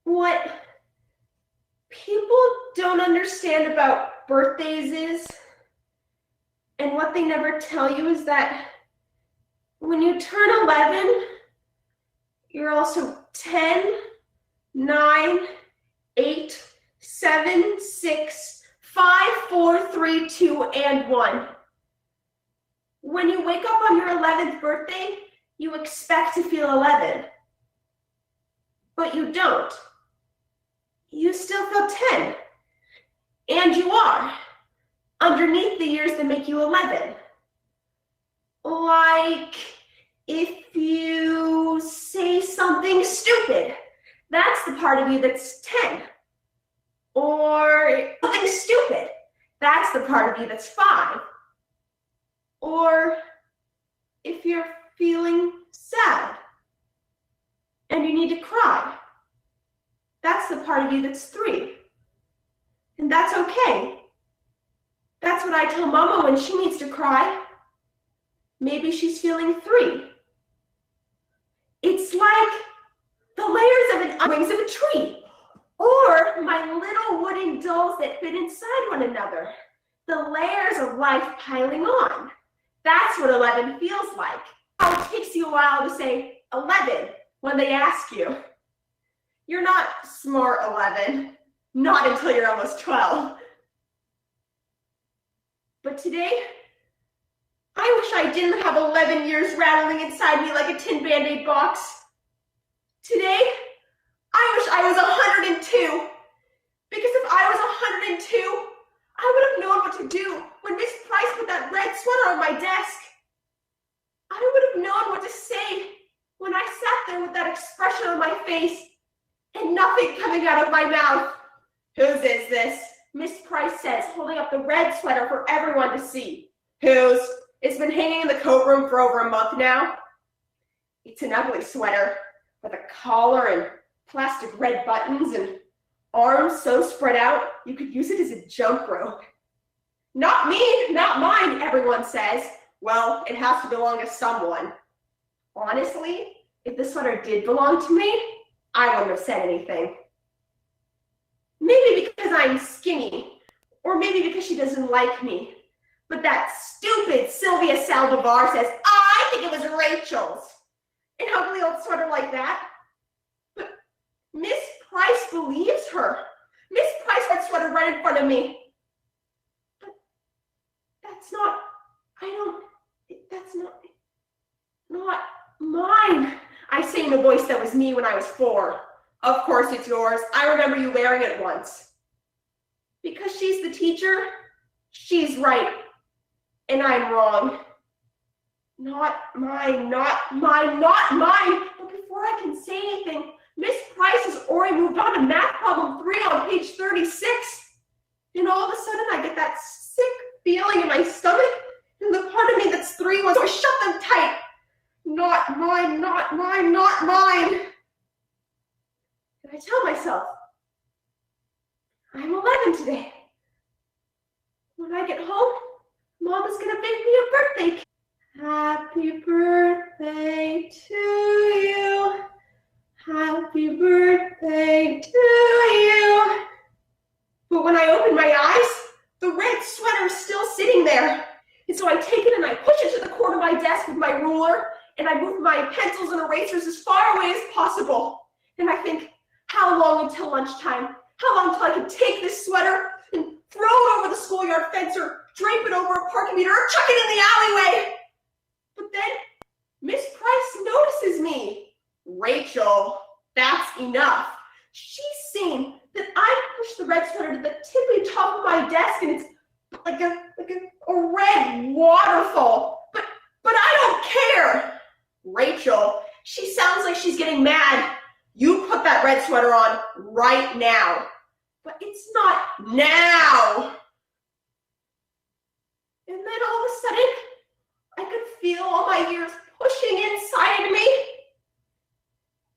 What people don't understand about birthdays is, and what they never tell you is that when you turn 11, you're also 10, 9, 8, 7, 6, 5, 4, 3, 2, and 1. When you wake up on your 11th birthday, you expect to feel 11. But you don't. You still feel 10. And you are, underneath the years that make you 11. Like, if you say something stupid, that's the part of you that's 10. Or something stupid, that's the part of you that's 5. Or if you're feeling sad and you need to cry, that's the part of you that's 3. And that's okay. That's what I tell Mama when she needs to cry. Maybe she's feeling 3. It's like the layers of wings of a tree, or my little wooden dolls that fit inside one another. The layers of life piling on. That's what 11 feels like. How it takes you a while to say 11 when they ask you. You're not smart 11, not until you're almost 12. But today, I wish I didn't have 11 years rattling inside me like a tin Band-Aid box. Today, I wish I was 102. Because if I was 102, I would have known what to do when Miss Price put that red sweater on my desk. I would have known what to say when I sat there with that expression on my face and nothing coming out of my mouth. Whose is this? Miss Price says, holding up the red sweater for everyone to see. Whose? It's been hanging in the coat room for over a month now. It's an ugly sweater with a collar and plastic red buttons and arms so spread out you could use it as a jump rope. Not me, not mine, everyone says. Well, it has to belong to someone. Honestly, if the sweater did belong to me, I wouldn't have said anything. Maybe because I'm skinny, or maybe because she doesn't like me. But that stupid Sylvia Saldivar says, I think it was Rachel's. An ugly old sweater like that. But Miss Price believes her. Miss Price had sweater right in front of me. But that's not mine. I say in a voice that was me when I was 4. Of course it's yours. I remember you wearing it once. Because she's the teacher, she's right. And I'm wrong. Not mine, not mine, not mine. But before I can say anything, Miss Price has already moved on to math problem 3 on page 36. And all of a sudden I get that sick feeling in my stomach, and the part of me that's 3 wants to shut them tight. Not mine, not mine, not mine. And I tell myself, I'm 11 today. When I get home, Mama's gonna bake me a birthday cake. Happy birthday to you. Happy birthday to you. But when I open my eyes, the red sweater's still sitting there. And so I take it and I push it to the corner of my desk with my ruler, and I move my pencils and erasers as far away as possible. And I think, how long until lunchtime? How long until I can take this sweater and throw it over the schoolyard fence or drape it over a parking meter or chuck it in the alleyway? But then Miss Price notices me. Rachel, that's enough. She's seen that I pushed the red sweater to the tippy top of my desk, and it's like a red waterfall. But I don't care. Rachel, She sounds like she's getting mad. You put that red sweater on right now. But it's not now. And then all of a sudden, I could feel all my ears pushing inside me.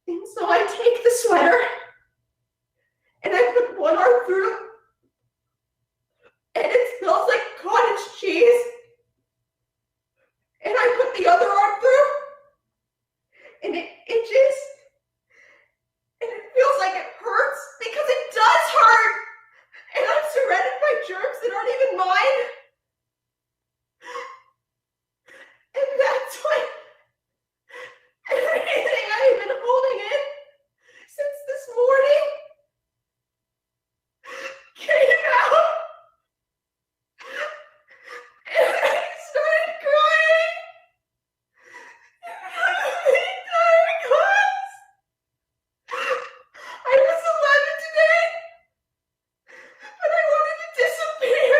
And so I take the sweater and I put one arm through and it smells like cottage cheese. And I put the other arm through and it itches and it feels like it hurts because it does hurt. And I'm surrounded by germs that aren't even mine. And that's when everything I've been holding in since this morning came out. And I started crying. Because I was 11 today, but I wanted to disappear.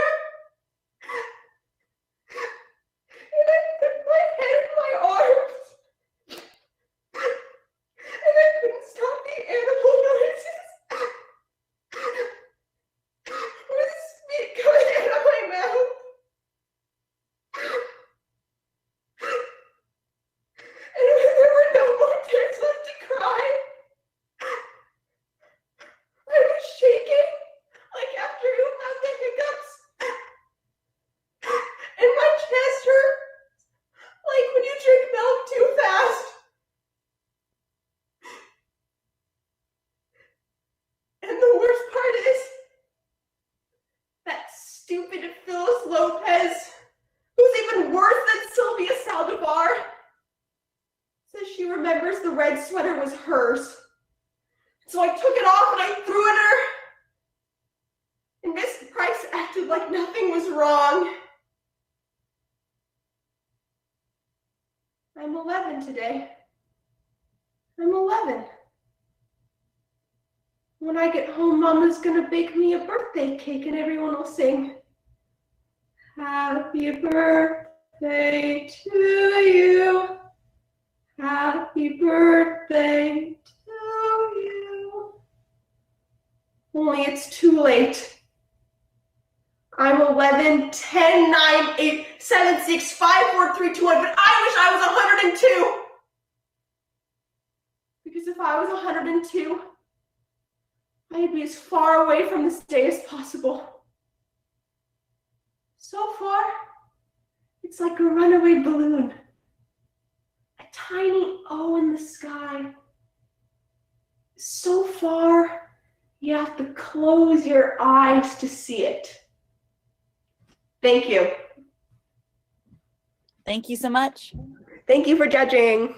And I put my head in my arms. And I couldn't stop the animal noises. Or the spit coming out of my mouth. And there were no more tears left to cry. I was shaking, like after you have the hiccups. And my chest hurt, like when you drink milk too fast. And the worst part is, that stupid Phyllis Lopez, who's even worse than Sylvia Saldivar, says she remembers the red sweater was hers. So I took it off and I threw it at her. And Miss Price acted like nothing was wrong. I'm 11 today. I'm 11. When I get home, Mama's gonna bake me a birthday cake and everyone will sing, "Happy birthday to you. Happy birthday to you." Only it's too late. I'm 11, 10, 9, 8, 7, 6, 5, 4, 3, 2, 1, but I wish I was 102. Because if I was 102, I'd be as far away from this day as possible. So far, it's like a runaway balloon. A tiny O in the sky. So far, you have to close your eyes to see it. Thank you. Thank you so much. Thank you for judging.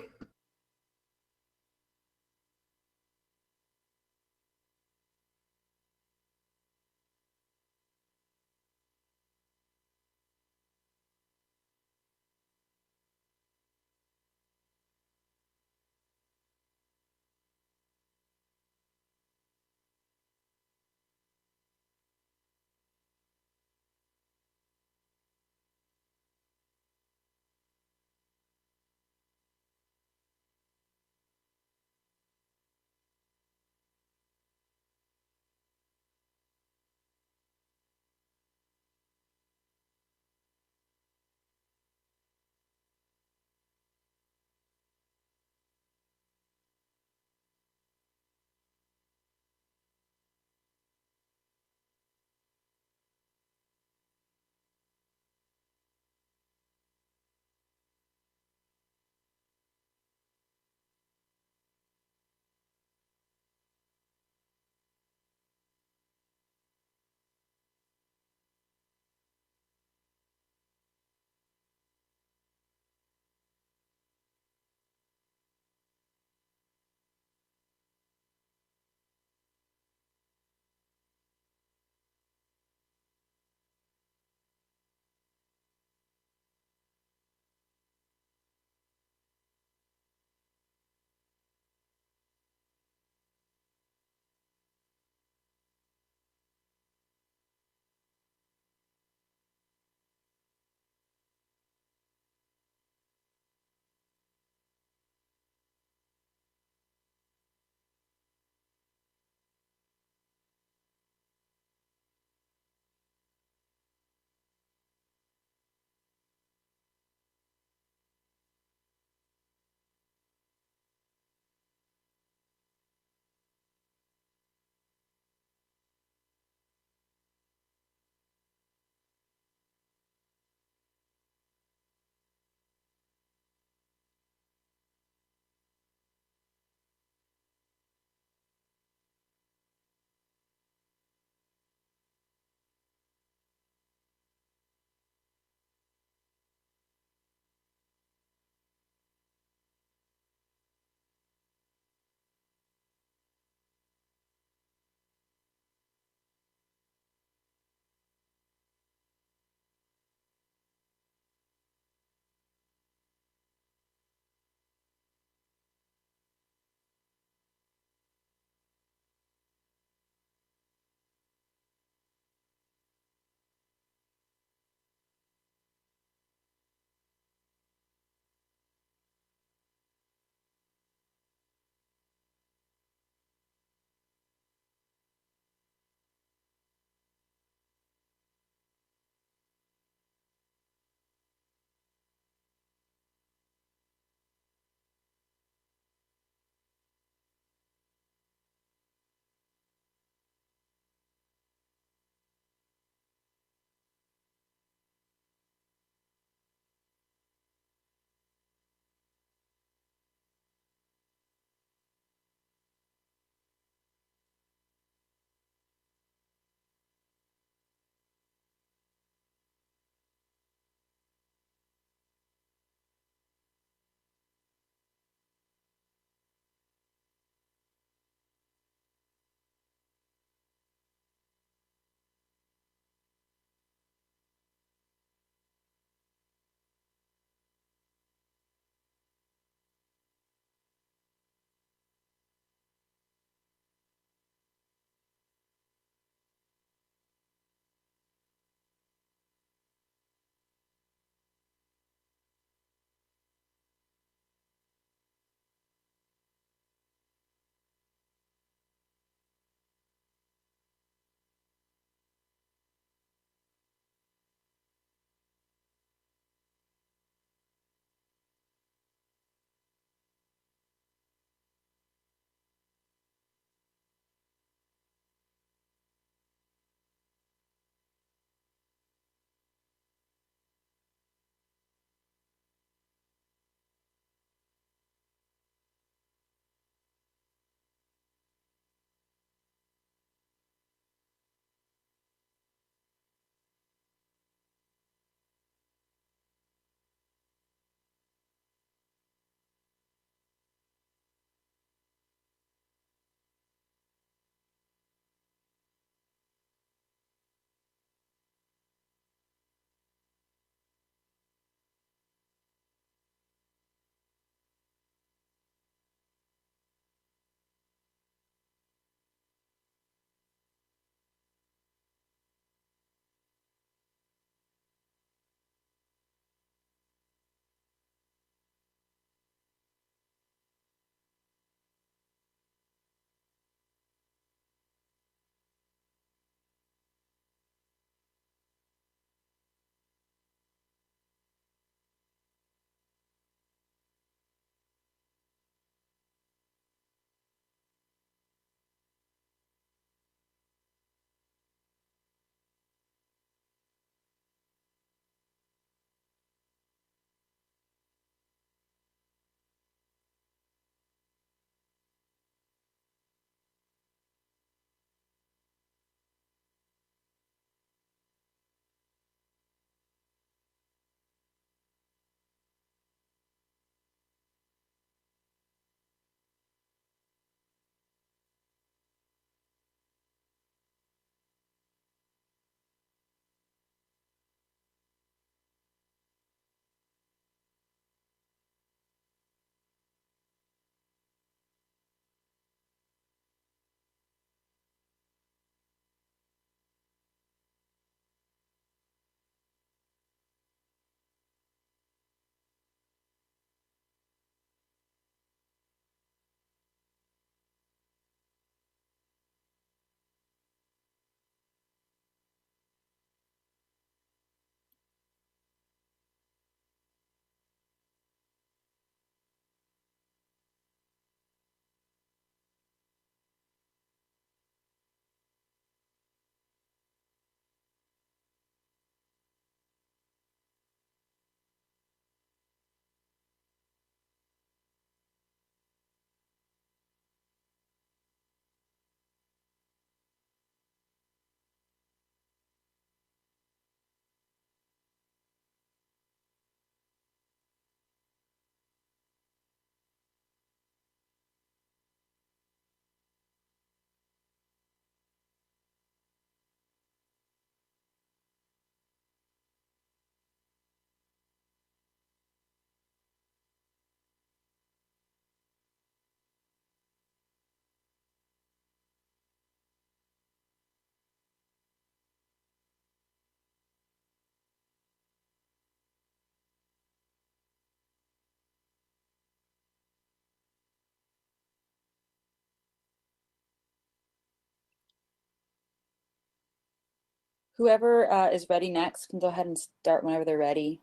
Whoever is ready next can go ahead and start whenever they're ready.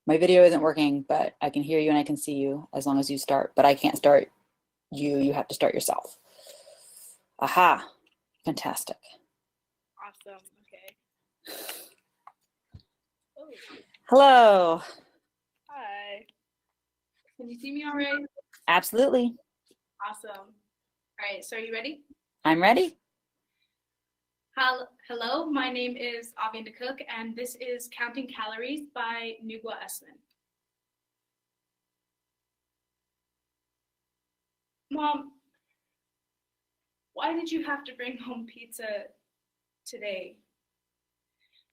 My video isn't working, but I can hear you and I can see you as long as you start, but I can't start you. You have to start yourself. Aha, fantastic. Awesome. Okay. Oh, Hello. hi. Can you see me all right? Absolutely. Awesome. All right. So are you ready? I'm ready. Hello, my name is Avinda Cook, and this is Counting Calories by Nugwa Esman. Mom, why did you have to bring home pizza today?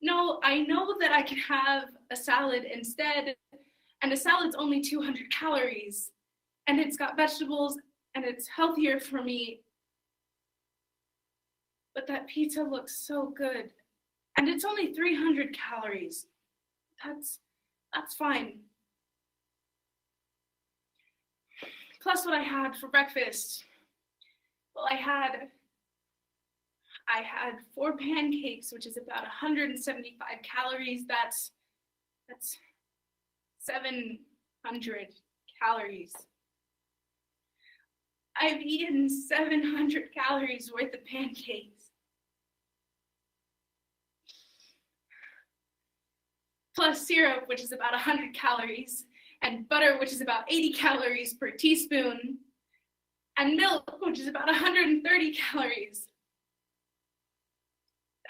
No, I know that I can have a salad instead, and a salad's only 200 calories, and it's got vegetables, and it's healthier for me. But that pizza looks so good, and it's only 300 calories. That's fine. Plus what I had for breakfast. Well, I had 4 pancakes, which is about 175 calories. That's 700 calories. I've eaten 700 calories worth of pancakes. Plus syrup, which is about 100 calories, and butter, which is about 80 calories per teaspoon, and milk, which is about 130 calories.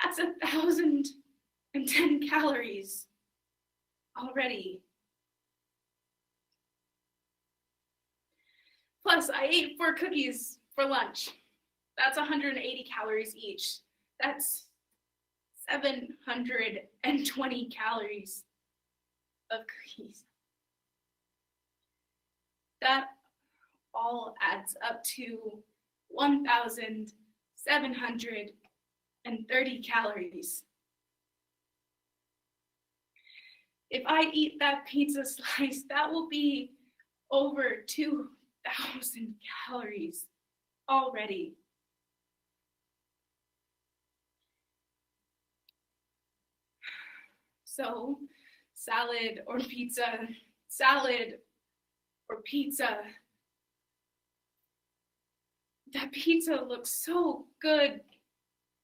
That's 1,010 calories already. Plus, I ate 4 cookies for lunch. That's 180 calories each. That's 720 calories of cookies. That all adds up to 1,730 calories. If I eat that pizza slice, that will be over 2,000 calories already. So, salad or pizza, salad or pizza. That pizza looks so good.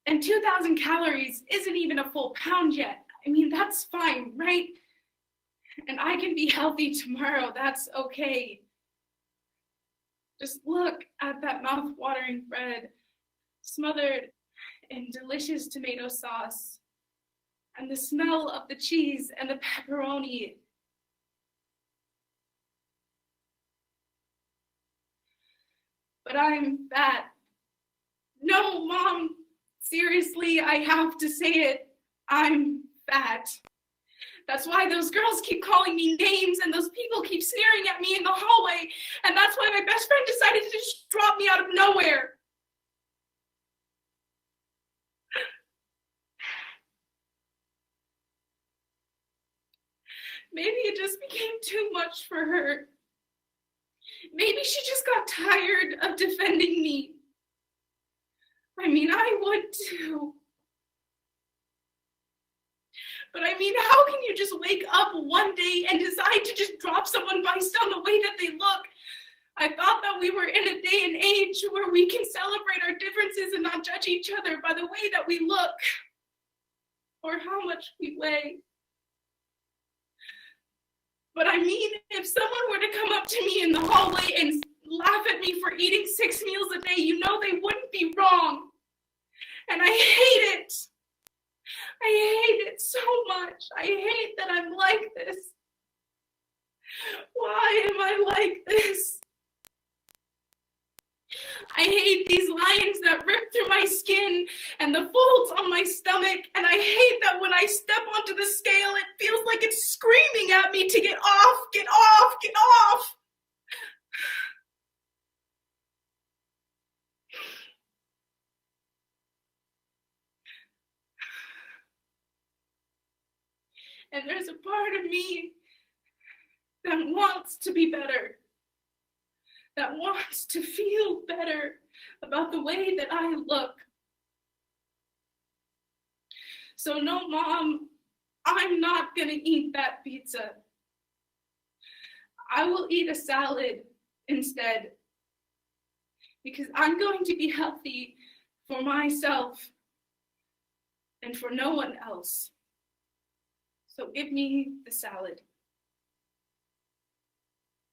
And 2,000 calories isn't even a full pound yet. I mean, that's fine, right? And I can be healthy tomorrow. That's okay. Just look at that mouth-watering bread, smothered in delicious tomato sauce, and the smell of the cheese and the pepperoni. But I'm fat. No, Mom, seriously, I have to say it. I'm fat. That's why those girls keep calling me names and those people keep staring at me in the hallway. And that's why my best friend decided to just drop me out of nowhere. Maybe it just became too much for her. Maybe she just got tired of defending me. I mean, I would too. But I mean, how can you just wake up one day and decide to just drop someone based on the way that they look? I thought that we were in a day and age where we can celebrate our differences and not judge each other by the way that we look or how much we weigh. But I mean, if someone were to come up to me in the hallway and laugh at me for eating 6 meals a day, you know they wouldn't be wrong. And I hate it. I hate it so much. I hate that I'm like this. Why am I like this? I hate these lines that rip through my skin and the folds on my stomach, and I hate that when I step onto the scale, it feels like it's screaming at me to get off, get off, get off. And there's a part of me that wants to be better, that wants to feel better about the way that I look. So no, Mom, I'm not gonna eat that pizza. I will eat a salad instead, because I'm going to be healthy for myself and for no one else. So give me the salad.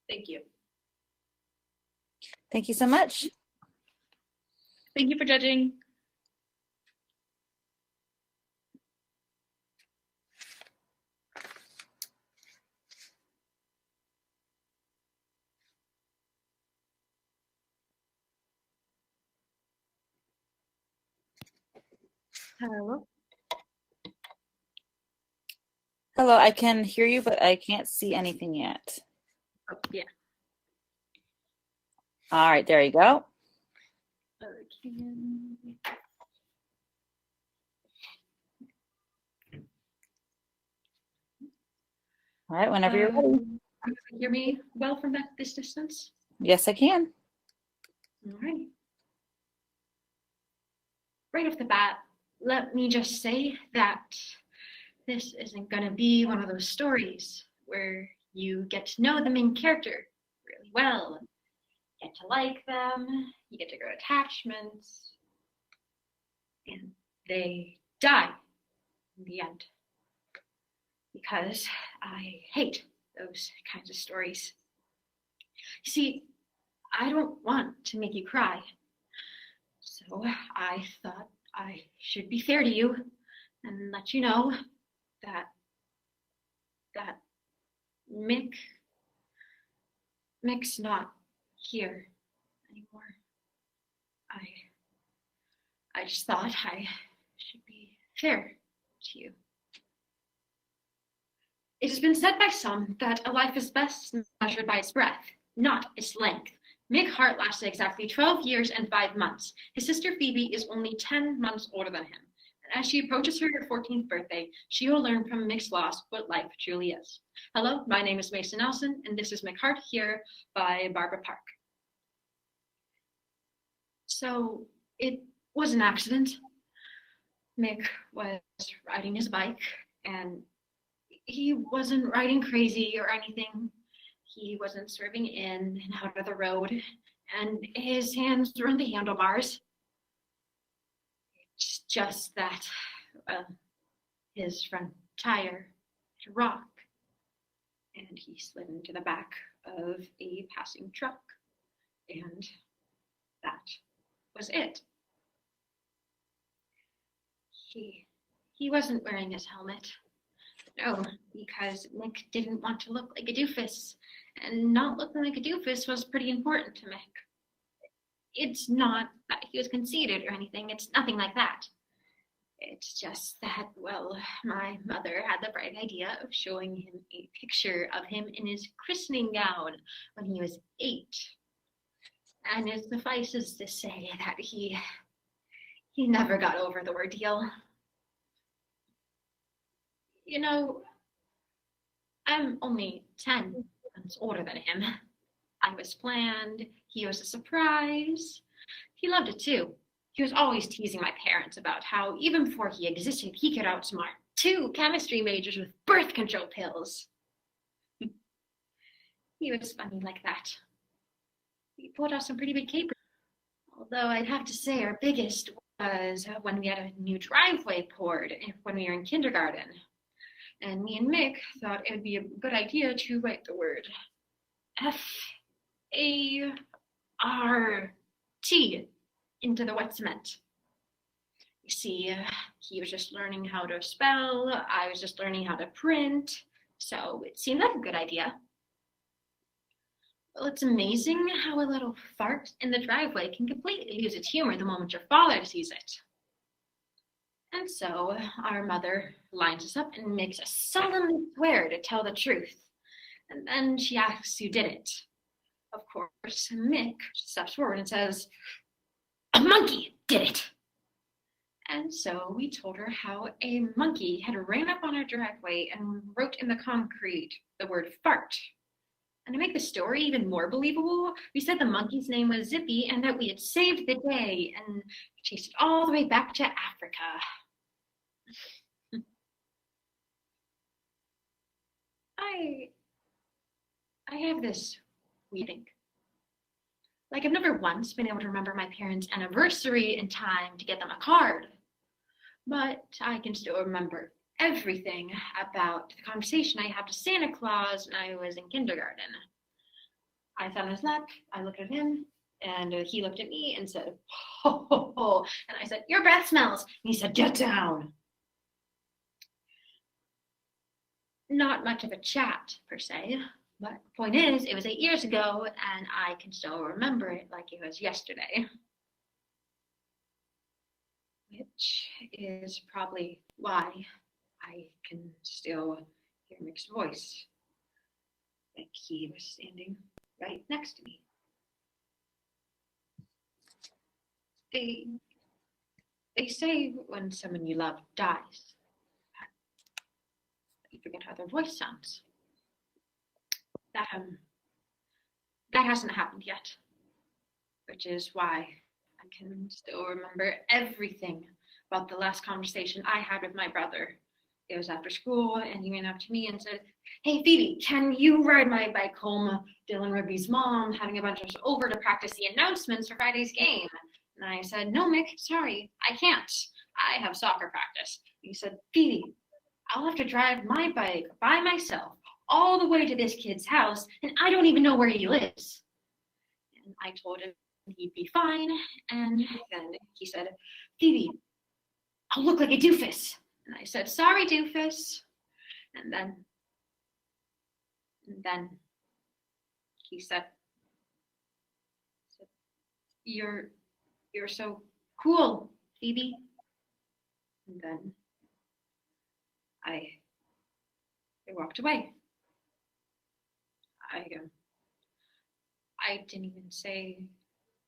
Thank you. Thank you so much. Thank you for judging. Hello. Hello, I can hear you, but I can't see anything yet. Oh, yeah. All right, there you go. All right, whenever you're ready. You can hear me well from this distance? Yes, I can. All right. Right off the bat, let me just say that this isn't going to be one of those stories where you get to know the main character really well, get to like them, you get to grow attachments, and they die in the end. Because I hate those kinds of stories. You see, I don't want to make you cry. So I thought I should be fair to you and let you know that Mick's not here anymore. I just thought I should be fair to you. It has been said by some that a life is best measured by its breadth, not its length. Mick Hart lasted exactly 12 years and 5 months. His sister Phoebe is only 10 months older than him. And as she approaches her 14th birthday, she will learn from Mick's loss what life truly is. Hello, my name is Mason Nelson, and this is Mick Hart here by Barbara Park. So it was an accident. Mick was riding his bike, and he wasn't riding crazy or anything. He wasn't swerving in and out of the road, and his hands were on the handlebars. It's just that, his front tire hit a rock, and he slid into the back of a passing truck, and that was it. He wasn't wearing his helmet. No, because Mick didn't want to look like a doofus, and not looking like a doofus was pretty important to Mick. It's not that he was conceited or anything, it's nothing like that. It's just that, well, my mother had the bright idea of showing him a picture of him in his christening gown when he was 8. And it suffices to say that he never got over the ordeal. You know, I'm only 10 months older than him. I was planned. He was a surprise. He loved it too. He was always teasing my parents about how even before he existed, he could outsmart 2 chemistry majors with birth control pills. He was funny like that. He pulled off some pretty big capers. Although I'd have to say our biggest was when we had a new driveway poured when we were in kindergarten. And me and Mick thought it would be a good idea to write the word F-A-R-T into the wet cement. You see, he was just learning how to spell, I was just learning how to print, so it seemed like a good idea. Well, it's amazing how a little fart in the driveway can completely lose its humor the moment your father sees it. And so our mother lines us up and makes us solemnly swear to tell the truth. And then she asks who did it. Of course, Mick steps forward and says, "A monkey did it." And so we told her how a monkey had ran up on our driveway and wrote in the concrete the word fart. And to make the story even more believable, we said the monkey's name was Zippy and that we had saved the day and chased it all the way back to Africa. I have this weird thing. Like, I've never once been able to remember my parents' anniversary in time to get them a card. But I can still remember everything about the conversation I had with Santa Claus when I was in kindergarten. I sat on his lap, I looked at him, and he looked at me and said, ho, ho, ho. And I said, your breath smells. And he said, get down. Not much of a chat, per se. But the point is, it was 8 years ago, and I can still remember it like it was yesterday. Which is probably why I can still hear Mick's voice. Like he was standing right next to me. They say when someone you love dies, you forget how their voice sounds. That hasn't happened yet, which is why I can still remember everything about the last conversation I had with my brother. It was after school, and he went up to me and said, hey, Phoebe, can you ride my bike home? Dylan Rugby's mom having a bunch of us over to practice the announcements for Friday's game. And I said, no, Mick, sorry, I can't. I have soccer practice. He said, Phoebe, I'll have to drive my bike by myself all the way to this kid's house, and I don't even know where he lives. And I told him he'd be fine, and then he said, Phoebe, I'll look like a doofus. And I said, sorry, doofus. And then he said, you're so cool, Phoebe. And then I walked away. I didn't even say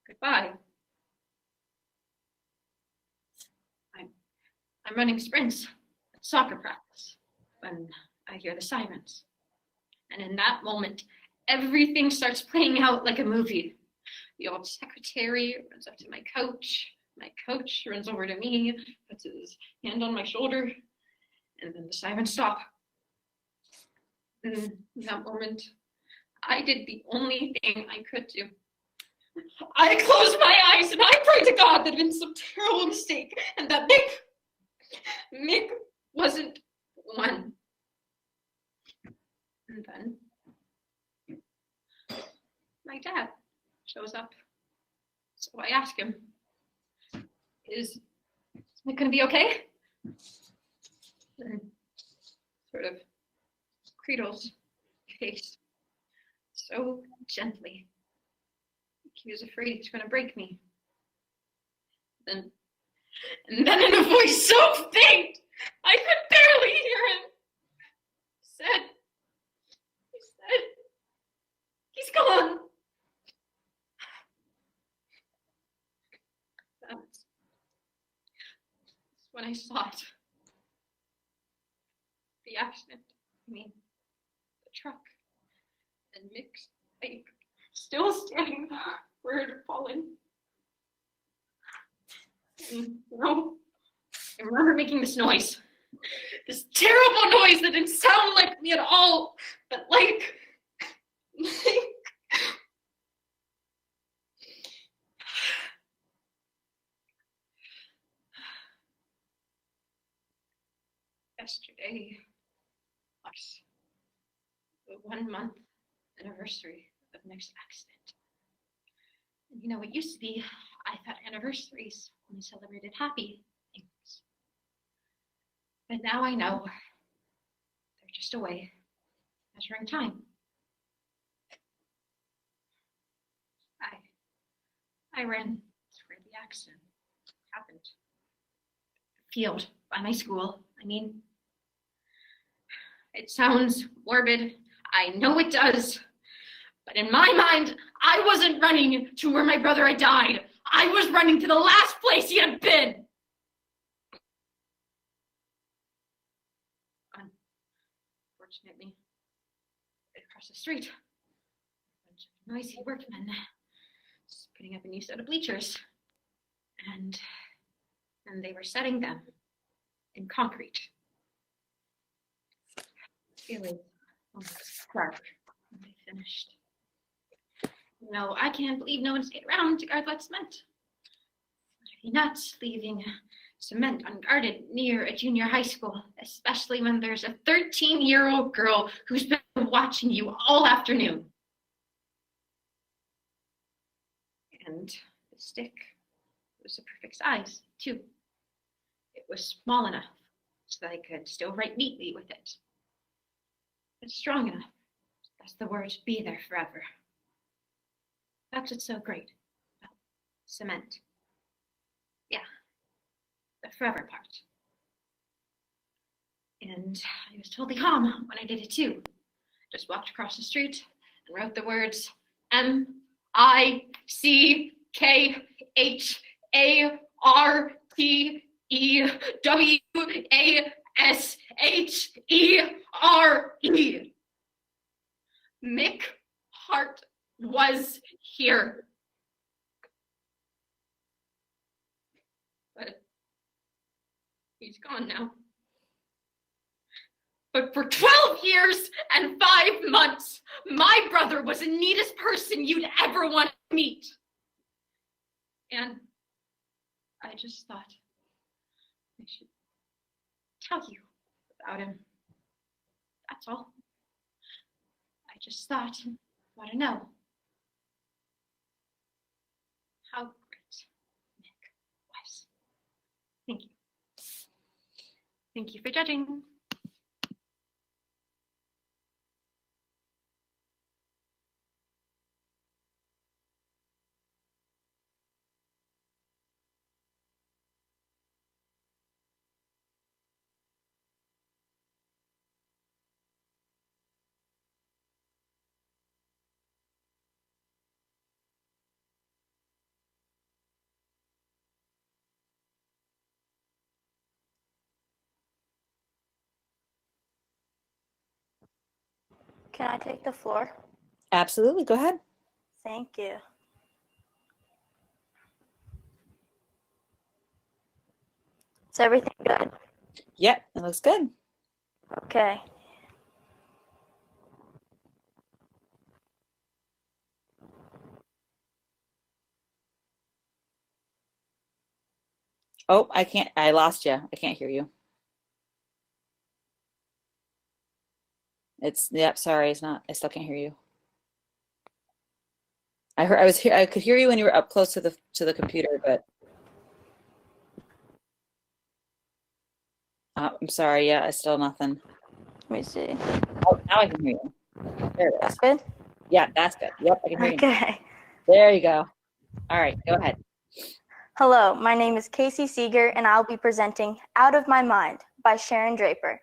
goodbye. I'm running sprints at soccer practice when I hear the sirens. And in that moment, everything starts playing out like a movie. The old secretary runs up to my coach. My coach runs over to me, puts his hand on my shoulder, and then the sirens stop. In that moment, I did the only thing I could do. I closed my eyes and I prayed to God that it had been some terrible mistake and that Mick wasn't one. And then my dad shows up. So I ask him, is Mick gonna be okay? And sort of cradles my face so gently. He was afraid he was going to break me. And then in a voice so faint, I could barely hear him, he said, he's gone. That's when I saw it. The accident, I mean, the truck, and Mick's bike still standing where it had fallen. And, I remember making this noise. This terrible noise that didn't sound like me at all, but like yesterday marks the 1 month anniversary of Nick's accident. And you know, it used to be I thought anniversaries only celebrated happy things. But now I know they're just a way of measuring time. I ran to where the accident happened. Field by my school. I mean, it sounds morbid. I know it does. But in my mind, I wasn't running to where my brother had died. I was running to the last place he had been. unfortunately. Across the street, a bunch of noisy workmen just putting up a new set of bleachers. And they were setting them in concrete. It was almost dark when they finished. No, I can't believe no one stayed around to guard what's meant. Are you nuts leaving cement unguarded near a junior high school, especially when there's a 13-year-old girl who's been watching you all afternoon? And the stick was the perfect size, too. It was small enough so that I could still write neatly with it, but strong enough. That's the word, be there forever. That's what's so great about cement. Yeah, the forever part. And I was totally calm when I did it too. Just walked across the street and wrote the words MICKHARTWASHERE. Mick Hart was here. But he's gone now. But for 12 years and 5 months, my brother was the neatest person you'd ever want to meet. And I just thought I should tell you about him. That's all. I just thought you ought to know how great Nick was. Thank you. Thank you for judging. Can I take the floor? Absolutely. Go ahead. Thank you. Is everything good? Yep, it looks good. Okay. Oh, I lost you. I can't hear you. Yep, sorry, it's not, I still can't hear you. I could hear you when you were up close to the computer, but I'm sorry, yeah, it's still nothing. Let me see. Oh, now I can hear you. There it is. That's good? Yeah, that's good. Yep, I can hear you. Okay. There you go. All right, go ahead. Hello, my name is Casey Seeger, and I'll be presenting Out of My Mind by Sharon Draper.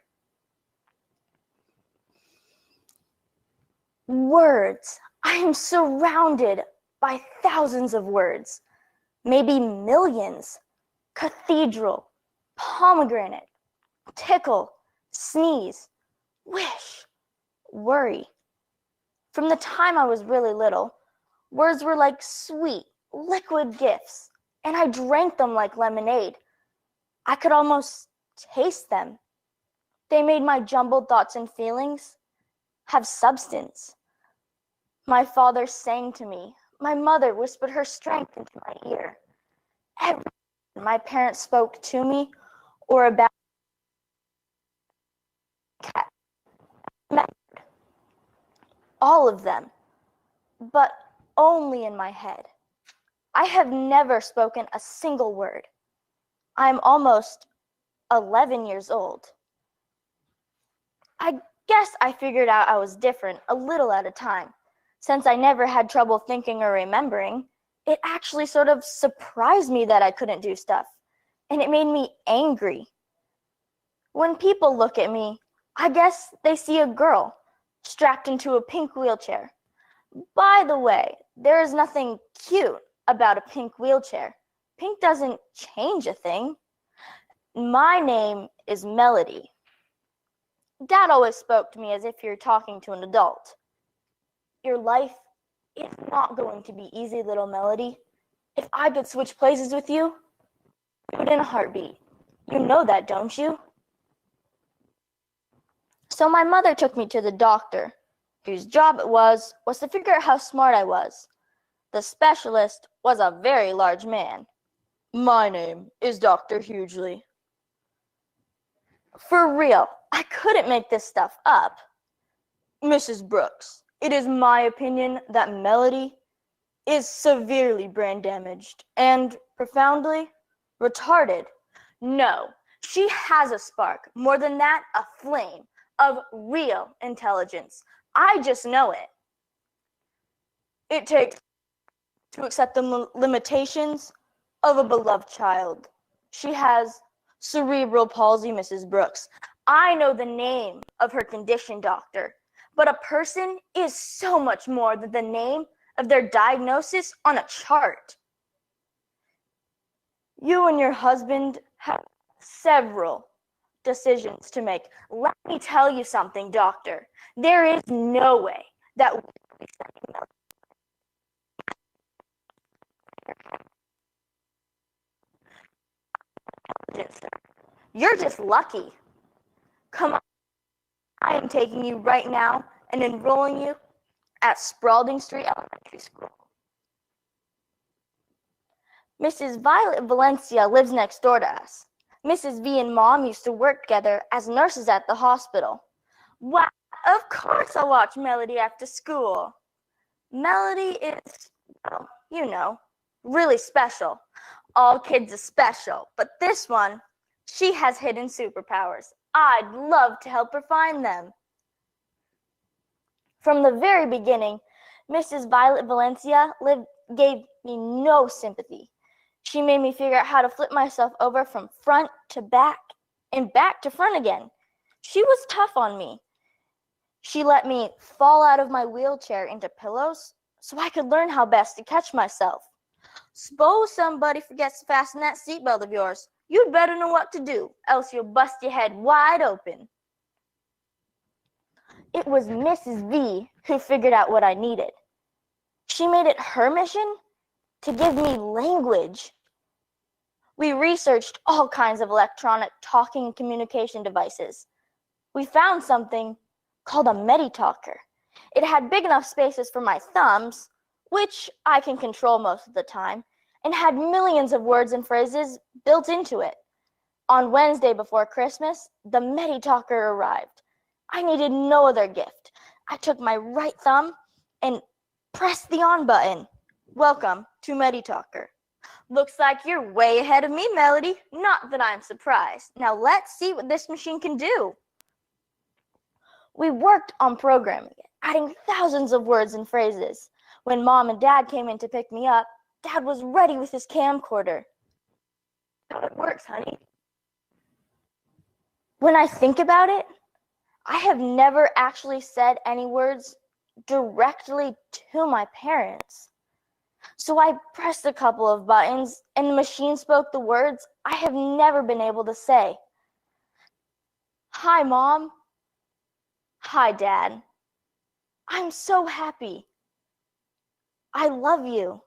Words. I am surrounded by thousands of words, maybe millions. Cathedral, pomegranate, tickle, sneeze, wish, worry. From the time I was really little, words were like sweet, liquid gifts, and I drank them like lemonade. I could almost taste them. They made my jumbled thoughts and feelings have substance. My father sang to me. My mother whispered her strength into my ear. Every time my parents spoke to me or about all of them, but only in my head. I have never spoken a single word. I'm almost 11 years old. I guess I figured out I was different a little at a time. Since I never had trouble thinking or remembering, it actually sort of surprised me that I couldn't do stuff, and it made me angry. When people look at me, I guess they see a girl strapped into a pink wheelchair. By the way, there is nothing cute about a pink wheelchair. Pink doesn't change a thing. My name is Melody. Dad always spoke to me as if you're talking to an adult. Your life is not going to be easy, little Melody. If I could switch places with you, do it in a heartbeat. You know that, don't you? So my mother took me to the doctor, whose job it was to figure out how smart I was. The specialist was a very large man. My name is Dr. Hughley. For real, I couldn't make this stuff up. Mrs. Brooks, it is my opinion that Melody is severely brain damaged and profoundly retarded. No, she has a spark. More than that, a flame of real intelligence. I just know it. It takes to accept the limitations of a beloved child. She has cerebral palsy, Mrs. Brooks. I know the name of her condition, doctor, but a person is so much more than the name of their diagnosis on a chart. You and your husband have several decisions to make. Let me tell you something, doctor. There is no way that we will be sending Melody. You're just lucky. Come on. I am taking you right now and enrolling you at Spalding Street Elementary School. Mrs. Violet Valencia lives next door to us. Mrs. V and Mom used to work together as nurses at the hospital. Wow, of course I'll watch Melody after school. Melody is, well, you know, really special. All kids are special, but this one, she has hidden superpowers. I'd love to help her find them. From the very beginning, Mrs. Violet Valencia gave me no sympathy. She made me figure out how to flip myself over from front to back and back to front again. She was tough on me. She let me fall out of my wheelchair into pillows so I could learn how best to catch myself. Suppose somebody forgets to fasten that seatbelt of yours. You'd better know what to do, else you'll bust your head wide open. It was Mrs. V who figured out what I needed. She made it her mission to give me language. We researched all kinds of electronic talking and communication devices. We found something called a Meditalker. It had big enough spaces for my thumbs, which I can control most of the time, and had millions of words and phrases built into it. On Wednesday before Christmas, the Meditalker arrived. I needed no other gift. I took my right thumb and pressed the on button. Welcome to Meditalker. Looks like you're way ahead of me, Melody. Not that I'm surprised. Now let's see what this machine can do. We worked on programming it, adding thousands of words and phrases. When Mom and Dad came in to pick me up, Dad was ready with his camcorder. How it works, honey. When I think about it, I have never actually said any words directly to my parents. So I pressed a couple of buttons and the machine spoke the words I have never been able to say. Hi, Mom. Hi, Dad. I'm so happy. I love you.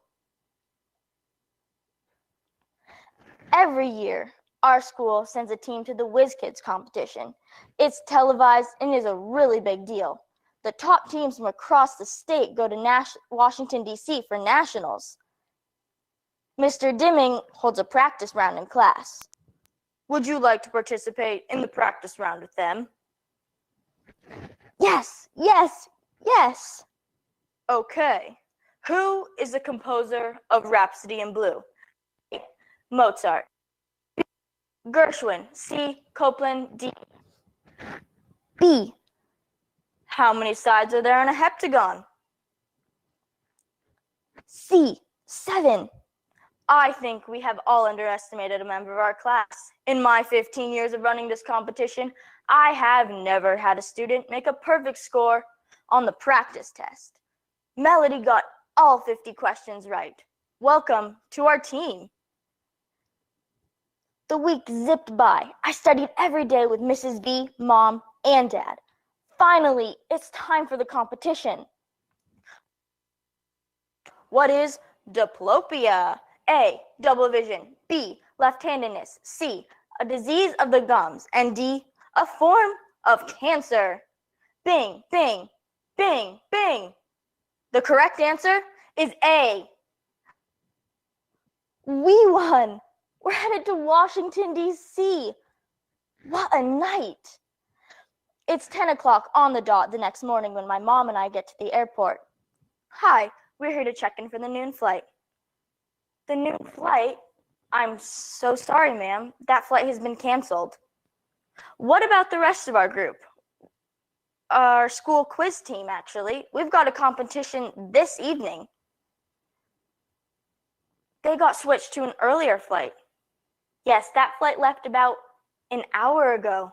Every year, our school sends a team to the Whiz Kids competition. It's televised and is a really big deal. The top teams from across the state go to Washington, D.C. for nationals. Mr. Dimming holds a practice round in class. Would you like to participate in the practice round with them? Yes, yes, yes. Okay. Who is the composer of Rhapsody in Blue? Mozart. Gershwin. C. Copland. D. B. How many sides are there on a heptagon? C. 7. I think we have all underestimated a member of our class. In my 15 years of running this competition, I have never had a student make a perfect score on the practice test. Melody got all 50 questions right. Welcome to our team. The week zipped by. I studied every day with Mrs. V, Mom, and Dad. Finally, it's time for the competition. What is diplopia? A, double vision. B, left-handedness. C, a disease of the gums. And D, a form of cancer. Bing, bing, bing, bing. The correct answer is A. We won. We're headed to Washington, D.C. What a night. It's 10 o'clock on the dot the next morning when my mom and I get to the airport. Hi, we're here to check in for the noon flight. The noon flight? I'm so sorry, ma'am. That flight has been canceled. What about the rest of our group? Our school quiz team, actually. We've got a competition this evening. They got switched to an earlier flight. Yes, that flight left about an hour ago.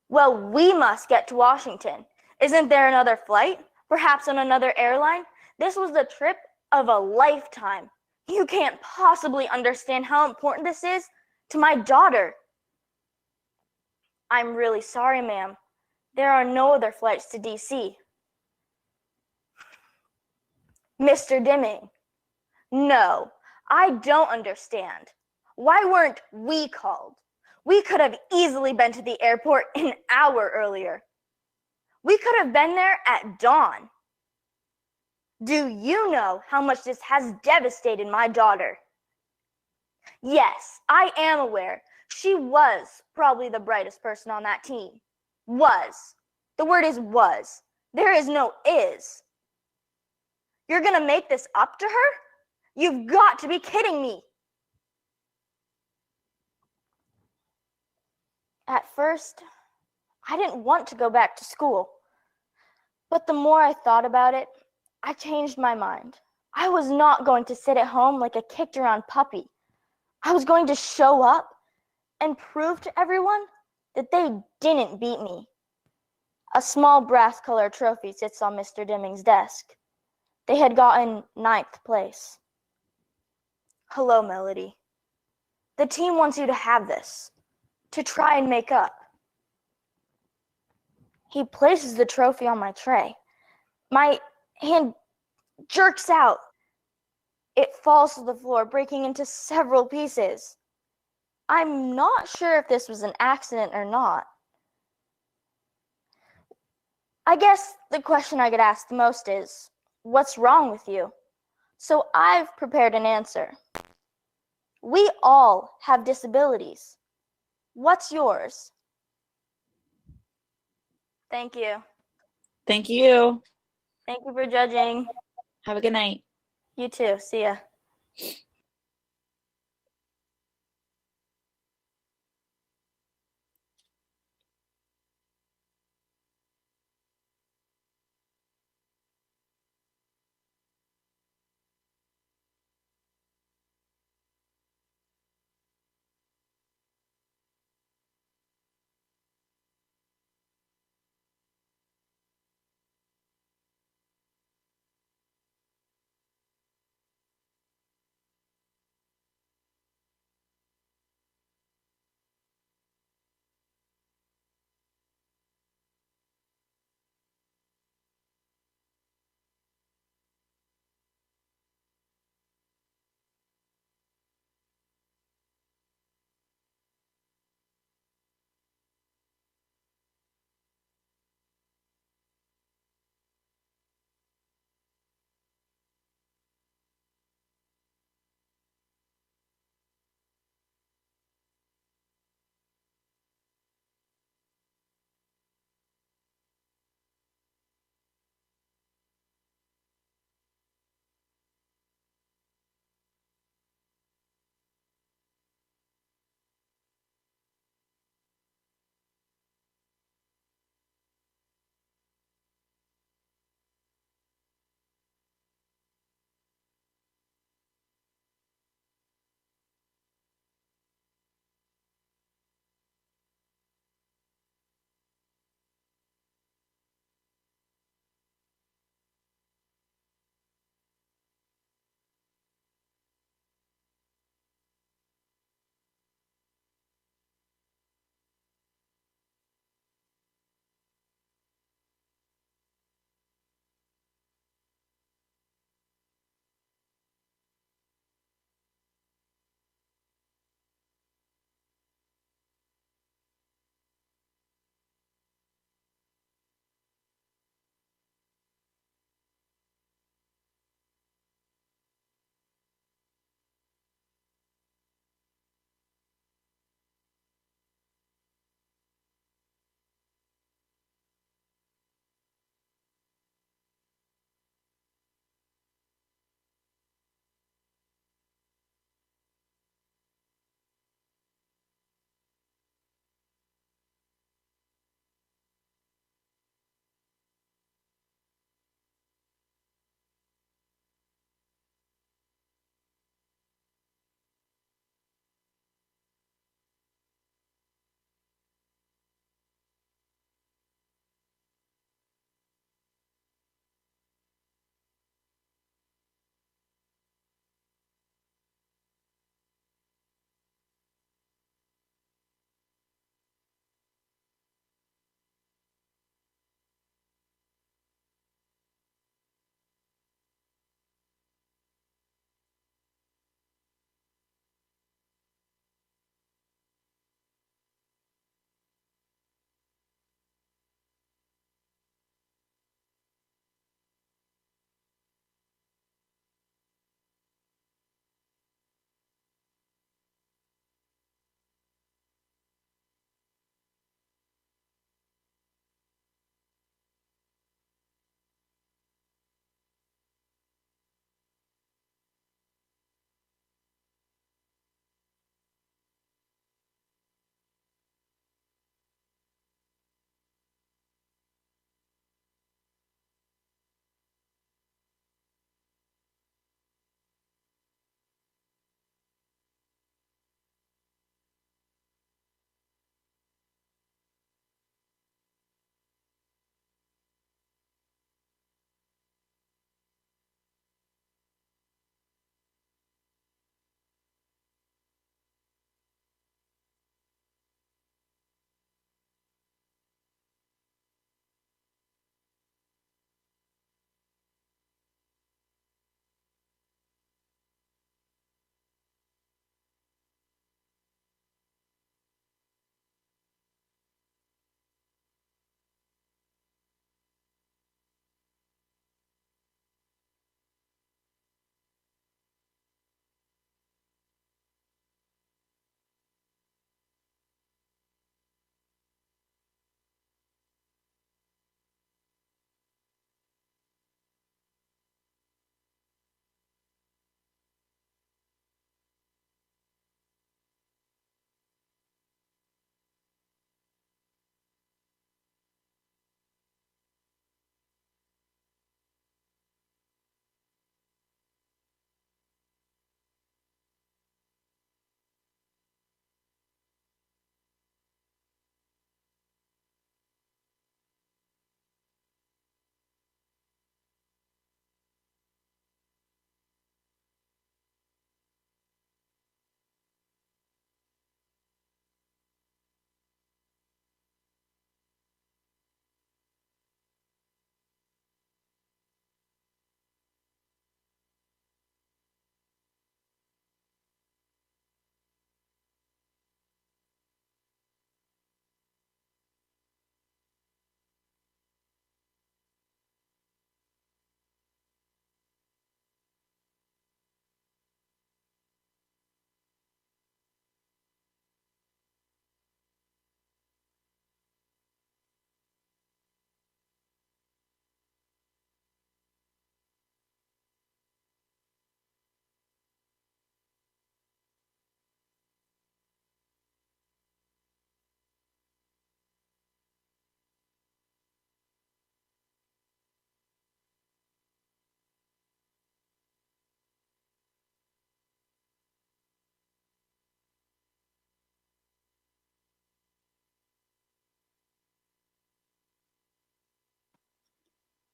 Well, we must get to Washington. Isn't there another flight? Perhaps on another airline? This was the trip of a lifetime. You can't possibly understand how important this is to my daughter. I'm really sorry, ma'am. There are no other flights to DC. Mr. Dimming, no, I don't understand. Why weren't we called? We could have easily been to the airport an hour earlier. We could have been there at dawn. Do you know how much this has devastated my daughter? Yes, I am aware. She was probably the brightest person on that team. Was. The word is was. There is no is. You're gonna make this up to her? You've got to be kidding me. At first, I didn't want to go back to school. But the more I thought about it, I changed my mind. I was not going to sit at home like a kicked around puppy. I was going to show up and prove to everyone that they didn't beat me. A small brass-colored trophy sits on Mr. Dimming's desk. They had gotten 9th place. Hello, Melody. The team wants you to have this, to try and make up. He places the trophy on my tray. My hand jerks out. It falls to the floor, breaking into several pieces. I'm not sure if this was an accident or not. I guess the question I get asked the most is, what's wrong with you? So I've prepared an answer. We all have disabilities. What's yours? Thank you. Thank you. Thank you for judging. Have a good night. You too. See ya.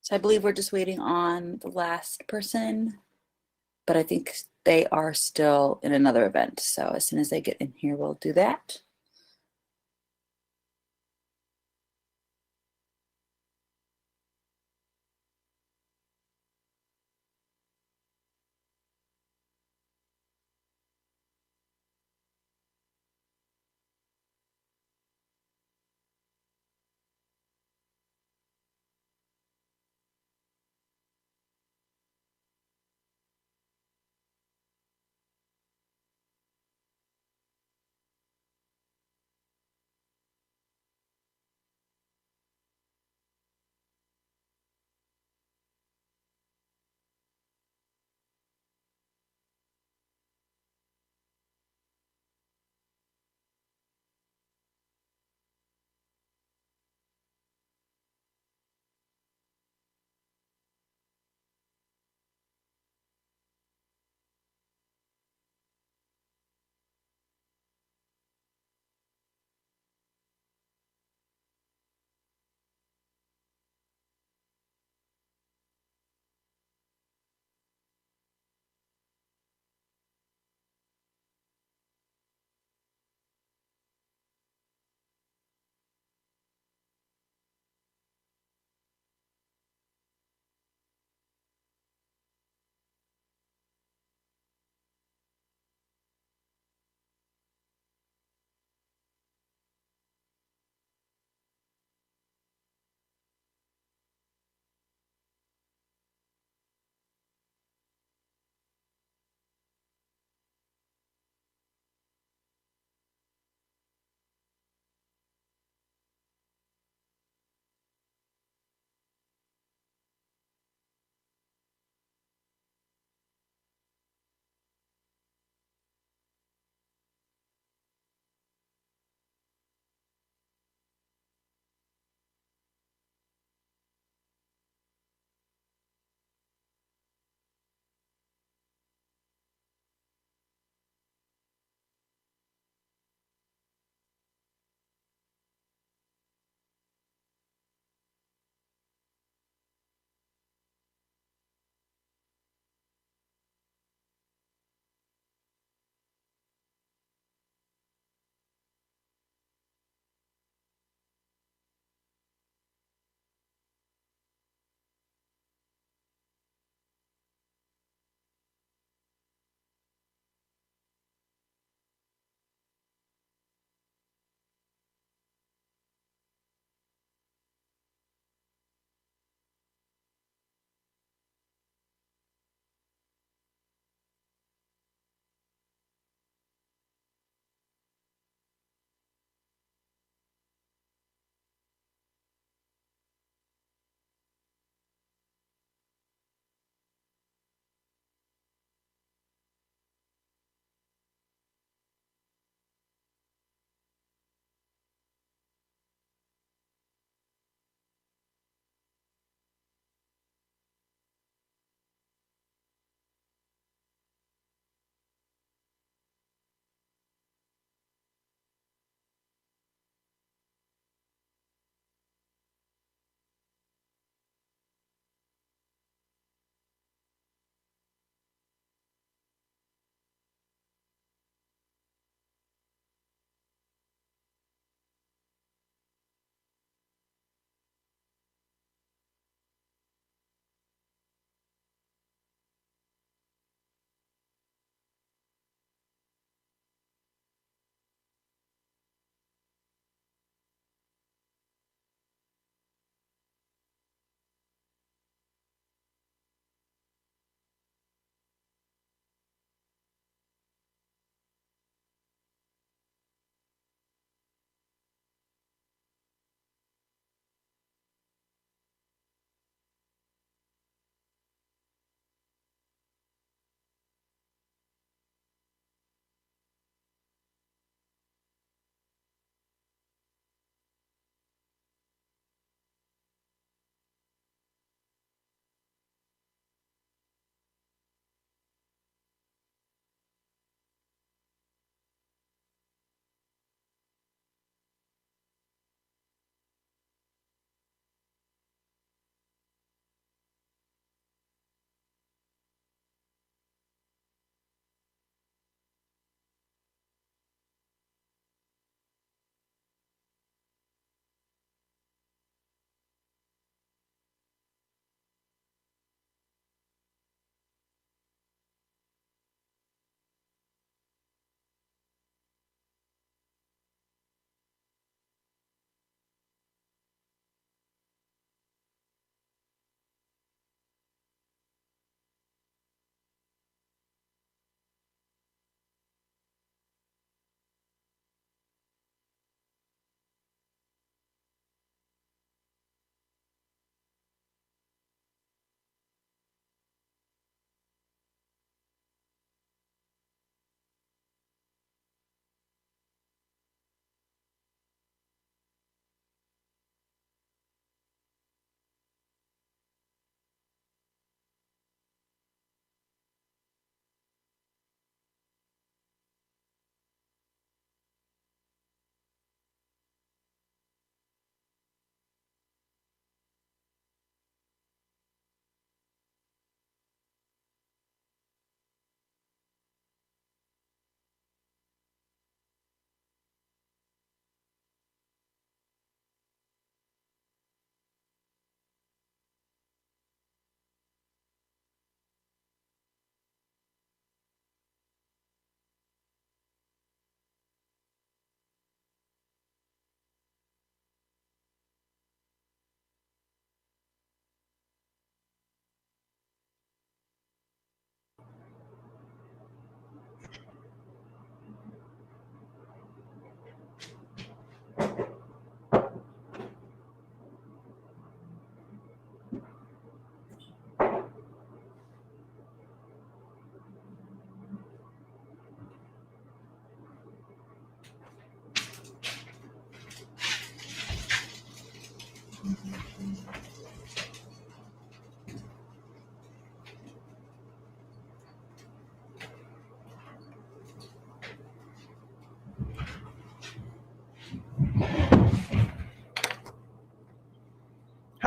So I believe we're just waiting on the last person, but I think they are still in another event. So as soon as they get in here, we'll do that.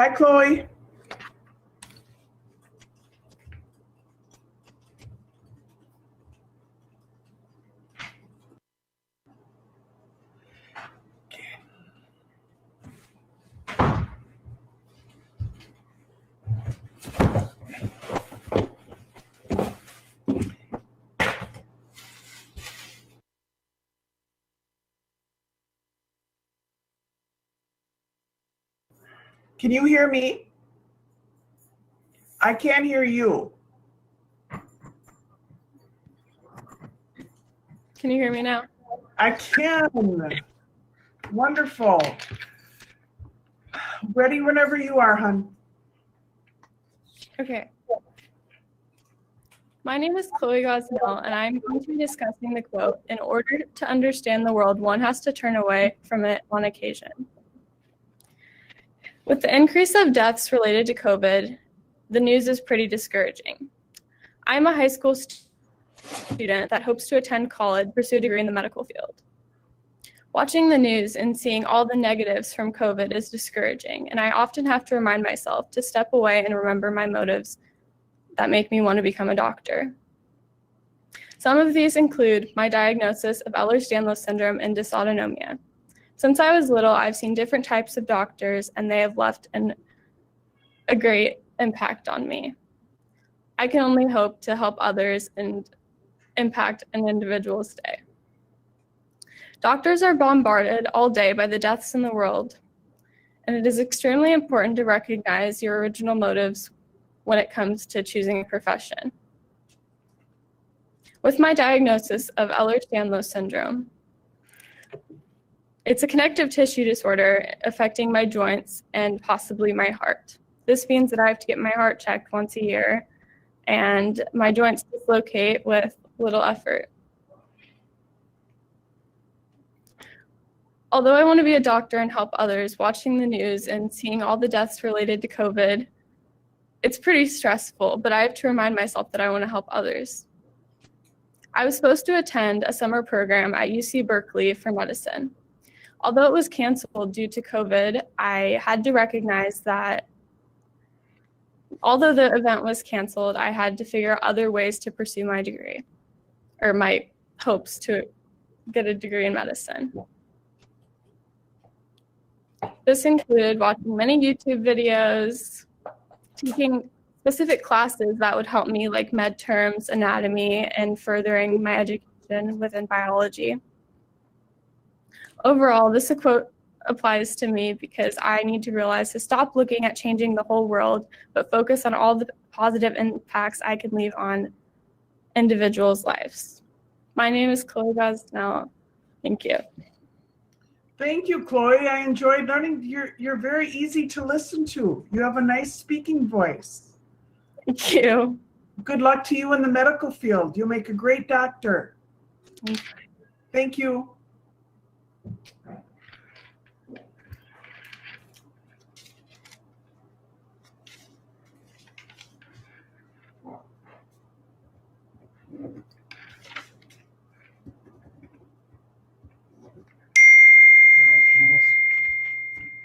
Hi, Chloe. Can you hear me? I can't hear you. Can you hear me now? I can. Wonderful. Ready whenever you are, hon. Okay. My name is Chloe Gosnell, and I'm going to be discussing the quote, "In order to understand the world, one has to turn away from it on occasion." With the increase of deaths related to COVID, the news is pretty discouraging. I'm a high school student that hopes to attend college, pursue a degree in the medical field. Watching the news and seeing all the negatives from COVID is discouraging, and I often have to remind myself to step away and remember my motives that make me want to become a doctor. Some of these include my diagnosis of Ehlers-Danlos syndrome and dysautonomia. Since I was little, I've seen different types of doctors, and they have left a great impact on me. I can only hope to help others and impact an individual's day. Doctors are bombarded all day by the deaths in the world, and it is extremely important to recognize your original motives when it comes to choosing a profession. With my diagnosis of Ehlers-Danlos syndrome, it's a connective tissue disorder affecting my joints and possibly my heart. This means that I have to get my heart checked once a year, and my joints dislocate with little effort. Although I want to be a doctor and help others, watching the news and seeing all the deaths related to COVID, it's pretty stressful, but I have to remind myself that I want to help others. I was supposed to attend a summer program at UC Berkeley for medicine. Although it was canceled due to COVID, I had to recognize that although the event was canceled, I had to figure out other ways to pursue my degree, or my hopes to get a degree in medicine. This included watching many YouTube videos, taking specific classes that would help me, like med terms, anatomy, and furthering my education within biology. Overall, this quote applies to me because I need to realize to stop looking at changing the whole world, but focus on all the positive impacts I can leave on individuals' lives. My name is Chloe Gosnell. Thank you. Thank you, Chloe. I enjoyed learning. You're very easy to listen to. You have a nice speaking voice. Thank you. Good luck to you in the medical field. You'll make a great doctor. Thank you.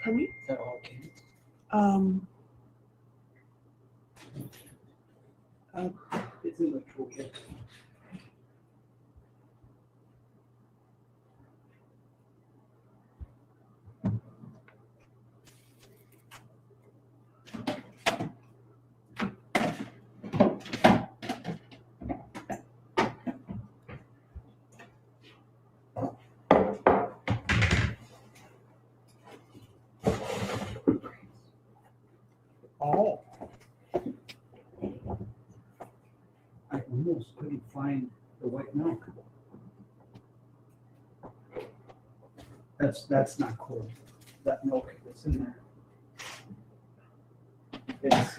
Pardon me? Is that all candles? It's in the toolkit. Oh. I almost couldn't find the white milk. That's not cool. That milk that's in there. It's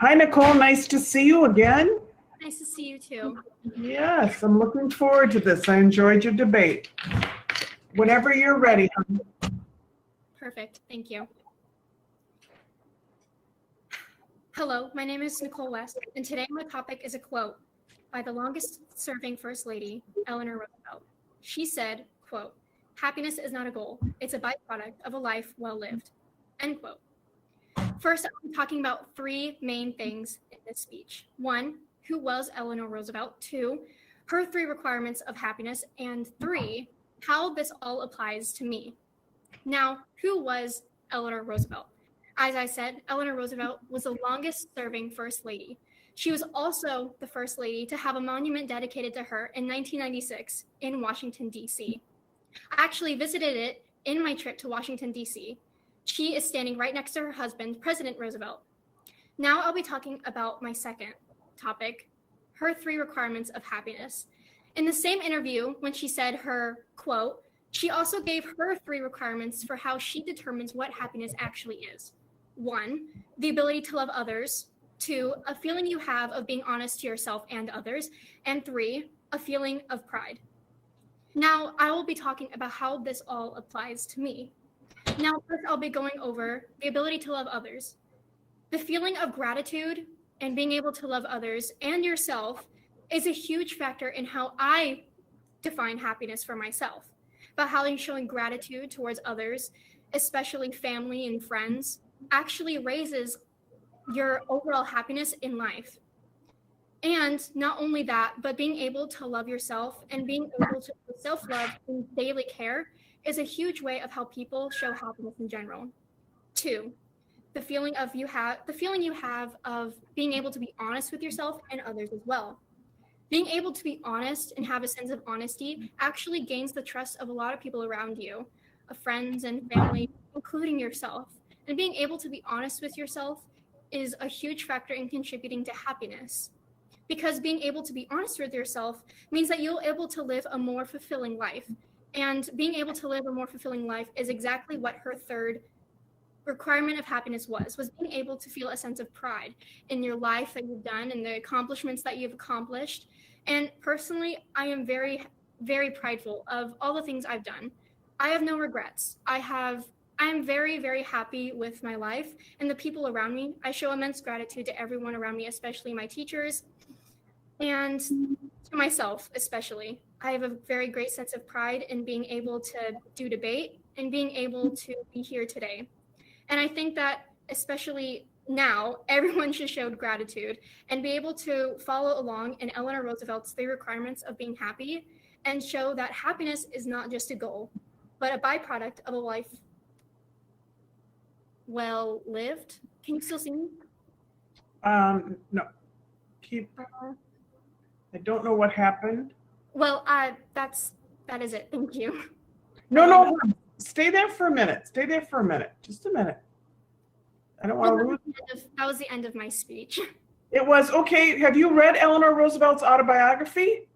Hi, Nicole. Nice to see you again. Nice to see you too. Yes, I'm looking forward to this. I enjoyed your debate. Whenever you're ready, honey. Perfect. Thank you. Hello, my name is Nicole West, and today my topic is a quote by the longest serving First Lady, Eleanor Roosevelt. She said, quote, "Happiness is not a goal, it's a byproduct of a life well lived," end quote. First, I'm talking about three main things in this speech. One, who was Eleanor Roosevelt? Two, her three requirements of happiness. And three, how this all applies to me. Now, who was Eleanor Roosevelt? As I said, Eleanor Roosevelt was the longest serving First Lady. She was also the First Lady to have a monument dedicated to her in 1996 in Washington, D.C. I actually visited it in my trip to Washington, D.C. She is standing right next to her husband, President Roosevelt. Now I'll be talking about my second topic, her three requirements of happiness. In the same interview, when she said her quote, she also gave her three requirements for how she determines what happiness actually is. One, the ability to love others. Two, a feeling you have of being honest to yourself and others. And three, a feeling of pride. Now, I will be talking about how this all applies to me. Now, first, I'll be going over the ability to love others. The feeling of gratitude and being able to love others and yourself is a huge factor in how I define happiness for myself. But how showing gratitude towards others, especially family and friends, actually raises your overall happiness in life. And not only that, but being able to love yourself and being able to self-love and daily care is a huge way of how people show happiness in general. Two, the feeling you have of being able to be honest with yourself and others as well. Being able to be honest and have a sense of honesty actually gains the trust of a lot of people around you, of friends and family, including yourself. And being able to be honest with yourself is a huge factor in contributing to happiness. Because being able to be honest with yourself means that you'll be able to live a more fulfilling life. And being able to live a more fulfilling life is exactly what her third requirement of happiness was being able to feel a sense of pride in your life that you've done and the accomplishments that you've accomplished. And personally, I am very, very prideful of all the things I've done. I have no regrets. I am very, very happy with my life and the people around me. I show immense gratitude to everyone around me, especially my teachers, and to myself, especially. I have a very great sense of pride in being able to do debate and being able to be here today. And I think that especially now, everyone should show gratitude and be able to follow along in Eleanor Roosevelt's three requirements of being happy and show that happiness is not just a goal, but a byproduct of a life well lived. Can you still see me? No. I don't know what happened. Well, that is it. Thank you. No. Stay there for a minute. Just a minute. I don't want to lose. That was the end of my speech. It was okay. Have you read Eleanor Roosevelt's autobiography?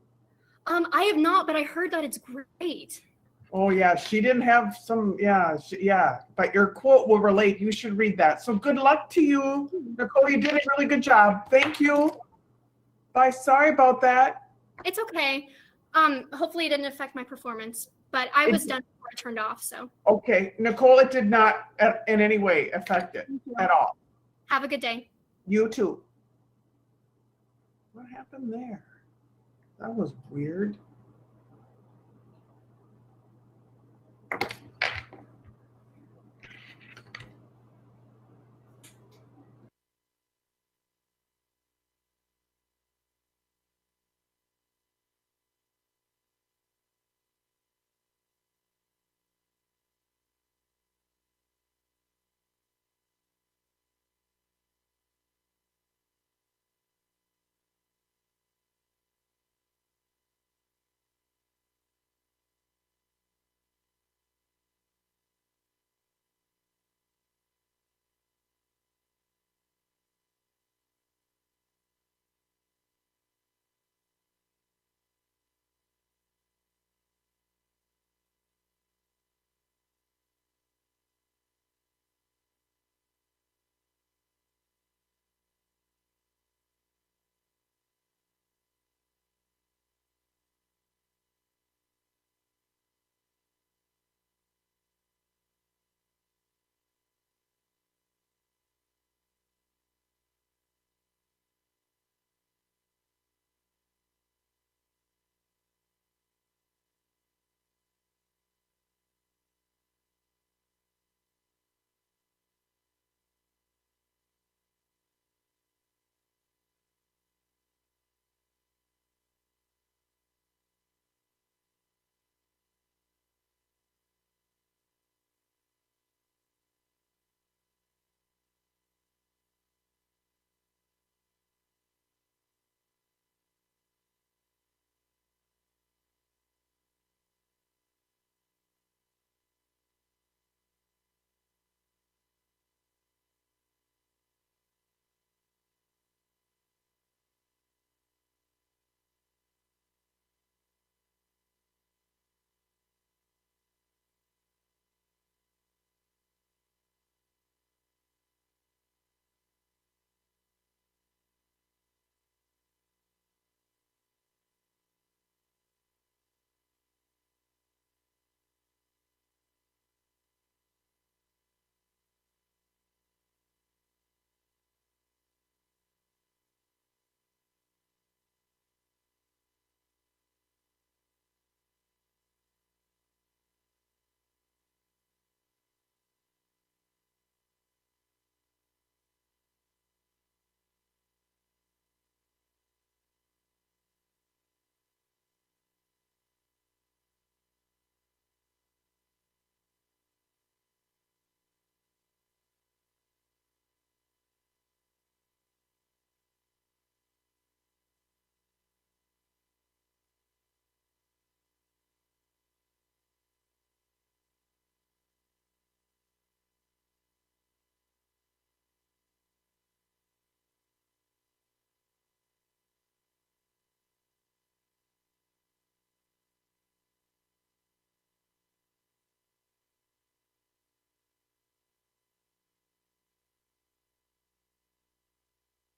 I have not, but I heard that it's great. Oh yeah, she didn't have some. Yeah. But your quote will relate. You should read that. So good luck to you, Nicole. You did a really good job. Thank you. Bye. Sorry about that. It's okay. Hopefully it didn't affect my performance, but I was done before I turned off. So. Okay, Nicole, it did not in any way affect it at all. Have a good day. You too. What happened there? That was weird.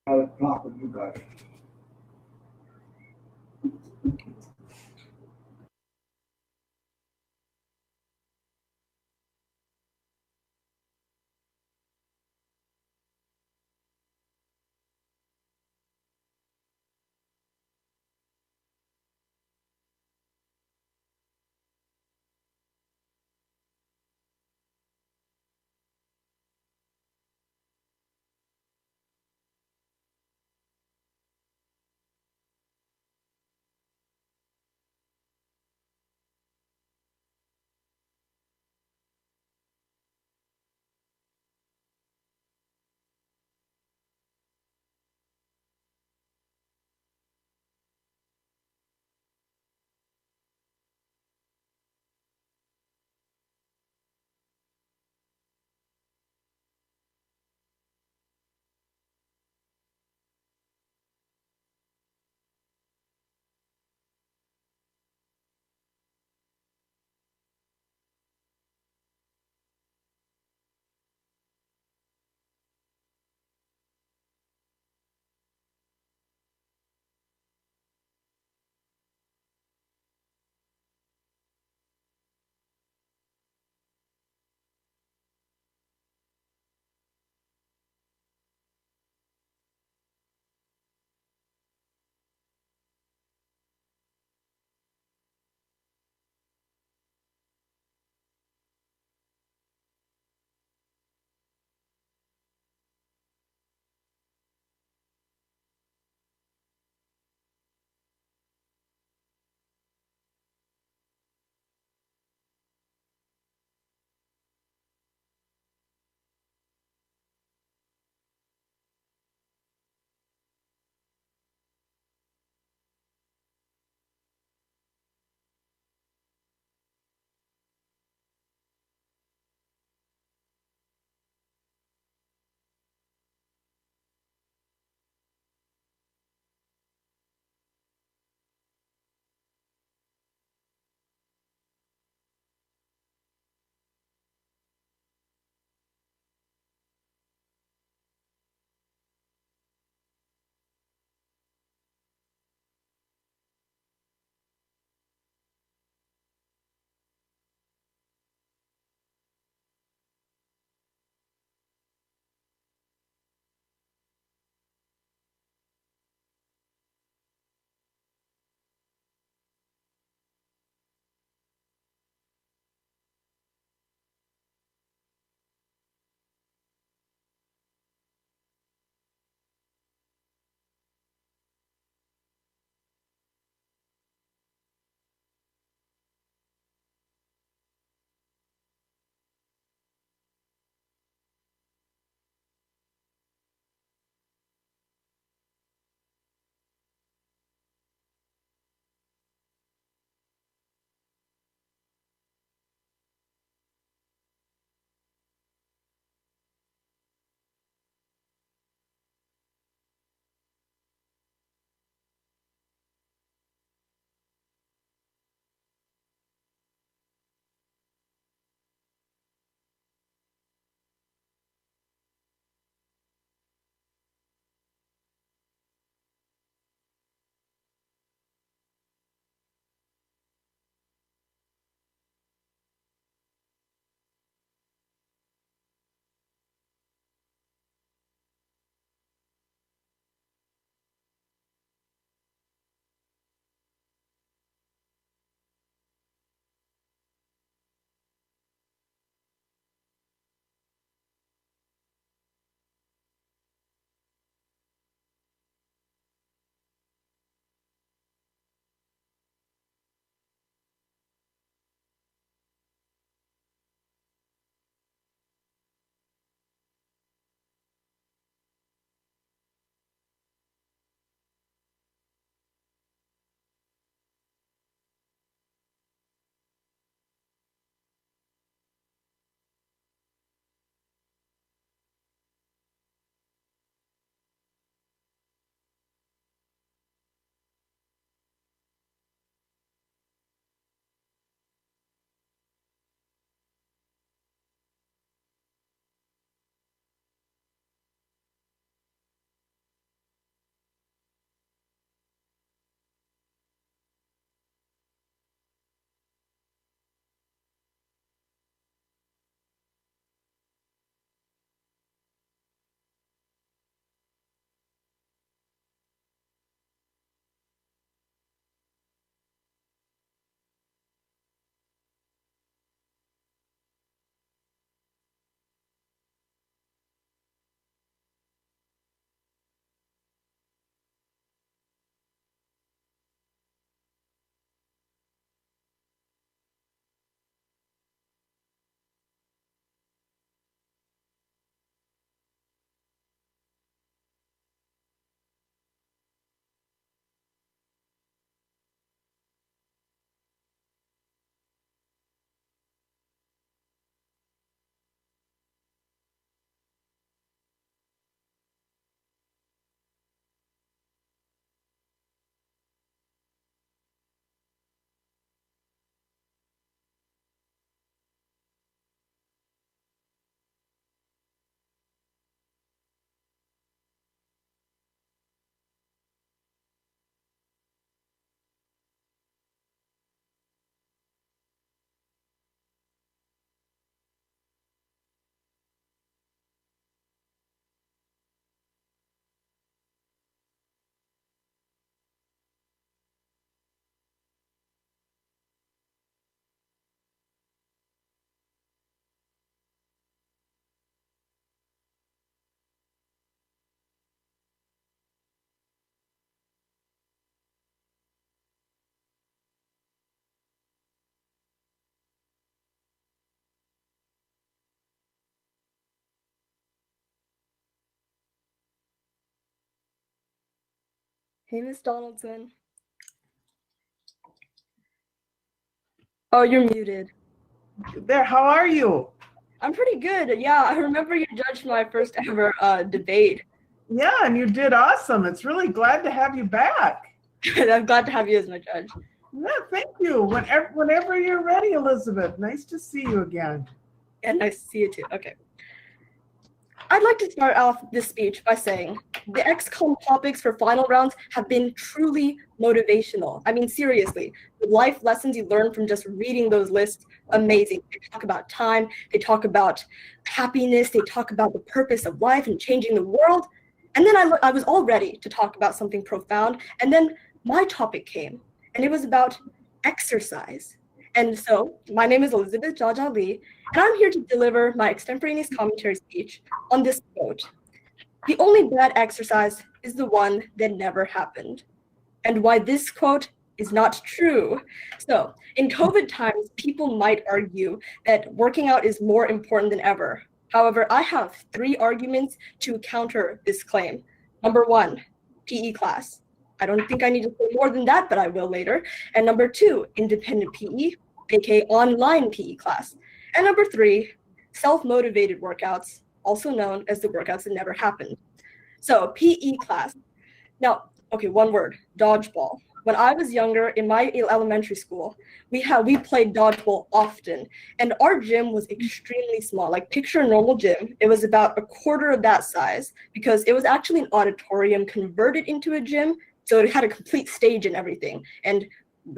I'll talk with you guys. Hey, Miss Donaldson. Oh, you're muted. There, how are you? I'm pretty good. Yeah, I remember you judged my first ever debate. Yeah, and you did awesome. It's really glad to have you back. I'm glad to have you as my judge. Yeah, thank you. Whenever you're ready, Elizabeth. Nice to see you again. Yeah, nice to see you too. Okay. I'd like to start off this speech by saying the XCOM topics for final rounds have been truly motivational. I mean, seriously, the life lessons you learn from just reading those lists, amazing. They talk about time, they talk about happiness, they talk about the purpose of life and changing the world. And then I was all ready to talk about something profound. And then my topic came, and it was about exercise. And so, my name is Elizabeth Yaatly, and I'm here to deliver my extemporaneous commentary speech on this quote. The only bad exercise is the one that never happened. And why this quote is not true. So, in COVID times, people might argue that working out is more important than ever. However, I have 3 arguments to counter this claim. Number 1, PE class. I don't think I need to say more than that, but I will later. And number 2, independent PE, aka online PE class. And number 3, self-motivated workouts, also known as the workouts that never happened. So PE class. Now, okay, one word, dodgeball. When I was younger in my elementary school, we played dodgeball often, and our gym was extremely small. Like picture a normal gym. It was about a quarter of that size because it was actually an auditorium converted into a gym. So it had a complete stage and everything. And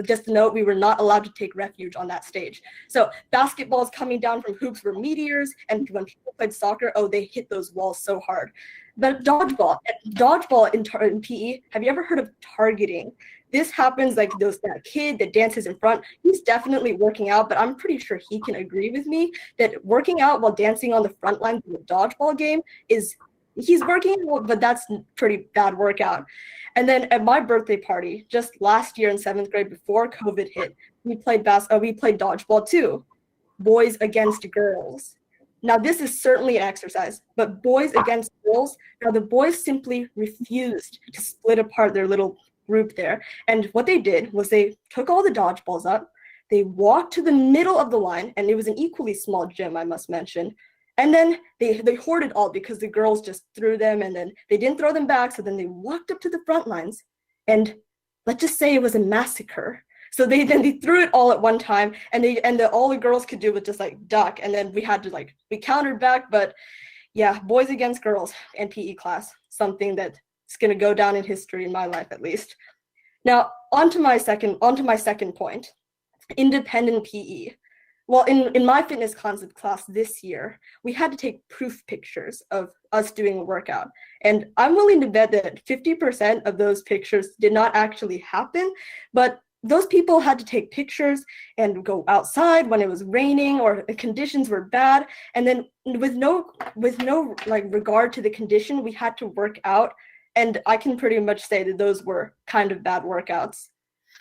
just to note, we were not allowed to take refuge on that stage. So basketballs coming down from hoops were meteors. And when people played soccer, oh, they hit those walls so hard. But dodgeball in PE, have you ever heard of targeting? This happens like that kid that dances in front. He's definitely working out, but I'm pretty sure he can agree with me that working out while dancing on the front lines of a dodgeball game he's working, but that's pretty bad workout. And then at my birthday party, just last year in 7th grade before COVID hit, we played dodgeball too. Boys against girls. Now this is certainly an exercise, but boys against girls, now the boys simply refused to split apart their little group there. And what they did was they took all the dodgeballs up, they walked to the middle of the line, and it was an equally small gym, I must mention. And then they hoarded all because the girls just threw them, and then they didn't throw them back. So then they walked up to the front lines, and let's just say it was a massacre. So they threw it all at one time, and all the girls could do was just like duck, and then we had to we countered back. But yeah, boys against girls and PE class, something that's gonna go down in history in my life at least. Now onto my second point, independent PE. Well, in my fitness concept class this year, we had to take proof pictures of us doing a workout. And I'm willing to bet that 50% of those pictures did not actually happen, but those people had to take pictures and go outside when it was raining or the conditions were bad. And then with no regard to the condition, we had to work out. And I can pretty much say that those were kind of bad workouts.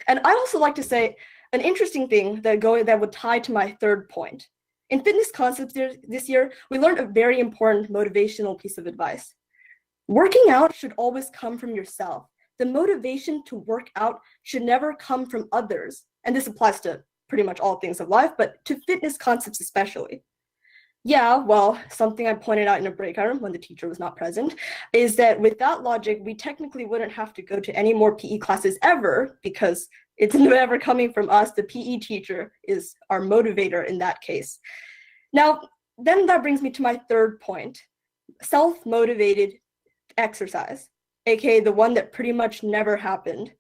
And I'd also like to say, an interesting thing that would tie to my third point. In fitness concepts this year, we learned a very important motivational piece of advice. Working out should always come from yourself. The motivation to work out should never come from others. And this applies to pretty much all things of life, but to fitness concepts especially. Yeah, well, something I pointed out in a breakout room when the teacher was not present is that with that logic, we technically wouldn't have to go to any more PE classes ever because it's never coming from us. The PE teacher is our motivator in that case. Now, then that brings me to my third point, self-motivated exercise, aka the one that pretty much never happened.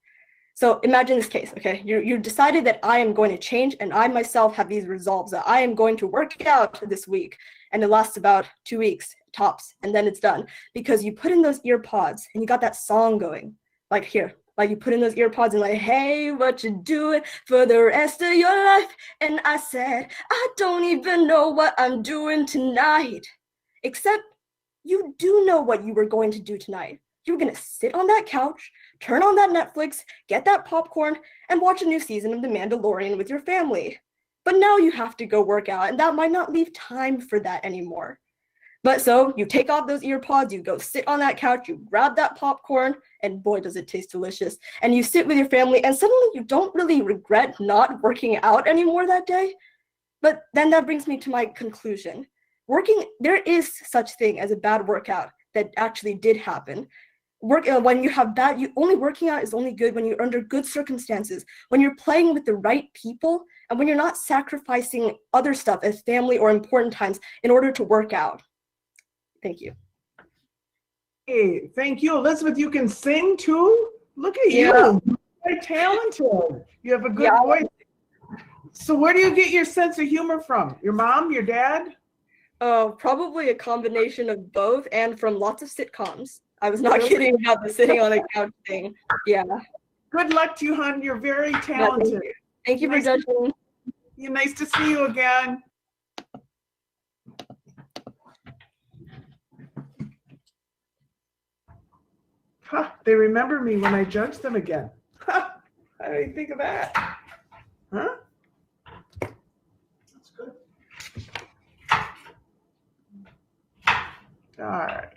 So imagine this case, okay? You decided that I am going to change, and I myself have these resolves that I am going to work out this week, and it lasts about 2 weeks tops, and then it's done because you put in those ear pods and you got that song going, like here. Like you put in those ear pods and like, hey, what you doing for the rest of your life? And I said, I don't even know what I'm doing tonight. Except you do know what you were going to do tonight. You were going to sit on that couch, turn on that Netflix, get that popcorn, and watch a new season of The Mandalorian with your family. But now you have to go work out, and that might not leave time for that anymore. But so you take off those ear pods, you go sit on that couch, you grab that popcorn, and boy, does it taste delicious. And you sit with your family, and suddenly you don't really regret not working out anymore that day. But then that brings me to my conclusion. There is such thing as a bad workout that actually did happen. When you have only working out is only good when you're under good circumstances, when you're playing with the right people, and when you're not sacrificing other stuff as family or important times in order to work out. Thank you. Hey, thank you. Elizabeth, you can sing too? Look at Yeah. you. You're talented. You have a good voice. So where do you get your sense of humor from? Your mom, your dad? Probably a combination of both and from lots of sitcoms. I was not kidding about the sitting on a couch thing. Yeah. Good luck to you, hon. You're very talented. Thank you for judging. Nice to see you again. Huh, they remember me when I judge them again. Huh, how do you think of that? Huh? That's good. All right.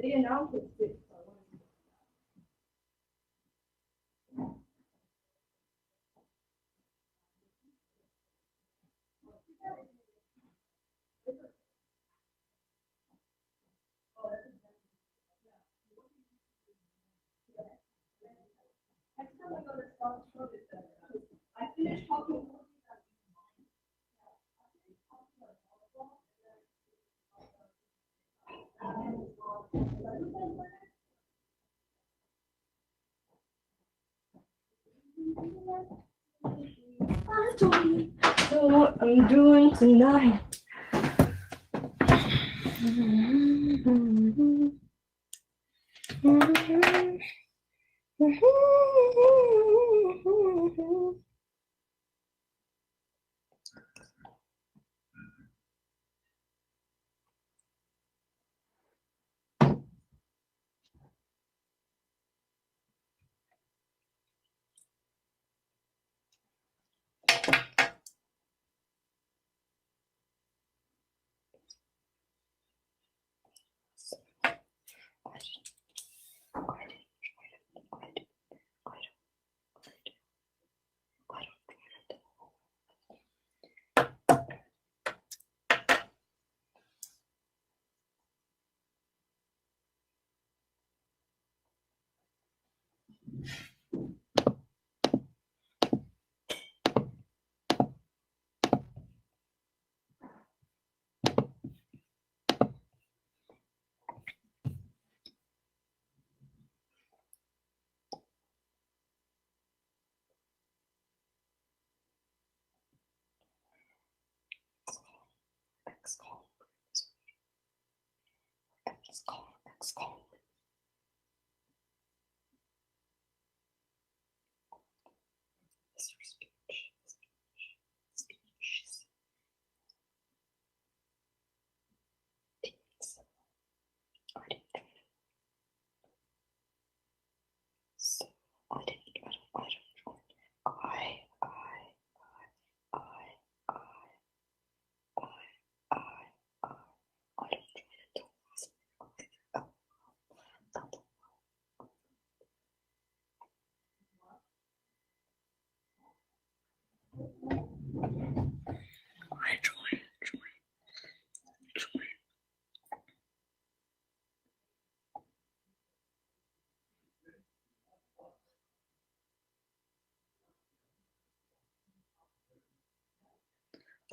They announced it. So what I'm doing tonight.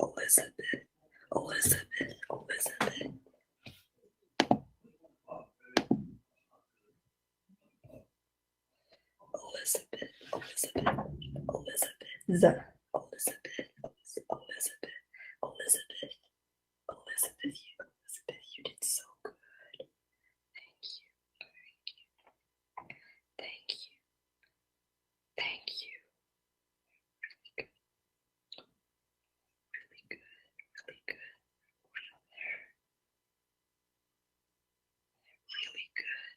Elizabeth, Elizabeth, Elizabeth. Elizabeth, Elizabeth, Elizabeth, Elizabeth, Elizabeth, Elizabeth, Elizabeth, you did so good. Thank you, thank you, thank you. Really good, really good, really good.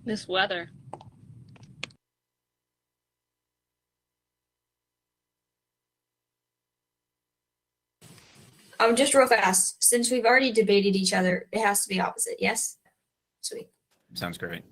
This weather. Just real fast, since we've already debated each other, it has to be opposite, yes? Sweet. Sounds great.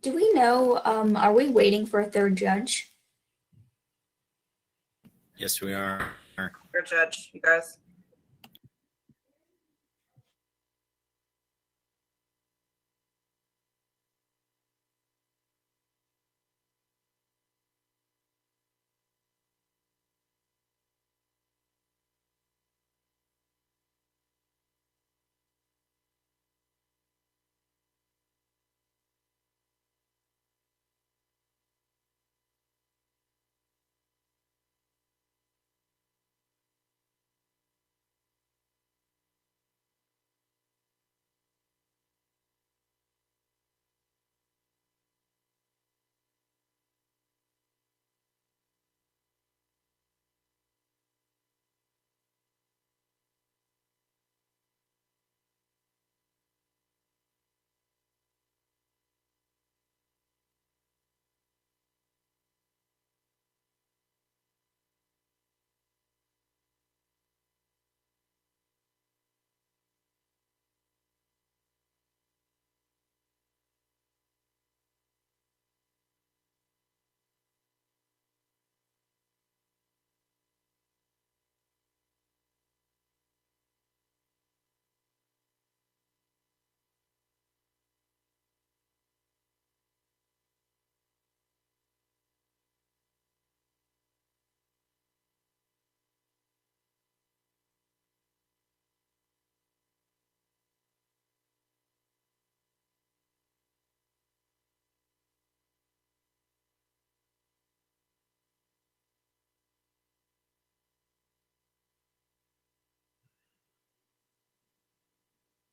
Do we know, are we waiting for a third judge? Yes, we are. Third judge, you guys.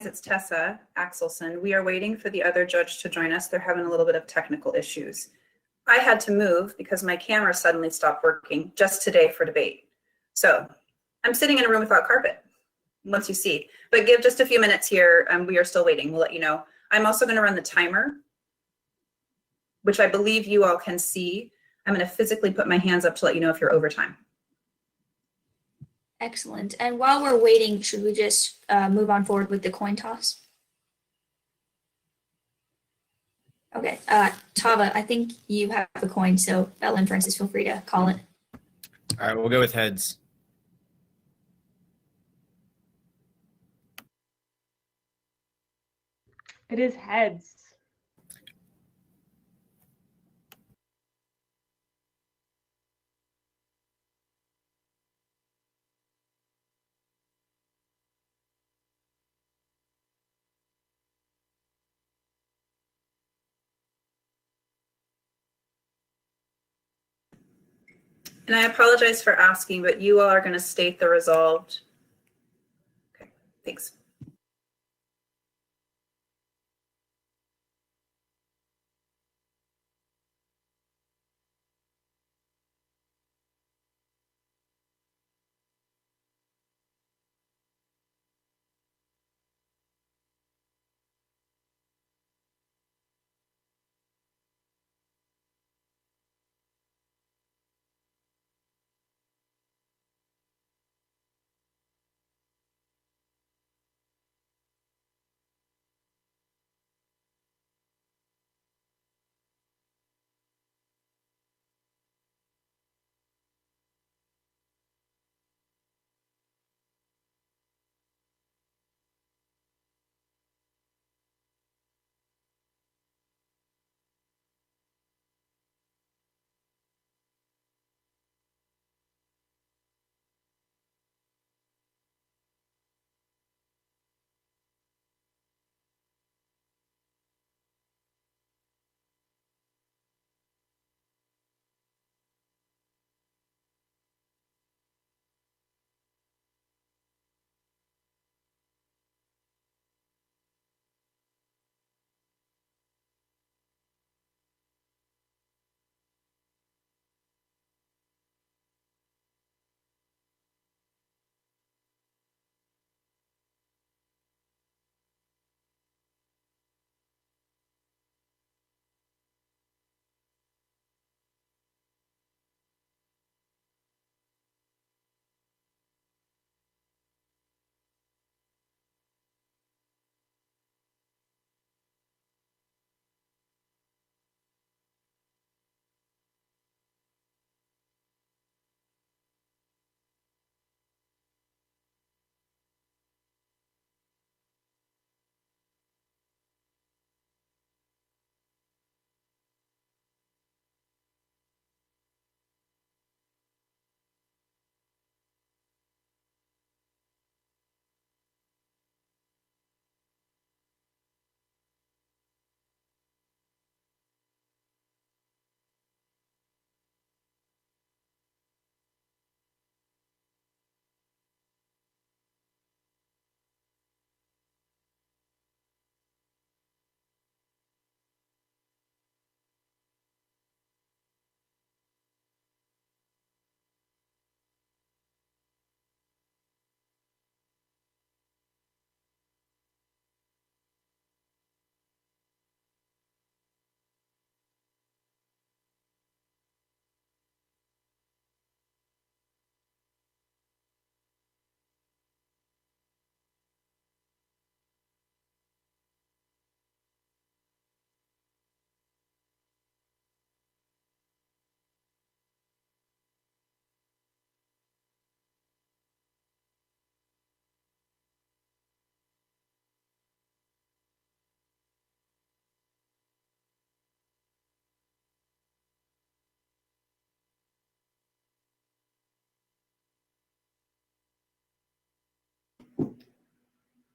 It's Tessa Axelson. We are waiting for the other judge to join us. They're having a little bit of technical issues. I had to move because my camera suddenly stopped working just today for debate. So I'm sitting in a room without carpet, once you see. But give just a few minutes here. We are still waiting. We'll let you know. I'm also going to run the timer, which I believe you all can see. I'm going to physically put my hands up to let you know if you're over time. Excellent. And while we're waiting, should we just move on forward with the coin toss? Okay. Tava, I think you have the coin, so Bella and Francis, feel free to call it. All right, we'll go with heads. It is heads. And I apologize for asking, but you all are going to state the resolved. Okay, thanks.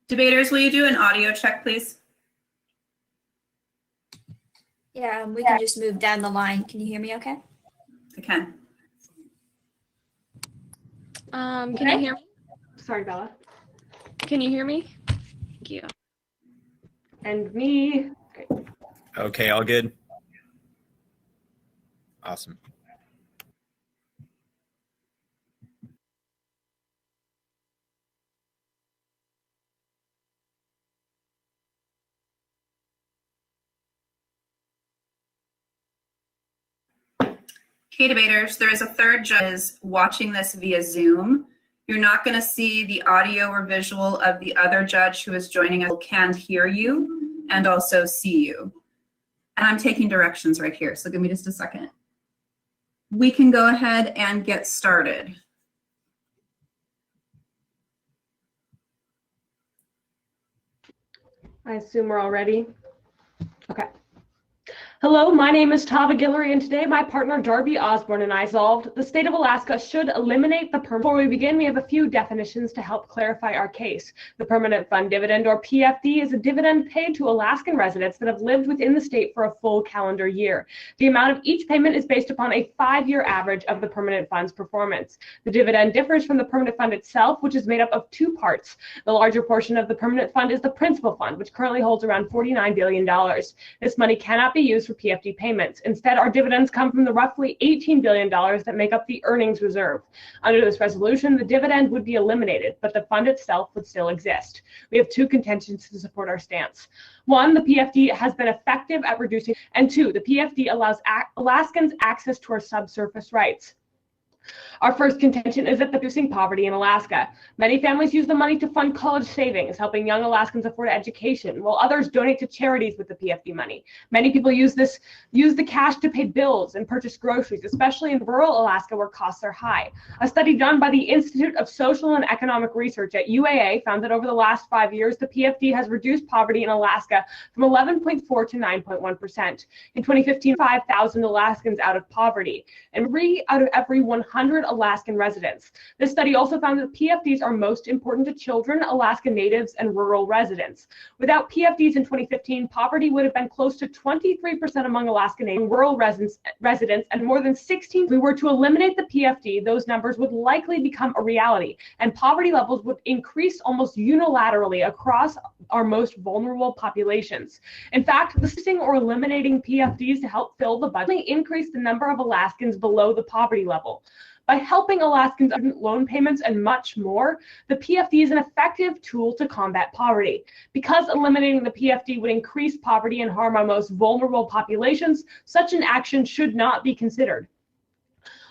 Debaters, will you do an audio check, please? Yeah, we can just move down the line. Can you hear me okay? I can. Can you hear me? Sorry, Bella. Can you hear me? Thank you. And me. Great. Okay, all good? Awesome. Okay, debaters, there is a third judge watching this via Zoom. You're not going to see the audio or visual of the other judge who is joining us, who can hear you and also see you. And I'm taking directions right here, so give me just a second. We can go ahead and get started. I assume we're all ready. Okay. Hello, my name is Tava Guillory, and today my partner Darby Osborne and I solved the state of Alaska should eliminate the permanent. Before we begin, we have a few definitions to help clarify our case. The Permanent Fund Dividend, or PFD, is a dividend paid to Alaskan residents that have lived within the state for a full calendar year. The amount of each payment is based upon a 5-year average of the Permanent Fund's performance. The dividend differs from the Permanent Fund itself, which is made up of 2 parts. The larger portion of the Permanent Fund is the Principal Fund, which currently holds around $49 billion. This money cannot be used for PFD payments. Instead, our dividends come from the roughly $18 billion that make up the earnings reserve. Under this resolution, the dividend would be eliminated, but the fund itself would still exist. We have 2 contentions to support our stance. 1, the PFD has been effective at reducing, and 2, the PFD allows Alaskans access to our subsurface rights. Our first contention is that reducing poverty in Alaska. Many families use the money to fund college savings, helping young Alaskans afford education, while others donate to charities with the PFD money. Many people use the cash to pay bills and purchase groceries, especially in rural Alaska where costs are high. A study done by the Institute of Social and Economic Research at UAA found that over the last 5 years, the PFD has reduced poverty in Alaska from 11.4 to 9.1%. In 2015, 5,000 Alaskans out of poverty, and 3 out of every 100 Alaskan residents. This study also found that PFDs are most important to children, Alaska natives, and rural residents. Without PFDs in 2015, poverty would have been close to 23% among Alaska native rural residents, and more than 16. If we were to eliminate the PFD, those numbers would likely become a reality, and poverty levels would increase almost unilaterally across our most vulnerable populations. In fact, the or eliminating PFDs to help fill the budget increase the number of Alaskans below the poverty level. By helping Alaskans student loan payments and much more, the PFD is an effective tool to combat poverty. Because eliminating the PFD would increase poverty and harm our most vulnerable populations, such an action should not be considered.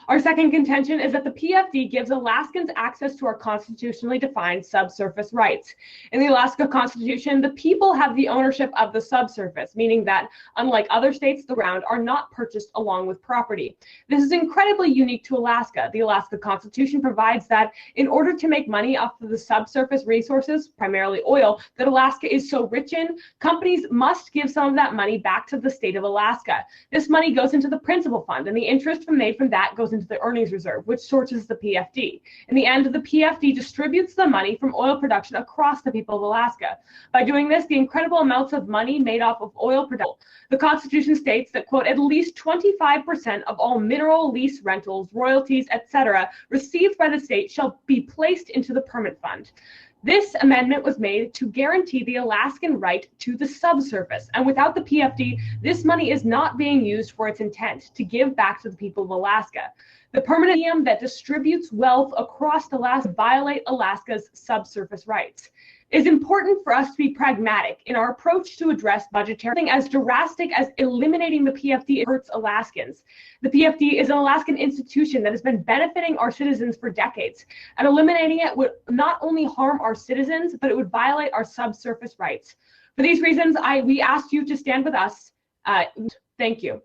Our second contention is that the PFD gives Alaskans access to our constitutionally defined subsurface rights. In the Alaska Constitution, the people have the ownership of the subsurface, meaning that, unlike other states, the ground are not purchased along with property. This is incredibly unique to Alaska. The Alaska Constitution provides that in order to make money off of the subsurface resources, primarily oil, that Alaska is so rich in, companies must give some of that money back to the state of Alaska. This money goes into the Principal Fund, and the interest made from that goes into the earnings reserve, which sources the PFD. In the end, the PFD distributes the money from oil production across the people of Alaska. By doing this, the incredible amounts of money made off of oil production. The Constitution states that, quote, at least 25% of all mineral lease rentals, royalties, etc., received by the state shall be placed into the Permanent Fund. This amendment was made to guarantee the Alaskan right to the subsurface, and without the PFD, this money is not being used for its intent to give back to the people of Alaska. The permanent medium that distributes wealth across Alaska violate Alaska's subsurface rights. It is important for us to be pragmatic in our approach to address budgetary. Something as drastic as eliminating the PFD hurts Alaskans. The PFD is an Alaskan institution that has been benefiting our citizens for decades, and eliminating it would not only harm our citizens, but it would violate our subsurface rights. For these reasons, we asked you to stand with us. Thank you.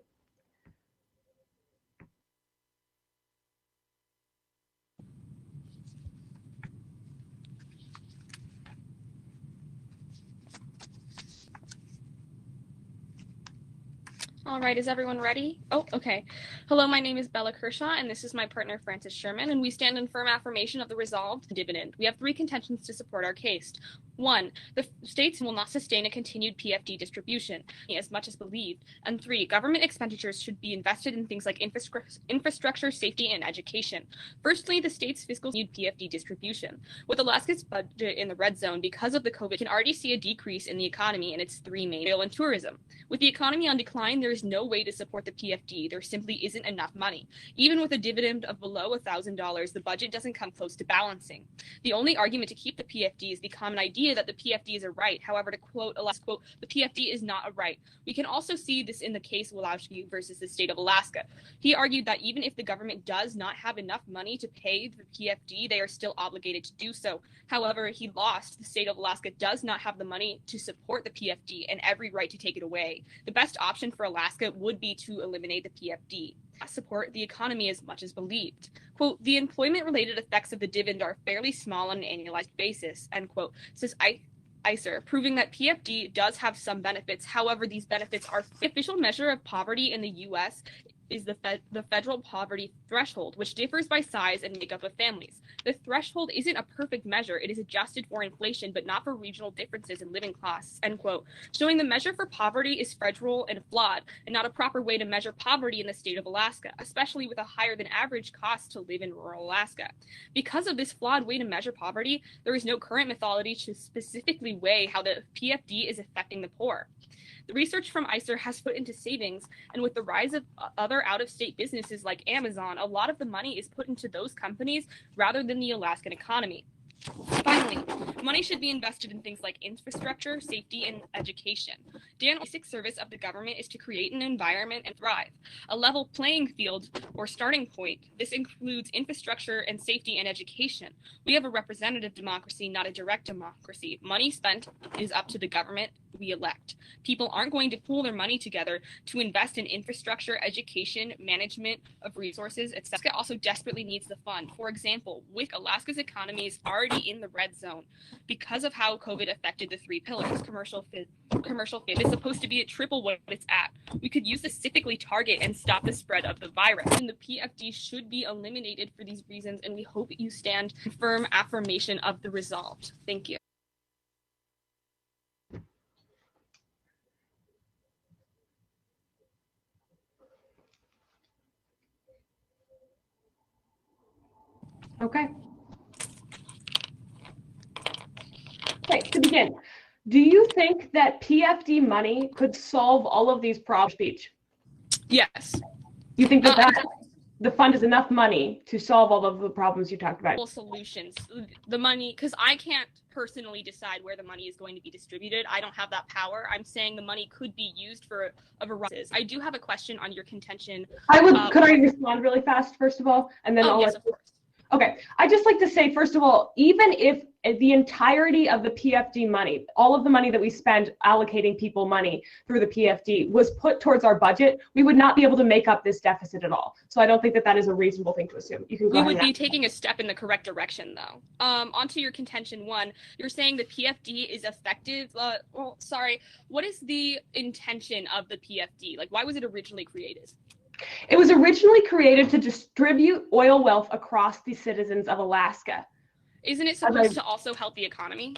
All right, is everyone ready? Oh, okay. Hello, my name is Bella Kershaw, and this is my partner, Francis Sherman, and we stand in firm affirmation of the resolved dividend. We have 3 contentions to support our case. 1, the states will not sustain a continued PFD distribution as much as believed. And 3, government expenditures should be invested in things like infrastructure, safety, and education. Firstly, the state's fiscal PFD distribution. With Alaska's budget in the red zone because of the COVID, we can already see a decrease in the economy in its 3 main oil and tourism. With the economy on decline, there is no way to support the PFD. There simply isn't enough money. Even with a dividend of below $1,000, the budget doesn't come close to balancing. The only argument to keep the PFD is the common idea that the PFD is a right. However, to quote Alaska, quote, the PFD is not a right. We can also see this in the case of Walowski versus the state of Alaska. He argued that even if the government does not have enough money to pay the PFD, they are still obligated to do so. However, he lost. The state of Alaska does not have the money to support the PFD and every right to take it away. The best option for Alaska would be to eliminate the PFD. Support the economy as much as believed. Quote, the employment-related effects of the dividend are fairly small on an annualized basis, end quote. Says ICER, proving that PFD does have some benefits. However, these benefits are the official measure of poverty in the U.S. is the federal poverty threshold, which differs by size and makeup of families. The threshold isn't a perfect measure. It is adjusted for inflation, but not for regional differences in living costs, end quote, showing the measure for poverty is fragile and flawed, and not a proper way to measure poverty in the state of Alaska, especially with a higher than average cost to live in rural Alaska. Because of this flawed way to measure poverty, there is no current methodology to specifically weigh how the PFD is affecting the poor. The research from ICER has put into savings, and with the rise of other out-of-state businesses like Amazon, a lot of the money is put into those companies rather than the Alaskan economy. Finally, money should be invested in things like infrastructure, safety, and education. The basic service of the government is to create an environment and thrive. A level playing field or starting point. This includes infrastructure and safety and education. We have a representative democracy, not a direct democracy. Money spent is up to the government we elect. People aren't going to pool their money together to invest in infrastructure, education, management of resources, etc. Alaska also desperately needs the fund. For example, with Alaska's economy is already in the red zone because of how COVID affected the three pillars. Commercial fit is supposed to be at triple what it's at. We could use this specifically target and stop the spread of the virus. And the PFD should be eliminated for these reasons, and we hope you stand firm affirmation of the resolved. Thank you. Okay. Okay, to begin, do you think that PFD money could solve all of these problems? Speech. Yes. You think that the fund is enough money to solve all of the problems you talked about? Solutions. The money, because I can't personally decide where the money is going to be distributed. I don't have that power. I'm saying the money could be used for a variety. I do have a question on your contention. Could I respond really fast, first of all? And then yes, of course. Okay, I'd just like to say, first of all, even if the entirety of the PFD money, all of the money that we spend allocating people money through the PFD was put towards our budget, we would not be able to make up this deficit at all. So I don't think that that is a reasonable thing to assume. You can go We ahead would and be ask. taking a step in the correct direction, though. Onto your contention one, you're saying the PFD is effective. What is the intention of the PFD? Like, why was it originally created? It was originally created to distribute oil wealth across the citizens of Alaska. Isn't it supposed to also help the economy?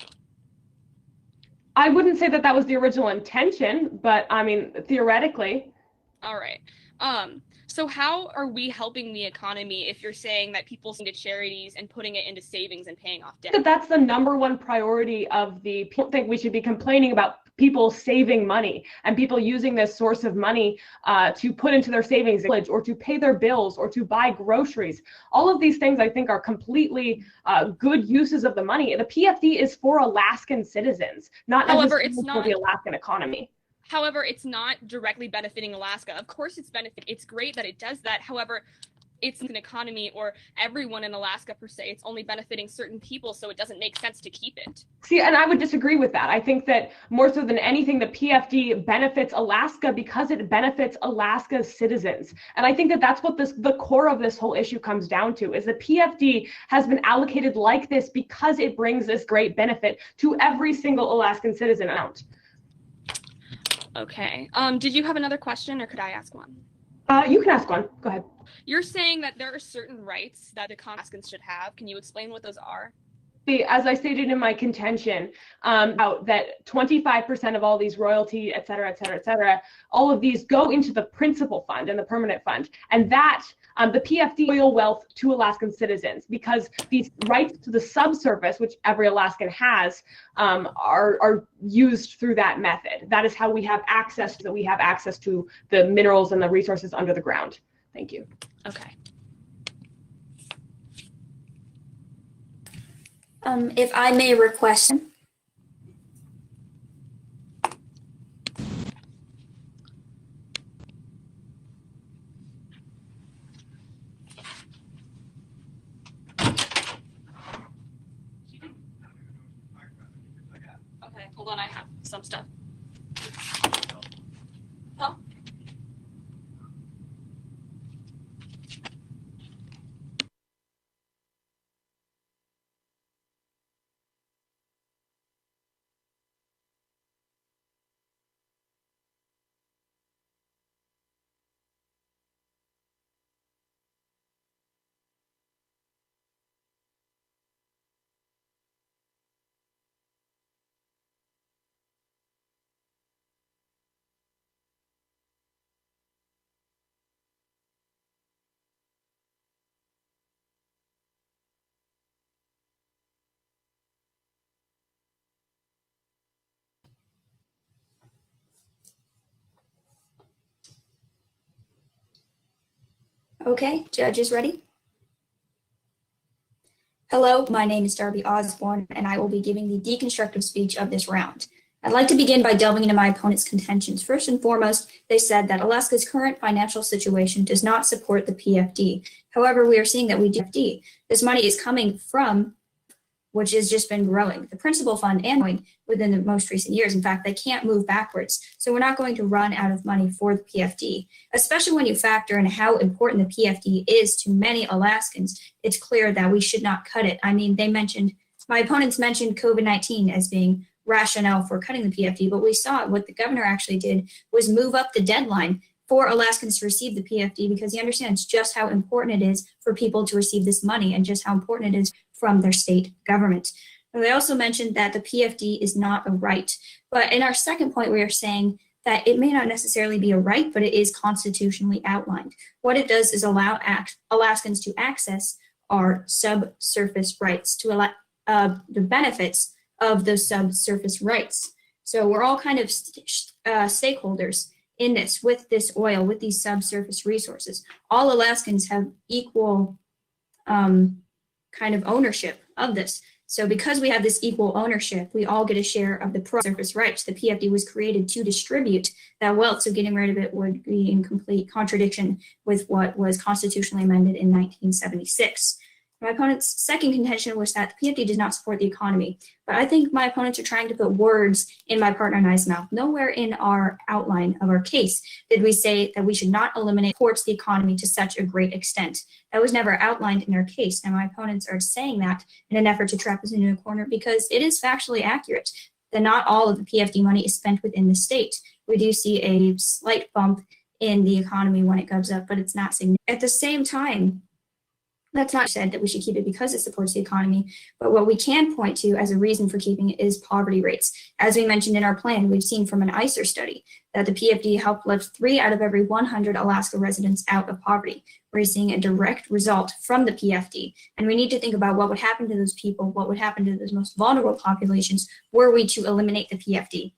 I wouldn't say that that was the original intention, but I mean, theoretically. All right. So how are we helping the economy if you're saying that people send to charities and putting it into savings and paying off debt? That's the number one priority of the people. Think we should be complaining about people saving money and people using this source of money to put into their savings or to pay their bills or to buy groceries. All of these things I think are completely good uses of the money. The PFD is for Alaskan citizens, not necessarily for the Alaskan economy. However, it's not directly benefiting Alaska. Of course, it's great that it does that. However, it's an economy or everyone in Alaska per se. It's only benefiting certain people, so it doesn't make sense to keep it. See, and I would disagree with that. I think that more so than anything, the PFD benefits Alaska because it benefits Alaska's citizens. And I think that that's what the core of this whole issue comes down to, is the PFD has been allocated like this because it brings this great benefit to every single Alaskan citizen out. Okay. Did you have another question, or could I ask one? You can ask one. Go ahead. You're saying that there are certain rights that the Alaskans should have. Can you explain what those are? As I stated in my contention, that 25% of all these royalty, et cetera, all of these go into the principal fund and the permanent fund. And that the PFD oil wealth to Alaskan citizens, because these rights to the subsurface, which every Alaskan has, are used through that method. That is how we have access to the minerals and the resources under the ground. Thank you. Okay. If I may request. Okay, hold on, I have some stuff. Huh? Okay, judges ready? Hello, my name is Darby Osborne, and I will be giving the deconstructive speech of this round. I'd like to begin by delving into my opponent's contentions. First and foremost, they said that Alaska's current financial situation does not support the PFD. However, we are seeing that we do PFD. This money is coming from, which has just been growing, the principal fund and growing within the most recent years. In fact, they can't move backwards. So we're not going to run out of money for the PFD, especially when you factor in how important the PFD is to many Alaskans. It's clear that we should not cut it. I mean, my opponents mentioned COVID-19 as being rationale for cutting the PFD, but we saw what the governor actually did was move up the deadline for Alaskans to receive the PFD because he understands just how important it is for people to receive this money and just how important it is from their state government. And they also mentioned that the PFD is not a right. But in our second point, we are saying that it may not necessarily be a right, but it is constitutionally outlined. What it does is allow Alaskans to access our subsurface rights, to allow the benefits of those subsurface rights. So we're all kind of stakeholders in this, with this oil, with these subsurface resources. All Alaskans have equal kind of ownership of this. So because we have this equal ownership, we all get a share of the surface rights. The PFD was created to distribute that wealth, so getting rid of it would be in complete contradiction with what was constitutionally amended in 1976. My opponent's second contention was that the PFD does not support the economy, but I think my opponents are trying to put words in my partner and I's mouth. Nowhere in our outline of our case did we say that we should not eliminate supports the economy to such a great extent. That was never outlined in our case, and my opponents are saying that in an effort to trap us into a corner because it is factually accurate that not all of the PFD money is spent within the state. We do see a slight bump in the economy when it goes up, but it's not significant. At the same time, that's not said that we should keep it because it supports the economy, but what we can point to as a reason for keeping it is poverty rates. As we mentioned in our plan, we've seen from an ICER study that the PFD helped lift 3 out of every 100 Alaska residents out of poverty. We're seeing a direct result from the PFD, and we need to think about what would happen to those people, what would happen to those most vulnerable populations were we to eliminate the PFD.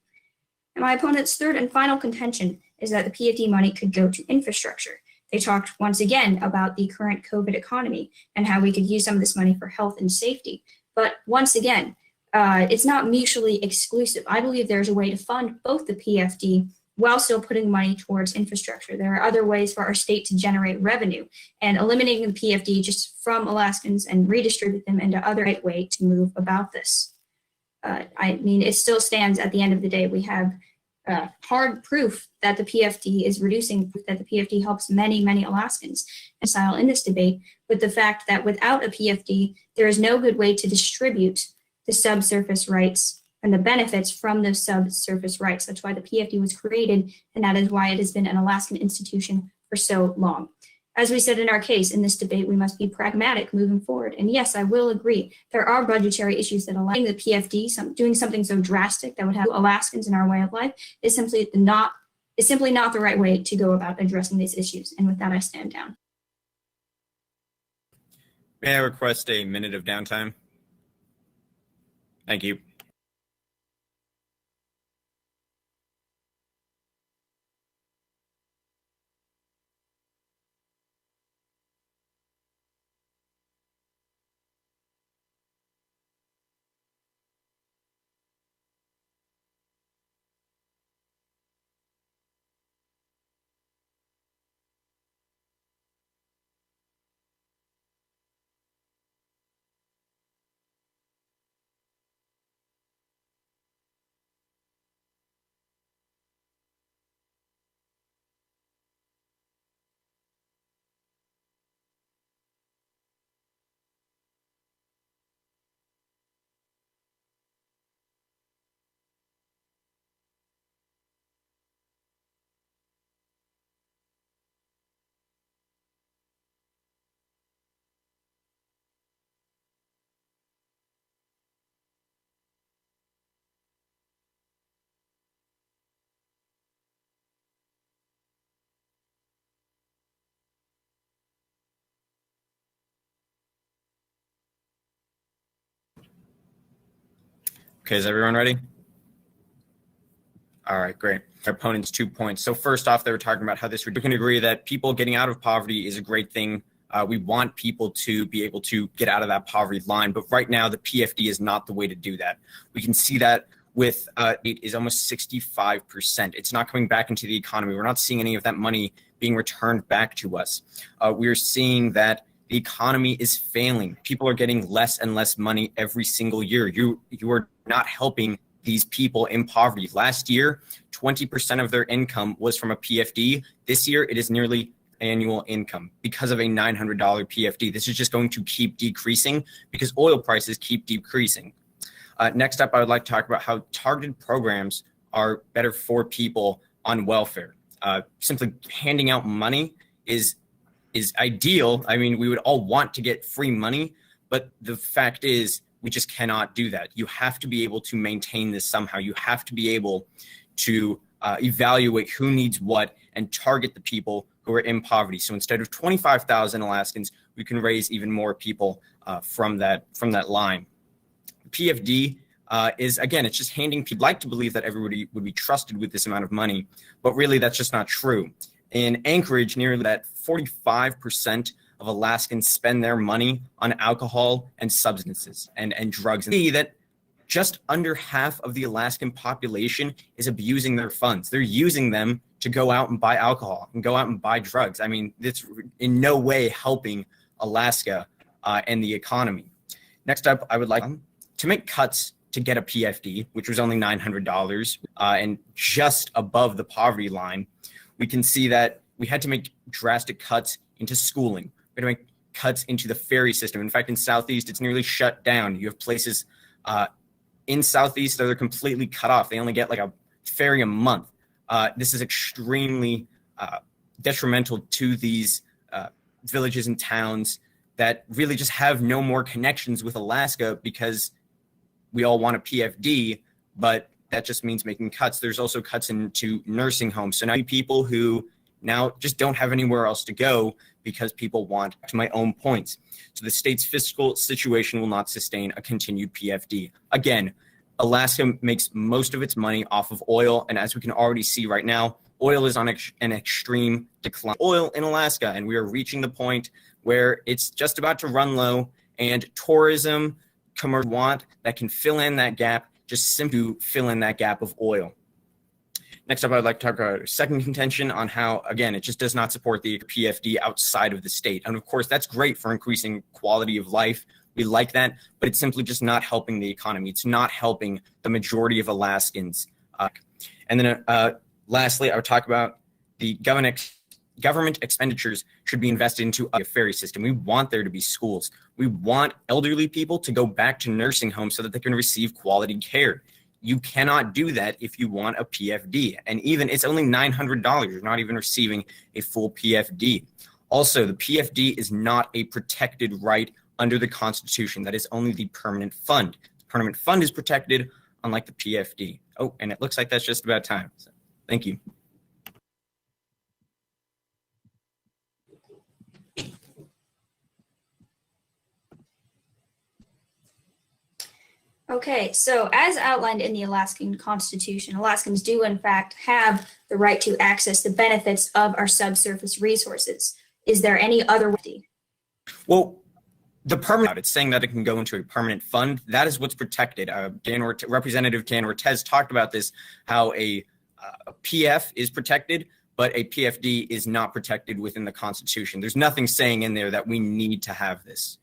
And my opponent's third and final contention is that the PFD money could go to infrastructure. They talked once again about the current COVID economy and how we could use some of this money for health and safety. But once again, it's not mutually exclusive. I believe there's a way to fund both the PFD while still putting money towards infrastructure. There are other ways for our state to generate revenue, and eliminating the PFD just from Alaskans and redistribute them into other right way to move about this. I mean, it still stands at the end of the day. We have hard proof that the PFD is reducing, that the PFD helps many, many Alaskans in this debate, with the fact that without a PFD, there is no good way to distribute the subsurface rights and the benefits from those subsurface rights. That's why the PFD was created, and that is why it has been an Alaskan institution for so long. As we said in our case, in this debate, we must be pragmatic moving forward. And yes, I will agree, there are budgetary issues that allowing the PFD, doing something so drastic that would have Alaskans in our way of life is simply not the right way to go about addressing these issues. And with that, I stand down. May I request a minute of downtime? Thank you. Okay, is everyone ready? All right, great. Our opponent's 2 points. So first off, they were talking about how we can agree that people getting out of poverty is a great thing. We want people to be able to get out of that poverty line, but right now the PFD is not the way to do that. We can see that with it is almost 65%. It's not coming back into the economy. We're not seeing any of that money being returned back to us. We're seeing that the economy is failing. People are getting less and less money every single year. You are not helping these people in poverty. Last year, 20% of their income was from a PFD. This year, it is nearly annual income because of a $900 PFD. This is just going to keep decreasing because oil prices keep decreasing. Next up, I would like to talk about how targeted programs are better for people on welfare. Simply handing out money is ideal. I mean, we would all want to get free money, but the fact is we just cannot do that. You have to be able to maintain this somehow. You have to be able to evaluate who needs what and target the people who are in poverty. So instead of 25,000 Alaskans, we can raise even more people from that line. PFD is, again, it's just handing people. Like to believe that everybody would be trusted with this amount of money, but really that's just not true. In Anchorage, nearly that 45% of Alaskans spend their money on alcohol and substances and drugs. And see that just under half of the Alaskan population is abusing their funds. They're using them to go out and buy alcohol and go out and buy drugs. I mean, it's in no way helping Alaska and the economy. Next up, I would like to make cuts to get a PFD, which was only $900 and just above the poverty line. We can see that we had to make drastic cuts into schooling. We had to make cuts into the ferry system. In fact, in Southeast, it's nearly shut down. You have places in Southeast that are completely cut off. They only get like a ferry a month. This is extremely detrimental to these villages and towns that really just have no more connections with Alaska because we all want a PFD, but that just means making cuts. There's also cuts into nursing homes. So now people who now just don't have anywhere else to go because people want, to my own points. So the state's fiscal situation will not sustain a continued PFD. Again, Alaska makes most of its money off of oil. And as we can already see right now, oil is on an extreme decline. Oil in Alaska, and we are reaching the point where it's just about to run low, and tourism, commercial want that can fill in that gap, just simply fill in that gap of oil. Next up, I'd like to talk about our second contention on how, again, it just does not support the PFD outside of the state. And of course, that's great for increasing quality of life. We like that, but it's simply just not helping the economy. It's not helping the majority of Alaskans. And then lastly, I would talk about the government expenditures should be invested into a ferry system. We want there to be schools. We want elderly people to go back to nursing homes so that they can receive quality care. You cannot do that if you want a PFD. And even it's only $900. You're not even receiving a full PFD. Also, the PFD is not a protected right under the Constitution. That is only the permanent fund. The permanent fund is protected, unlike the PFD. Oh, and it looks like that's just about time. So, thank you. Okay, so as outlined in the Alaskan Constitution, Alaskans do in fact have the right to access the benefits of our subsurface resources. Is there any other way? Well, the permanent, it's saying that it can go into a permanent fund. That is what's protected. Representative Dan Ortez talked about this, how a PF is protected, but a PFD is not protected within the Constitution. There's nothing saying in there that we need to have this.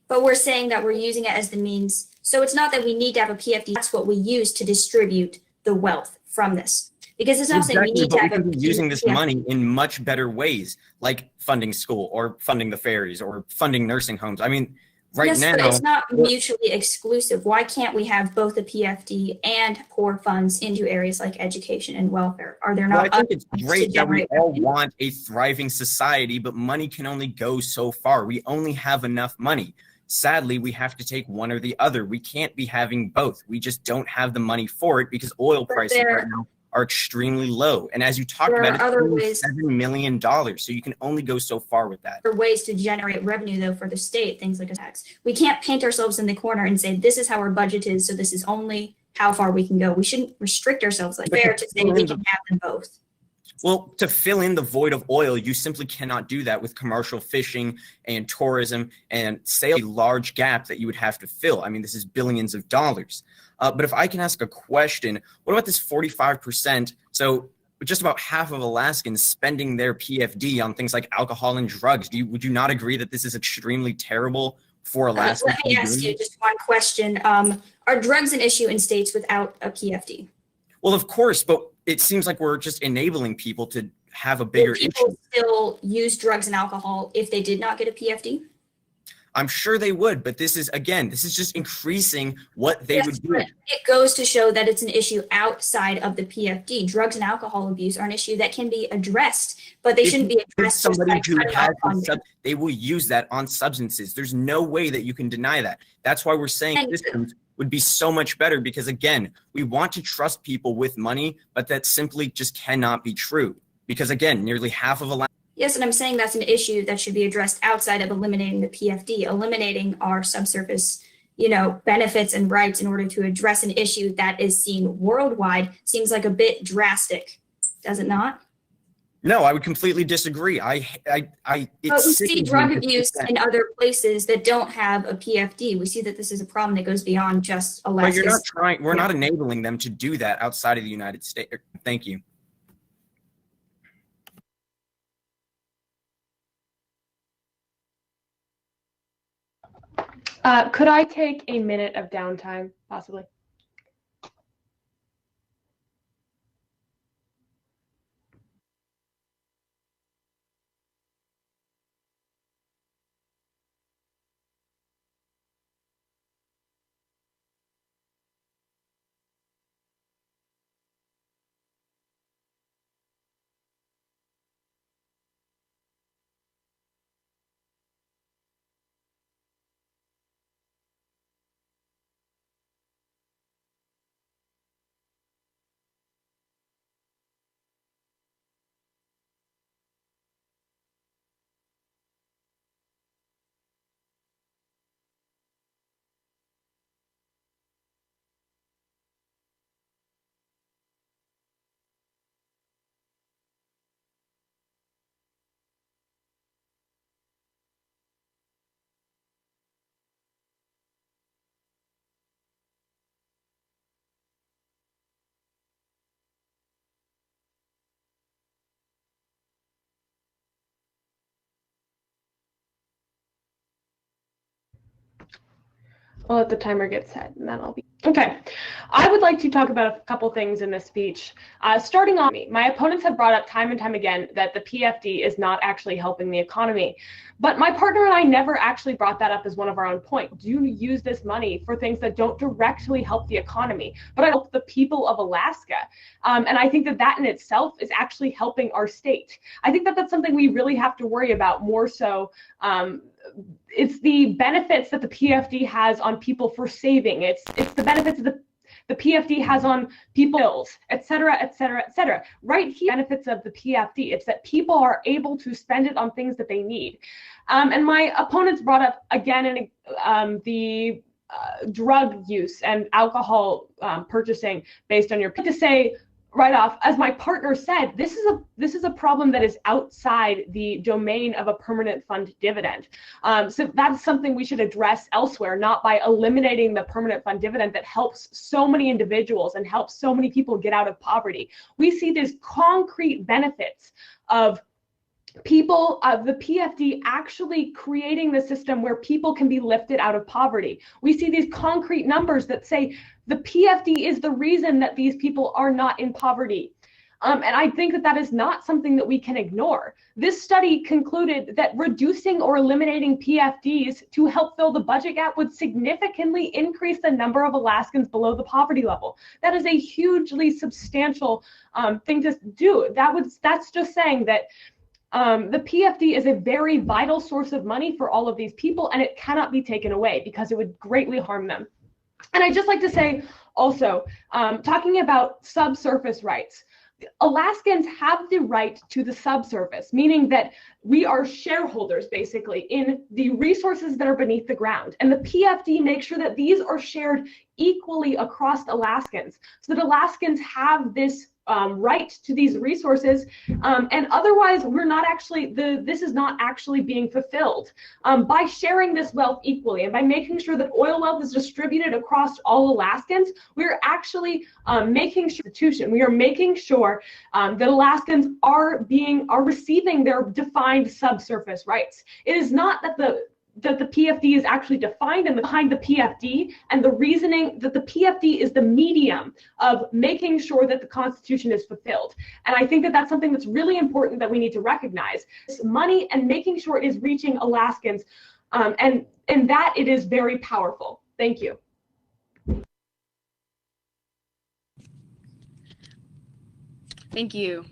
But we're saying that we're using it as the means. So it's not that we need to have a PFD. That's what we use to distribute the wealth from this. Because it's not saying we need to have a using this money in much better ways, like funding school or funding the ferries or funding nursing homes. I mean, right now, but it's not mutually exclusive. Why can't we have both the PFD and pour funds into areas like education and welfare? Are there not? Well, I think it's great that we all want a thriving society, but money can only go so far. We only have enough money. Sadly, we have to take one or the other. We can't be having both. We just don't have the money for it because oil prices right now are extremely low. And as you talked about, it's $7 million. So you can only go so far with that. There are ways to generate revenue, though, for the state, things like a tax. We can't paint ourselves in the corner and say, this is how our budget is, so this is only how far we can go. We shouldn't restrict ourselves like fair to say we can have them both. Well, to fill in the void of oil, you simply cannot do that with commercial fishing and tourism and a large gap that you would have to fill. I mean, this is billions of dollars. But if I can ask a question, what about this 45%? So just about half of Alaskans spending their PFD on things like alcohol and drugs. Would you not agree that this is extremely terrible for Alaska? Let me ask you just one question. Are drugs an issue in states without a PFD? Well, of course, but it seems like we're just enabling people to have a bigger issue. Would people still use drugs and alcohol if they did not get a PFD? I'm sure they would, but this is just increasing what they would do. It goes to show that it's an issue outside of the PFD. Drugs and alcohol abuse are an issue that can be addressed, but they shouldn't be addressed. Somebody who has they will use that on substances. There's no way that you can deny that. That's why we're saying systems would be so much better, because again, we want to trust people with money, but that simply just cannot be true. Because again, nearly half of Alaska. Yes, and I'm saying that's an issue that should be addressed outside of eliminating the PFD, eliminating our subsurface, benefits and rights in order to address an issue that is seen worldwide seems like a bit drastic, does it not? No, I would completely disagree. But we see drug abuse in other places that don't have a PFD. We see that this is a problem that goes beyond just Alaska. But you're not trying. We're not enabling them to do that outside of the United States. Thank you. Could I take a minute of downtime, possibly? I'll let the timer get set, and then I'll be okay. I would like to talk about a couple things in this speech. Starting on me, my opponents have brought up time and time again that the PFD is not actually helping the economy. But my partner and I never actually brought that up as one of our own points. Do use this money for things that don't directly help the economy, but I help the people of Alaska. And I think that that in itself is actually helping our state. I think that that's something we really have to worry about more so. It's the benefits that the PFD has on people for saving. It's the benefits of the PFD has on people's, et cetera, et cetera, et cetera. Right here, benefits of the PFD. It's that people are able to spend it on things that they need. And my opponents brought up again the drug use and alcohol purchasing based on your to say right off, as my partner said, this is a problem that is outside the domain of a permanent fund dividend. So that's something we should address elsewhere, not by eliminating the permanent fund dividend that helps so many individuals and helps so many people get out of poverty. We see these concrete benefits of people of the PFD actually creating the system where people can be lifted out of poverty. We see these concrete numbers that say the PFD is the reason that these people are not in poverty. And I think that that is not something that we can ignore. This study concluded that reducing or eliminating PFDs to help fill the budget gap would significantly increase the number of Alaskans below the poverty level. That is a hugely substantial thing to do. That's just saying that the PFD is a very vital source of money for all of these people, and it cannot be taken away because it would greatly harm them. And I'd just like to say also, talking about subsurface rights, Alaskans have the right to the subsurface, meaning that we are shareholders basically in the resources that are beneath the ground. And the PFD makes sure that these are shared equally across Alaskans, so that Alaskans have this right to these resources, and otherwise we're not actually, this is not actually being fulfilled. By sharing this wealth equally and by making sure that oil wealth is distributed across all Alaskans, we're actually making sure, we are making sure that Alaskans are receiving their defined subsurface rights. It is not that the PFD is actually defined and behind the PFD, and the reasoning that the PFD is the medium of making sure that the Constitution is fulfilled. And I think that that's something that's really important that we need to recognize. This money and making sure it is reaching Alaskans, and that it is very powerful. Thank you. Thank you.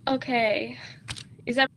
Okay, is that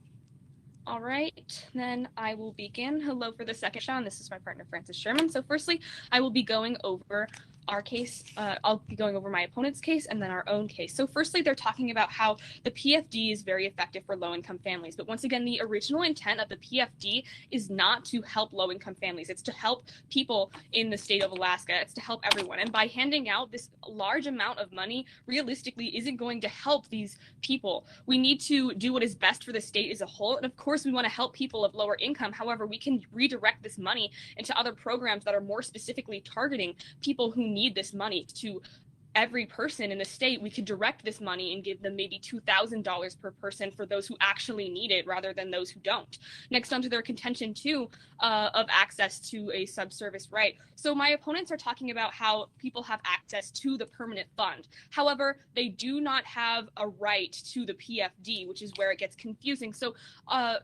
all right? Then I will begin. Hello for the second round. This is my partner, Francis Sherman. So firstly, I will be going over our case. I'll be going over my opponent's case and then our own case. So firstly, they're talking about how the PFD is very effective for low-income families. But once again, the original intent of the PFD is not to help low-income families. It's to help people in the state of Alaska. It's to help everyone. And by handing out this large amount of money, realistically, isn't going to help these people. We need to do what is best for the state as a whole. And of course, we want to help people of lower income. However, we can redirect this money into other programs that are more specifically targeting people who need this money. To every person in the state, we could direct this money and give them maybe $2,000 per person for those who actually need it rather than those who don't. Next, onto their contention too of access to a subservice right. So my opponents are talking about how people have access to the permanent fund. However, they do not have a right to the PFD, which is where it gets confusing. So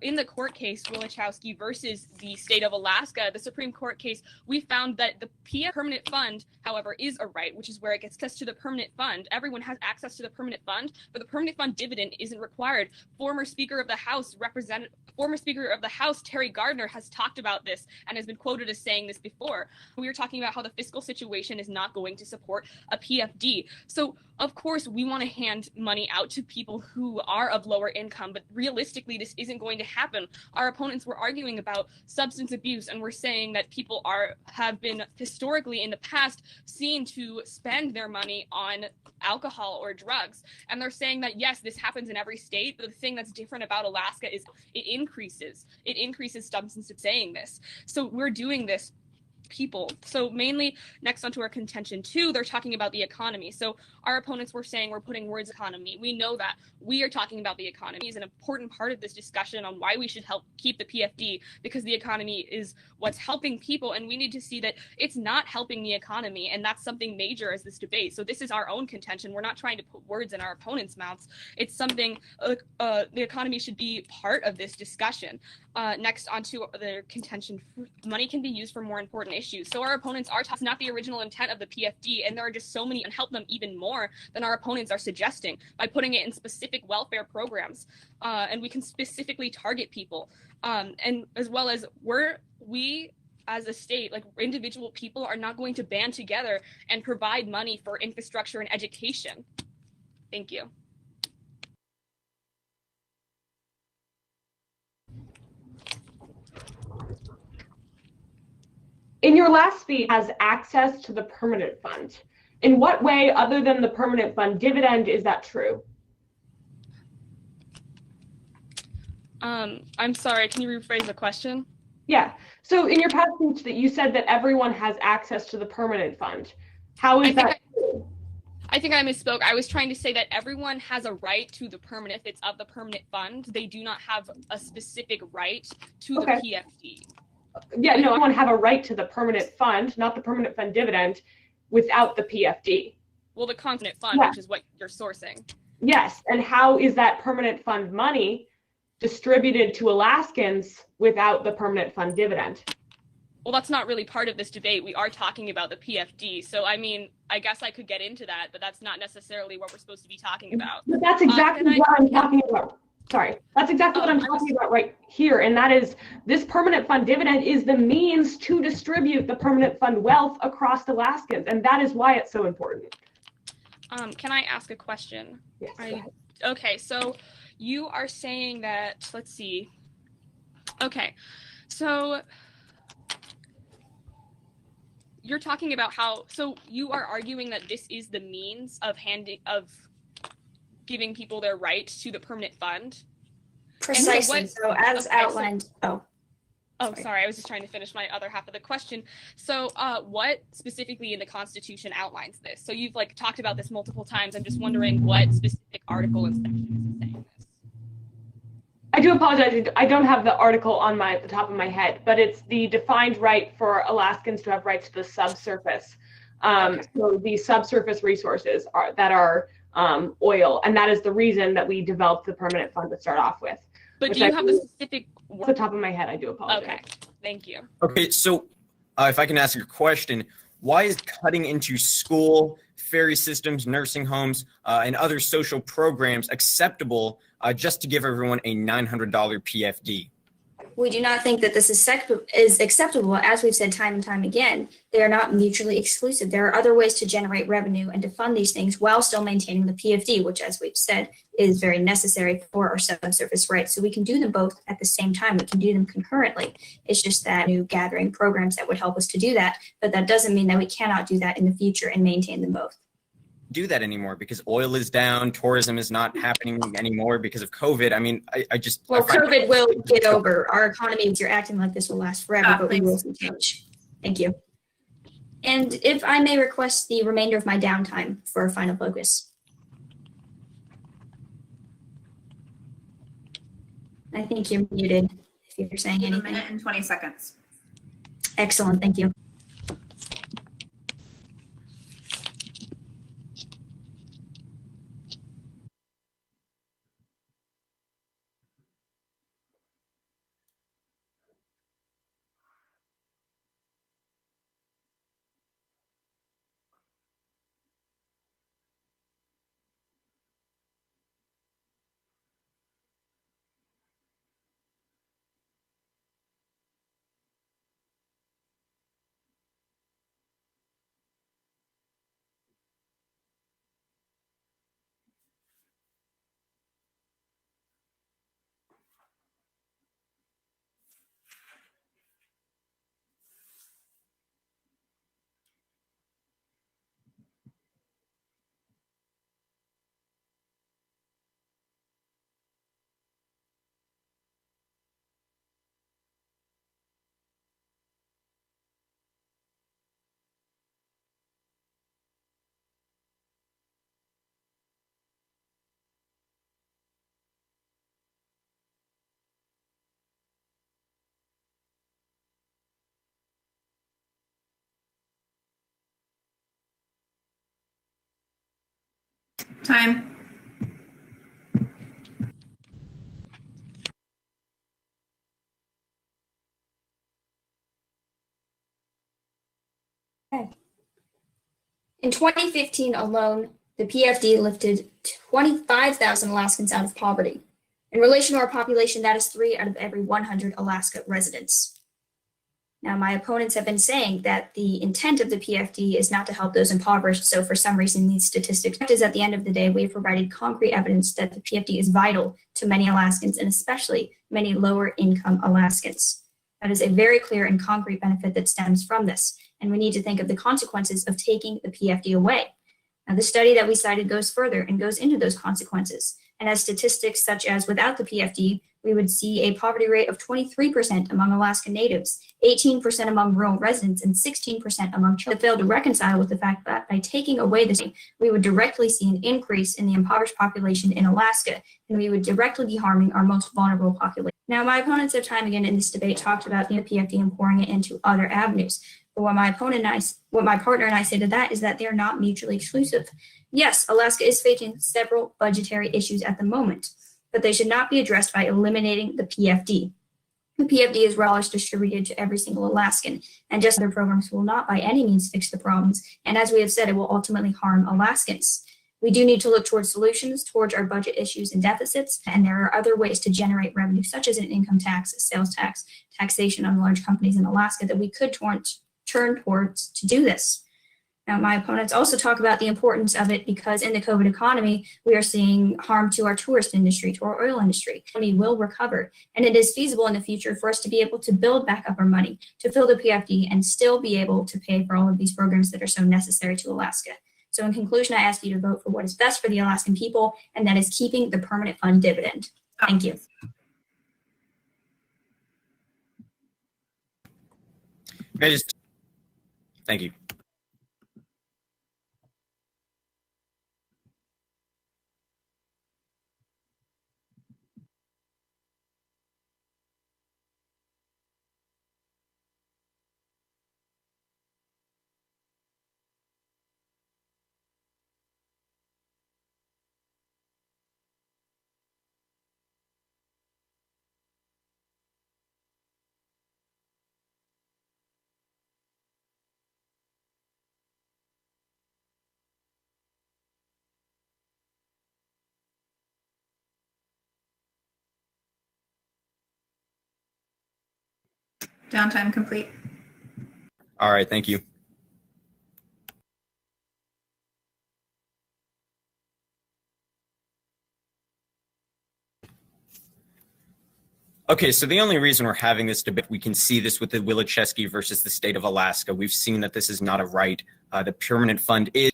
in the court case, Wilichowski versus the state of Alaska, the Supreme Court case, we found that the permanent fund, however, is a right, which is where it gets to the permanent fund. Everyone has access to the permanent fund, but the permanent fund dividend isn't required. Former Speaker of the House, Terry Gardner, has talked about this and has been quoted as saying this before. We were talking about how the fiscal situation is not going to support a PFD. So of course, we want to hand money out to people who are of lower income, but realistically, this isn't going to happen. Our opponents were arguing about substance abuse, and we're saying that people have been historically in the past seen to spend their money on alcohol or drugs. And they're saying that, yes, this happens in every state, but the thing that's different about Alaska is it increases substance abuse, saying this. So we're doing this people. So mainly, next onto our contention too, they're talking about the economy. So our opponents were saying we're putting words economy. We know that we are talking about the economy is an important part of this discussion on why we should help keep the PFD, because the economy is what's helping people, and we need to see that it's not helping the economy, and that's something major as this debate. So this is our own contention. We're not trying to put words in our opponents' mouths. It's something the economy should be part of this discussion. Next onto the contention, money can be used for more important issues. So our opponents are talking not the original intent of the PFD, and there are just so many, and help them even more than our opponents are suggesting by putting it in specific welfare programs, and we can specifically target people, and as well as we as a state, like individual people, are not going to band together and provide money for infrastructure and education. Thank you. In your last speech, has access to the permanent fund. In what way, other than the permanent fund dividend, is that true? I'm sorry, can you rephrase the question? Yeah. So in your past speech that you said that everyone has access to the permanent fund. How is that? I think I misspoke. I was trying to say that everyone has a right to the permanent, if it's of the permanent fund. They do not have a specific right to the PFD. Yeah, no, everyone have a right to the permanent fund, not the permanent fund dividend, without the PFD. Well, the continent fund, which is what you're sourcing. Yes, and how is that permanent fund money distributed to Alaskans without the permanent fund dividend? Well, that's not really part of this debate. We are talking about the PFD. So, I mean, I guess I could get into that, but that's not necessarily what we're supposed to be talking about. But that's exactly what I'm talking about. Sorry, that's exactly what I'm talking about right here. And that is, this permanent fund dividend is the means to distribute the permanent fund wealth across Alaskans. And that is why it's so important. Can I ask a question? Yes. Okay, so you are saying that, let's see. Okay, so you're talking about how, so you are arguing that this is the means of giving people their right to the permanent fund? Precisely. So as outlined, sorry, I was just trying to finish my other half of the question. So what specifically in the Constitution outlines this? So you've talked about this multiple times. I'm just wondering what specific article and section is saying this. I do apologize. I don't have the article on the top of my head, but it's the defined right for Alaskans to have rights to the subsurface. So the subsurface resources are oil, and that is the reason that we developed the permanent fund to start off with. But do you have the specific? Off the top of my head, I do apologize. Okay, thank you. Okay, so if I can ask a question, why is cutting into school, ferry systems, nursing homes, and other social programs acceptable just to give everyone a $900 PFD? we do not think that this is acceptable. As we've said time and time again, they are not mutually exclusive. There are other ways to generate revenue and to fund these things while still maintaining the PFD, which, as we've said, is very necessary for our subsurface rights. So we can do them both at the same time. We can do them concurrently. It's just that new gathering programs that would help us to do that. But that doesn't mean that we cannot do that in the future and maintain them both. Do that anymore because oil is down, tourism is not happening anymore because of COVID. I mean, I just... Well, COVID will get over. Our economy, if you're acting like this, will last forever, but we will see change. Thank you. And if I may request the remainder of my downtime for a final focus. I think you're muted if you're saying anything. 1 minute and 20 seconds. Excellent, thank you. Time. Okay. In 2015 alone, the PFD lifted 25,000 Alaskans out of poverty. In relation to our population, that is 3 out of every 100 Alaska residents. Now, my opponents have been saying that the intent of the PFD is not to help those impoverished, so for some reason these statistics is at the end of the day, we have provided concrete evidence that the PFD is vital to many Alaskans and especially many lower income Alaskans. That is a very clear and concrete benefit that stems from this. and we need to think of the consequences of taking the PFD away. Now, the study that we cited goes further and goes into those consequences, and has statistics such as without the PFD, we would see a poverty rate of 23% among Alaska Natives, 18% among rural residents, and 16% among children. That failed to reconcile with the fact that by taking away this, we would directly see an increase in the impoverished population in Alaska, and we would directly be harming our most vulnerable population. Now, my opponents have time again in this debate talked about the PFD and pouring it into other avenues. But what my partner and I say to that is that they're not mutually exclusive. Yes, Alaska is facing several budgetary issues at the moment, but they should not be addressed by eliminating the PFD. The PFD is dollars distributed to every single Alaskan, and just other programs will not by any means fix the problems. And as we have said, it will ultimately harm Alaskans. We do need to look towards solutions towards our budget issues and deficits, and there are other ways to generate revenue, such as an income tax, a sales tax, taxation on large companies in Alaska that we could turn towards to do this. Now, my opponents also talk about the importance of it because in the COVID economy, we are seeing harm to our tourist industry, to our oil industry. We will recover, and it is feasible in the future for us to be able to build back up our money, to fill the PFD, and still be able to pay for all of these programs that are so necessary to Alaska. So in conclusion, I ask you to vote for what is best for the Alaskan people, and that is keeping the permanent fund dividend. Thank you. Thank you. Downtime complete. All right, thank you. Okay, so the only reason we're having this debate, we can see this with the Willacheski versus the state of Alaska. We've seen that this is not a right. The permanent fund is.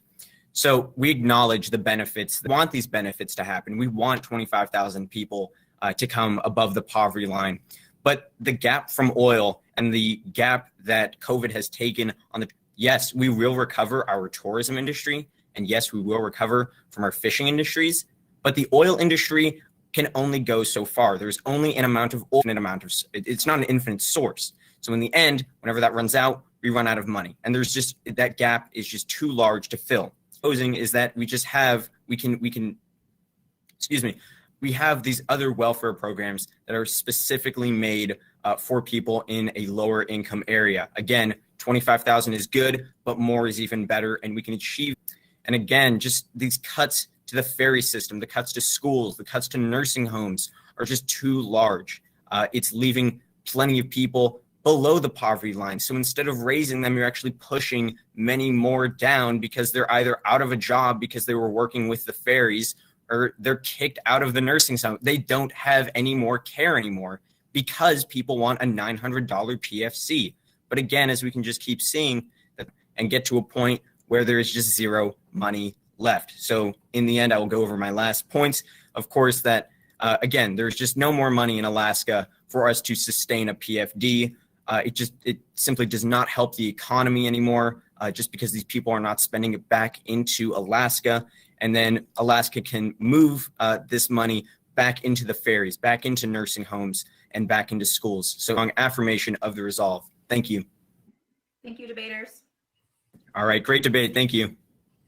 So we acknowledge the benefits. We want these benefits to happen. We want 25,000 people to come above the poverty line. But the gap from oil and the gap that COVID has taken on the, yes, we will recover our tourism industry. And yes, we will recover from our fishing industries. But the oil industry can only go so far. There's only an amount of it's not an infinite source. So in the end, whenever that runs out, we run out of money. And there's just, that gap is just too large to fill. Proposing is that we just have, we have these other welfare programs that are specifically made for people in a lower income area. Again, 25,000 is good, but more is even better, and we can achieve. And again, just these cuts to the ferry system, the cuts to schools, the cuts to nursing homes are just too large. It's leaving plenty of people below the poverty line. So instead of raising them, you're actually pushing many more down because they're either out of a job because they were working with the ferries, or they're kicked out of the nursing home. They don't have any more care anymore because people want a $900 PFC. But again, as we can just keep seeing that and get to a point where there is just zero money left. So in the end, I will go over my last points. Of course, that again, there's just no more money in Alaska for us to sustain a PFD. It simply does not help the economy anymore, just because these people are not spending it back into Alaska. And then Alaska can move this money back into the ferries, back into nursing homes, and back into schools. So on affirmation of the resolve. Thank you. Thank you, debaters. All right, great debate. Thank you.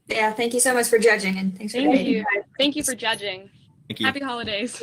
Yeah, thank you so much for judging, and thanks for Thank debating. you. Thank you for judging. Thank you. Happy holidays.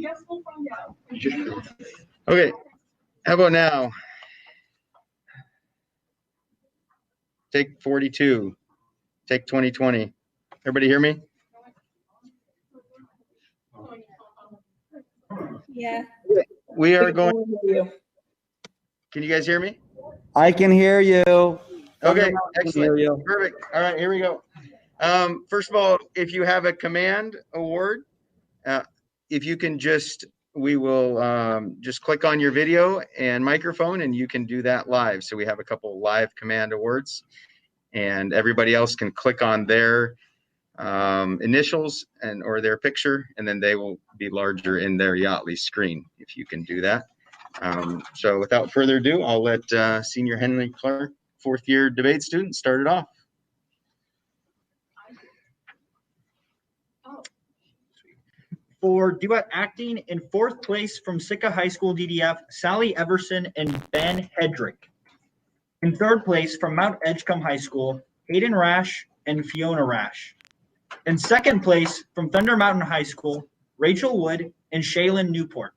Guess we'll find out. Okay, how about now? Take 42. Take 2020. Everybody hear me? Yeah. We are going. Can you guys hear me? I can hear you. Okay, excellent. Perfect. All right, here we go. First of all, if you have a command award, if you can we will just click on your video and microphone, and you can do that live. So we have a couple live command awards, and everybody else can click on their initials or their picture, and then they will be larger in their Yaatly screen if you can do that. So without further ado, I'll let Senior Henry Clark, fourth year debate student, start it off. For duet acting, in fourth place from Sitka High School DDF, Sally Everson and Ben Hedrick. In third place from Mount Edgecombe High School, Hayden Rash and Fiona Rash. In second place from Thunder Mountain High School, Rachel Wood and Shaylin Newport.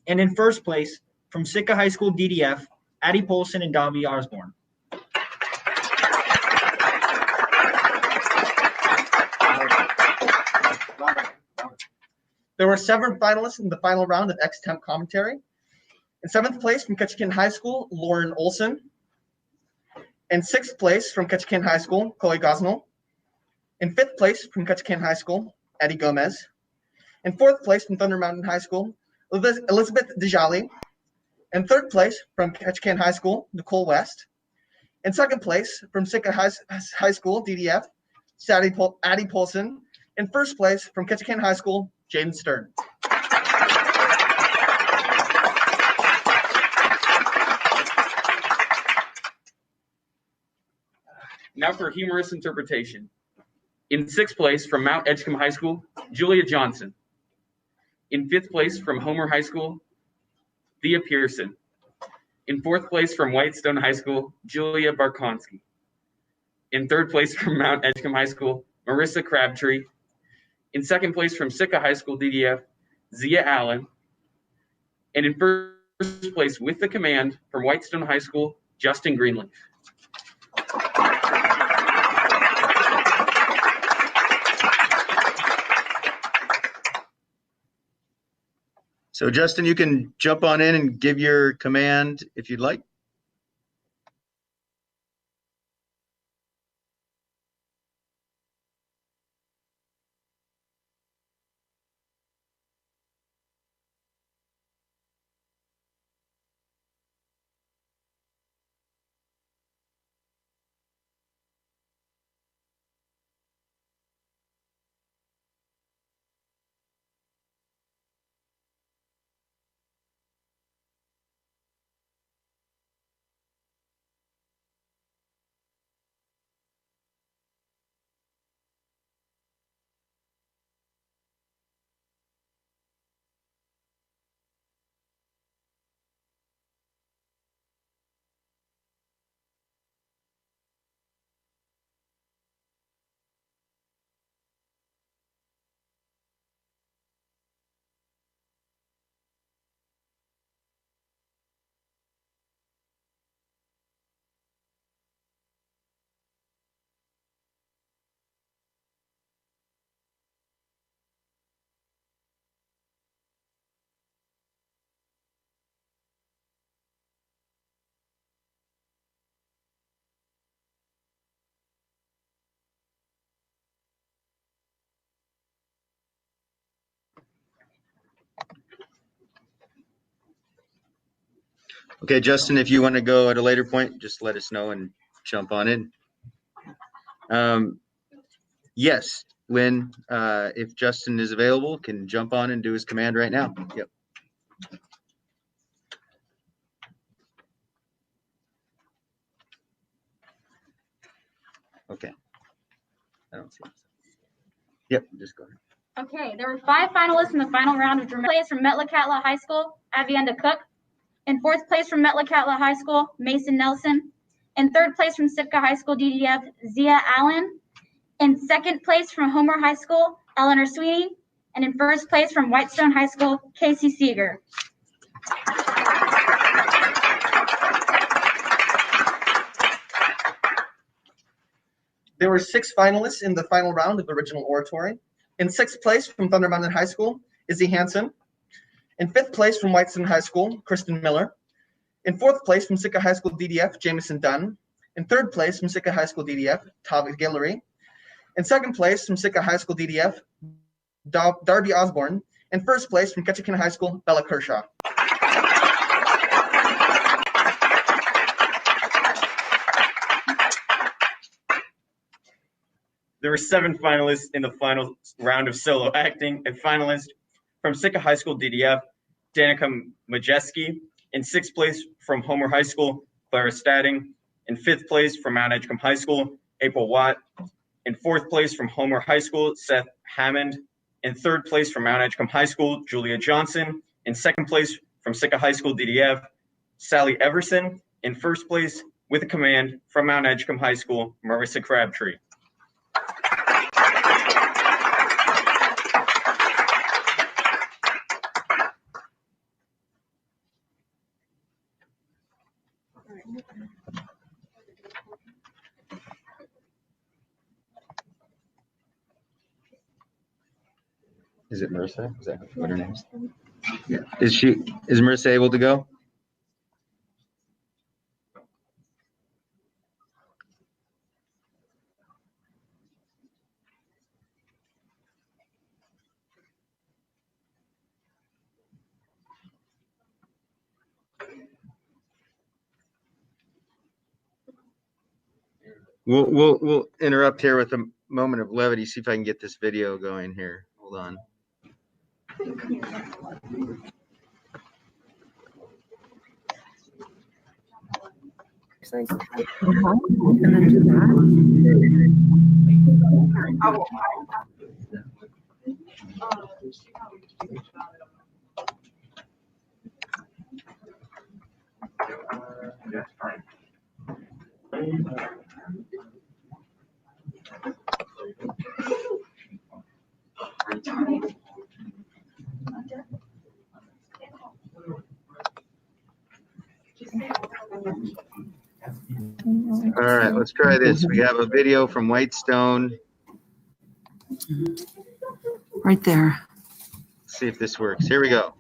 And in first place from Sitka High School DDF, Addie Polson and Darby Osborne. There were 7 finalists in the final round of X-Temp commentary. In 7th place from Ketchikan High School, Lauren Olson. In 6th place from Ketchikan High School, Chloe Gosnell. In 5th place from Ketchikan High School, Eddie Gomez. In 4th place from Thunder Mountain High School, Elizabeth Dejali. In 3rd place from Ketchikan High School, Nicole West. In 2nd place from Sitka High School, DDF, Addie Polson. In 1st place from Ketchikan High School, Jaden Stern. Now for humorous interpretation. In 6th place from Mount Edgecombe High School, Julia Johnson. In 5th place from Homer High School, Thea Pearson. In 4th place from Whitestone High School, Julia Barkonsky. In 3rd place from Mount Edgecombe High School, Marissa Crabtree. In 2nd place from Sitka High School DDF, Zia Allen. And in 1st place with the command from Whitestone High School, Justin Greenleaf. So Justin, you can jump on in and give your command if you'd like. Okay, Justin, if you want to go at a later point, just let us know and jump on in. Yes, Lynn, if Justin is available, can jump on and do his command right now. Yep. Okay. I don't see it. Yep, just go ahead. Okay, there were 5 finalists in the final round of dramatic plays from Metlakatla High School, Avienda Cook. In 4th place from Metlakatla High School, Mason Nelson. In 3rd place from Sitka High School DDF, Zia Allen. In 2nd place from Homer High School, Eleanor Sweeney. And in first place from Whitestone High School, Casey Seeger. There were 6 finalists in the final round of original oratory. In 6th place from Thunder Mountain High School, Izzy Hansen. In 5th place from Whitestone High School, Kristen Miller. In 4th place from Sitka High School DDF, Jamison Dunn. In 3rd place from Sitka High School DDF, Tavi Guillory. In 2nd place from Sitka High School DDF, Darby Osborne. And 1st place from Ketchikan High School, Bella Kershaw. There were 7 finalists in the final round of solo acting. A finalist from Sitka High School DDF, Danica Majeski. In 6th place from Homer High School, Clara Stadding. In 5th place from Mount Edgecombe High School, April Watt. In 4th place from Homer High School, Seth Hammond. In 3rd place from Mount Edgecombe High School, Julia Johnson. In 2nd place from Sitka High School DDF, Sally Everson. In 1st place with a command from Mount Edgecombe High School, Marissa Crabtree. Is it Marissa? Is that what her name is? Yeah. Is Marissa able to go? We'll interrupt here with a moment of levity. See if I can get this video going here. Hold on. And then do All right, let's try this. We have a video from Whitestone. right there. Let's see if this works. Here we go.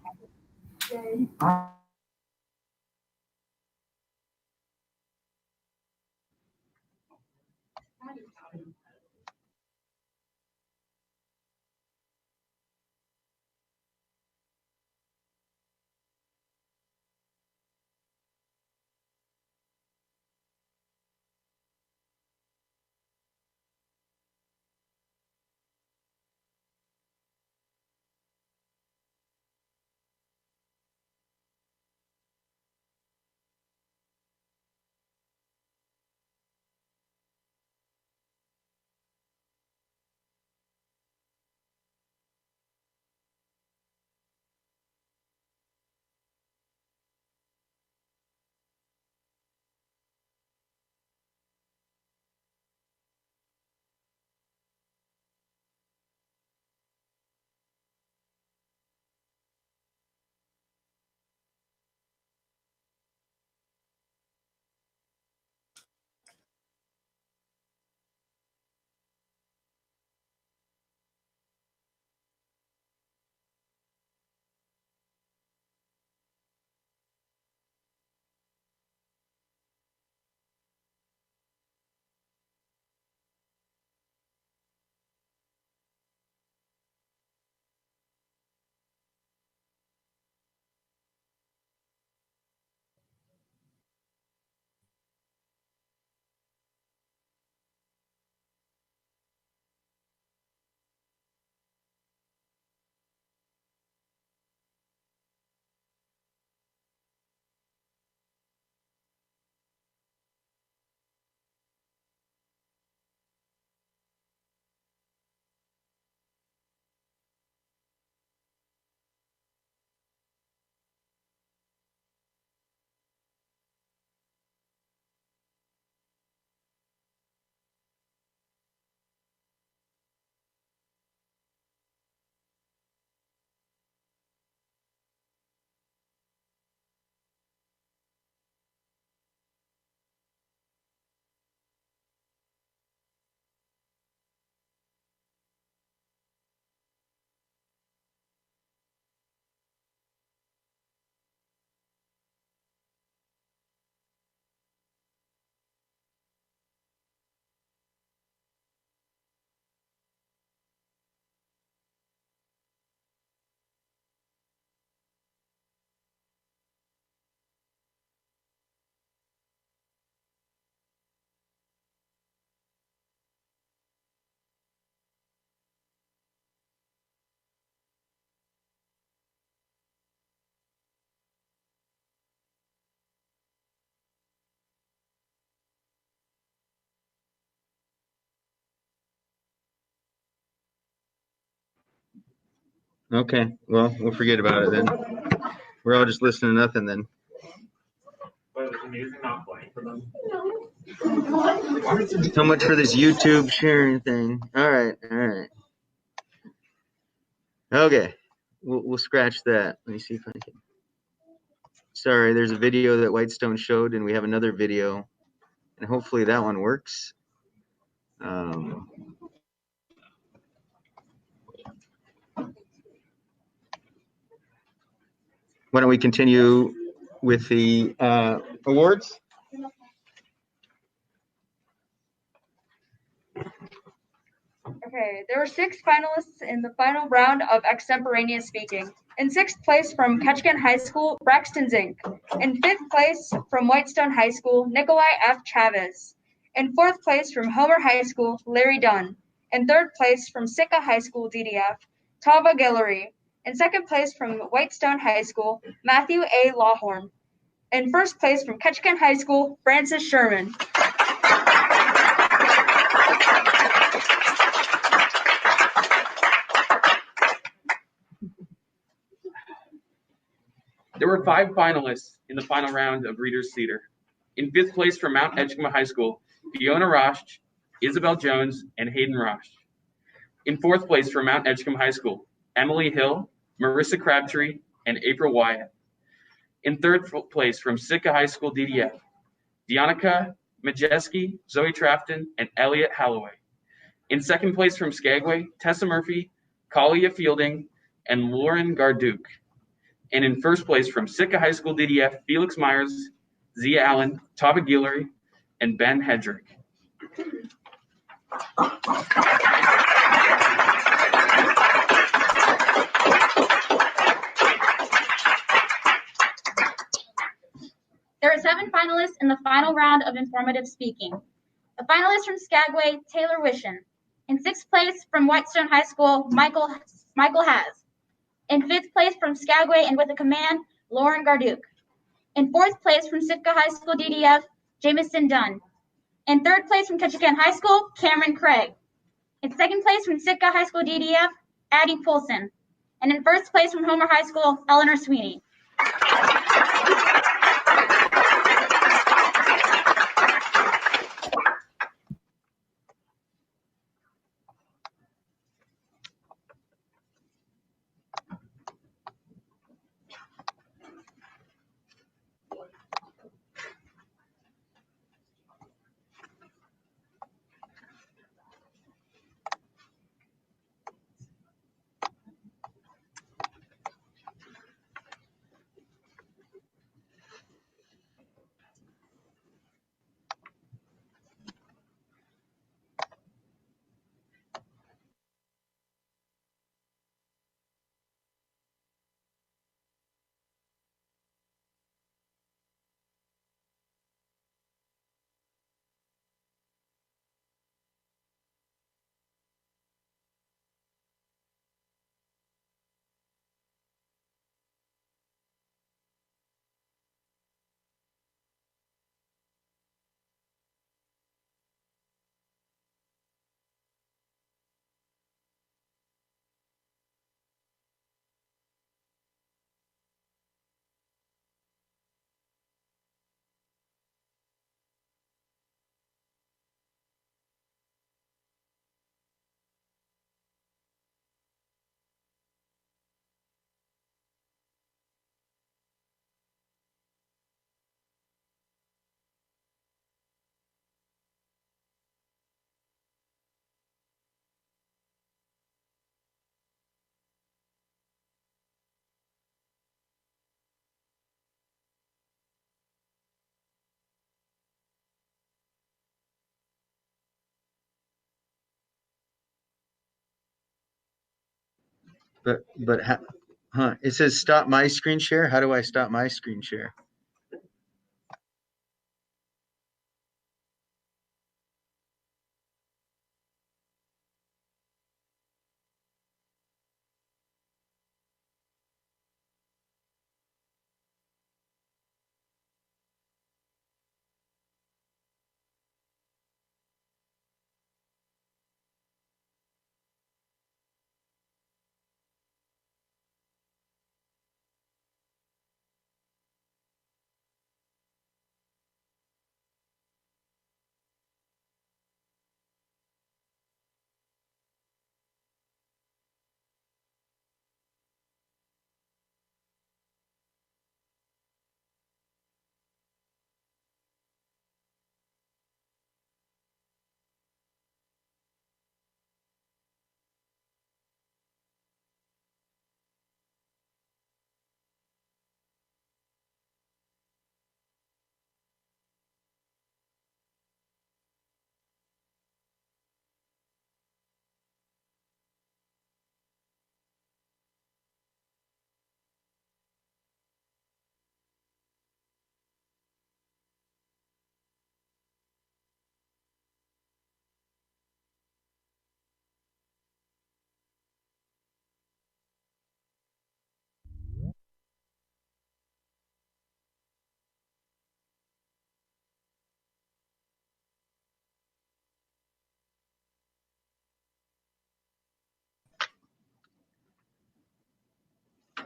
Okay, well, we'll forget about it then. We're all just listening to nothing then. But is the music not playing for them? So much for this YouTube sharing thing. All right. Okay, we'll scratch that. Let me see if I can. Sorry, there's a video that Whitestone showed, and we have another video, and hopefully that one works. Why don't we continue with the awards? Okay, there were 6 finalists in the final round of extemporaneous speaking. In 6th place from Ketchikan High School, Braxton Zink. In 5th place from Whitestone High School, Nikolai F. Chavez. In 4th place from Homer High School, Larry Dunn. In 3rd place from Sitka High School DDF, Tava Guillory. In 2nd place from Whitestone High School, Matthew A. Lawhorn. In 1st place from Ketchikan High School, Francis Sherman. There were 5 finalists in the final round of Reader's Theater. In 5th place from Mount Edgecombe High School, Fiona Rosh, Isabel Jones, and Hayden Rosh. In 4th place from Mount Edgecombe High School, Emily Hill, Marissa Crabtree, and April Wyatt. In 3rd place from Sitka High School DDF, Deonica Majeski, Zoe Trafton, and Elliot Halloway. In 2nd place from Skagway, Tessa Murphy, Kalia Fielding, and Lauren Garduke. And in 1st place from Sitka High School DDF, Felix Myers, Zia Allen, Tava Guillory, and Ben Hedrick. There are 7 finalists in the final round of informative speaking. The finalist from Skagway, Taylor Wishen. In 6th place from Whitestone High School, Michael Haas. In 5th place from Skagway and with a command, Lauren Garduke. In 4th place from Sitka High School DDF, Jamison Dunn. In 3rd place from Ketchikan High School, Cameron Craig. In 2nd place from Sitka High School DDF, Addie Poulsen. And in 1st place from Homer High School, Eleanor Sweeney. But it says stop my screen share. How do I stop my screen share?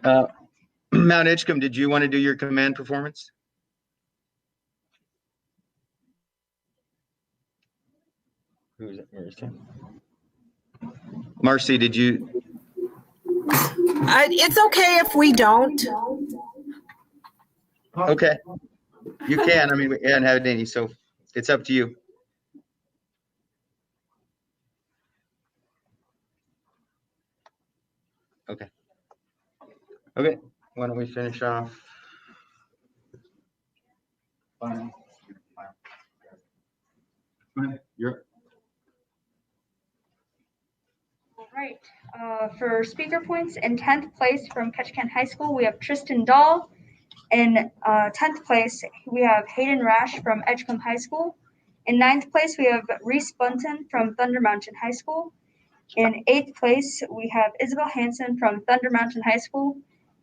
Mount Edgecombe, did you want to do your command performance? Who's it? Where is it? Marcy, did you? It's okay if we don't. Okay, you can. I mean, we haven't had any, so it's up to you. Okay. Okay, why don't we finish off? Fine. You're. All right. For speaker points, in 10th place from Ketchikan High School, we have Tristan Dahl. In 10th place, we have Hayden Rash from Edgecombe High School. In 9th place, we have Reese Bunton from Thunder Mountain High School. In 8th place, we have Isabel Hansen from Thunder Mountain High School.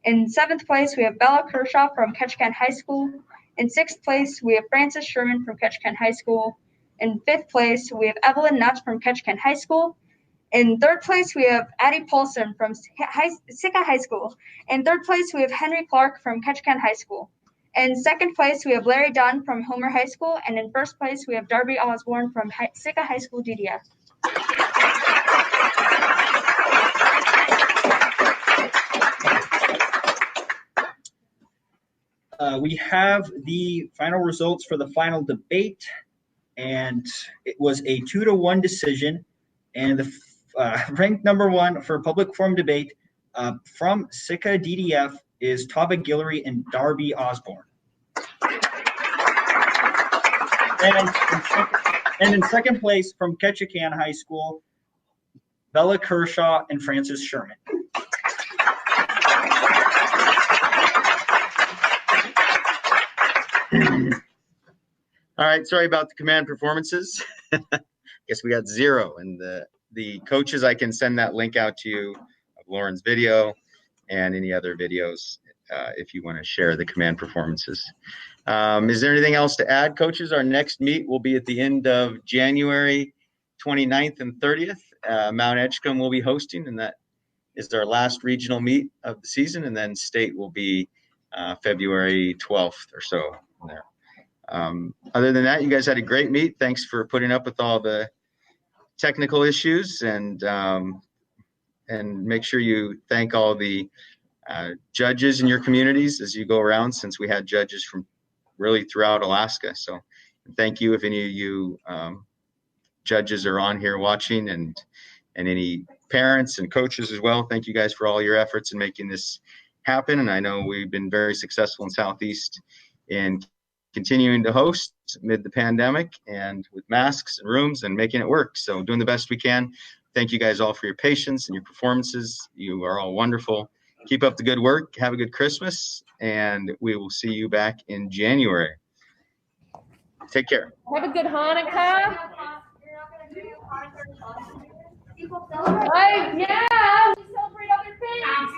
In 7th place, we have Bella Kershaw from Ketchikan High School. In 6th place, we have Frances Sherman from Ketchikan High School. In 5th place, we have Evelyn Nutt from Ketchikan High School. In 3rd place, we have Addie Paulson from Sika High School. In 3rd place, we have Henry Clark from Ketchikan High School. In 2nd place, we have Larry Dunn from Homer High School. And in 1st place, we have Darby Osborne from Sika High School DDF. We have the final results for the final debate, and it was a 2-1 decision. And the ranked number 1 for public forum debate from Sika DDF is Tava Guillory and Darby Osborne. And in second place from Ketchikan High School, Bella Kershaw and Frances Sherman. All right, sorry about the command performances. Guess we got 0, and the coaches, I can send that link out to you of Lauren's video and any other videos if you want to share the command performances. Is there anything else to add, coaches? Our next meet will be at the end of January 29th and 30th. Mount Edgecombe will be hosting, and that is our last regional meet of the season, and then state will be February 12th or so there. Other than that, you guys had a great meet. Thanks for putting up with all the technical issues, and make sure you thank all the judges in your communities as you go around, since we had judges from really throughout Alaska. So thank you if any of you judges are on here watching, and any parents and coaches as well. Thank you guys for all your efforts in making this happen. And I know we've been very successful in Southeast in continuing to host amid the pandemic and with masks and rooms and making it work. So doing the best we can. Thank you guys all for your patience and your performances. You are all wonderful. Keep up the good work. Have a good Christmas, and we will see you back in January. Take care. Have a good Hanukkah. Yeah. We celebrate other things.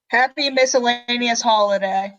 Happy miscellaneous holiday.